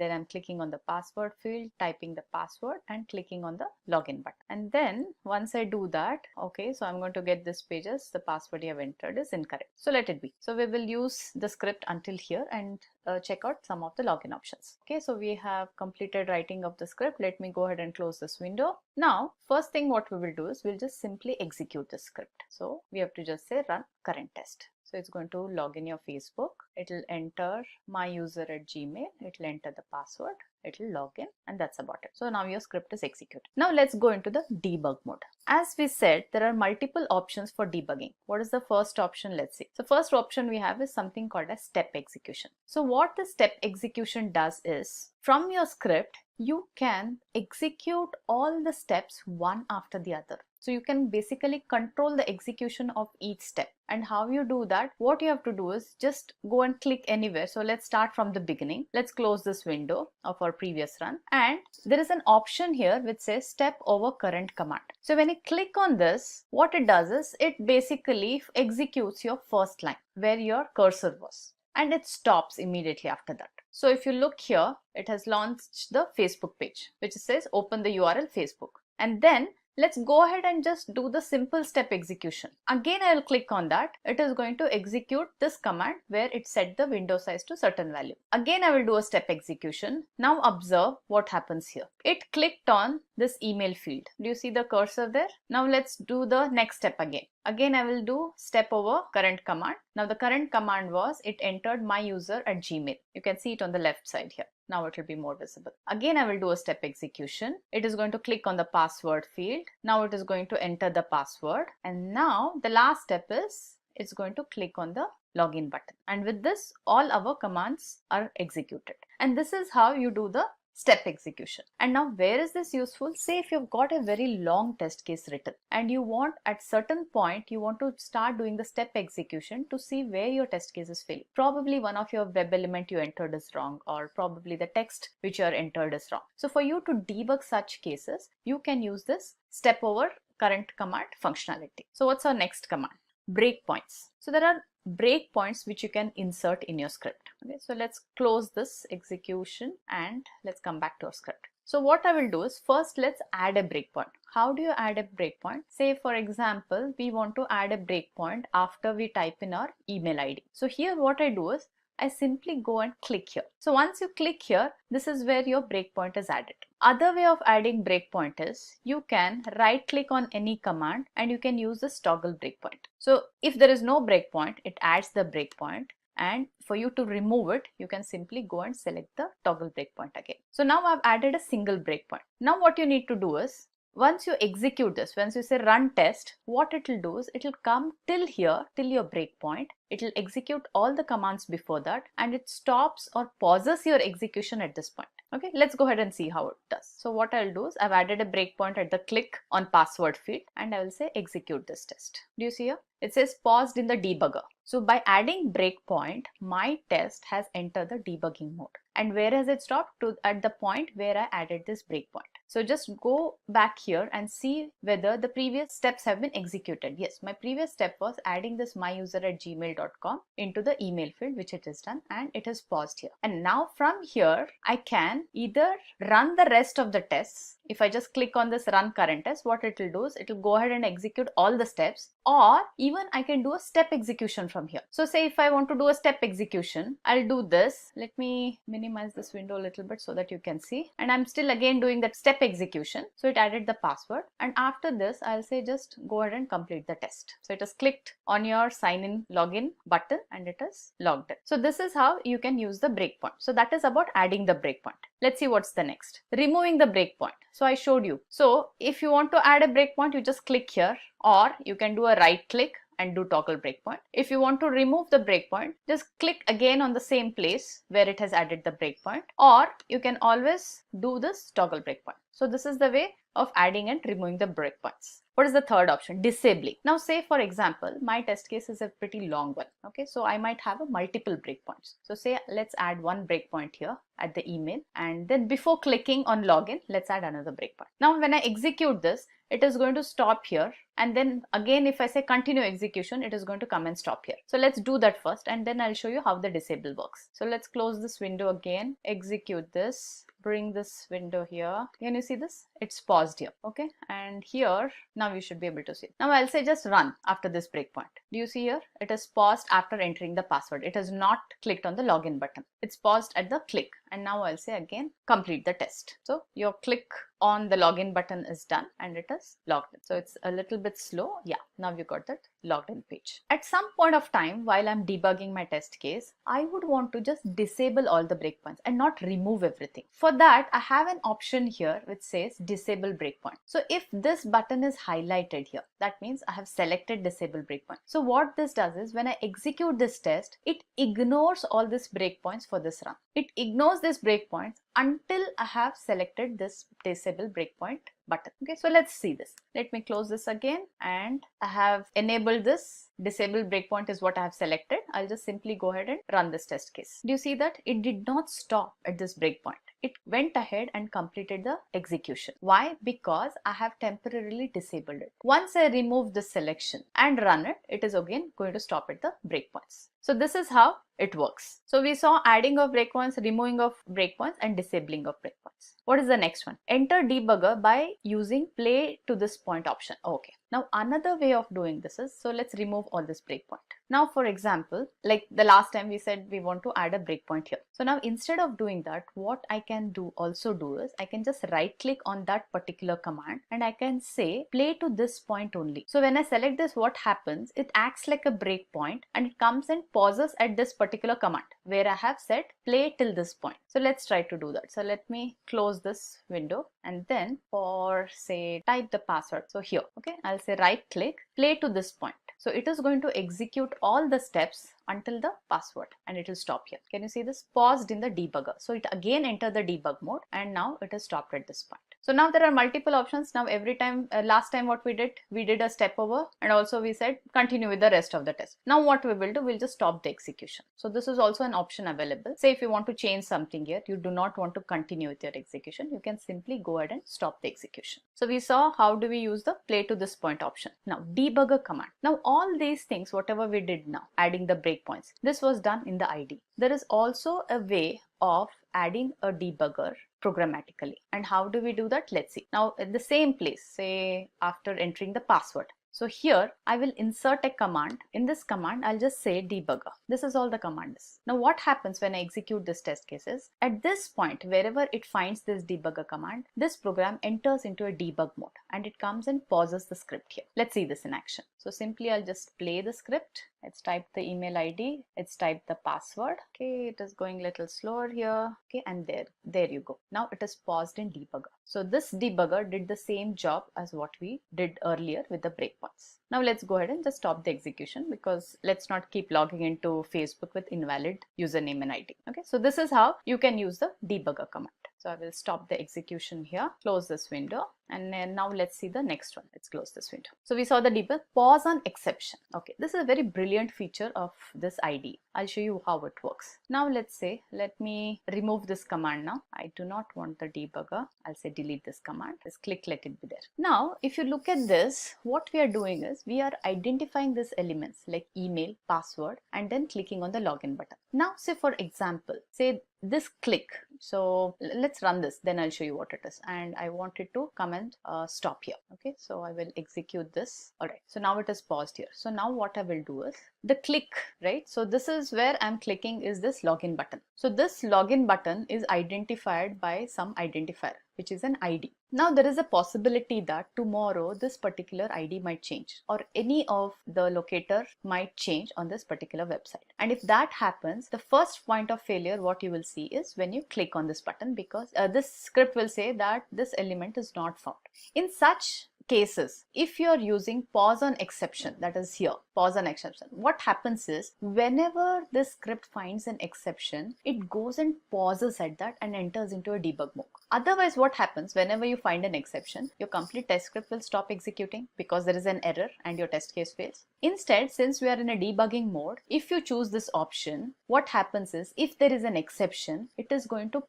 then I'm clicking on the password field, typing the password and clicking on the login button. And then once I do that, okay, so I'm going to get this page as the password you have entered is incorrect. So let it be. So we will use the script until here and check out some of the login options. Okay, so we have completed writing of the script. Let me go ahead and close this window. Now, first thing what we will do is we'll just simply execute the script. So we have to just say run current test. So it's going to log in your Facebook. It'll enter myuser@gmail. It'll enter the password. It'll log in, and that's about it. So now your script is executed. Now let's go into the debug mode. As we said, there are multiple options for debugging. What is the first option? Let's see. So first option we have is something called as step execution. So what the step execution does is, from your script, you can execute all the steps one after the other. So you can basically control the execution of each step. And how you do that, what you have to do is just go and click anywhere. So let's start from the beginning. Let's close this window of our previous run, and there is an option here which says step over current command. So when you click on this, what it does is it basically executes your first line where your cursor was, and it stops immediately after that. So if you look here, it has launched the Facebook page which says open the URL Facebook, and then let's go ahead and just do the simple step execution. Again, I will click on that. It is going to execute this command where it set the window size to certain value. Again, I will do a step execution. Now observe what happens here. It clicked on this email field. Do you see the cursor there? Now let's do the next step again. Again, I will do step over current command. Now the current command was it entered my user at Gmail. You can see it on the left side here. Now it will be more visible. Again, I will do a step execution. It is going to click on the password field. Now it is going to enter the password. And now the last step is it's going to click on the login button. And with this, all our commands are executed. And this is how you do the step execution. And now where is this useful? Say if you've got a very long test case written and you want at certain point you want to start doing the step execution to see where your test case is failing. Probably one of your web element you entered is wrong, or probably the text which you are entered is wrong. So for you to debug such cases, you can use this step over current command functionality. So what's our next command? Breakpoints. So there are breakpoints which you can insert in your script. Okay, so let's close this execution and let's come back to our script. So what I will do is first let's add a breakpoint. How do you add a breakpoint? Say for example, we want to add a breakpoint after we type in our email ID. So here what I do is I simply go and click here. So once you click here, this is where your breakpoint is added. Other way of adding breakpoint is you can right click on any command and you can use this toggle breakpoint. So if there is no breakpoint, it adds the breakpoint, and for you to remove it, you can simply go and select the toggle breakpoint again. So now I've added a single breakpoint. Now what you need to do is once you execute this, once you say run test, what it will do is it will come till here, till your breakpoint. It will execute all the commands before that, and it stops or pauses your execution at this point. Okay, let's go ahead and see how it does. So what I'll do is I've added a breakpoint at the click on password field, and I will say execute this test. Do you see here? It says paused in the debugger. So by adding breakpoint, my test has entered the debugging mode. And where has it stopped? At the point where I added this breakpoint. So just go back here and see whether the previous steps have been executed. Yes, my previous step was adding this myuser@gmail.com into the email field, which it is done, and it is paused here. And now from here, I can either run the rest of the tests. If I just click on this run current test, what it will do is it will go ahead and execute all the steps, or even I can do a step execution from here. So say if I want to do a step execution, I'll do this. Let me minimize this window a little bit so that you can see. And I'm still again doing that step execution. So it added the password. And after this, I'll say just go ahead and complete the test. So it has clicked on your sign in login button and it is logged in. So this is how you can use the breakpoint. So that is about adding the breakpoint. Let's see what's the next. Removing the breakpoint. So I showed you. So if you want to add a breakpoint, you just click here, or you can do a right click and do toggle breakpoint. If you want to remove the breakpoint, just click again on the same place where it has added the breakpoint, or you can always do this toggle breakpoint. So this is the way of adding and removing the breakpoints. What is the third option? Disabling. Now say for example, my test case is a pretty long one. Okay, so I might have a multiple breakpoints. So say let's add one breakpoint here at the email, and then before clicking on login, let's add another breakpoint. Now when I execute this, it is going to stop here, and then again if I say continue execution, it is going to come and stop here. So let's do that first, and then I'll show you how the disable works. So let's close this window again, execute this, bring this window here. Can you see this? It's paused here. Okay, and here now you should be able to see it. Now I'll say just run after this breakpoint. Do you see here? It is paused after entering the password. It has not clicked on the login button. It's paused at the click. And now I'll say again, complete the test. So your click on the login button is done and it is logged in. So it's a little bit slow. Yeah, now you got that logged in page. At some point of time while I'm debugging my test case, I would want to just disable all the breakpoints and not remove everything. For that, I have an option here which says disable breakpoint. So if this button is highlighted here, that means I have selected disable breakpoint. So what this does is when I execute this test, it ignores all these breakpoints for this run. It ignores these breakpoints until I have selected this disable breakpoint button. Okay, so let's see this. Let me close this again, and I have enabled this disable breakpoint is what I have selected. I'll just simply go ahead and run this test case. Do you see that it did not stop at this breakpoint? It went ahead and completed the execution. Why? Because I have temporarily disabled it. Once I remove this selection and run it, it is again going to stop at the breakpoints. So this is how it works. So we saw adding of breakpoints, removing of breakpoints, and disabling of breakpoints. What is the next one? Enter debugger by using play to this point option. Okay. Now another way of doing this is, so let's remove all this breakpoint. Now for example, like the last time we said we want to add a breakpoint here. So now instead of doing that, what I can also do is I can just right click on that particular command and I can say play to this point only. So when I select this, what happens? It acts like a breakpoint and it comes and pauses at this particular command where I have said play till this point. So let's try to do that. So let me close this window and then for say type the password. So here, okay, I'll say right click, play to this point. So it is going to execute all the steps until the password and it will stop here. Can you see this? Paused in the debugger. So it again entered the debug mode and now it has stopped at this point. So now there are multiple options. Now every time, last time what we did a step over and also we said continue with the rest of the test. Now what we will do, we'll just stop the execution. So this is also an option available. Say if you want to change something here, you do not want to continue with your execution, you can simply go ahead and stop the execution. So we saw how do we use the play to this point option. Now debugger command. Now all these things, whatever we did now, adding the breakpoints, this was done in the ID. There is also a way of adding a debugger programmatically. And how do we do that? Let's see. Now at the same place, say after entering the password. So here I will insert a command. In this command, I'll just say debugger. This is all the command is. Now what happens when I execute this test cases? At this point, wherever it finds this debugger command, this program enters into a debug mode and it comes and pauses the script here. Let's see this in action. So simply I'll just play the script. Let's type the email ID. Let's type the password. Okay, it is going a little slower here. Okay, and there you go. Now it is paused in debugger. So this debugger did the same job as what we did earlier with the breakpoints. Now let's go ahead and just stop the execution because let's not keep logging into Facebook with invalid username and ID. Okay, so this is how you can use the debugger command. So I will stop the execution here, close this window, and then now let's see the next one. Let's close this window. So we saw the debug, pause on exception. Okay, this is a very brilliant feature of this ID. I'll show you how it works. Now let's say, let me remove this command now. I do not want the debugger. I'll say delete this command. Just click, let it be there. Now, if you look at this, what we are doing is we are identifying these elements like email, password, and then clicking on the login button. Now, say for example, say this click. So let's run this, then I'll show you what it is. And I want it to come and stop here. Okay, so I will execute this. All right, so now it is paused here. So now what I will do is the click, right? So this is where I'm clicking is this login button. So this login button is identified by some identifier, which is an ID. Now there is a possibility that tomorrow this particular ID might change or any of the locator might change on this particular website. And if that happens, the first point of failure what you will see is when you click on this button because this script will say that this element is not found. In such cases, if you are using pause on exception, that is here, pause on exception, what happens is whenever this script finds an exception, it goes and pauses at that and enters into a debug mode. Otherwise, what happens whenever you find an exception, your complete test script will stop executing because there is an error and your test case fails. Instead, since we are in a debugging mode, if you choose this option, what happens is if there is an exception, it is going to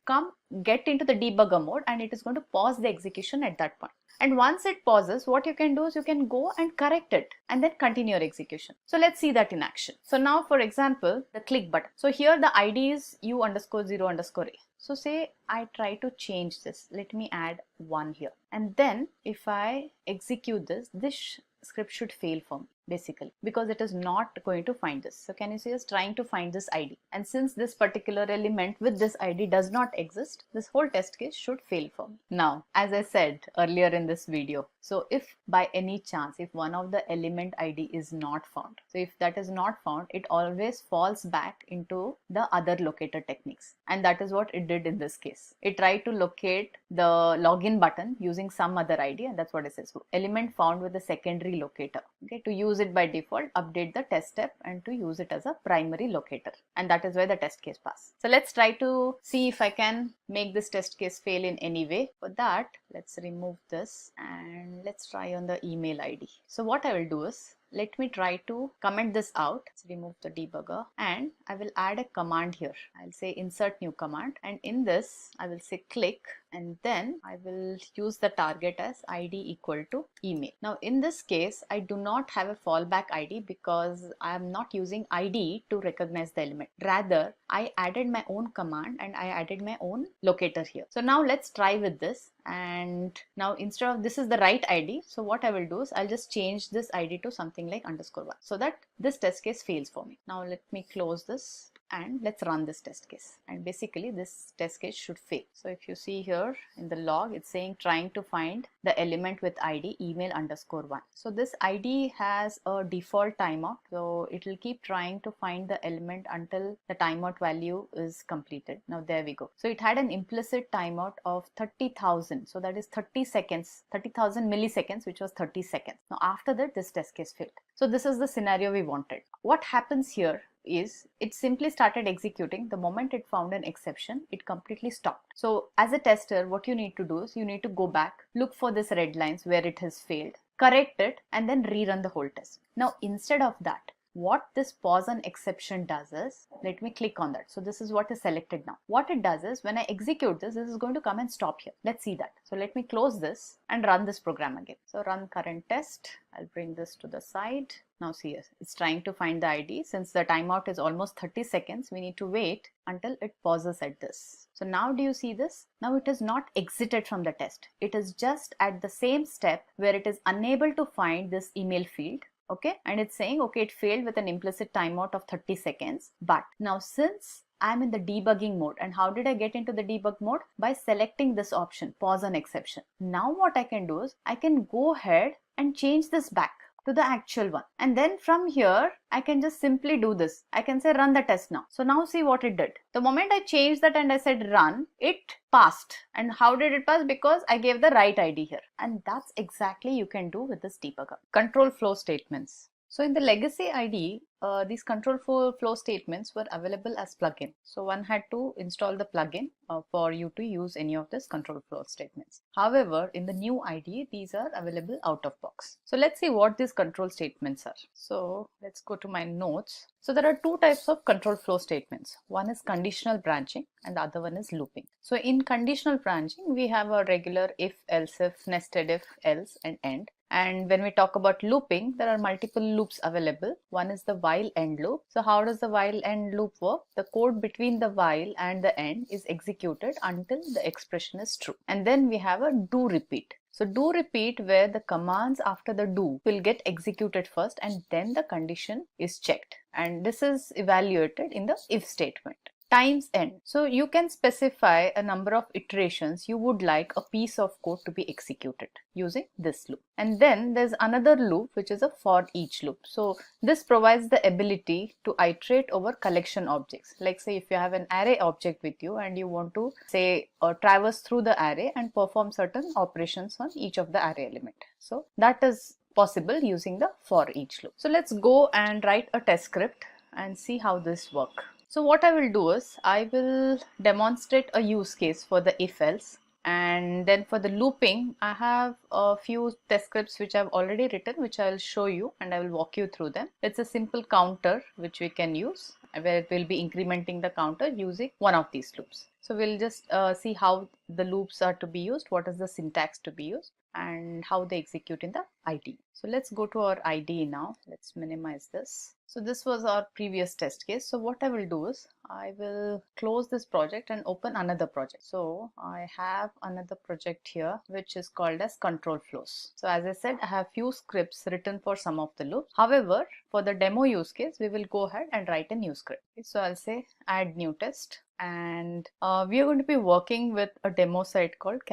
get into the debugger mode and it is going to pause the execution at that point. And once it pauses, what you can do is you can go and correct it and then continue your execution. So let's see that in action. So now, for example, the click button. So here the ID is u_0_a. So say I try to change this. Let me add 1 here. And then if I execute this, this script should fail for me basically because it is not going to find this. So can you see us trying to find this ID? And since this particular element with this ID does not exist, this whole test case should fail for me. Now, as I said earlier in this video, so if by any chance, if one of the element ID is not found, so if that is not found, it always falls back into the other locator techniques. And that is what it did in this case. case, it tried to locate the login button using some other ID, and that's what it says. So element found with the secondary locator. Okay, to use it by default, update the test step and to use it as a primary locator, and that is where the test case pass. So let's try to see if I can make this test case fail in any way. For that, let's remove this and let's try on the email ID. So what I will do is, let me try to comment this out. Let's remove the debugger and I will add a command here. I'll say insert new command, and in this I will say click, and then I will use the target as ID equal to email. Now in this case, I do not have a fallback ID because I am not using ID to recognize the element. Rather, I added my own command and I added my own locator here. So now let's try with this. And now instead of this is the right ID, so what I will do is I'll just change this ID to something like _1 so that this test case fails for me. Now let me close this and let's run this test case, and basically this test case should fail. So if you see here in the log, it's saying trying to find the element with ID email _1. So this ID has a default timeout, so it will keep trying to find the element until the timeout value is completed. Now there we go. So it had an implicit timeout of 30,000, so that is 30 seconds, 30,000 milliseconds, which was 30 seconds. Now after that, this test case failed. So this is the scenario we wanted. What happens here is it simply started executing. The moment it found an exception, it completely stopped. So as a tester, what you need to do is you need to go back, look for this red lines where it has failed, correct it, and then rerun the whole test. Now instead of that, what this pause on exception does is, let me click on that. So this is what is selected now. What it does is when I execute this, this is going to come and stop here. Let's see that. So let me close this and run this program again. So run current test. I'll bring this to the side. Now see, it's trying to find the ID. Since the timeout is almost 30 seconds, we need to wait until it pauses at this. So now do you see this? Now it is not exited from the test. It is just at the same step where it is unable to find this email field. Okay, and it's saying, okay, it failed with an implicit timeout of 30 seconds. But now since I'm in the debugging mode, and how did I get into the debug mode? By selecting this option, pause on exception. Now what I can do is I can go ahead and change this back to the actual one. And then from here, I can just simply do this. I can say run the test now. So now see what it did. The moment I changed that and I said run, it passed. And how did it pass? Because I gave the right ID here. And that's exactly you can do with this debugger. Control flow statements. So in the legacy ID, these control flow statements were available as plugin. So one had to install the plugin for you to use any of these control flow statements. However, in the new ID, these are available out of box. So let's see what these control statements are. So let's go to my notes. So there are two types of control flow statements. One is conditional branching and the other one is looping. So in conditional branching, we have a regular if, else if, nested if, else, and end. And when we talk about looping, there are multiple loops available. One is the while end loop. So how does the while end loop work? The code between the while and the end is executed until the expression is true. And then we have a do repeat. So do repeat where the commands after the do will get executed first and then the condition is checked. And this is evaluated in the if statement. Times end. So you can specify a number of iterations you would like a piece of code to be executed using this loop. And then there's another loop which is a for each loop. So this provides the ability to iterate over collection objects. Like say if you have an array object with you and you want to say traverse through the array and perform certain operations on each of the array element. So that is possible using the for each loop. So let's go and write a test script and see how this works. So what I will do is I will demonstrate a use case for the if else, and then for the looping I have a few test scripts which I've already written, which I will show you and I will walk you through them. It's a simple counter which we can use where we'll be incrementing the counter using one of these loops. So we'll just see how the loops are to be used, what is the syntax to be used, and how they execute in the IDE. So let's go to our IDE now. Let's minimize this. So this was our previous test case. So what I will do is I will close this project and open another project. So I have another project here which is called as control flows. So as I said, I have few scripts written for some of the loops. However, for the demo use case, we will go ahead and write a new script. So I'll say add new test. And we are going to be working with a demo site called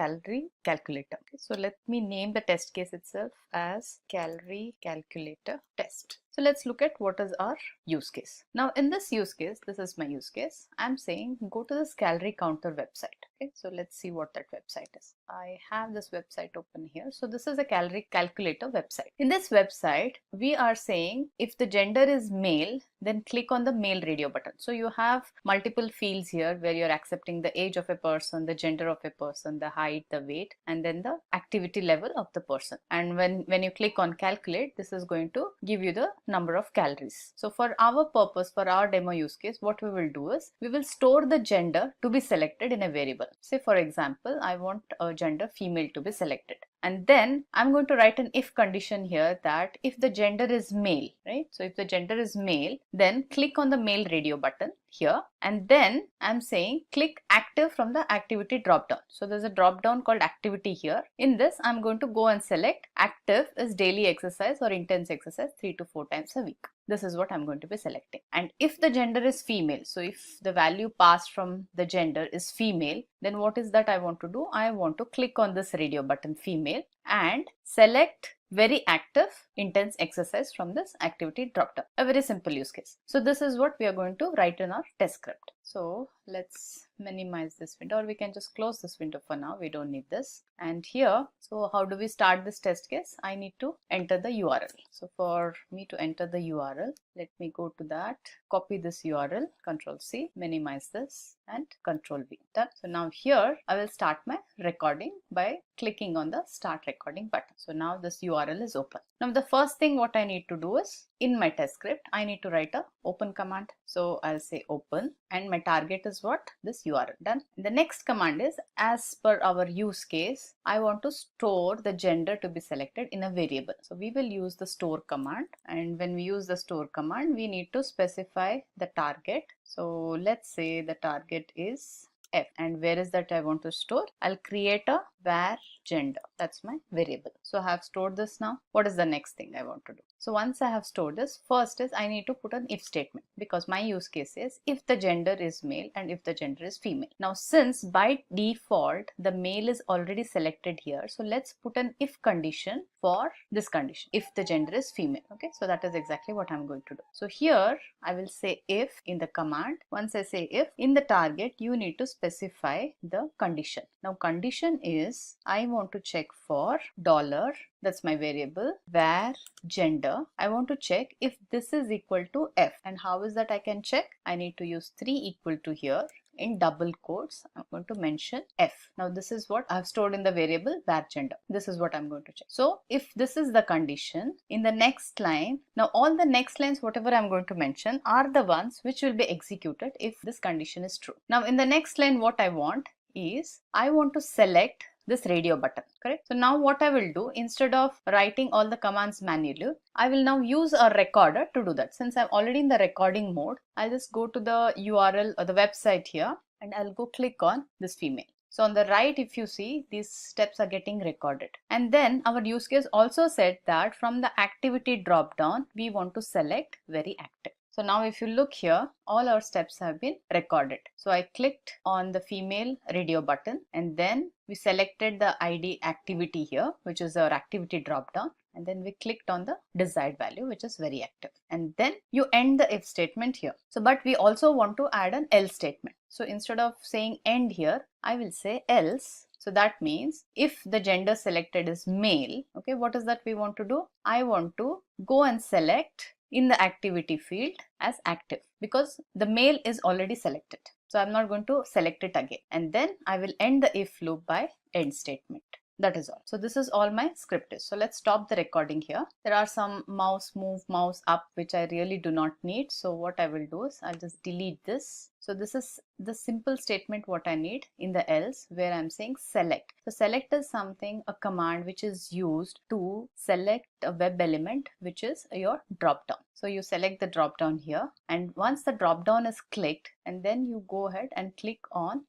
calculator. Okay, so let me name the test case itself as calorie calculator test. So let's look at what is our use case. Now in this use case, this is my use case. I'm saying go to this calorie counter website. Okay, so let's see what that website is. I have this website open here. So this is a calorie calculator website. In this website, we are saying if the gender is male, then click on the male radio button. So you have multiple fields here where you're accepting the age of a person, the gender of a person, the height, the weight, and then the activity level of the person. And when you click on calculate, this is going to give you the number of calories. So for our purpose, for our demo use case, what we will do is we will store the gender to be selected in a variable. Say for example, I want a gender female to be selected. And then I'm going to write an if condition here that if the gender is male, right? So if the gender is male, then click on the male radio button here. And then I'm saying click active from the activity drop down. So there's a drop down called activity here. In this, I'm going to go and select active is daily exercise or intense exercise 3 to 4 times a week. This is what I'm going to be selecting. And if the gender is female, so if the value passed from the gender is female, then what is that I want to do? I want to click on this radio button female and select very active intense exercise from this activity drop down. A very simple use case. So this is what we are going to write in our test script. So let's minimize this window, or we can just close this window for now. We don't need this. And here, so how do we start this test case? I need to enter the URL. So for me to enter the URL, let me go to that, copy this URL, Control C, minimize this and Control V. Done. So now here I will start my recording by clicking on the start recording button. So now this URL is open. Now the first thing what I need to do is in my test script, I need to write a open command. So I'll say open and my target is what? This URL. Done. The next command is as per our use case, I want to store the gender to be selected in a variable. So we will use the store command, and when we use the store command, we need to specify the target. So let's say the target is F, and where is that I want to store? I'll create a var gender. That's my variable. So I have stored this now. What is the next thing I want to do? So once I have stored this, first is I need to put an if statement, because my use case is if the gender is male and if the gender is female. Now since by default the male is already selected here, so let's put an if condition for this condition, if the gender is female. Okay, so that is exactly what I'm going to do. So here I will say if in the command. Once I say if, in the target you need to specify the condition. Now condition is I want to check for $, that's my variable, var gender. I want to check if this is equal to F. And how is that I can check? I need to use 3 equal to here. In double quotes, I'm going to mention F. Now this is what I've stored in the variable var gender. This is what I'm going to check. So if this is the condition, in the next line, now all the next lines, whatever I'm going to mention, are the ones which will be executed if this condition is true. Now in the next line, what I want is, I want to select this radio button, correct? So now what I will do, instead of writing all the commands manually, I will now use a recorder to do that. Since I'm already in the recording mode, I'll just go to the URL or the website here and I'll go click on this female. So on the right, if you see, these steps are getting recorded. And then our use case also said that from the activity drop down, we want to select very active. So now if you look here, all our steps have been recorded. So I clicked on the female radio button and then we selected the ID activity here, which is our activity drop down. And then we clicked on the desired value, which is very active. And then you end the if statement here. So, but we also want to add an else statement. So instead of saying end here, I will say else. So that means if the gender selected is male, okay, what is that we want to do? I want to go and select in the activity field as active, because the male is already selected. So I'm not going to select it again. And then I will end the if loop by end statement. That is all. So this is all my script is. So let's stop the recording here. There are some mouse move, mouse up, which I really do not need. So what I will do is I'll just delete this. So this is the simple statement what I need in the else, where I'm saying select. So select is something, a command which is used to select a web element, which is your drop down. So you select the drop down here, and once the drop down is clicked, and then you go ahead and click on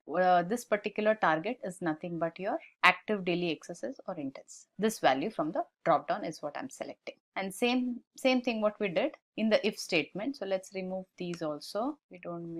this particular target is nothing but your active daily exercise or intense. This value from the drop down is what I'm selecting. And same thing what we did in the if statement. So let's remove these also. We don't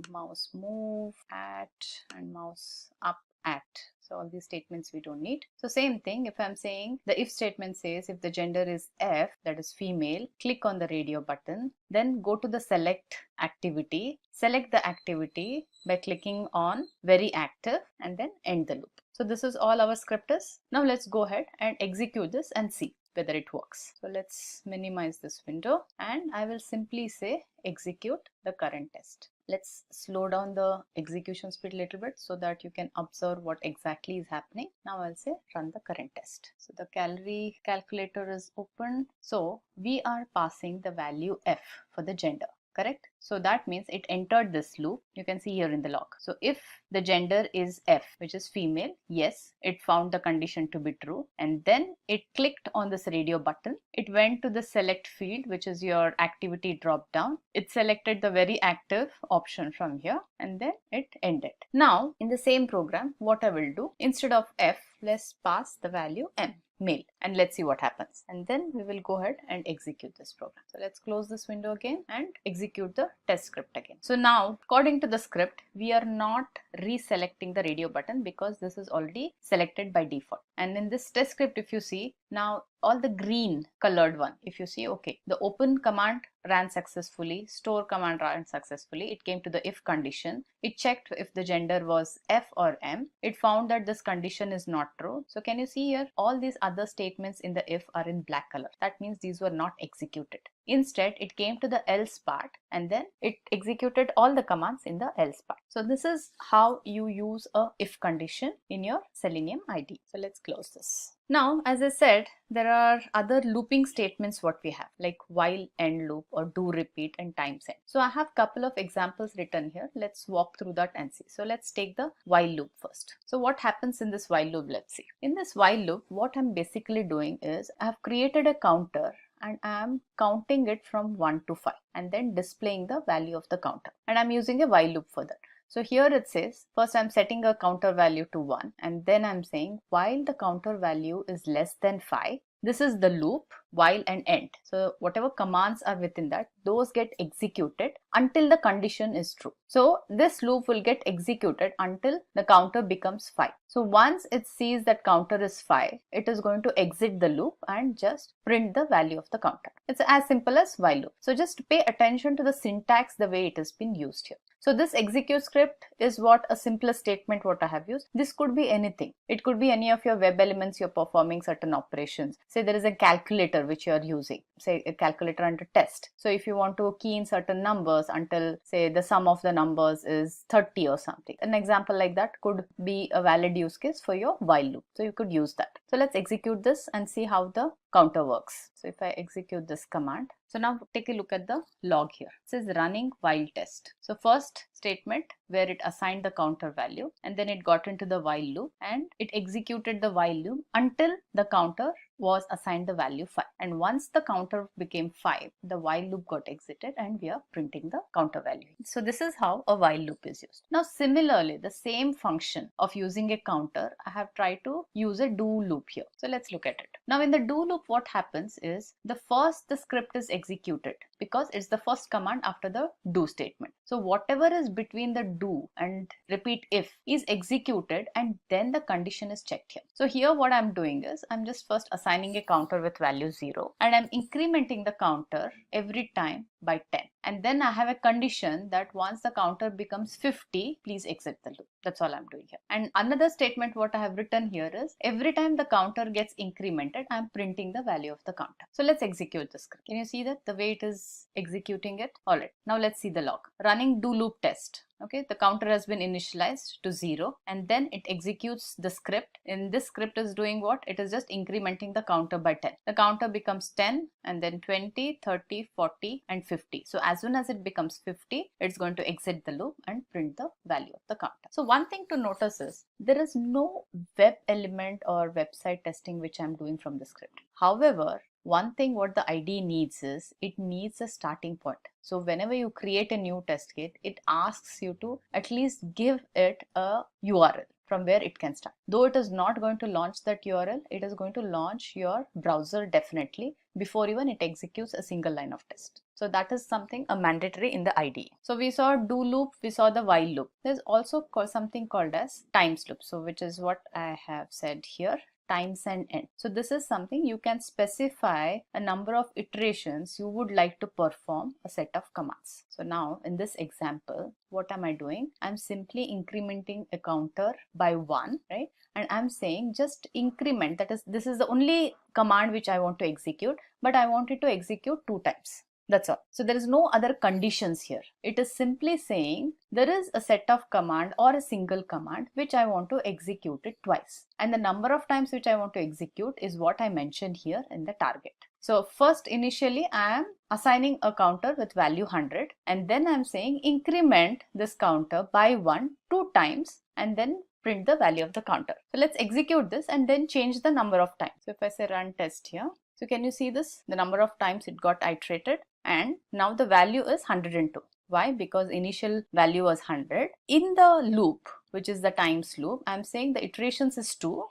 mouse move at and mouse up at. So all these statements we don't need. So same thing, if I'm saying the if statement says if the gender is F, that is female, click on the radio button, then go to the select activity, select the activity by clicking on very active and then end the loop. So this is all our script is. Now let's go ahead and execute this and see whether it works. So let's minimize this window and I will simply say execute the current test. Let's slow down the execution speed a little bit so that you can observe what exactly is happening. Now I'll say run the current test. So the calorie calculator is open. So we are passing the value F for the gender. Correct? So that means it entered this loop. You can see here in the log. So if the gender is F, which is female, yes, it found the condition to be true. And then it clicked on this radio button. It went to the select field, which is your activity drop down. It selected the very active option from here and then it ended. Now in the same program, what I will do, instead of F, let's pass the value M. Male, and let's see what happens, and then we will go ahead and execute this program. So let's close this window again and execute the test script again. So now according to the script, we are not reselecting the radio button because this is already selected by default. And in this test script, if you see, now all the green colored one, if you see, okay, the open command ran successfully, store command ran successfully, it came to the if condition, it checked if the gender was F or M, it found that this condition is not true. So can you see here, all these other statements in the if are in black color. That means these were not executed. Instead, it came to the else part and then it executed all the commands in the else part. So this is how you use a if condition in your Selenium IDE. So let's close this. Now, as I said, there are other looping statements what we have, like while end loop or do repeat and times end. So I have couple of examples written here. Let's walk through that and see. So let's take the while loop first. So what happens in this while loop? Let's see. In this while loop, what I'm basically doing is I have created a counter and I am counting it from 1 to 5 and then displaying the value of the counter. And I'm using a while loop for that. So here it says, first I'm setting a counter value to 1 and then I'm saying while the counter value is less than 5, this is the loop, while and end. So whatever commands are within that, those get executed until the condition is true. So this loop will get executed until the counter becomes 5. So once it sees that counter is 5, it is going to exit the loop and just print the value of the counter. It's as simple as while loop. So just pay attention to the syntax, the way it has been used here. So this execute script is what a simpler statement what I have used. This could be anything. It could be any of your web elements you're performing certain operations. Say there is a calculator which you are using, say a calculator under test. So if you want to key in certain numbers until say the sum of the numbers is 30 or something. An example like that could be a valid use case for your while loop. So you could use that. So let's execute this and see how the counter works. So if I execute this command, so now take a look at the log here. It says running while test. So first statement where it assigned the counter value and then it got into the while loop and it executed the while loop until the counter was assigned the value 5. And once the counter became 5, the while loop got exited and we are printing the counter value. So this is how a while loop is used. Now similarly, the same function of using a counter, I have tried to use a do loop here. So let's look at it. Now in the do loop, what happens is the script is executed because it's the first command after the do statement. So whatever is between the do and repeat if is executed and then the condition is checked here. So here what I'm doing is I'm just first assigning a counter with value 0 and I'm incrementing the counter every time by 10. And then I have a condition that once the counter becomes 50, please exit the loop. That's all I'm doing here. And another statement what I have written here is every time the counter gets incremented, I'm printing the value of the counter. So let's execute the script. Can you see that the way it is executing it? All right. Now let's see the log. Running do loop test. Okay, the counter has been initialized to 0 and then it executes the script. In this script is doing what? It is just incrementing the counter by 10. The counter becomes 10 and then 20, 30, 40 and 50. So as soon as it becomes 50, it's going to exit the loop and print the value of the counter. So one thing to notice is there is no web element or website testing which I'm doing from the script. However, one thing what the IDE needs is it needs a starting point. So whenever you create a new test kit, it asks you to at least give it a URL. from where it can start. Though it is not going to launch that URL, it is going to launch your browser definitely before even it executes a single line of test. So that is something mandatory in the IDE. So we saw do loop, we saw the while loop. There's also something called as times loop, so which is what I have said here, times and end. So this is something you can specify a number of iterations you would like to perform a set of commands. So now in this example, what am I doing? I'm simply incrementing a counter by 1, right? And I'm saying just increment, that is, this is the only command which I want to execute, but I want it to execute 2 times. That's all. So there is no other conditions here. It is simply saying there is a set of command or a single command which I want to execute it twice. And the number of times which I want to execute is what I mentioned here in the target. So first initially I am assigning a counter with value 100, and then I'm saying increment this counter by 1 2 times and then print the value of the counter. So let's execute this and then change the number of times. So if I say run test here, so can you see this? The number of times it got iterated, and now the value is 102. Why? Because initial value was 100. In the loop, which is the times loop, I'm saying the iterations is 2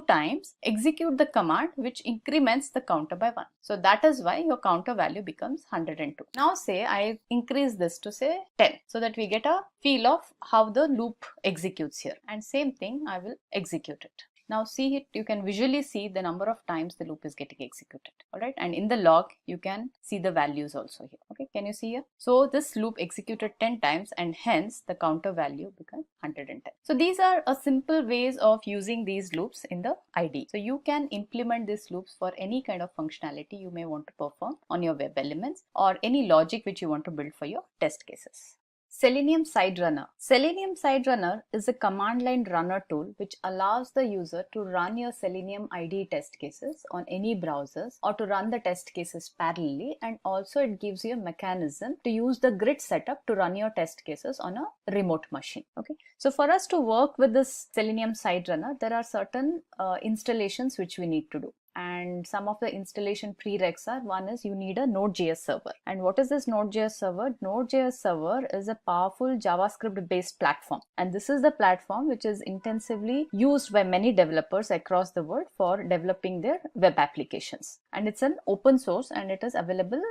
times, execute the command which increments the counter by 1. So that is why your counter value becomes 102. Now say I increase this to say 10, so that we get a feel of how the loop executes here, and same thing I will execute it. Now see it, you can visually see the number of times the loop is getting executed. Alright, and in the log you can see the values also here. Okay, can you see here? So this loop executed 10 times and hence the counter value becomes 110. So these are a simple ways of using these loops in the IDE. So you can implement these loops for any kind of functionality you may want to perform on your web elements or any logic which you want to build for your test cases. Selenium Side Runner. Selenium Side Runner is a command line runner tool which allows the user to run your Selenium IDE test cases on any browsers or to run the test cases parallelly, and also it gives you a mechanism to use the grid setup to run your test cases on a remote machine. Okay, so for us to work with this Selenium Side Runner, there are certain installations which we need to do. And some of the installation prereqs are, one is you need a Node.js server. And what is this Node.js server? Node.js server is a powerful JavaScript based platform, and this is the platform which is intensively used by many developers across the world for developing their web applications. And it's an open source and it is available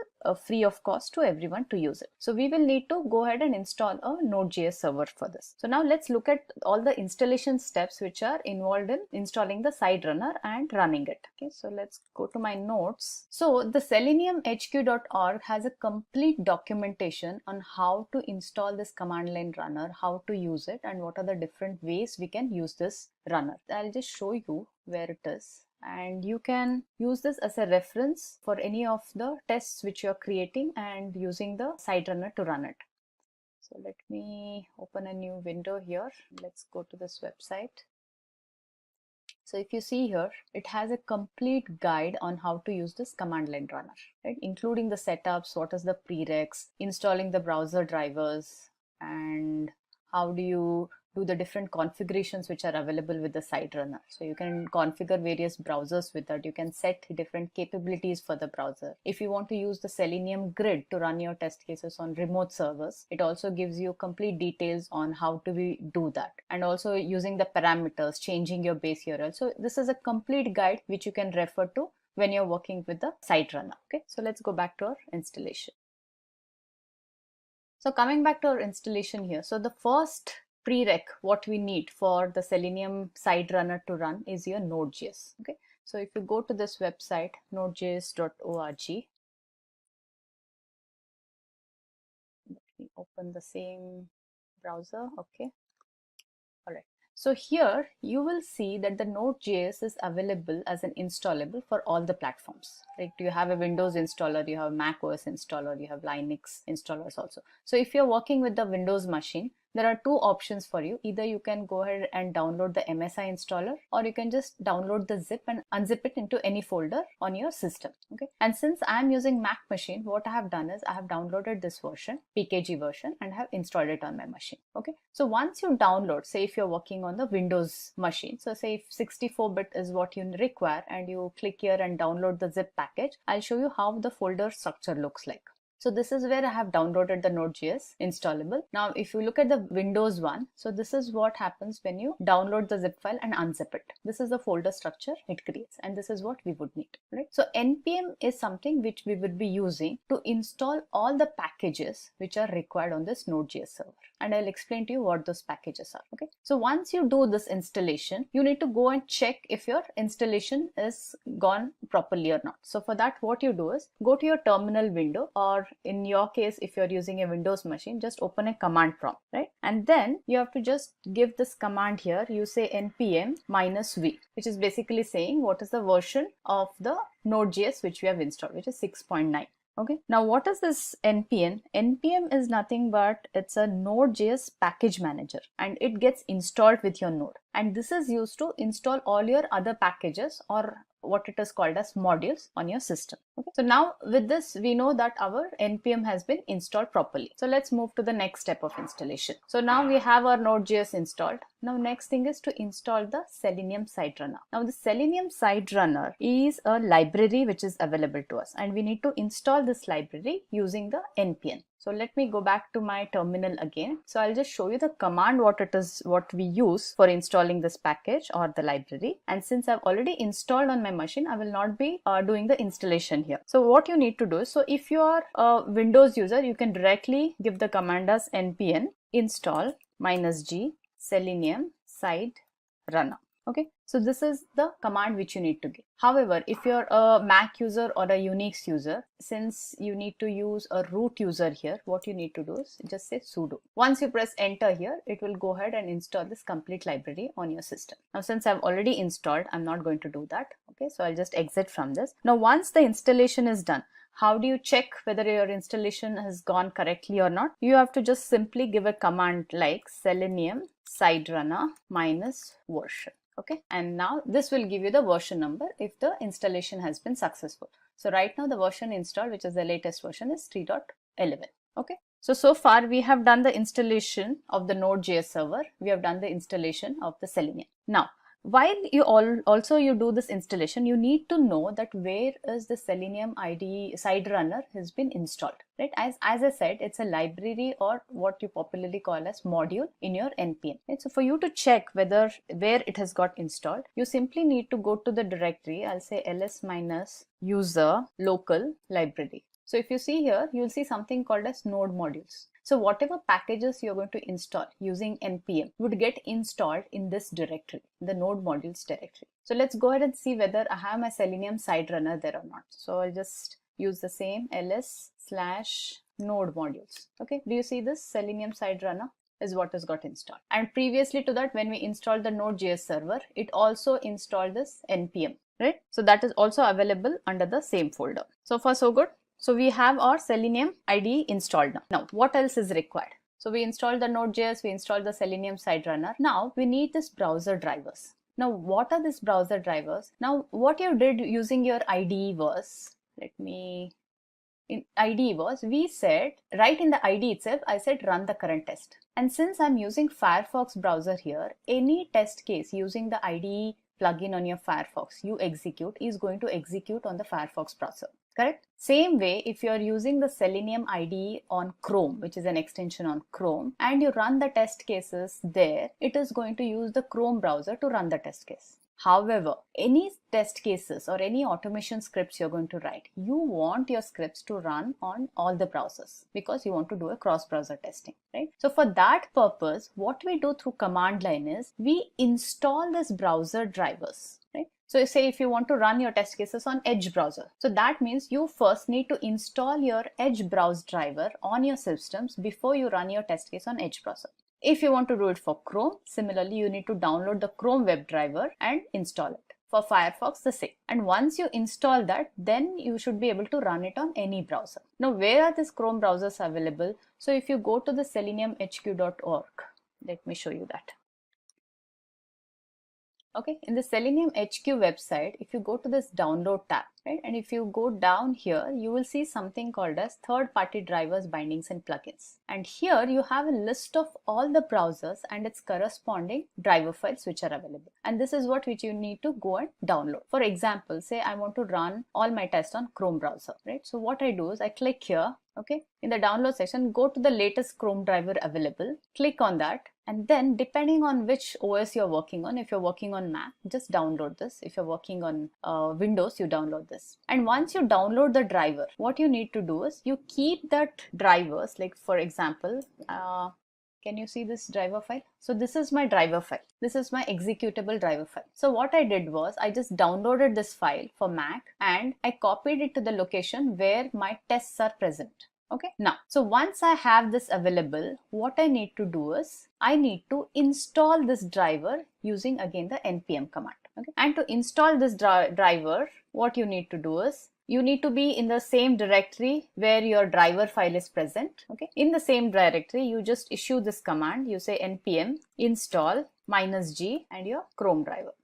free of cost to everyone to use it. So we will need to go ahead and install a Node.js server for this. So now let's look at all the installation steps which are involved in installing the side runner and running it. Okay, so let's go to my notes. So the seleniumhq.org has a complete documentation on how to install this command line runner, how to use it, and what are the different ways we can use this runner. I'll just show you where it is, and you can use this as a reference for any of the tests which you're creating and using the side runner to run it. So let me open a new window here. Let's go to this website. So if you see here, it has a complete guide on how to use this command line runner, right? Including the setups, what is the prereqs, installing the browser drivers, and how do you do the different configurations which are available with the side runner. So you can configure various browsers with that. You can set different capabilities for the browser. If you want to use the Selenium grid to run your test cases on remote servers, it also gives you complete details on how to do that. And also using the parameters, changing your base URL. So this is a complete guide which you can refer to when you're working with the side runner. Okay, so let's go back to our installation. So coming back to our installation here. So the first prereq what we need for the Selenium side runner to run is your Node.js. Okay, so if you go to this website nodejs.org, let me open the same browser. Okay, all right. So here you will see that the Node.js is available as an installable for all the platforms. Like, do you have a Windows installer, you have Mac OS installer, you have Linux installers also. So if you're working with the Windows machine, there are two options for you. Either you can go ahead and download the MSI installer, or you can just download the zip and unzip it into any folder on your system. Okay, and since I'm using Mac machine, what I have done is I have downloaded this version, PKG version, and have installed it on my machine. Okay, so once you download, say if you're working on the Windows machine, so say if 64-bit is what you require, and you click here and download the zip package, I'll show you how the folder structure looks like. So this is where I have downloaded the Node.js installable. Now if you look at the Windows one, so this is what happens when you download the zip file and unzip it. This is the folder structure it creates, and this is what we would need, right? So npm is something which we would be using to install all the packages which are required on this Node.js server, and I'll explain to you what those packages are. Okay, so once you do this installation, you need to go and check if your installation is gone properly or not. So for that, what you do is go to your terminal window, or in your case, if you're using a Windows machine, just open a command prompt, right? And then you have to just give this command here. You say npm -v, which is basically saying what is the version of the Node.js which we have installed, which is 6.9. Okay, now what is this npm? Npm is nothing but it's a Node.js package manager, and it gets installed with your node, and this is used to install all your other packages, or what it is called as modules, on your system. Okay, so now with this we know that our npm has been installed properly. So let's move to the next step of installation. So now we have our Node.js installed. Now next thing is to install the Selenium side runner. Now the Selenium side runner is a library which is available to us, and we need to install this library using the npm. So let me go back to my terminal again. So I'll just show you the command what we use for installing this package or the library. And since I've already installed on my machine, I will not be doing the installation here. So what you need to do is, so if you are a Windows user, you can directly give the command as npm install -g Selenium side runner. Okay, so this is the command which you need to give. However, if you're a Mac user or a Unix user, since you need to use a root user here, what you need to do is just say sudo. Once you press enter here, it will go ahead and install this complete library on your system. Now since I've already installed, I'm not going to do that. Okay, so I'll just exit from this. Now once the installation is done, how do you check whether your installation has gone correctly or not? You have to just simply give a command like Selenium side runner -version. Okay, and now this will give you the version number if the installation has been successful. So right now the version installed, which is the latest version, is 3.11. Okay, so far we have done the installation of the Node.js server. We have done the installation of the Selenium. Now while you also do this installation, you need to know that where is the Selenium IDE side runner has been installed, right? As I said, it's a library, or what you popularly call as module, in your npm, right? So for you to check where it has got installed, you simply need to go to the directory. I'll say ls-user local library. So if you see here, you'll see something called as node modules. So whatever packages you're going to install using npm would get installed in this directory, the node modules directory. So let's go ahead and see whether I have my Selenium side runner there or not. So I'll just use the same ls/node modules. Okay, do you see this? Selenium side runner is what has got installed. And previously to that, when we installed the Node.js server, it also installed this npm, right? So that is also available under the same folder. So far so good. So we have our Selenium IDE installed now. Now what else is required? So we installed the Node.js, we installed the Selenium side runner. Now we need this browser drivers. Now what are these browser drivers? Now what you did using your IDE was, we said, right in the IDE itself, I said run the current test. And since I'm using Firefox browser here, any test case using the IDE plugin on your Firefox you execute is going to execute on the Firefox browser. Correct? Same way, if you are using the Selenium IDE on Chrome, which is an extension on Chrome, and you run the test cases there, it is going to use the Chrome browser to run the test case. However, any test cases or any automation scripts you're going to write, you want your scripts to run on all the browsers because you want to do a cross-browser testing, right? So for that purpose, what we do through command line is we install this browser drivers, right? So say if you want to run your test cases on Edge browser, so that means you first need to install your Edge browse driver on your systems before you run your test case on Edge browser. If you want to do it for Chrome, similarly you need to download the Chrome web driver and install it. For Firefox, the same. And once you install that, then you should be able to run it on any browser. Now where are these Chrome browsers available? So if you go to the seleniumhq.org, let me show you that. Okay, in the Selenium HQ website, if you go to this download tab, right, and if you go down here, you will see something called as third-party drivers, bindings and plugins. And here you have a list of all the browsers and its corresponding driver files which are available. And this is what which you need to go and download. For example, say I want to run all my tests on Chrome browser, right? So what I do is I click here Okay, in the download section, go to the latest Chrome driver available, click on that, and then depending on which OS you're working on, if you're working on Mac, just download this. If you're working on Windows, you download this. And once you download the driver, what you need to do is you keep that drivers, like for example, can you see this driver file? So this is my driver file. This is my executable driver file. So what I did was I just downloaded this file for Mac and I copied it to the location where my tests are present. Okay, now, so once I have this available, what I need to do is I need to install this driver using again the npm command. Okay, and to install this driver, what you need to do is you need to be in the same directory where your driver file is present. Okay, in the same directory, you just issue this command. You say npm install -g and your Chrome driver.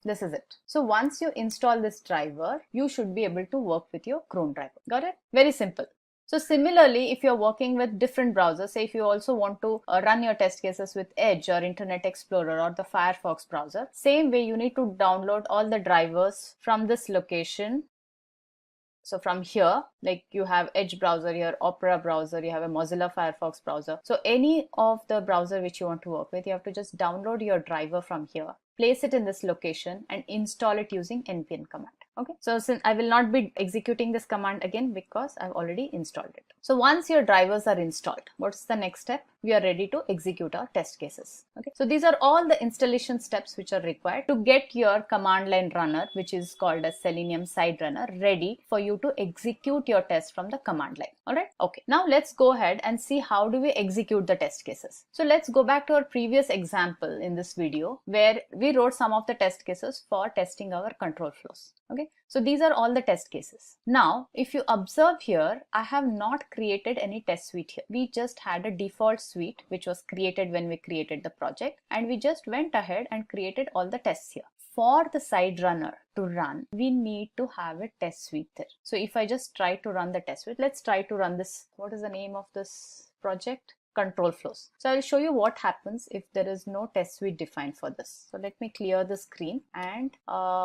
This is it. So once you install this driver, you should be able to work with your Chrome driver. Got it? Very simple. So similarly, if you're working with different browsers, say if you also want to run your test cases with Edge or Internet Explorer or the Firefox browser, same way you need to download all the drivers from this location. So from here, like you have Edge browser here, Opera browser, you have a Mozilla Firefox browser. So any of the browser which you want to work with, you have to just download your driver from here, place it in this location and install it using npm command. Okay, so since I will not be executing this command again because I've already installed it. So once your drivers are installed, what's the next step? We are ready to execute our test cases. Okay, so these are all the installation steps which are required to get your command line runner, which is called as Selenium side runner, ready for you to execute your test from the command line. All right. Okay, now let's go ahead and see how do we execute the test cases. So let's go back to our previous example in this video where we wrote some of the test cases for testing our control flows. Okay, so these are all the test cases. Now, if you observe here, I have not created any test suite here. We just had a default suite which was created when we created the project, and we just went ahead and created all the tests here. For the side runner to run, we need to have a test suite there. So if I just try to run the test suite, let's try to run this. What is the name of this project? Control flows. So I'll show you what happens if there is no test suite defined for this. So let me clear the screen, and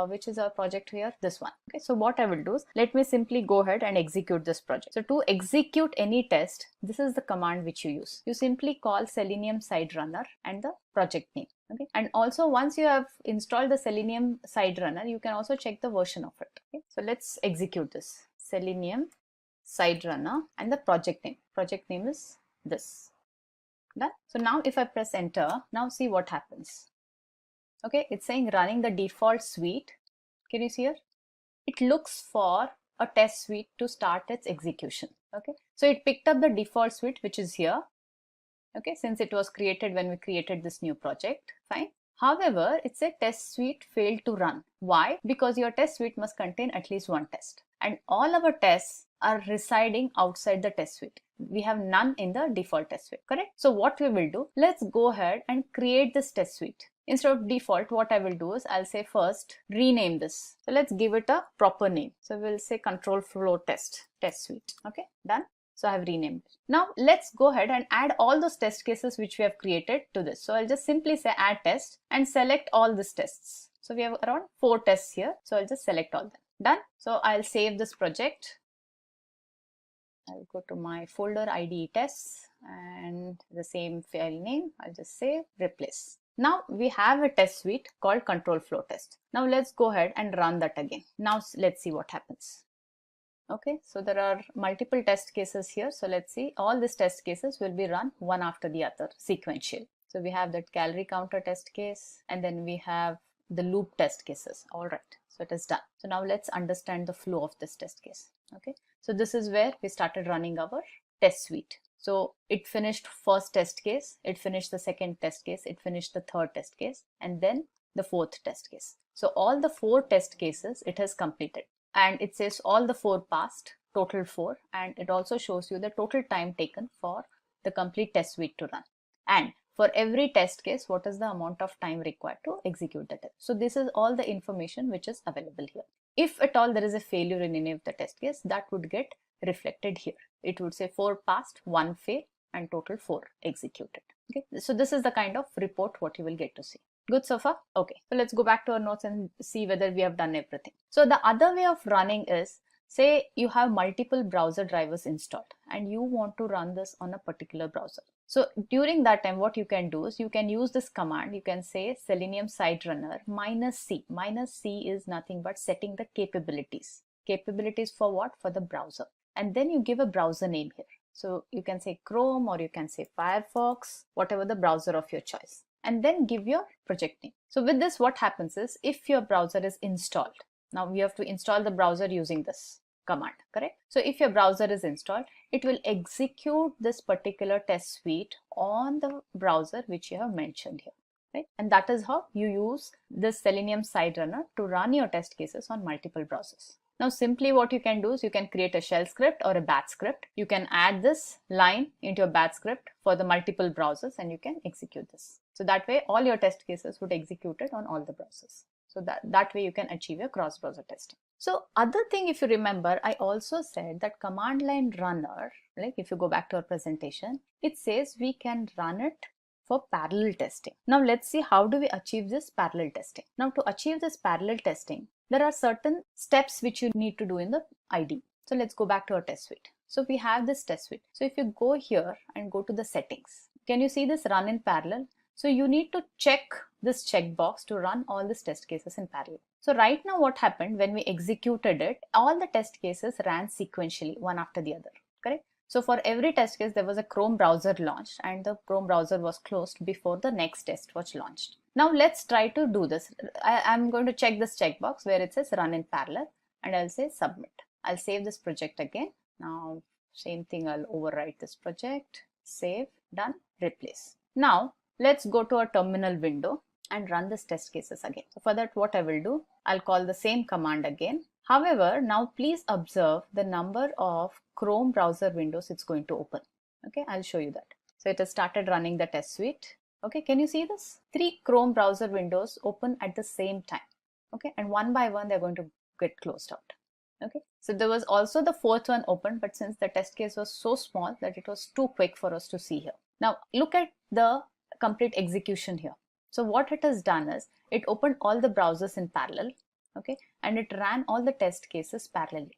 which is our project here, this one. Okay, so what I will do is let me simply go ahead and execute this project. So to execute any test, this is the command which you use. You simply call Selenium side runner and the project name. Okay, and also once you have installed the Selenium side runner, you can also check the version of it. Okay, so let's execute this. Selenium side runner and the project name. Project name is this. Done. So now if I press enter, now see what happens. Okay, it's saying running the default suite. Can you see here? It looks for a test suite to start its execution. Okay, so it picked up the default suite which is here. Okay, since it was created when we created this new project. Fine. However, it's a test suite failed to run. Why? Because your test suite must contain at least one test, and all our tests are residing outside the test suite. We have none in the default test suite, correct? So what we will do, let's go ahead and create this test suite. Instead of default, what I will do is I'll say first rename this. So let's give it a proper name. So we'll say control flow test suite. Okay, done. So I have renamed it. Now let's go ahead and add all those test cases which we have created to this. So I'll just simply say add test and select all these tests. So we have around 4 tests here. So I'll just select all them. Done. So I'll save this project. I'll go to my folder IDE tests and the same file name. I'll just say replace. Now we have a test suite called control flow test. Now let's go ahead and run that again. Now let's see what happens. Okay, so there are multiple test cases here. So let's see, all these test cases will be run one after the other sequential. So we have that calorie counter test case, and then we have the loop test cases. All right, so it is done. So now let's understand the flow of this test case. Okay, so this is where we started running our test suite. So it finished first test case, it finished the second test case, it finished the third test case, and then the fourth test case. So all the 4 test cases it has completed, and it says all the 4 passed, total 4, and it also shows you the total time taken for the complete test suite to run. And for every test case, what is the amount of time required to execute the test. So this is all the information which is available here. If at all there is a failure in any of the test case, that would get reflected here. It would say 4 passed, 1 failed, and total 4 executed. Okay, so this is the kind of report what you will get to see. Good so far? Okay, so let's go back to our notes and see whether we have done everything. So the other way of running is, Say you have multiple browser drivers installed and you want to run this on a particular browser. So during that time, what you can do is you can use this command. You can say Selenium side runner -c. -c is nothing but setting the capabilities. Capabilities for what? For the browser. And then you give a browser name here. So you can say Chrome or you can say Firefox, whatever the browser of your choice. And then give your project name. So with this, what happens is if your browser is installed, now we have to install the browser using this command, correct? So if your browser is installed, it will execute this particular test suite on the browser which you have mentioned here, right? And that is how you use this Selenium side runner to run your test cases on multiple browsers. Now simply what you can do is you can create a shell script or a batch script. You can add this line into your batch script for the multiple browsers and you can execute this. So that way all your test cases would execute it on all the browsers. So that way you can achieve your cross-browser testing. So other thing, if you remember, I also said that command line runner, like if you go back to our presentation, it says we can run it for parallel testing. Now let's see how do we achieve this parallel testing. Now to achieve this parallel testing, there are certain steps which you need to do in the IDE. So let's go back to our test suite. So we have this test suite. So if you go here and go to the settings, can you see this run in parallel? So you need to check this checkbox to run all these test cases in parallel. So right now what happened when we executed it, all the test cases ran sequentially one after the other, correct? So for every test case, there was a Chrome browser launched and the Chrome browser was closed before the next test was launched. Now let's try to do this. I'm going to check this checkbox where it says run in parallel and I'll say submit. I'll save this project again. Now same thing, I'll overwrite this project, save, done, replace. Now let's go to our terminal window and run this test cases again. So for that, what I will do, I'll call the same command again. However, now please observe the number of Chrome browser windows it's going to open. Okay, I'll show you that. So it has started running the test suite. Okay, can you see this? 3 Chrome browser windows open at the same time. Okay, and one by one they're going to get closed out. Okay, so there was also the 4th one open, but since the test case was so small that it was too quick for us to see here. Now look at the complete execution here. So what it has done is it opened all the browsers in parallel, okay, and it ran all the test cases parallelly.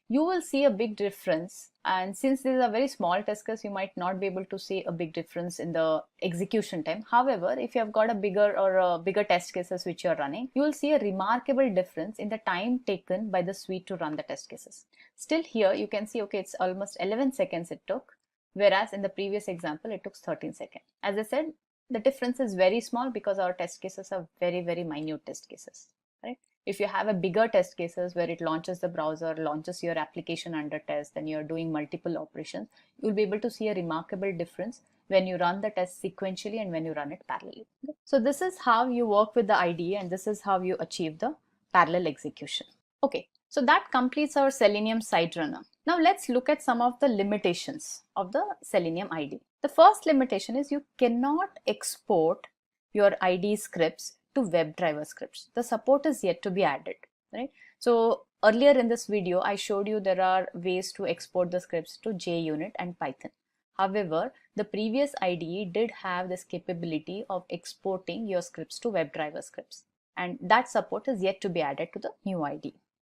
You will see a big difference, and since these are very small test cases, you might not be able to see a big difference in the execution time. However, if you have got a bigger test cases which you are running, you will see a remarkable difference in the time taken by the suite to run the test cases. Still here you can see, okay, it's almost 11 seconds it took, whereas in the previous example it took 13 seconds. As I said, the difference is very small because our test cases are very, very minute test cases, right? If you have a bigger test cases where it launches the browser, launches your application under test, then you're doing multiple operations, you'll be able to see a remarkable difference when you run the test sequentially and when you run it parallelly. Okay? So this is how you work with the IDE and this is how you achieve the parallel execution. Okay, so that completes our Selenium side runner. Now let's look at some of the limitations of the Selenium IDE. The first limitation is you cannot export your IDE scripts to WebDriver scripts. The support is yet to be added, right? So earlier in this video, I showed you there are ways to export the scripts to JUnit and Python. However, the previous IDE did have this capability of exporting your scripts to WebDriver scripts, and that support is yet to be added to the new IDE.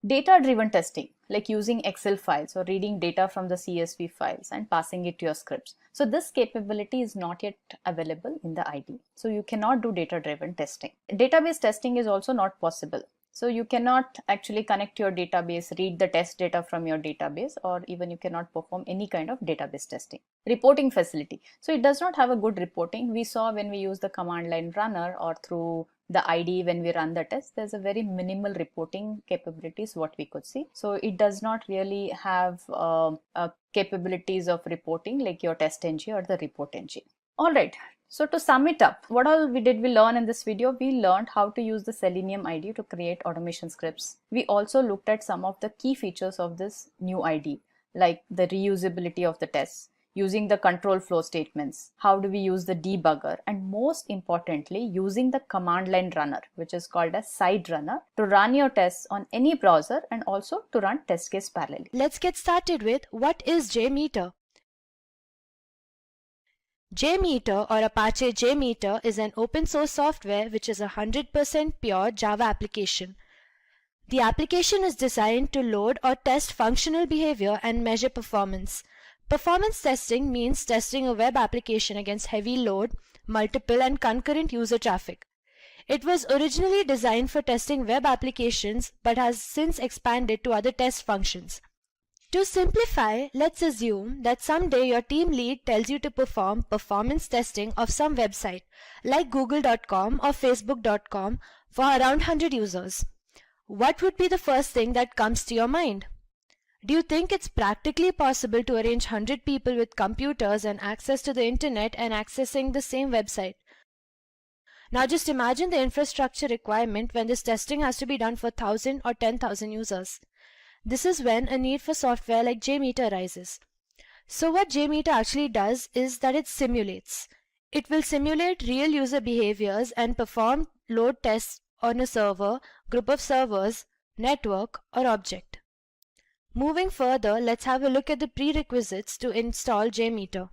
Data-driven testing, like using Excel files or reading data from the CSV files and passing it to your scripts. So this capability is not yet available in the IDE. So you cannot do data-driven testing. Database testing is also not possible. So you cannot actually connect to your database, read the test data from your database, or even you cannot perform any kind of database testing. Reporting facility. So it does not have a good reporting. We saw when we use the command line runner or through the IDE when we run the test, there's a very minimal reporting capabilities what we could see. So it does not really have capabilities of reporting like your test ng or the report ng. All right. So to sum it up, what all we learn in this video? We learned how to use the Selenium IDE to create automation scripts. We also looked at some of the key features of this new IDE, like the reusability of the tests, using the control flow statements, how do we use the debugger, and most importantly, using the command line runner, which is called a side runner, to run your tests on any browser and also to run test case parallelly.
Let's get started with what is JMeter. JMeter or Apache JMeter is an open source software which is a 100% pure Java application. The application is designed to load or test functional behavior and measure performance. Performance testing means testing a web application against heavy load, multiple and concurrent user traffic. It was originally designed for testing web applications but has since expanded to other test functions. To simplify, let's assume that someday your team lead tells you to perform performance testing of some website like google.com or facebook.com for around 100 users. What would be the first thing that comes to your mind? Do you think it's practically possible to arrange 100 people with computers and access to the internet and accessing the same website? Now just imagine the infrastructure requirement when this testing has to be done for 1,000 or 10,000 users. This is when a need for software like JMeter arises. So what JMeter actually does is that it simulates. It will simulate real user behaviors and perform load tests on a server, group of servers, network, or object. Moving further, let's have a look at the prerequisites to install JMeter.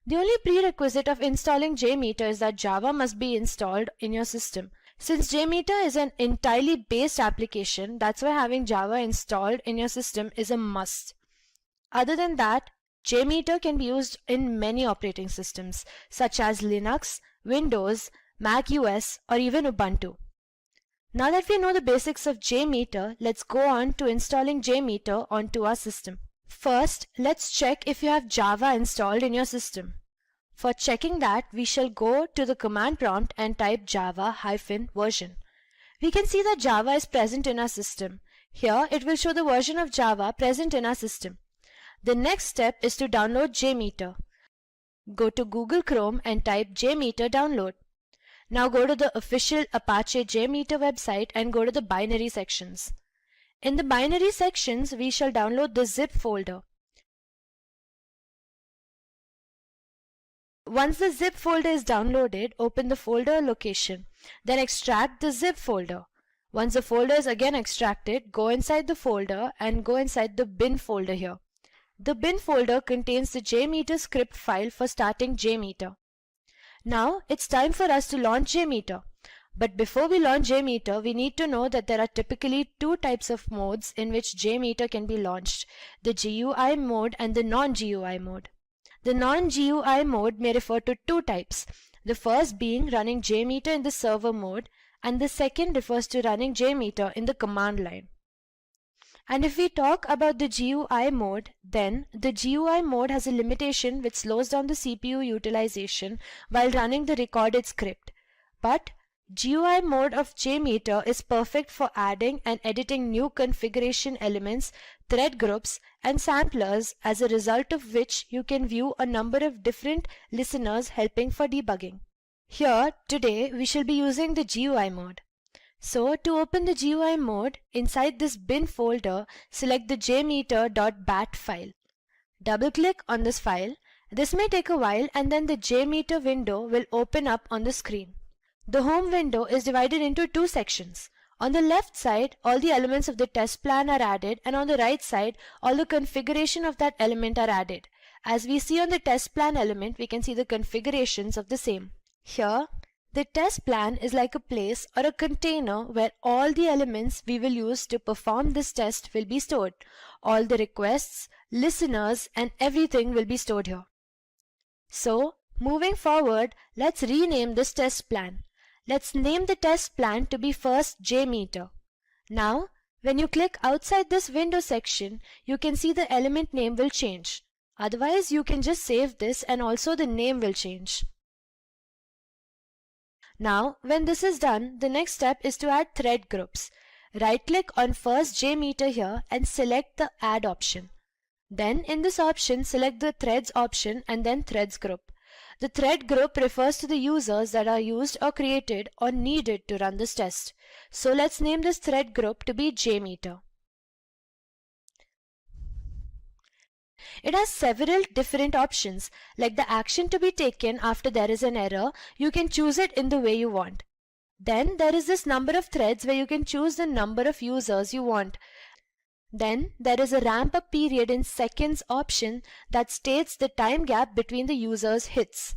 The only prerequisite of installing JMeter is that Java must be installed in your system. Since JMeter is an entirely based application, that's why having Java installed in your system is a must. Other than that, JMeter can be used in many operating systems such as Linux, Windows, Mac OS, or even Ubuntu. Now that we know the basics of JMeter, let's go on to installing JMeter onto our system. First, let's check if you have Java installed in your system. For checking that, we shall go to the command prompt and type java-version. We can see that Java is present in our system. Here, it will show the version of Java present in our system. The next step is to download JMeter. Go to Google Chrome and type JMeter download. Now go to the official Apache JMeter website and go to the binary sections. In the binary sections, we shall download the zip folder. Once the zip folder is downloaded, open the folder location. Then extract the zip folder. Once the folder is again extracted, go inside the folder and go inside the bin folder here. The bin folder contains the JMeter script file for starting JMeter. Now it's time for us to launch JMeter. But before we launch JMeter, we need to know that there are typically two types of modes in which JMeter can be launched: the GUI mode and the non-GUI mode. The non-GUI mode may refer to two types, the first being running JMeter in the server mode, and the second refers to running JMeter in the command line. And if we talk about the GUI mode, then the GUI mode has a limitation which slows down the CPU utilization while running the recorded script. But GUI mode of JMeter is perfect for adding and editing new configuration elements, thread groups, and samplers, as a result of which you can view a number of different listeners helping for debugging. Here, today, we shall be using the GUI mode. So, to open the GUI mode, inside this bin folder, select the jmeter.bat file. Double-click on this file. This may take a while, and then the JMeter window will open up on the screen. The home window is divided into two sections. On the left side, all the elements of the test plan are added, and on the right side, all the configuration of that element are added. As we see on the test plan element, we can see the configurations of the same. Here, the test plan is like a place or a container where all the elements we will use to perform this test will be stored. All the requests, listeners, and everything will be stored here. So, moving forward, let's rename this test plan. Let's name the test plan to be first JMeter. Now, when you click outside this window section, you can see the element name will change. Otherwise, you can just save this and also the name will change. Now, when this is done, the next step is to add thread groups. Right-click on first JMeter here and select the Add option. Then, in this option, select the Threads option and then Threads group. The thread group refers to the users that are used or created or needed to run this test. So let's name this thread group to be JMeter. It has several different options, like the action to be taken after there is an error. You can choose it in the way you want. Then there is this number of threads where you can choose the number of users you want. Then there is a ramp up period in seconds option that states the time gap between the user's hits.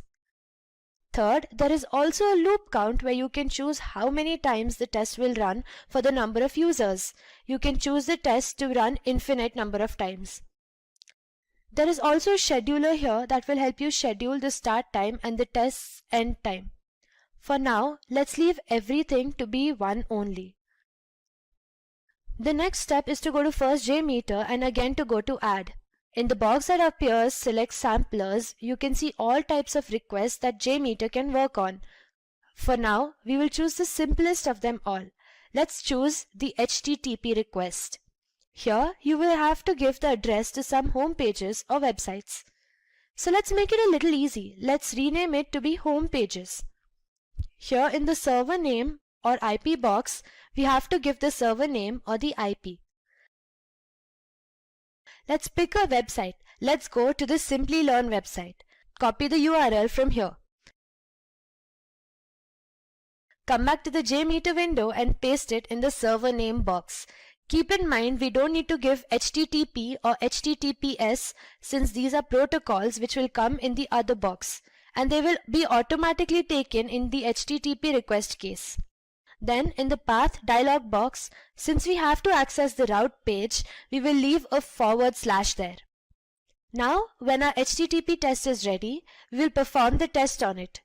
Third, there is also a loop count where you can choose how many times the test will run for the number of users. You can choose the test to run infinite number of times. There is also a scheduler here that will help you schedule the start time and the test's end time. For now, let's leave everything to be one only. The next step is to go to first JMeter and again to go to add. In the box that appears, select samplers. You can see all types of requests that JMeter can work on. For now, we will choose the simplest of them all. Let's choose the HTTP request. Here, you will have to give the address to some home pages or websites. So let's make it a little easy. Let's rename it to be home pages. Here in the server name or IP box, we have to give the server name or the IP. Let's pick a website. Let's go to the Simplilearn website. Copy the URL from here. Come back to the JMeter window and paste it in the server name box. Keep in mind we don't need to give HTTP or HTTPS since these are protocols which will come in the other box and they will be automatically taken in the HTTP request case. Then in the path dialog box, since we have to access the route page, we will leave a / there. Now when our HTTP test is ready, we will perform the test on it.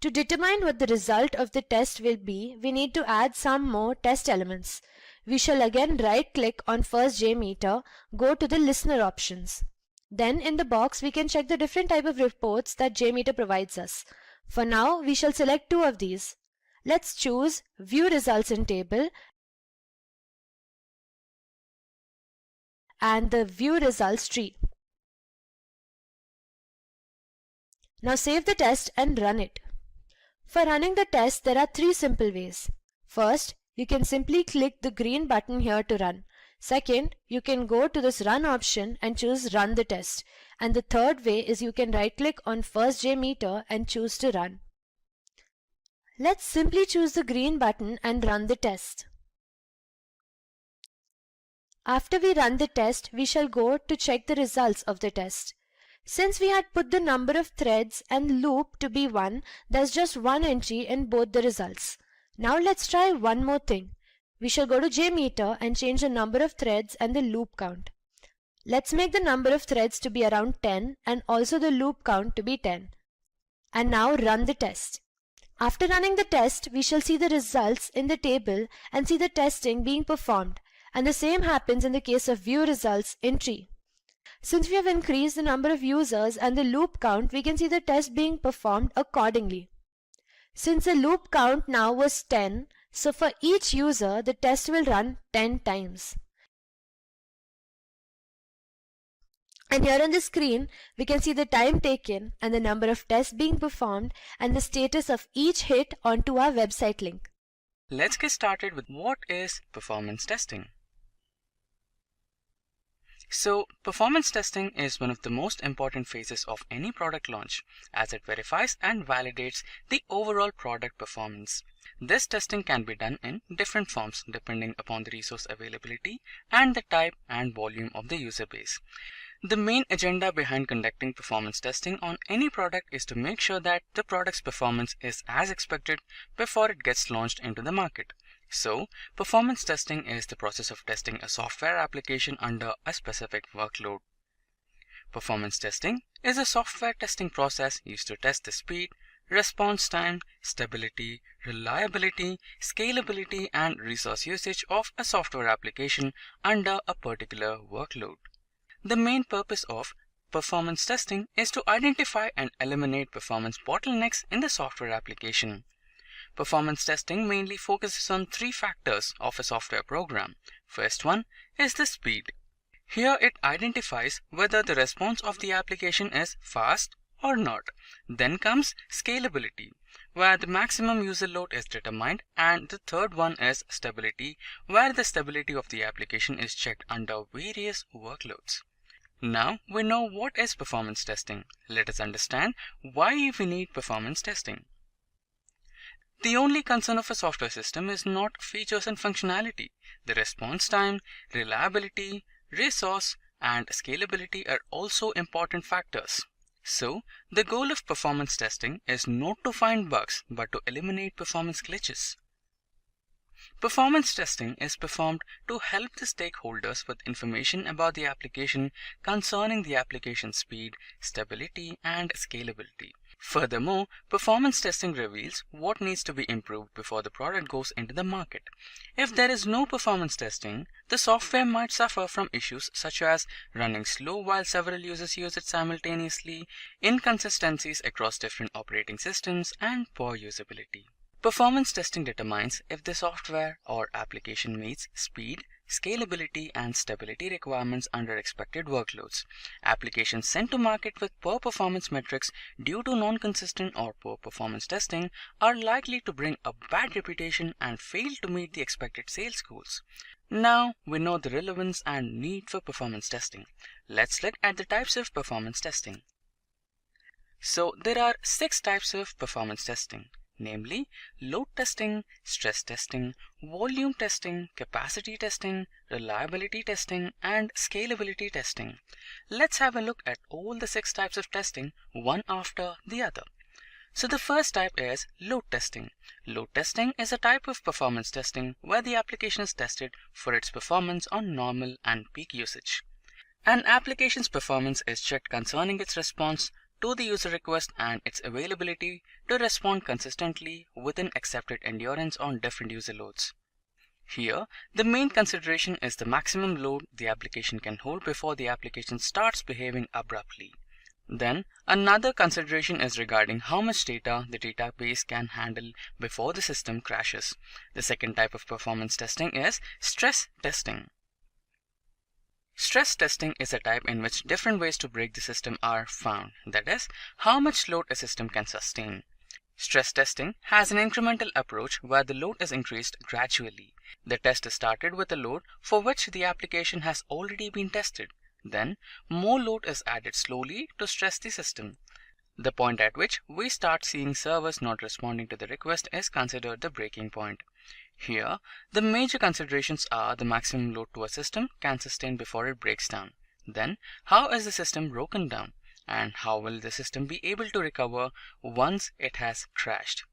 To determine what the result of the test will be, we need to add some more test elements. We shall again right-click on first JMeter, go to the listener options. Then in the box we can check the different type of reports that JMeter provides us. For now we shall select two of these. Let's choose View Results in Table and the View Results tree. Now save the test and run it. For running the test, there are three simple ways. First, you can simply click the green button here to run. Second, you can go to this Run option and choose Run the test. And the third way is you can right-click on first JMeter and choose to run. Let's simply choose the green button and run the test. After we run the test, we shall go to check the results of the test. Since we had put the number of threads and loop to be 1, there's just one entry in both the results. Now let's try one more thing. We shall go to JMeter and change the number of threads and the loop count. Let's make the number of threads to be around 10 and also the loop count to be 10. And now run the test. After running the test, we shall see the results in the table and see the testing being performed. And the same happens in the case of View Results in tree. Since we have increased the number of users and the loop count, we can see the test being performed accordingly. Since the loop count now was 10, so for each user, the test will run 10 times. And here on the screen, we can see the time taken and the number of tests being performed and the status of each hit onto our website link.
Let's get started with what is performance testing. So, performance testing is one of the most important phases of any product launch as it verifies and validates the overall product performance. This testing can be done in different forms depending upon the resource availability and the type and volume of the user base. The main agenda behind conducting performance testing on any product is to make sure that the product's performance is as expected before it gets launched into the market. So, performance testing is the process of testing a software application under a specific workload. Performance testing is a software testing process used to test the speed, response time, stability, reliability, scalability, and resource usage of a software application under a particular workload. The main purpose of performance testing is to identify and eliminate performance bottlenecks in the software application. Performance testing mainly focuses on three factors of a software program. First one is the speed. Here it identifies whether the response of the application is fast or not. Then comes scalability, where the maximum user load is determined, and the third one is stability, where the stability of the application is checked under various workloads. Now we know what is performance testing. Let us understand why we need performance testing. The only concern of a software system is not features and functionality. The response time, reliability, resource, and scalability are also important factors. So, the goal of performance testing is not to find bugs, but to eliminate performance glitches. Performance testing is performed to help the stakeholders with information about the application concerning the application speed, stability, and scalability. Furthermore, performance testing reveals what needs to be improved before the product goes into the market. If there is no performance testing, the software might suffer from issues such as running slow while several users use it simultaneously, inconsistencies across different operating systems, and poor usability. Performance testing determines if the software or application meets speed, scalability, and stability requirements under expected workloads. Applications sent to market with poor performance metrics due to non-consistent or poor performance testing are likely to bring a bad reputation and fail to meet the expected sales goals. Now we know the relevance and need for performance testing. Let's look at the types of performance testing. So there are 6 types of performance testing, namely load testing, stress testing, volume testing, capacity testing, reliability testing, and scalability testing. Let's have a look at all the 6 types of testing one after the other. So the first type is load testing. Load testing is a type of performance testing where the application is tested for its performance on normal and peak usage. An application's performance is checked concerning its response to the user request and its availability to respond consistently within accepted endurance on different user loads. Here, the main consideration is the maximum load the application can hold before the application starts behaving abruptly. Then, another consideration is regarding how much data the database can handle before the system crashes. The second type of performance testing is stress testing. Stress testing is a type in which different ways to break the system are found, that is, how much load a system can sustain. Stress testing has an incremental approach where the load is increased gradually. The test is started with a load for which the application has already been tested. Then, more load is added slowly to stress the system. The point at which we start seeing servers not responding to the request is considered the breaking point. Here, the major considerations are the maximum load to a system can sustain before it breaks down. Then, how is the system broken down? And how will the system be able to recover once it has crashed?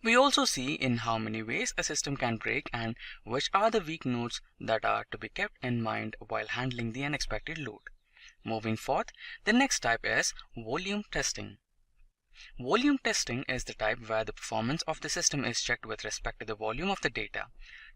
We also see in how many ways a system can break and which are the weak nodes that are to be kept in mind while handling the unexpected load. Moving forth, the next type is volume testing. Volume testing is the type where the performance of the system is checked with respect to the volume of the data.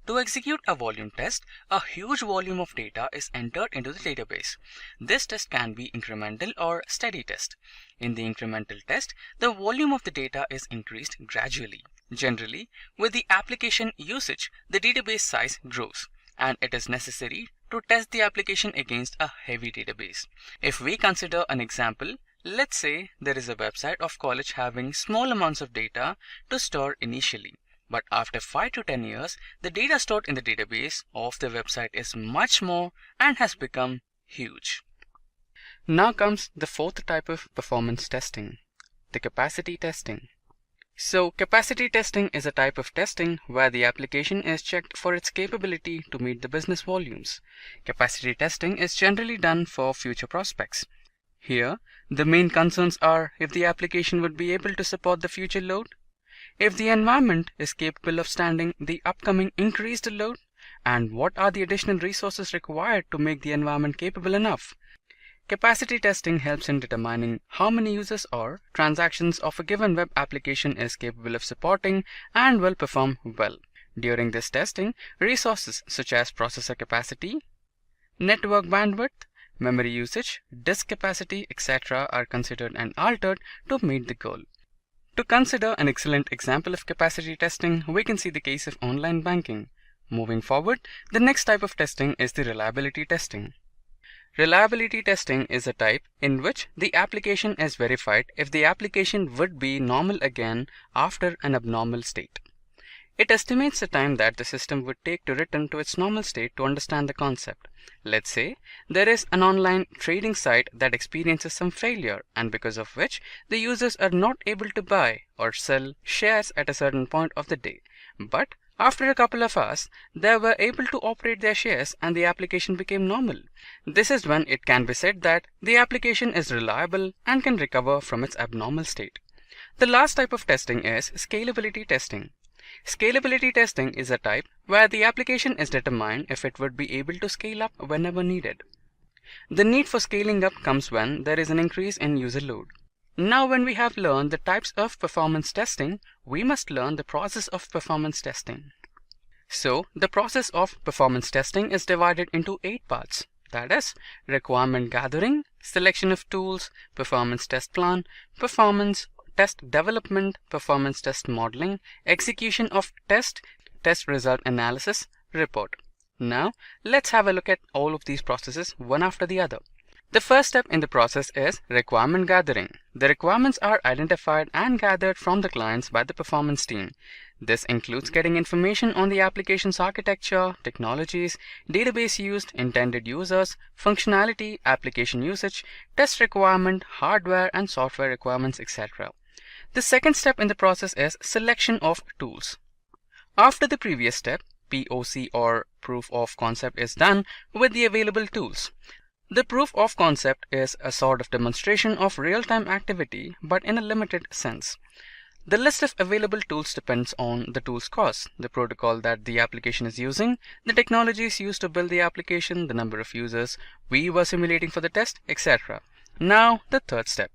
To execute a volume test, a huge volume of data is entered into the database. This test can be incremental or steady test. In the incremental test, the volume of the data is increased gradually. Generally, with the application usage, the database size grows, and it is necessary to test the application against a heavy database. If we consider an example, let's say there is a website of college having small amounts of data to store initially, but after 5 to 10 years, the data stored in the database of the website is much more and has become huge. Now comes the fourth type of performance testing, the capacity testing. So capacity testing is a type of testing where the application is checked for its capability to meet the business volumes. Capacity testing is generally done for future prospects. Here, the main concerns are if the application would be able to support the future load, if the environment is capable of standing the upcoming increased load, and what are the additional resources required to make the environment capable enough. Capacity testing helps in determining how many users or transactions of a given web application is capable of supporting and will perform well. During this testing, resources such as processor capacity, network bandwidth, memory usage, disk capacity, etc. are considered and altered to meet the goal. To consider an excellent example of capacity testing, we can see the case of online banking. Moving forward, the next type of testing is the reliability testing. Reliability testing is a type in which the application is verified if the application would be normal again after an abnormal state. It estimates the time that the system would take to return to its normal state to understand the concept. Let's say there is an online trading site that experiences some failure, and because of which the users are not able to buy or sell shares at a certain point of the day. But After a couple of hours, they were able to operate their shares and the application became normal. This is when it can be said that the application is reliable and can recover from its abnormal state. The last type of testing is scalability testing. Scalability testing is a type where the application is determined if it would be able to scale up whenever needed. The need for scaling up comes when there is an increase in user load. Now when we have learned the types of performance testing, we must learn the process of performance testing. So the process of performance testing is divided into 8 parts. That is, requirement gathering, selection of tools, performance test plan, performance test development, performance test modeling, execution of test, test result analysis, report. Now let's have a look at all of these processes one after the other. The first step in the process is requirement gathering. The requirements are identified and gathered from the clients by the performance team. This includes getting information on the application's architecture, technologies, database used, intended users, functionality, application usage, test requirement, hardware and software requirements, etc. The second step in the process is selection of tools. After the previous step, POC or proof of concept is done with the available tools. The proof of concept is a sort of demonstration of real-time activity, but in a limited sense. The list of available tools depends on the tool's cost, the protocol that the application is using, the technologies used to build the application, the number of users we were simulating for the test, etc. Now, the third step.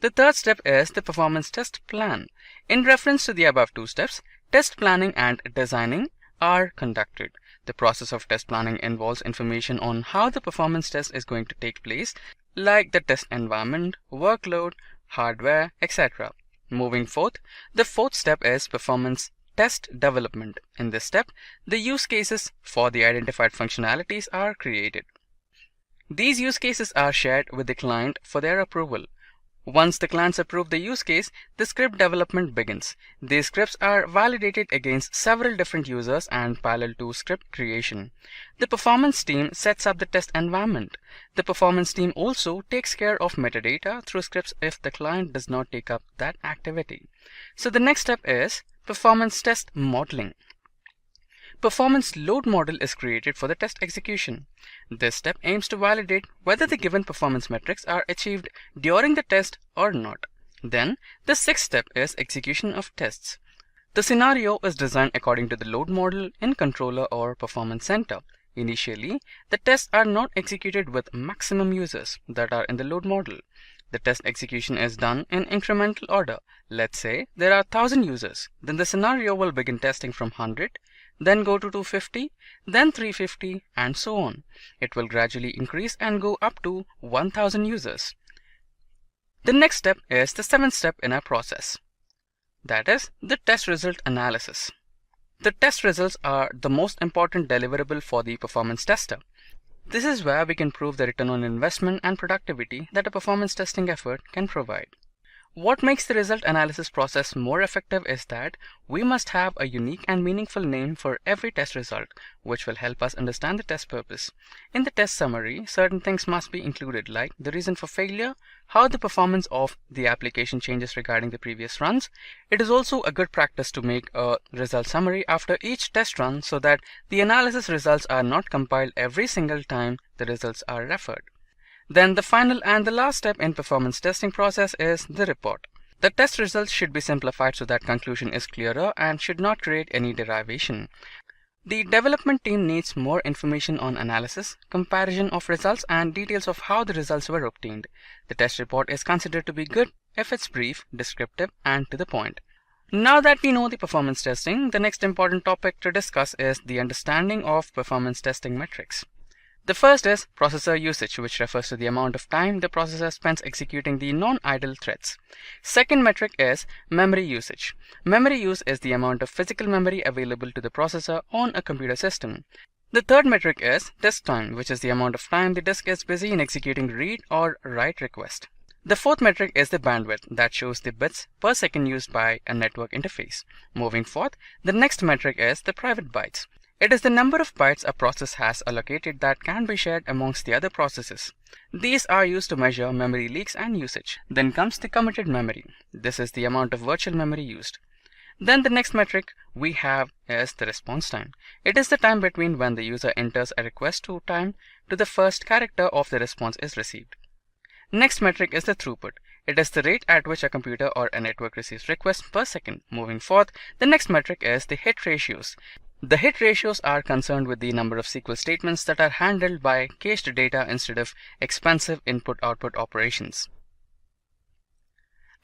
The third step is the performance test plan. In reference to the above two steps, test planning and designing are conducted. The process of test planning involves information on how the performance test is going to take place, like the test environment, workload, hardware, etc. Moving forth, the fourth step is performance test development. In this step, the use cases for the identified functionalities are created. These use cases are shared with the client for their approval. Once the clients approve the use case, the script development begins. These scripts are validated against several different users and parallel to script creation. The performance team sets up the test environment. The performance team also takes care of metadata through scripts if the client does not take up that activity. So the next step is performance test modeling. Performance load model is created for the test execution. This step aims to validate whether the given performance metrics are achieved during the test or not. Then, the sixth step is execution of tests. The scenario is designed according to the load model in controller or performance center. Initially, the tests are not executed with maximum users that are in the load model. The test execution is done in incremental order. Let's say there are 1000 users. Then the scenario will begin testing from 100, then go to 250, then 350, and so on. It will gradually increase and go up to 1000 users. The next step is the seventh step in our process. That is the test result analysis. The test results are the most important deliverable for the performance tester. This is where we can prove the return on investment and productivity that a performance testing effort can provide. What makes the result analysis process more effective is that we must have a unique and meaningful name for every test result, which will help us understand the test purpose. In the test summary, certain things must be included, like the reason for failure, how the performance of the application changes regarding the previous runs. It is also a good practice to make a result summary after each test run so that the analysis results are not compiled every single time the results are referred. Then the final and the last step in performance testing process is the report. The test results should be simplified so that conclusion is clearer and should not create any derivation. The development team needs more information on analysis, comparison of results, and details of how the results were obtained. The test report is considered to be good if it's brief, descriptive, and to the point. Now that we know the performance testing, the next important topic to discuss is the understanding of performance testing metrics. The first is processor usage, which refers to the amount of time the processor spends executing the non-idle threads. Second metric is memory usage. Memory use is the amount of physical memory available to the processor on a computer system. The third metric is disk time, which is the amount of time the disk is busy in executing read or write request. The fourth metric is the bandwidth, that shows the bits per second used by a network interface. Moving forth, the next metric is the private bytes. It is the number of bytes a process has allocated that can be shared amongst the other processes. These are used to measure memory leaks and usage. Then comes the committed memory. This is the amount of virtual memory used. Then the next metric we have is the response time. It is the time between when the user enters a request to time to the first character of the response is received. Next metric is the throughput. It is the rate at which a computer or a network receives requests per second. Moving forth, the next metric is the hit ratios. The hit ratios are concerned with the number of SQL statements that are handled by cached data instead of expensive input-output operations.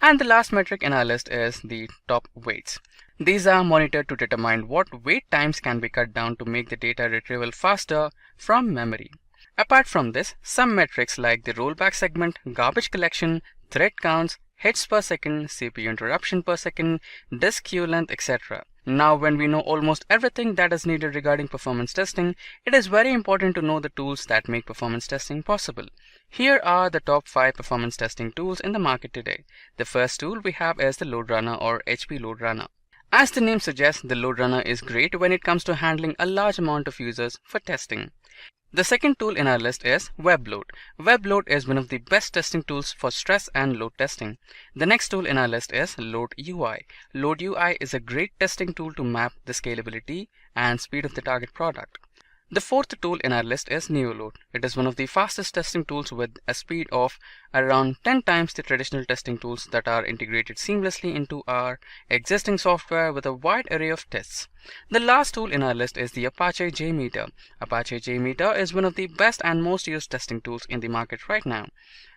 And the last metric in our list is the top waits. These are monitored to determine what wait times can be cut down to make the data retrieval faster from memory. Apart from this, some metrics like the rollback segment, garbage collection, thread counts, hits per second, CPU interruption per second, disk queue length, etc. Now, when we know almost everything that is needed regarding performance testing, it is very important to know the tools that make performance testing possible. Here are the top 5 performance testing tools in the market today. The first tool we have is the Load Runner or HP Load Runner. As the name suggests, the Load Runner is great when it comes to handling a large amount of users for testing. The second tool in our list is WebLoad. WebLoad is one of the best testing tools for stress and load testing. The next tool in our list is Load UI. Load UI is a great testing tool to map the scalability and speed of the target product. The fourth tool in our list is Neoload. It is one of the fastest testing tools with a speed of around 10 times the traditional testing tools that are integrated seamlessly into our existing software with a wide array of tests. The last tool in our list is the Apache JMeter. Apache JMeter is one of the best and most used testing tools in the market right now.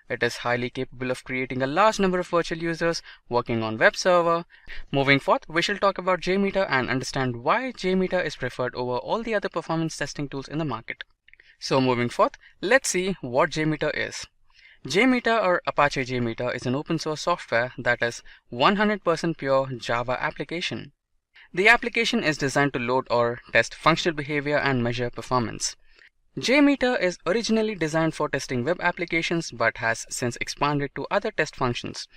It is highly capable of creating a large number of virtual users working on web server. Moving forth, we shall talk about JMeter and understand why JMeter is preferred over all the other performance testing tools in the market. So moving forth, let's see what JMeter is. JMeter or Apache JMeter is an open source software that is 100% pure Java application. The application is designed to load or test functional behavior and measure performance. JMeter is originally designed for testing web applications but has since expanded to other test functions.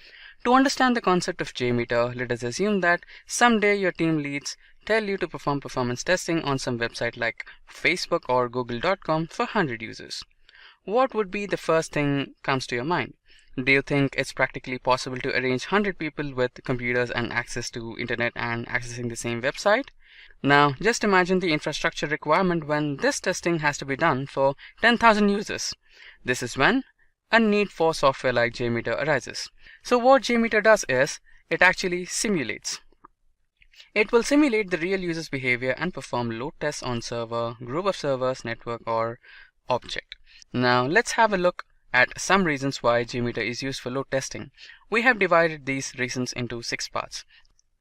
To understand the concept of JMeter, let us assume that someday your team leads tell you to perform performance testing on some website like Facebook or Google.com for 100 users. What would be the first thing comes to your mind? Do you think it's practically possible to arrange 100 people with computers and access to internet and accessing the same website? Now, just imagine the infrastructure requirement when this testing has to be done for 10,000 users. This is when a need for software like JMeter arises. So what JMeter does is, it actually simulates. It will simulate the real user's behavior and perform load tests on server, group of servers, network, or object. Now, let's have a look at some reasons why JMeter is used for load testing. We have divided these reasons into 6 parts.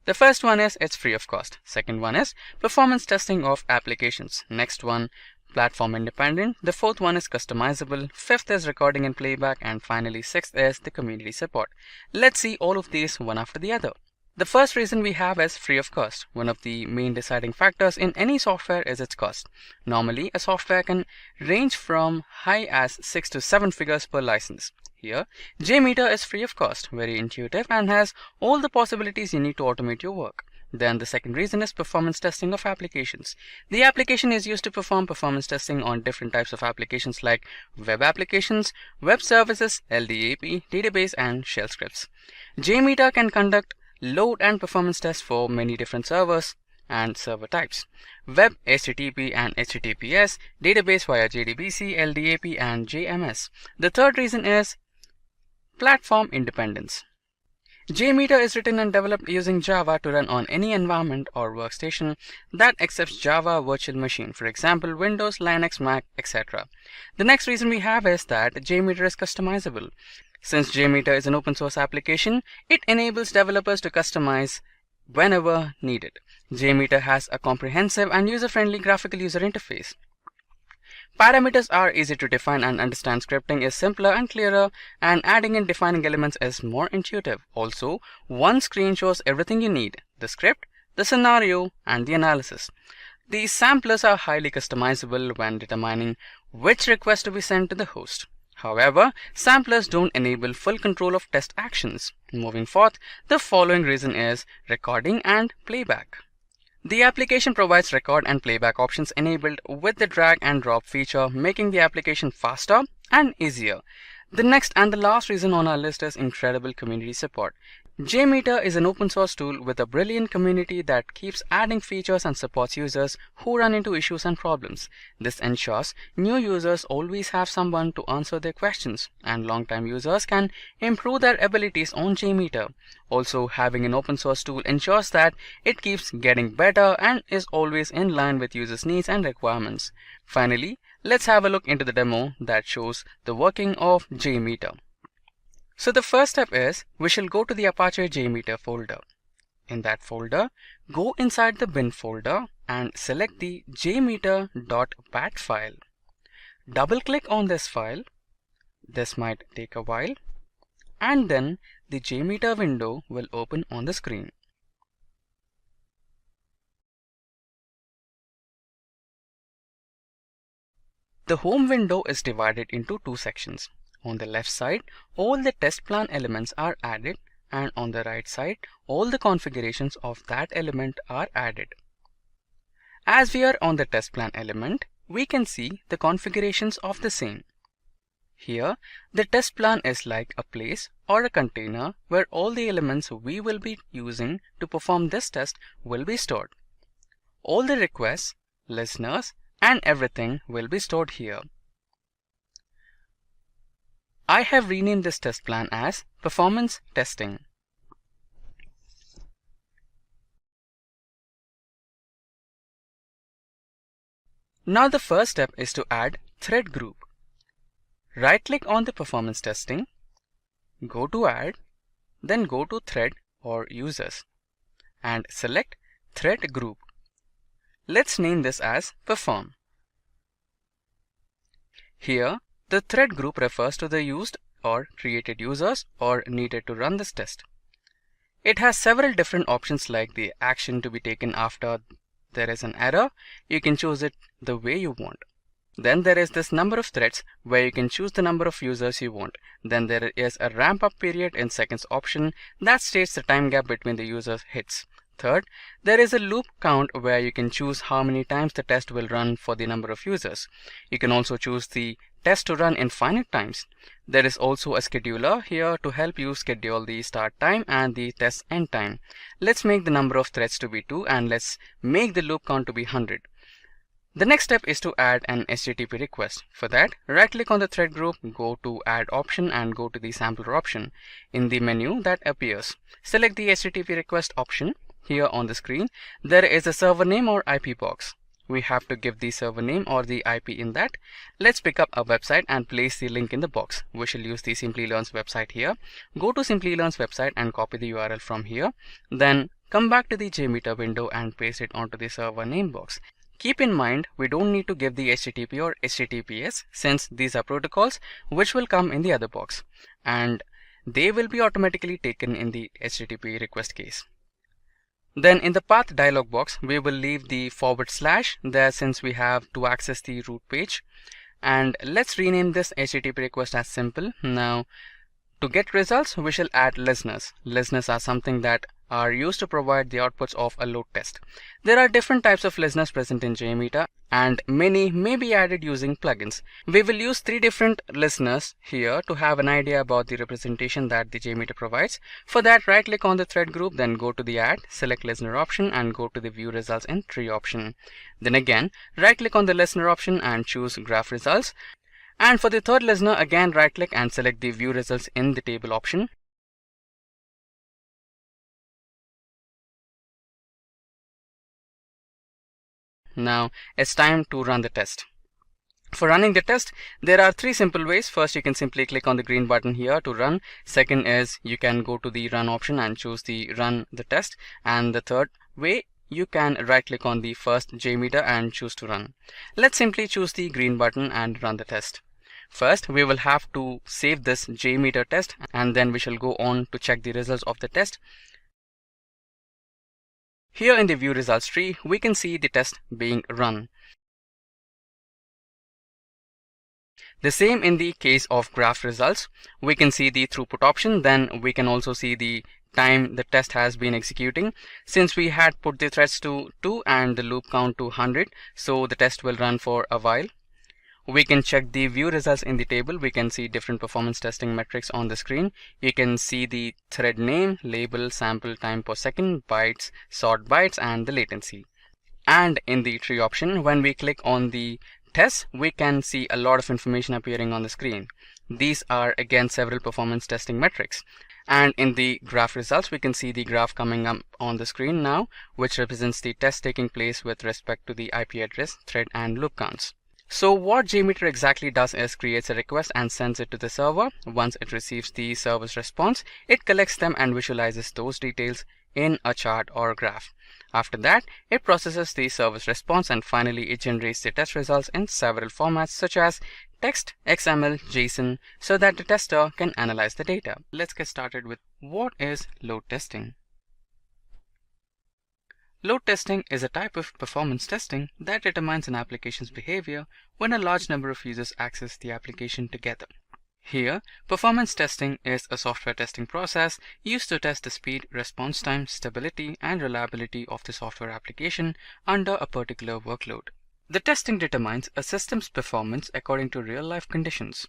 The first one is it's free of cost. Second one is performance testing of applications. Next one, platform independent. The fourth one is customizable. Fifth is recording and playback. And finally, sixth is the community support. Let's see all of these one after the other. The first reason we have is free of cost. One of the main deciding factors in any software is its cost. Normally, a software can range from high as 6 to 7 figures per license. Here, JMeter is free of cost, very intuitive, and has all the possibilities you need to automate your work. Then the second reason is performance testing of applications. The application is used to perform performance testing on different types of applications like web applications, web services, LDAP, database, and shell scripts. JMeter can conduct load and performance tests for many different servers and server types. Web, HTTP and HTTPS, database via JDBC, LDAP, and JMS. The third reason is platform independence. JMeter is written and developed using Java to run on any environment or workstation that accepts Java Virtual Machine, for example, Windows, Linux, Mac, etc. The next reason we have is that JMeter is customizable. Since JMeter is an open source application, it enables developers to customize whenever needed. JMeter has a comprehensive and user-friendly graphical user interface. Parameters are easy to define and understand. Scripting is simpler and clearer, and adding and defining elements is more intuitive. Also, one screen shows everything you need: the script, the scenario, and the analysis. These samplers are highly customizable when determining which request to be sent to the host. However, samplers don't enable full control of test actions. Moving forth, the following reason is recording and playback. The application provides record and playback options enabled with the drag and drop feature, making the application faster and easier. The next and the last reason on our list is incredible community support. JMeter is an open source tool with a brilliant community that keeps adding features and supports users who run into issues and problems. This ensures new users always have someone to answer their questions, and long-time users can improve their abilities on JMeter. Also, having an open source tool ensures that it keeps getting better and is always in line with users' needs and requirements. Finally, let's have a look into the demo that shows the working of JMeter. So the first step is we shall go to the Apache JMeter folder. In that folder, go inside the bin folder and select the jmeter.bat file. Double click on this file. This might take a while, and then the JMeter window will open on the screen. The home window is divided into two sections. On the left side, all the test plan elements are added, and on the right side, all the configurations of that element are added. As we are on the test plan element, we can see the configurations of the same. Here, the test plan is like a place or a container where all the elements we will be using to perform this test will be stored. All the requests, listeners, and everything will be stored here. I have renamed this test plan as Performance Testing. Now the first step is to add thread group. Right-click on the Performance Testing, go to Add, then go to Thread or Users, and select Thread Group. Let's name this as Perform. Here, the thread group refers to the used or created users or needed to run this test. It has several different options like the action to be taken after there is an error. You can choose it the way you want. Then there is this number of threads where you can choose the number of users you want. Then there is a ramp up period in seconds option that states the time gap between the user's hits. Third, there is a loop count where you can choose how many times the test will run for the number of users. You can also choose the test to run infinite times. There is also a scheduler here to help you schedule the start time and the test end time. Let's make the number of threads to be 2 and let's make the loop count to be 100. The next step is to add an HTTP request. For that, right-click on the thread group, go to Add option and go to the Sampler option. In the menu that appears, select the HTTP request option. Here on the screen, there is a server name or IP box. We have to give the server name or the IP in that. Let's pick up a website and place the link in the box. We shall use the Simplilearn's website here. Go to Simplilearn's website and copy the URL from here. Then come back to the JMeter window and paste it onto the server name box. Keep in mind, we don't need to give the HTTP or HTTPS since these are protocols which will come in the other box, and they will be automatically taken in the HTTP request case. Then in the path dialog box, we will leave the / there since we have to access the root page. And let's rename this HTTP request as simple. Now, to get results, we shall add listeners. Listeners are something that are used to provide the outputs of a load test. There are different types of listeners present in JMeter, and many may be added using plugins. We will use 3 different listeners here to have an idea about the representation that the JMeter provides. For that, right-click on the thread group, then go to the Add, select Listener option, and go to the View Results in Tree option. Then again, right-click on the Listener option and choose Graph Results. And for the third listener, again right-click and select the View Results in the Table option. Now it's time to run the test. For running the test, there are 3 simple ways. First, you can simply click on the green button here to run. Second is you can go to the Run option and choose the Run the test. And the third way, you can right-click on the first JMeter and choose to run. Let's simply choose the green button and run the test. First, we will have to save this JMeter test, and then we shall go on to check the results of the test. Here in the View Results tree, we can see the test being run. The same in the case of graph results. We can see the throughput option, then we can also see the time the test has been executing. Since we had put the threads to 2 and the loop count to 100, so the test will run for a while. We can check the view results in the table. We can see different performance testing metrics on the screen. You can see the thread name, label, sample time per second, bytes, sort bytes, and the latency. And in the tree option, when we click on the test, we can see a lot of information appearing on the screen. These are again several performance testing metrics. And in the graph results, we can see the graph coming up on the screen now, which represents the test taking place with respect to the IP address, thread, and loop counts. So what JMeter exactly does is creates a request and sends it to the server. Once it receives the server's response, it collects them and visualizes those details in a chart or graph. After that, it processes the server's response, and finally it generates the test results in several formats such as text, XML, JSON, so that the tester can analyze the data. Let's get started with what is load testing. Load testing is a type of performance testing that determines an application's behavior when a large number of users access the application together. Here, performance testing is a software testing process used to test the speed, response time, stability, and reliability of the software application under a particular workload. The testing determines a system's performance according to real-life conditions.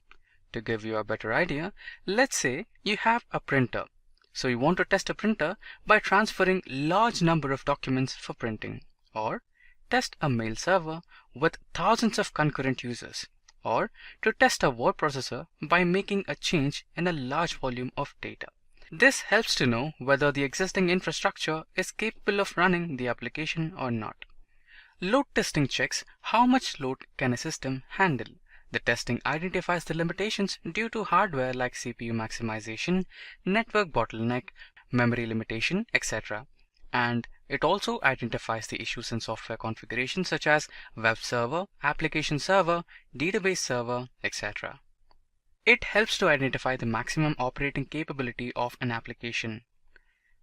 To give you a better idea, let's say you have a printer. So you want to test a printer by transferring large number of documents for printing, or test a mail server with thousands of concurrent users, or to test a word processor by making a change in a large volume of data. This helps to know whether the existing infrastructure is capable of running the application or not. Load testing checks how much load can a system handle. The testing identifies the limitations due to hardware like CPU maximization, network bottleneck, memory limitation, etc. And it also identifies the issues in software configuration such as web server, application server, database server, etc. It helps to identify the maximum operating capability of an application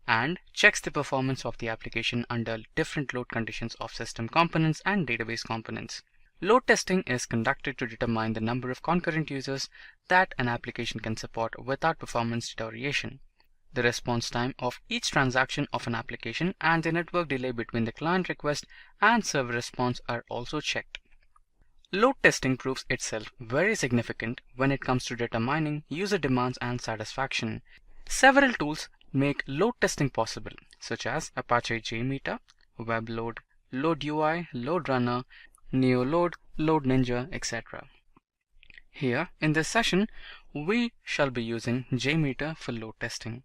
and checks the performance of the application under different load conditions of system components and database components. Load testing is conducted to determine the number of concurrent users that an application can support without performance deterioration. The response time of each transaction of an application and the network delay between the client request and server response are also checked. Load testing proves itself very significant when it comes to determining user demands and satisfaction. Several tools make load testing possible, such as Apache JMeter, WebLoad, LoadUI, LoadRunner, NeoLoad, LoadNinja, etc. Here in this session, we shall be using JMeter for load testing.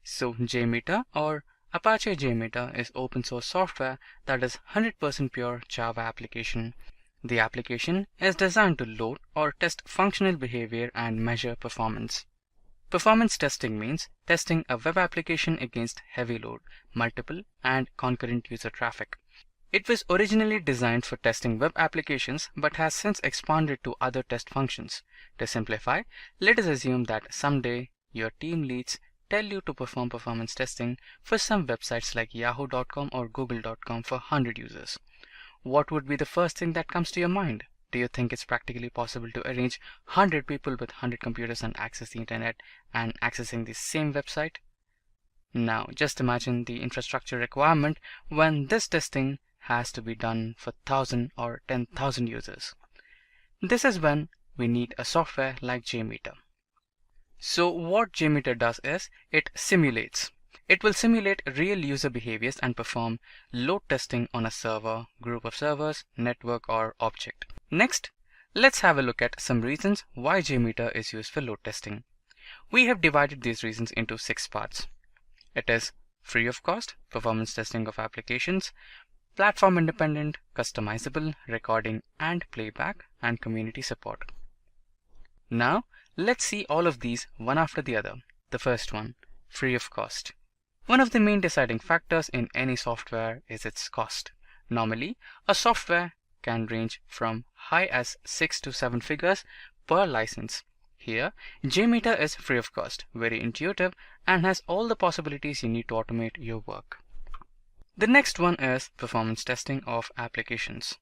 So JMeter or Apache JMeter is open source software that is 100% pure Java application. The application is designed to load or test functional behavior and measure performance. Performance testing means testing a web application against heavy load, multiple and concurrent user traffic. It was originally designed for testing web applications but has since expanded to other test functions. To simplify, let us assume that someday your team leads tell you to perform performance testing for some websites like yahoo.com or google.com for 100 users. What would be the first thing that comes to your mind? Do you think it's practically possible to arrange 100 people with 100 computers and access the internet and accessing the same website? Now, just imagine the infrastructure requirement when this testing has to be done for 1,000 or 10,000 users. This is when we need a software like JMeter. So what JMeter does is it simulates. It will simulate real user behaviors and perform load testing on a server, group of servers, network, or object. Next, let's have a look at some reasons why JMeter is used for load testing. We have divided these reasons into 6 parts. It is free of cost, performance testing of applications, platform independent, customizable, recording and playback, and community support. Now, let's see all of these one after the other. The first one, free of cost. One of the main deciding factors in any software is its cost. Normally, a software can range from high as 6 to 7 figures per license. Here, JMeter is free of cost, very intuitive, and has all the possibilities you need to automate your work. The next one is performance testing of applications.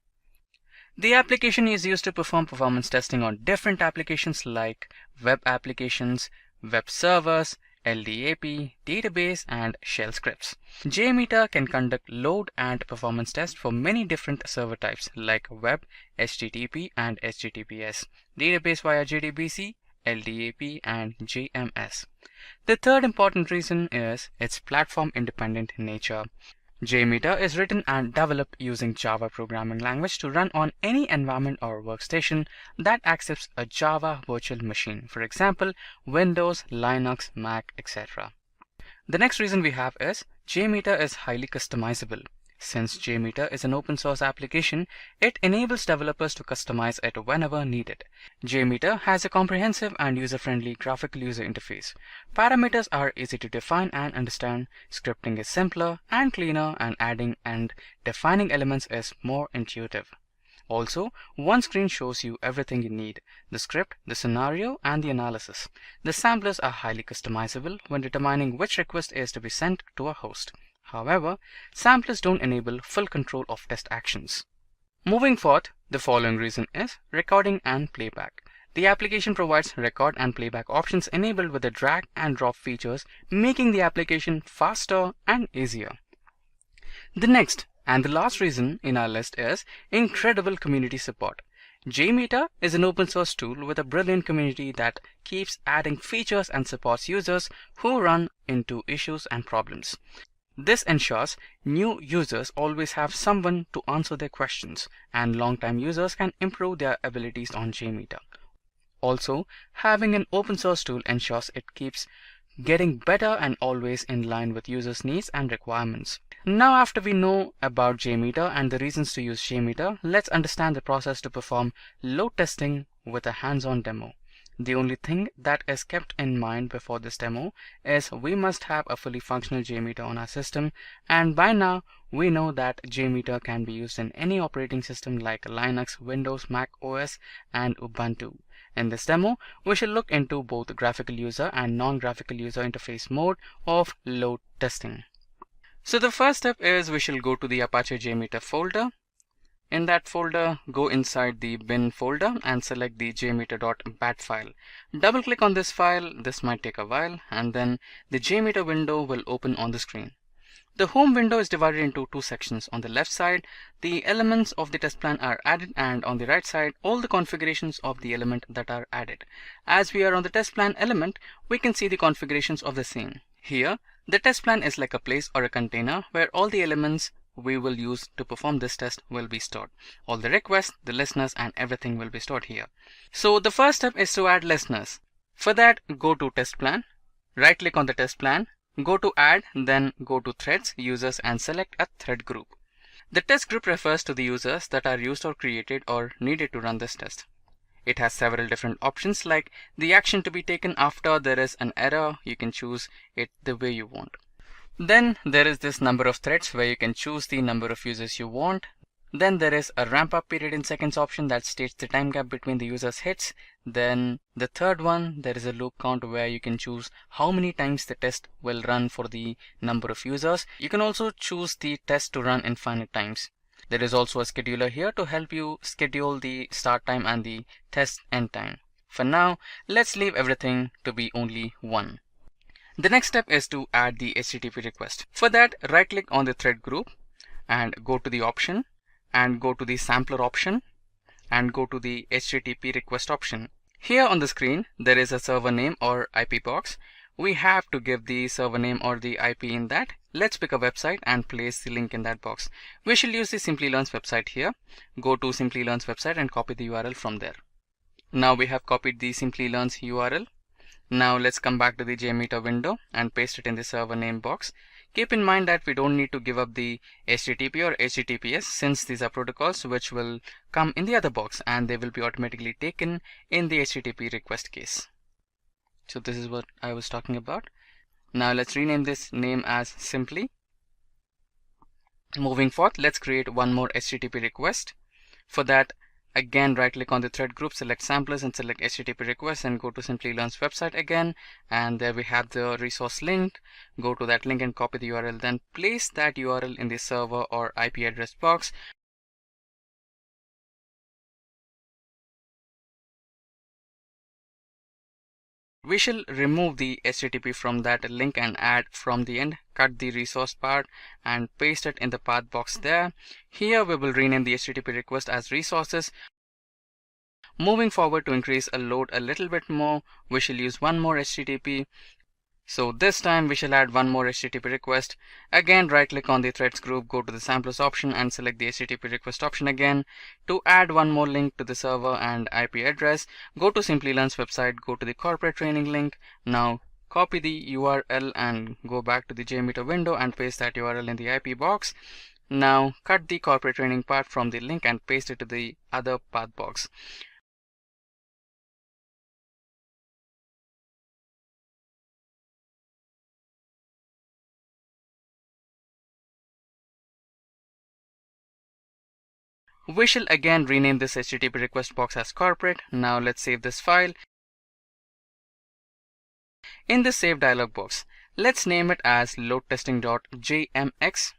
The application is used to perform performance testing on different applications like web applications, web servers, LDAP, database, and shell scripts. JMeter can conduct load and performance tests for many different server types like web, HTTP, and HTTPS, database via JDBC, LDAP, and JMS. The third important reason is its platform-independent nature. JMeter is written and developed using Java programming language to run on any environment or workstation that accepts a Java virtual machine, for example, Windows, Linux, Mac, etc. The next reason we have is JMeter is highly customizable. Since JMeter is an open source application, it enables developers to customize it whenever needed. JMeter has a comprehensive and user-friendly graphical user interface. Parameters are easy to define and understand, scripting is simpler and cleaner, and adding and defining elements is more intuitive. Also, one screen shows you everything you need: the script, the scenario, and the analysis. The samplers are highly customizable when determining which request is to be sent to a host. However, samplers don't enable full control of test actions. Moving forth, the following reason is recording and playback. The application provides record and playback options enabled with the drag and drop features, making the application faster and easier. The next and the last reason in our list is incredible community support. JMeter is an open source tool with a brilliant community that keeps adding features and supports users who run into issues and problems. This ensures new users always have someone to answer their questions, and long-time users can improve their abilities on JMeter. Also, having an open source tool ensures it keeps getting better and always in line with users' needs and requirements. Now, after we know about JMeter and the reasons to use JMeter, let's understand the process to perform load testing with a hands-on demo. The only thing that is kept in mind before this demo is we must have a fully functional JMeter on our system, and by now we know that JMeter can be used in any operating system like Linux, Windows, Mac OS, and Ubuntu. In this demo, we shall look into both graphical user and non-graphical user interface mode of load testing. So the first step is we shall go to the Apache JMeter folder. In that folder, go inside the bin folder and select the jmeter.bat file. Double click on this file, this might take a while, and then the JMeter window will open on the screen. The home window is divided into two sections. On the left side, the elements of the test plan are added, and on the right side, all the configurations of the element that are added. As we are on the test plan element, we can see the configurations of the same. Here, the test plan is like a place or a container where all the elements we will use to perform this test will be stored. All the requests, the listeners, and everything will be stored here. So the first step is to add listeners. For that, go to test plan, right click on the test plan, go to add, then go to threads, users, and select a thread group. The test group refers to the users that are used or created or needed to run this test. It has several different options, like the action to be taken after there is an error. You can choose it the way you want. Then there is this number of threads where you can choose the number of users you want. Then there is a ramp up period in seconds option that states the time gap between the users hits. Then the third one, there is a loop count where you can choose how many times the test will run for the number of users. You can also choose the test to run infinite times. There is also a scheduler here to help you schedule the start time and the test end time. For now, let's leave everything to be only one. The next step is to add the HTTP request. For that, right click on the thread group and go to the option and go to the sampler option and go to the HTTP request option. Here on the screen, there is a server name or IP box. We have to give the server name or the IP in that. Let's pick a website and place the link in that box. We shall use the Simplilearn's website here. Go to Simplilearn's website and copy the URL from there. Now we have copied the Simplilearn's URL. Now let's come back to the JMeter window and paste it in the server name box. Keep in mind that we don't need to give up the HTTP or HTTPS, since these are protocols which will come in the other box and they will be automatically taken in the HTTP request case. So this is what I was talking about. Now let's rename this name as Simply. Moving forth, let's create one more HTTP request. For that, again, right click on the thread group, select samplers and select HTTP request and go to Simplilearn's website again, and there we have the resource link. Go to that link and copy the URL, then place that URL in the server or IP address box. We shall remove the HTTP from that link and add from the end, cut the resource part and paste it in the path box there. Here we will rename the HTTP request as resources. Moving forward, to increase a load a little bit more, we shall use one more HTTP. So this time we shall add one more HTTP request. Again, right click on the threads group, go to the samplers option and select the HTTP request option again. To add one more link to the server and IP address, go to Simplilearn's website, go to the corporate training link. Now copy the URL and go back to the JMeter window and paste that URL in the IP box. Now cut the corporate training part from the link and paste it to the other path box. We shall again rename this HTTP request box as corporate. Now let's save this file. In the save dialog box, let's name it as loadtesting.jmx.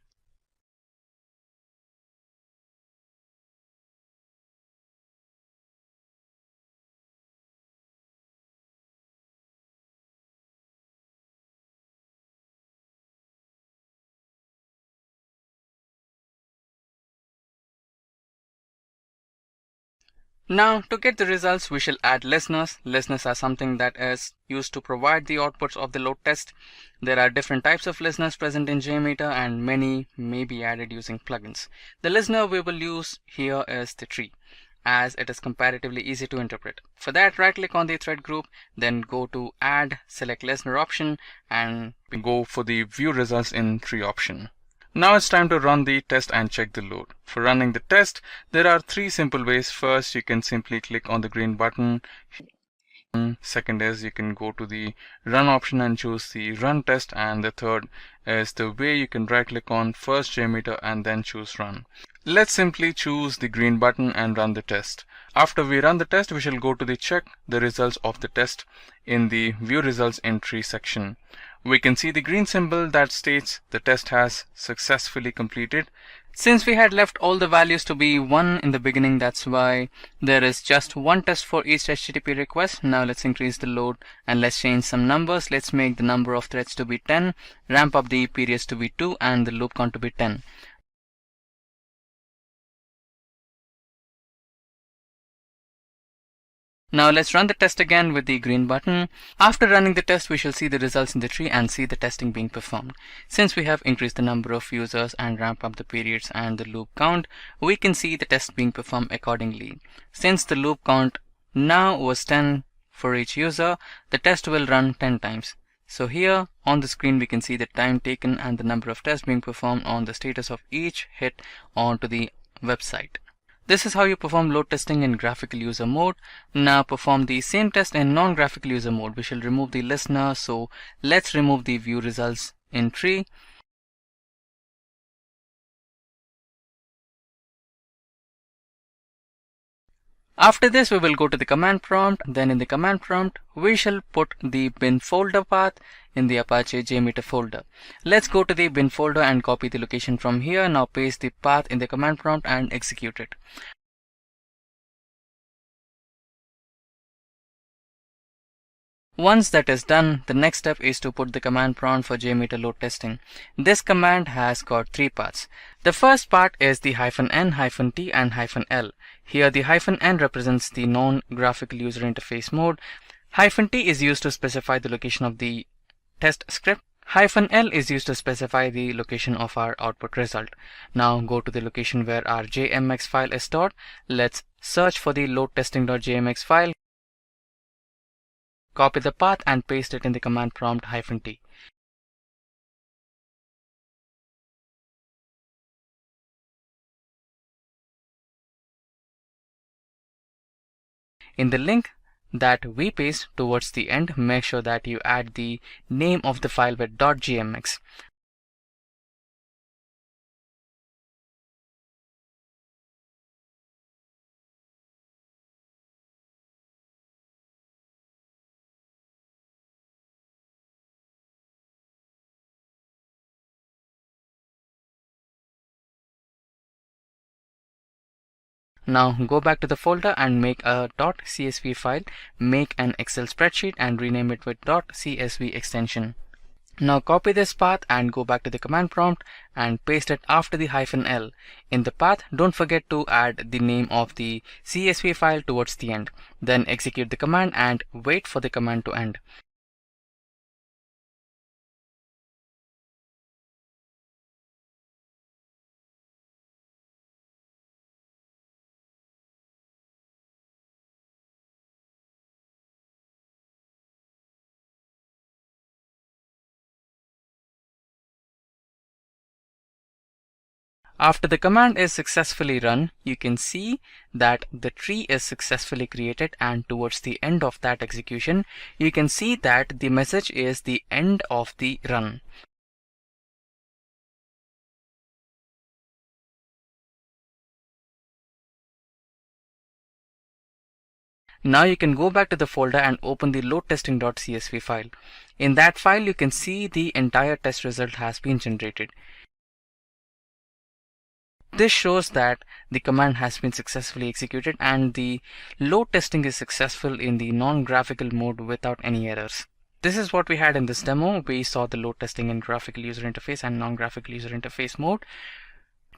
Now to get the results, we shall add listeners. Listeners are something that is used to provide the outputs of the load test. There are different types of listeners present in JMeter and many may be added using plugins. The listener we will use here is the tree, as it is comparatively easy to interpret. For that, right click on the thread group, then go to add, select listener option and go for the view results in tree option. Now it's time to run the test and check the load. For running the test, there are three simple ways. First, you can simply click on the green button. Second is you can go to the run option and choose the run test, and the third is the way you can right click on first JMeter and then choose run. Let's simply choose the green button and run the test. After we run the test, we shall go to the check the results of the test in the view results in tree section. We can see the green symbol that states the test has successfully completed. Since we had left all the values to be 1 in the beginning, that's why there is just one test for each HTTP request. Now let's increase the load and let's change some numbers. Let's make the number of threads to be 10, ramp up the periods to be 2 and the loop count to be 10. Now let's run the test again with the green button. After running the test, we shall see the results in the tree and see the testing being performed. Since we have increased the number of users and ramped up the periods and the loop count, we can see the test being performed accordingly. Since the loop count now was 10 for each user, the test will run 10 times. So here on the screen we can see the time taken and the number of tests being performed on the status of each hit onto the website. This is how you perform load testing in graphical user mode. Now perform the same test in non-graphical user mode. We shall remove the listener, so let's remove the view results in tree. After this, we will go to the command prompt. Then in the command prompt, we shall put the bin folder path in the Apache JMeter folder. Let's go to the bin folder and copy the location from here. Now paste the path in the command prompt and execute it. Once that is done, the next step is to put the command prompt for JMeter load testing. This command has got three parts. The first part is the -n, -t and -l. Here the -n represents the non-graphical user interface mode. -t is used to specify the location of the test script. -l is used to specify the location of our output result. Now go to the location where our JMX file is stored. Let's search for the load testing.jmx file. Copy the path and paste it in the command prompt -t. In the link that we paste towards the end, make sure that you add the name of the file with .gmx. Now go back to the folder and make a .csv file, make an Excel spreadsheet and rename it with .csv extension. Now copy this path and go back to the command prompt and paste it after the -l. In the path, don't forget to add the name of the CSV file towards the end. Then execute the command and wait for the command to end. After the command is successfully run, you can see that the tree is successfully created, and towards the end of that execution, you can see that the message is the end of the run. Now you can go back to the folder and open the loadtesting.csv file. In that file, you can see the entire test result has been generated. This shows that the command has been successfully executed and the load testing is successful in the non-graphical mode without any errors. This is what we had in this demo. We saw the load testing in graphical user interface and non-graphical user interface mode.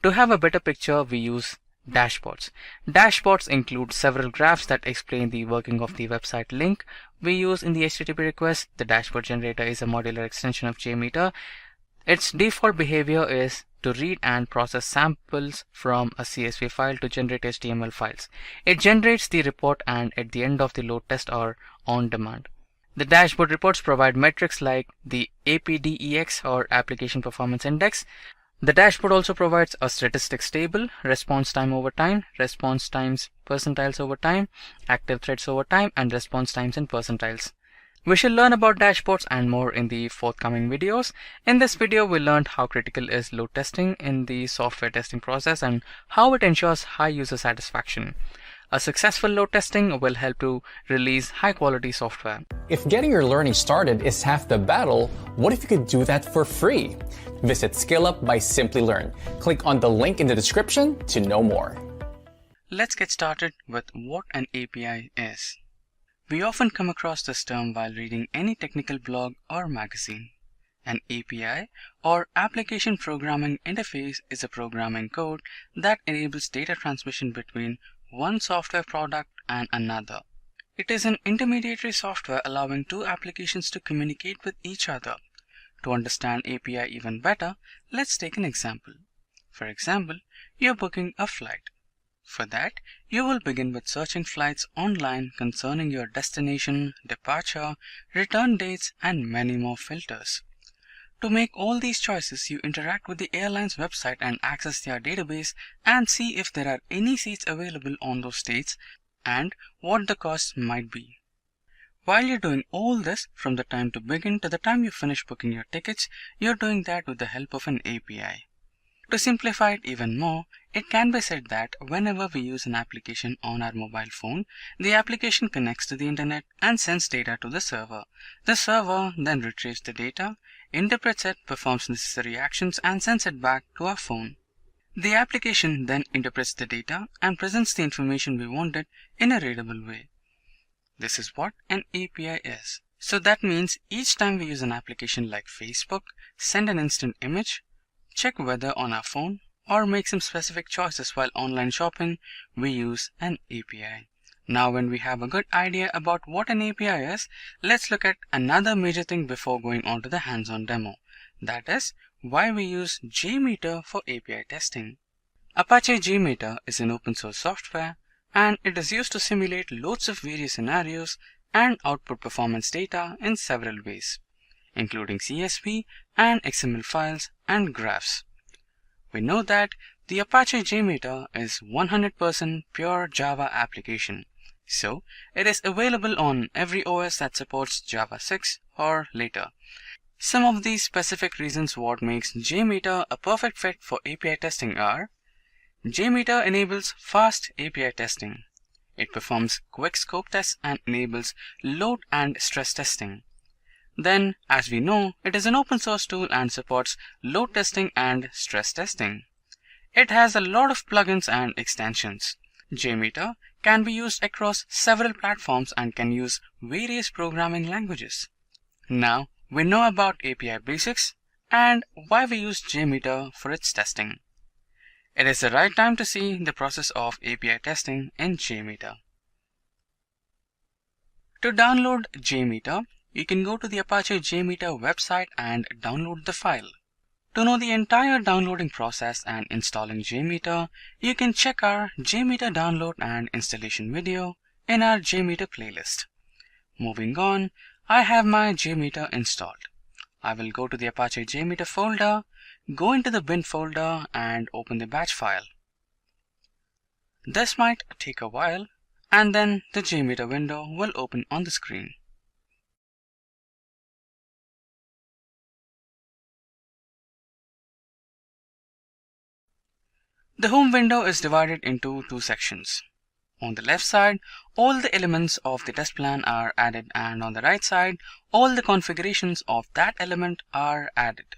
To have a better picture, we use dashboards. Dashboards include several graphs that explain the working of the website link we use in the HTTP request. The dashboard generator is a modular extension of JMeter. Its default behavior is to read and process samples from a CSV file to generate HTML files. It generates the report and at the end of the load test or on demand. The dashboard reports provide metrics like the APDEX or Application Performance Index. The dashboard also provides a statistics table, response time over time, response times percentiles over time, active threads over time, and response times in percentiles. We shall learn about dashboards and more in the forthcoming videos. In this video, we learned how critical is load testing in the software testing process and how it ensures high user satisfaction. A successful load testing will help to release high quality software.
If getting your learning started is half the battle, what if you could do that for free? Visit SkillUp by Simplilearn. Click on the link in the description to know more.
Let's get started with what an API is. We often come across this term while reading any technical blog or magazine. An API, or Application Programming Interface, is a programming code that enables data transmission between one software product and another. It is an intermediary software allowing two applications to communicate with each other. To understand API even better, let's take an example. For example, you're booking a flight. For that, you will begin with searching flights online concerning your destination, departure, return dates, and many more filters. To make all these choices, you interact with the airline's website and access their database and see if there are any seats available on those dates and what the costs might be. While you're doing all this, from the time to begin to the time you finish booking your tickets, you're doing that with the help of an API. To simplify it even more, it can be said that whenever we use an application on our mobile phone, the application connects to the internet and sends data to the server. The server then retrieves the data, interprets it, performs necessary actions, and sends it back to our phone. The application then interprets the data and presents the information we wanted in a readable way. This is what an API is. So that means each time we use an application like Facebook, send an instant image, check weather on our phone, or make some specific choices while online shopping, we use an API. Now when we have a good idea about what an API is, let's look at another major thing before going on to the hands-on demo. That is why we use JMeter for API testing. Apache JMeter is an open source software and it is used to simulate loads of various scenarios and output performance data in several ways, including CSV and XML files and graphs. We know that the Apache JMeter is 100% pure Java application, so it is available on every OS that supports Java 6 or later. Some of these specific reasons what makes JMeter a perfect fit for API testing are: JMeter enables fast API testing. It performs quick scope tests and enables load and stress testing. Then, as we know, it is an open source tool and supports load testing and stress testing. It has a lot of plugins and extensions. JMeter can be used across several platforms and can use various programming languages. Now we know about API basics and why we use JMeter for its testing. It is the right time to see the process of API testing in JMeter. To download JMeter, you can go to the Apache JMeter website and download the file. To know the entire downloading process and installing JMeter, you can check our JMeter download and installation video in our JMeter playlist. Moving on, I have my JMeter installed. I will go to the Apache JMeter folder, go into the bin folder and open the batch file. This might take a while, and then the JMeter window will open on the screen. The home window is divided into two sections. On the left side, all the elements of the test plan are added, and on the right side, all the configurations of that element are added.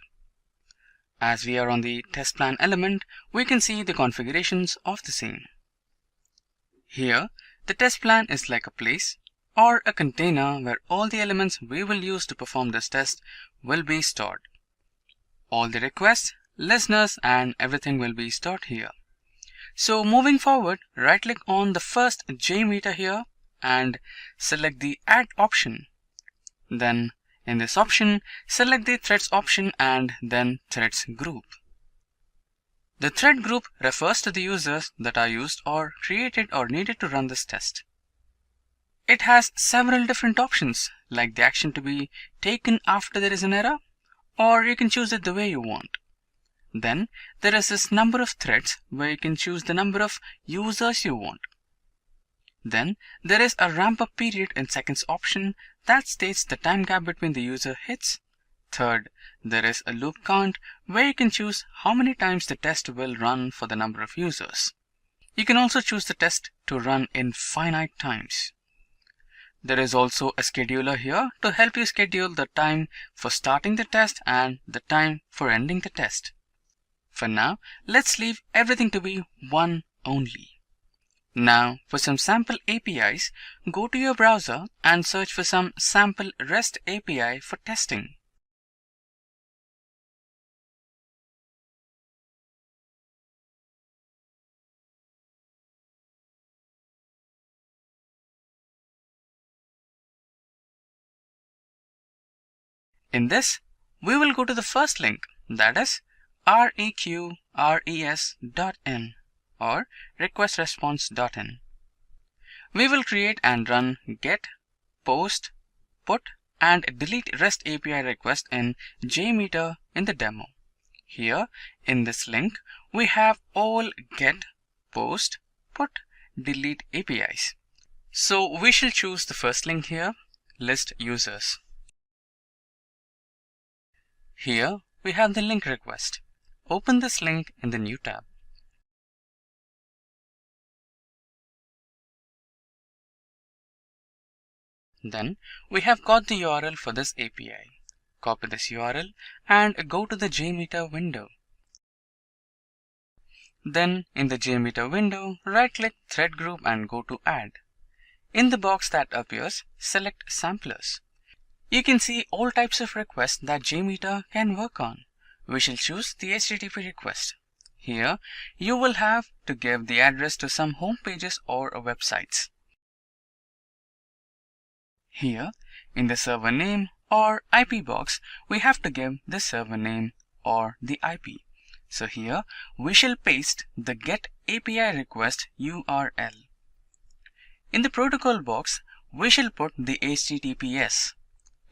As we are on the test plan element, we can see the configurations of the same. Here, the test plan is like a place or a container where all the elements we will use to perform this test will be stored. All the requests, listeners, and everything will be stored here. So moving forward, right click on the first JMeter here and select the Add option. Then in this option, select the Threads option and then Threads group. The thread group refers to the users that are used or created or needed to run this test. It has several different options, like the action to be taken after there is an error, or you can choose it the way you want. Then there is this number of threads where you can choose the number of users you want. Then there is a ramp up period in seconds option that states the time gap between the user hits. Third, there is a loop count where you can choose how many times the test will run for the number of users. You can also choose the test to run in finite times. There is also a scheduler here to help you schedule the time for starting the test and the time for ending the test. For now, let's leave everything to be one only. Now, for some sample APIs, go to your browser and search for some sample REST API for testing. In this, we will go to the first link, that is reqres.in or requestresponse.in. We will create and run get, post, put, and delete REST API request in JMeter in the demo. Here, in this link, we have all get, post, put, delete APIs. So we shall choose the first link here, list users. Here we have the link request. Open this link in the new tab. Then we have got the URL for this API. Copy this URL and go to the JMeter window. Then in the JMeter window, right click thread group and go to add. In the box that appears, select samplers. You can see all types of requests that JMeter can work on. We shall choose the HTTP request. Here, you will have to give the address to some home pages or websites. Here, in the server name or IP box, we have to give the server name or the IP. So here, we shall paste the get API request URL. In the protocol box, we shall put the HTTPS.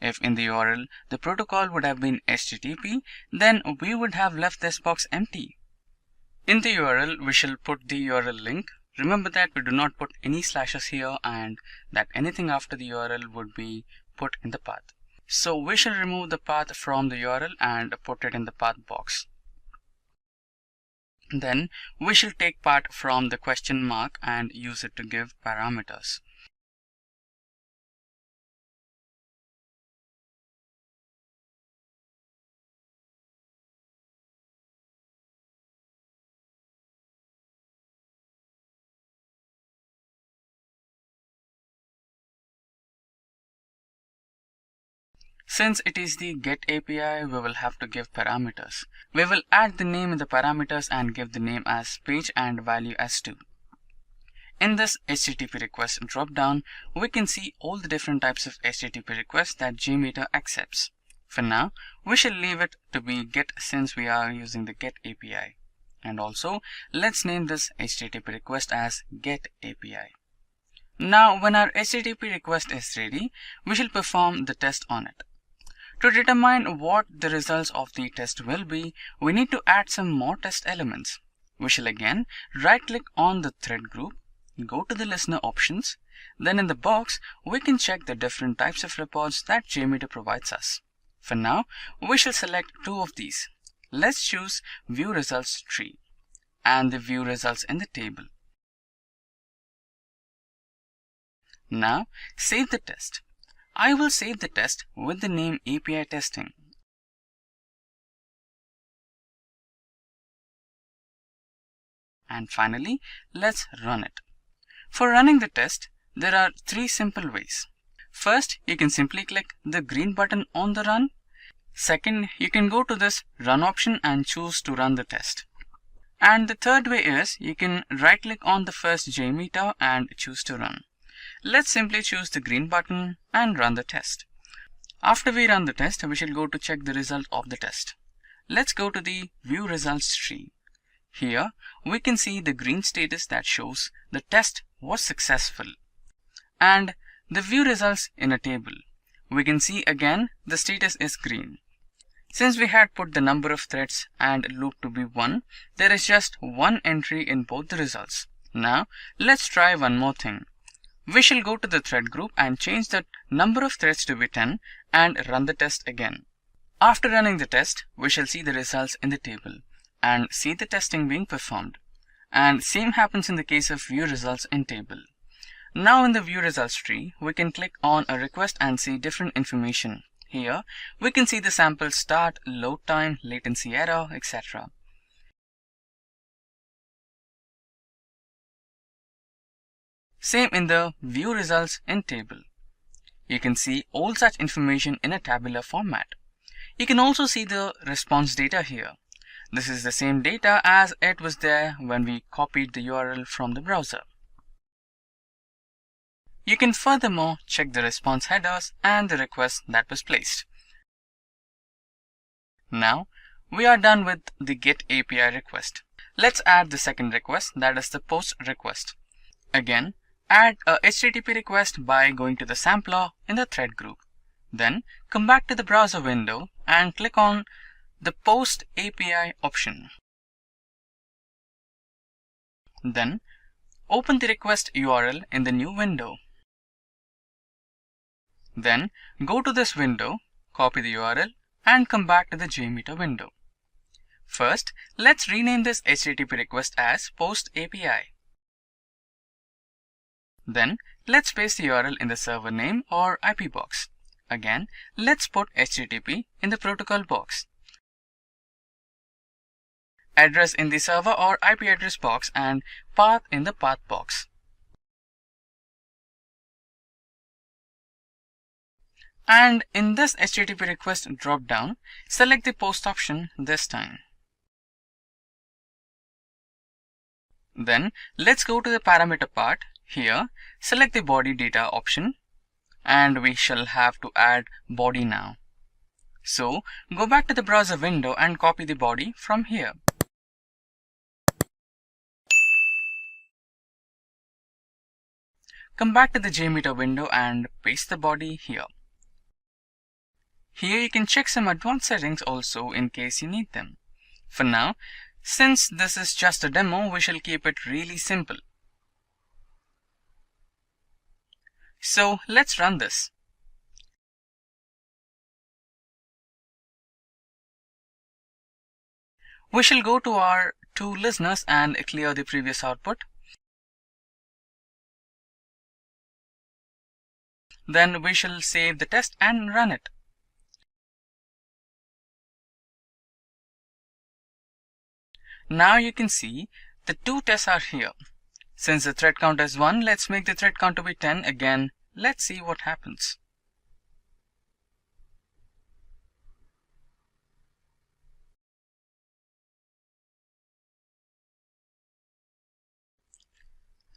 If in the URL the protocol would have been HTTP, then we would have left this box empty. In the URL, we shall put the URL link. Remember that we do not put any slashes here and that anything after the URL would be put in the path. So we shall remove the path from the URL and put it in the path box. Then we shall take part from the question mark and use it to give parameters. Since it is the GET API, we will have to give parameters. We will add the name in the parameters and give the name as page and value as 2. In this HTTP request dropdown, we can see all the different types of HTTP requests that JMeter accepts. For now, we shall leave it to be GET since we are using the GET API. And also, let's name this HTTP request as GET API. Now, when our HTTP request is ready, we shall perform the test on it. To determine what the results of the test will be, we need to add some more test elements. We shall again right-click on the thread group, go to the listener options, then in the box, we can check the different types of reports that JMeter provides us. For now, we shall select 2 of these. Let's choose View Results Tree and the View Results in the table. Now, save the test. I will save the test with the name API Testing. And finally, let's run it. For running the test, there are 3 simple ways. First, you can simply click the green button on the run. Second, you can go to this run option and choose to run the test. And the third way is you can right click on the first JMeter and choose to run. Let's simply choose the green button and run the test. After we run the test, we shall go to check the result of the test. Let's go to the View Results tree. Here, we can see the green status that shows the test was successful. And the view results in a table. We can see again the status is green. Since we had put the number of threads and loop to be 1, there is just 1 entry in both the results. Now, let's try one more thing. We shall go to the thread group and change the number of threads to be 10 and run the test again. After running the test, we shall see the results in the table and see the testing being performed. And same happens in the case of view results in table. Now in the view results tree, we can click on a request and see different information. Here, we can see the sample start, load time, latency error, etc. Same in the view results in table. You can see all such information in a tabular format. You can also see the response data here. This is the same data as it was there when we copied the URL from the browser. You can furthermore check the response headers and the request that was placed. Now, we are done with the GET API request. Let's add the second request, that is the POST request. Again, add a HTTP request by going to the sampler in the thread group. Then, come back to the browser window and click on the POST API option. Then, open the request URL in the new window. Then, go to this window, copy the URL, and come back to the JMeter window. First, let's rename this HTTP request as POST API. Then, let's paste the URL in the server name or IP box. Again, let's put HTTP in the protocol box, address in the server or IP address box, and path in the path box. And in this HTTP request drop-down, select the POST option this time. Then, let's go to the parameter part. Here, select the body data option, and we shall have to add body now. So, go back to the browser window and copy the body from here. Come back to the JMeter window and paste the body here. Here you can check some advanced settings also in case you need them. For now, since this is just a demo, we shall keep it really simple. So let's run this. We shall go to our 2 listeners and clear the previous output. Then we shall save the test and run it. Now you can see the 2 tests are here. Since the thread count is 1, let's make the thread count to be 10 again. Let's see what happens.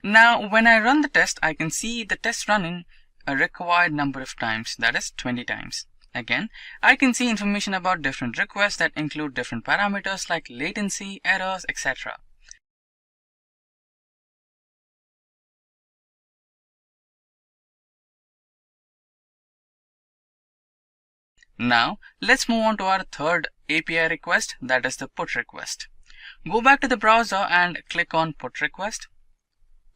Now when I run the test, I can see the test running a required number of times, that is 20 times. Again, I can see information about different requests that include different parameters like latency, errors, etc. Now let's move on to our third API request, that is the put request. Go back to the browser and click on put request.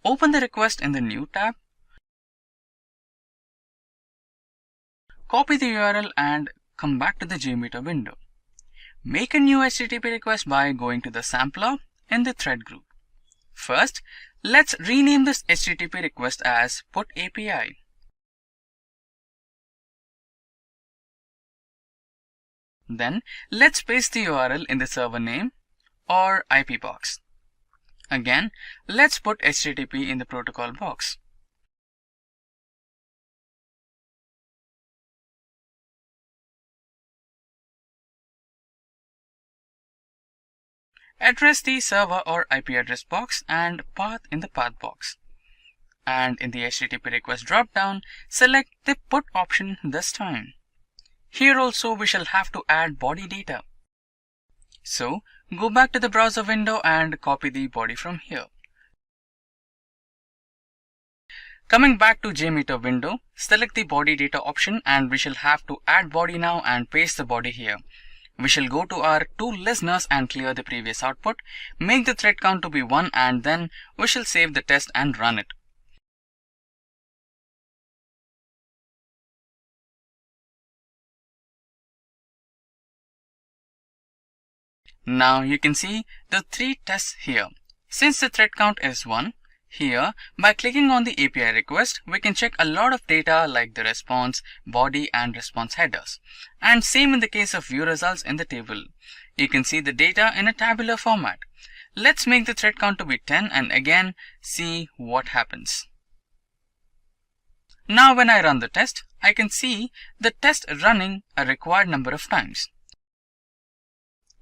Open the request in the new tab. Copy the URL and come back to the JMeter window. Make a new HTTP request by going to the sampler in the thread group. First, let's rename this HTTP request as put API. Then let's paste the URL in the server name or IP box. Again, let's put HTTP in the protocol box. Address the server or IP address box and path in the path box. And in the HTTP request dropdown, select the put option this time. Here also we shall have to add body data. So go back to the browser window and copy the body from here. Coming back to JMeter window, select the body data option and we shall have to add body now and paste the body here. We shall go to our two listeners and clear the previous output, make the thread count to be 1 and then we shall save the test and run it. Now you can see the 3 tests here. Since the thread count is 1, here by clicking on the API request, we can check a lot of data like the response, body and response headers. And same in the case of view results in the table. You can see the data in a tabular format. Let's make the thread count to be 10 and again see what happens. Now when I run the test, I can see the test running a required number of times.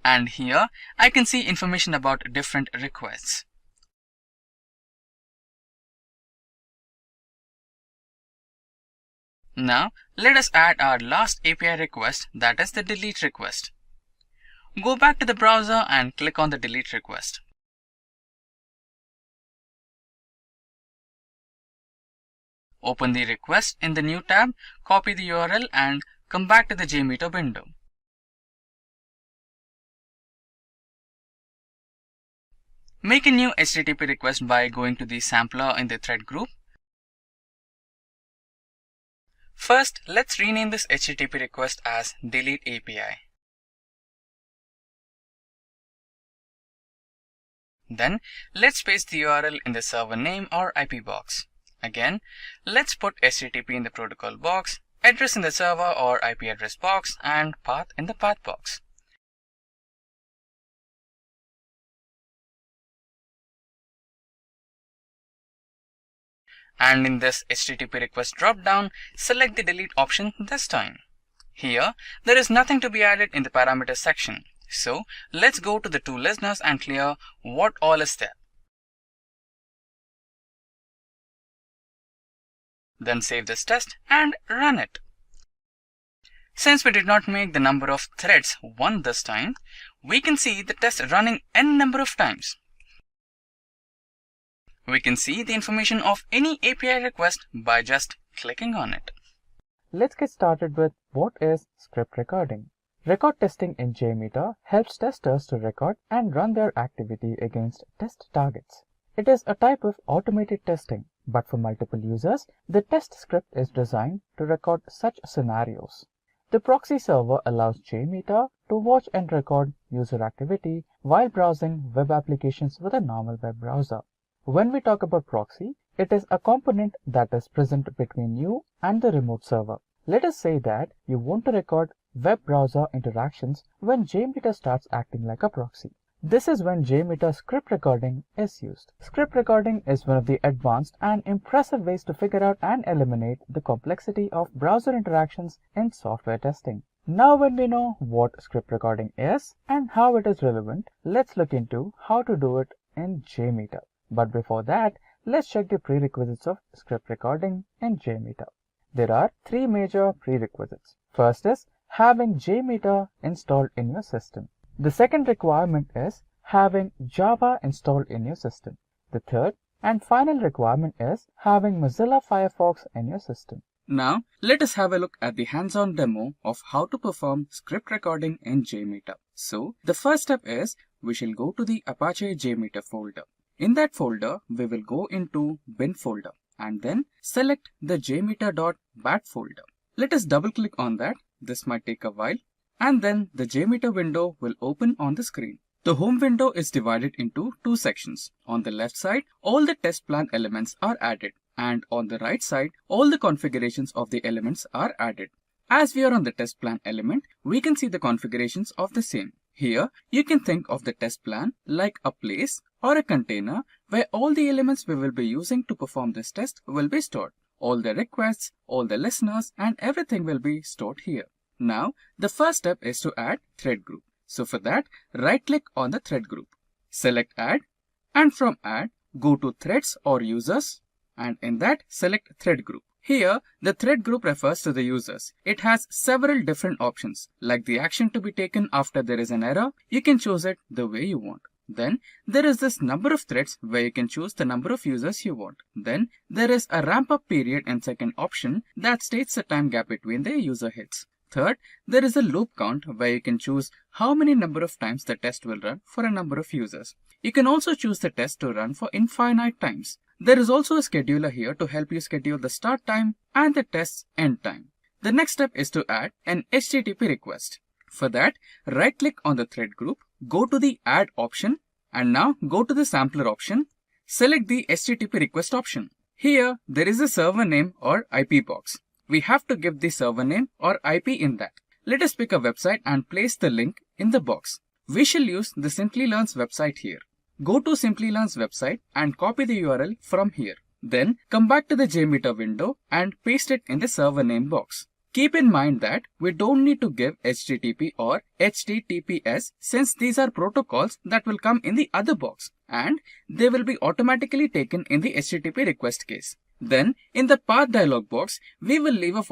And here I can see information about different requests. Now let us add our last API request, that is the delete request. Go back to the browser and click on the delete request. Open the request in the new tab, copy the URL and come back to the JMeter window. Make a new HTTP request by going to the sampler in the thread group. First, let's rename this HTTP request as delete API. Then, let's paste the URL in the server name or IP box. Again, let's put HTTP in the protocol box, address in the server or IP address box, and path in the path box. And in this HTTP request dropdown, select the delete option this time. Here, there is nothing to be added in the parameters section. So, let's go to the two listeners and clear what all is there. Then save this test and run it. Since we did not make the number of threads 1 this time, we can see the test running n number of times. We can see the information of any API request by just clicking on it.
Let's get started with what is script recording. Record testing in JMeter helps testers to record and run their activity against test targets. It is a type of automated testing, but for multiple users, the test script is designed to record such scenarios. The proxy server allows JMeter to watch and record user activity while browsing web applications with a normal web browser. When we talk about proxy, it is a component that is present between you and the remote server. Let us say that you want to record web browser interactions when JMeter starts acting like a proxy. This is when JMeter script recording is used. Script recording is one of the advanced and impressive ways to figure out and eliminate the complexity of browser interactions in software testing. Now when we know what script recording is and how it is relevant, let's look into how to do it in JMeter. But before that, let's check the prerequisites of script recording in JMeter. There are three major prerequisites. First is having JMeter installed in your system. The second requirement is having Java installed in your system. The third and final requirement is having Mozilla Firefox in your system.
Now, let us have a look at the hands-on demo of how to perform script recording in JMeter. So, the first step is we shall go to the Apache JMeter folder. In that folder, we will go into bin folder and then select the jmeter.bat folder. Let us double click on that. This might take a while. And then the JMeter window will open on the screen. The home window is divided into two sections. On the left side, all the test plan elements are added. And on the right side, all the configurations of the elements are added. As we are on the test plan element, we can see the configurations of the same. Here, you can think of the test plan like a place or a container where all the elements we will be using to perform this test will be stored. All the requests, all the listeners, and everything will be stored here. Now, the first step is to add thread group. So for that, right-click on the thread group. Select Add, and from Add, go to Threads or Users, and in that, select Thread Group. Here, the thread group refers to the users. It has several different options, like the action to be taken after there is an error. You can choose it the way you want. Then, there is this number of threads where you can choose the number of users you want. Then, there is a ramp-up period and second option that states the time gap between the user hits. Third, there is a loop count where you can choose how many number of times the test will run for a number of users. You can also choose the test to run for infinite times. There is also a scheduler here to help you schedule the start time and the test's end time. The next step is to add an HTTP request. For that, right-click on the thread group, go to the Add option, and now go to the Sampler option. Select the HTTP request option. Here, there is a server name or IP box. We have to give the server name or IP in that. Let us pick a website and place the link in the box. We shall use the Simplilearn's website here. Go to Simplilearn's website and copy the URL from here. Then come back to the JMeter window and paste it in the server name box. Keep in mind that we don't need to give HTTP or HTTPS since these are protocols that will come in the other box and they will be automatically taken in the HTTP request case. Then in the path dialog box, we will leave a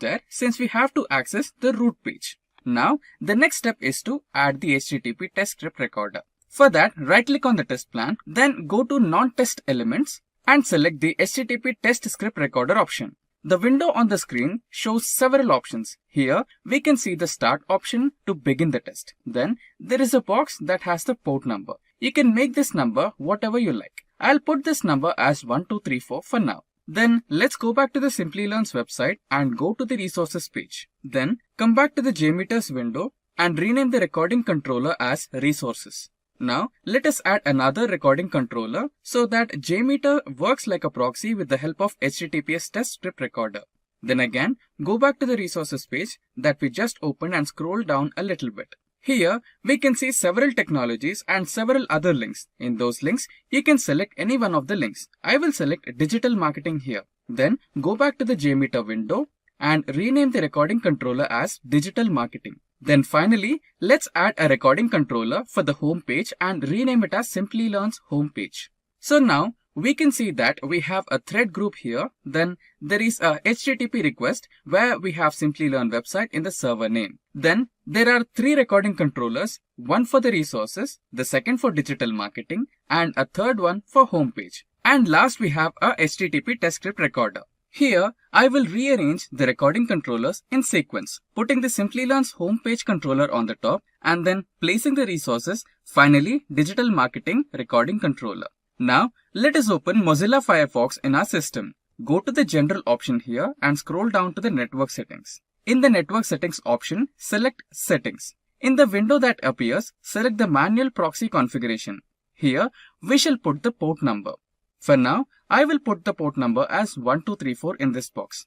/ there since we have to access the root page. Now the next step is to add the HTTP test script recorder. For that, right-click on the test plan, then go to Non-Test Elements and select the HTTP Test Script Recorder option. The window on the screen shows several options. Here, we can see the Start option to begin the test. Then, there is a box that has the port number. You can make this number whatever you like. I'll put this number as 1234 for now. Then, let's go back to the Simplilearn's website and go to the Resources page. Then, come back to the JMeter's window and rename the recording controller as Resources. Now, let us add another recording controller so that JMeter works like a proxy with the help of HTTPS test script recorder. Then again, go back to the resources page that we just opened and scroll down a little bit. Here, we can see several technologies and several other links. In those links, you can select any one of the links. I will select digital marketing here. Then go back to the JMeter window and rename the recording controller as digital marketing. Then finally, let's add a recording controller for the home page and rename it as Simplilearn's home page. So now we can see that we have a thread group here. Then there is a HTTP request where we have Simplilearn website in the server name. Then there are 3 recording controllers, one for the resources, the second for digital marketing, and a third one for home page. And last we have a HTTP test script recorder. Here, I will rearrange the recording controllers in sequence, putting the Simplilearn's homepage controller on the top and then placing the resources, finally digital marketing recording controller. Now, let us open Mozilla Firefox in our system. Go to the general option here and scroll down to the network settings. In the network settings option, select settings. In the window that appears, select the manual proxy configuration. Here, we shall put the port number. For now, I will put the port number as 1234 in this box.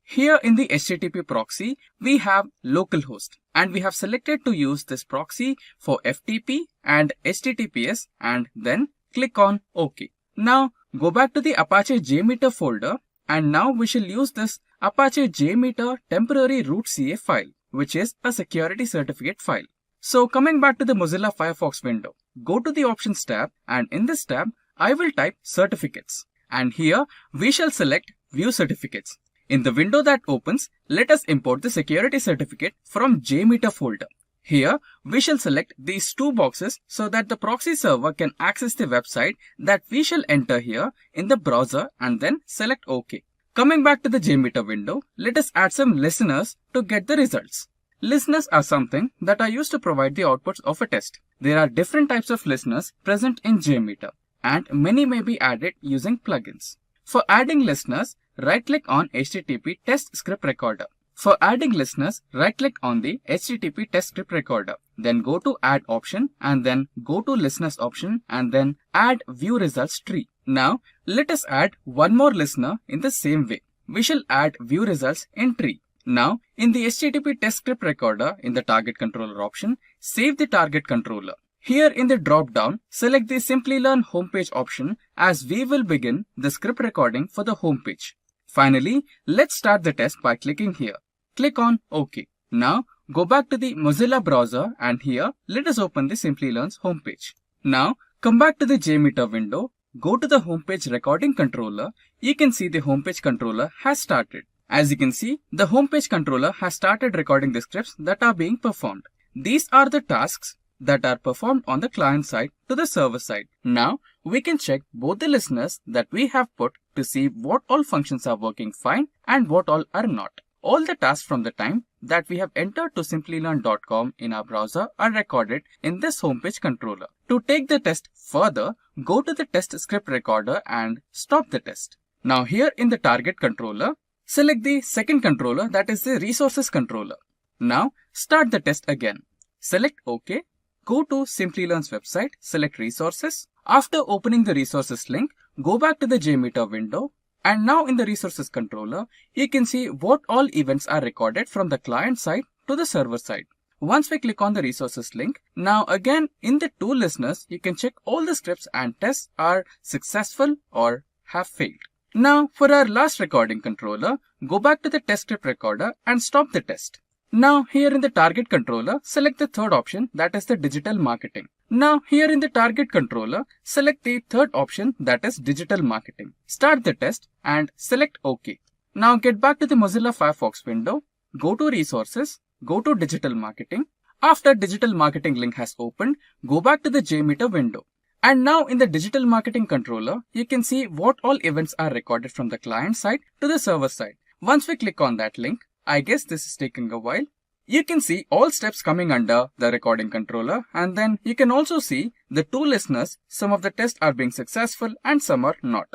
Here in the HTTP proxy, we have localhost and we have selected to use this proxy for FTP and HTTPS and then click on OK. Now go back to the Apache JMeter folder and now we shall use this Apache JMeter temporary root CA file, which is a security certificate file. So coming back to the Mozilla Firefox window, go to the Options tab and in this tab,
I will type certificates, and here we shall select View Certificates. In the window that opens, let us import the security certificate from JMeter folder. Here, we shall select these two boxes so that the proxy server can access the website that we shall enter here in the browser and then select OK. Coming back to the JMeter window, let us add some listeners to get the results. Listeners are something that are used to provide the outputs of a test. There are different types of listeners present in JMeter, and many may be added using plugins. For adding listeners, right-click on HTTP Test Script Recorder. For adding listeners, right-click on the HTTP Test Script Recorder. Then go to Add option and then go to Listeners option and then Add View Results tree. Now, let us add one more listener in the same way. We shall add View Results in tree. Now, in the HTTP Test Script Recorder in the Target Controller option, save the target controller. Here in the drop-down, select the Simplilearn homepage option as we will begin the script recording for the homepage. Finally, let's start the test by clicking here. Click on OK. Now, go back to the Mozilla browser and here, let us open the Simplilearn's homepage. Now, come back to the JMeter window, go to the homepage recording controller. You can see the homepage controller has started. As you can see, the homepage controller has started recording the scripts that are being performed. These are the tasks that are performed on the client side to the server side. Now, we can check both the listeners that we have put to see what all functions are working fine and what all are not. All the tasks from the time that we have entered to simplilearn.com in our browser are recorded in this homepage controller. To take the test further, go to the test script recorder and stop the test. Now here in the target controller, select the second controller, that is the resources controller. Now start the test again. Select OK. Go to Simplilearn's website, select resources. After opening the resources link, go back to the JMeter window. And now in the resources controller, you can see what all events are recorded from the client side to the server side. Once we click on the resources link, now again in the two listeners, you can check all the scripts and tests are successful or have failed. Now for our last recording controller, go back to the test script recorder and stop the test. Now here in the target controller, select the third option, that is the digital marketing. Now here in the target controller, select the third option, that is digital marketing. Start the test and select OK. Now get back to the Mozilla Firefox window, go to resources, go to digital marketing. After digital marketing link has opened, go back to the JMeter window. And now in the digital marketing controller, you can see what all events are recorded from the client side to the server side. Once we click on that link, I guess this is taking a while. You can see all steps coming under the recording controller, and then you can also see the two listeners. Some of the tests are being successful and some are not.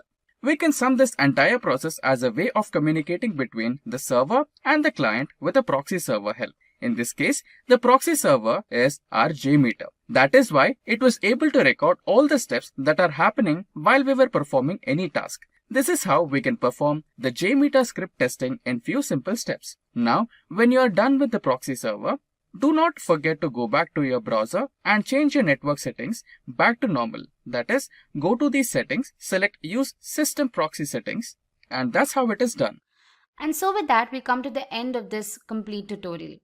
We can sum this entire process as a way of communicating between the server and the client with a proxy server help. In this case, the proxy server is our JMeter. That is why it was able to record all the steps that are happening while we were performing any task. This is how we can perform the JMeter script testing in few simple steps. Now, when you are done with the proxy server, do not forget to go back to your browser and change your network settings back to normal. That is, go to these settings, select Use System Proxy Settings, and that's how it is done.
And so with that, we come to the end of this complete tutorial.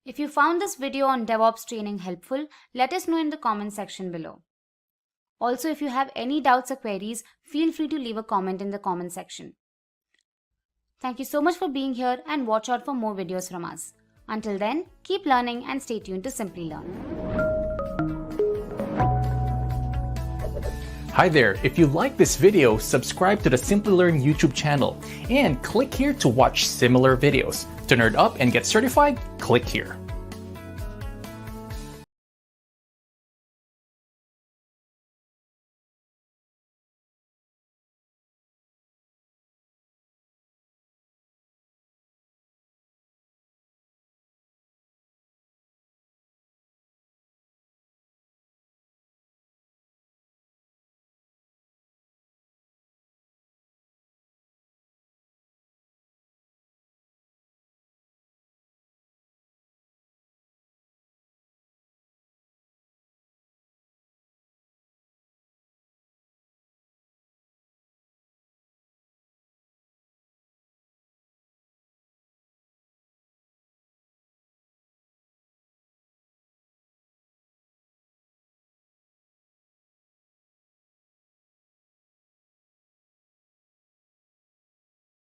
If you found this video on DevOps training helpful, let us know in the comment section below. Also, if you have any doubts or queries, feel free to leave a comment in the comment section. Thank you so much for being here and watch out for more videos from us. Until then, keep learning and stay tuned to Simplilearn.
Hi there, if you like this video, subscribe to the Simplilearn YouTube channel and click here to watch similar videos. To nerd up and get certified, click here.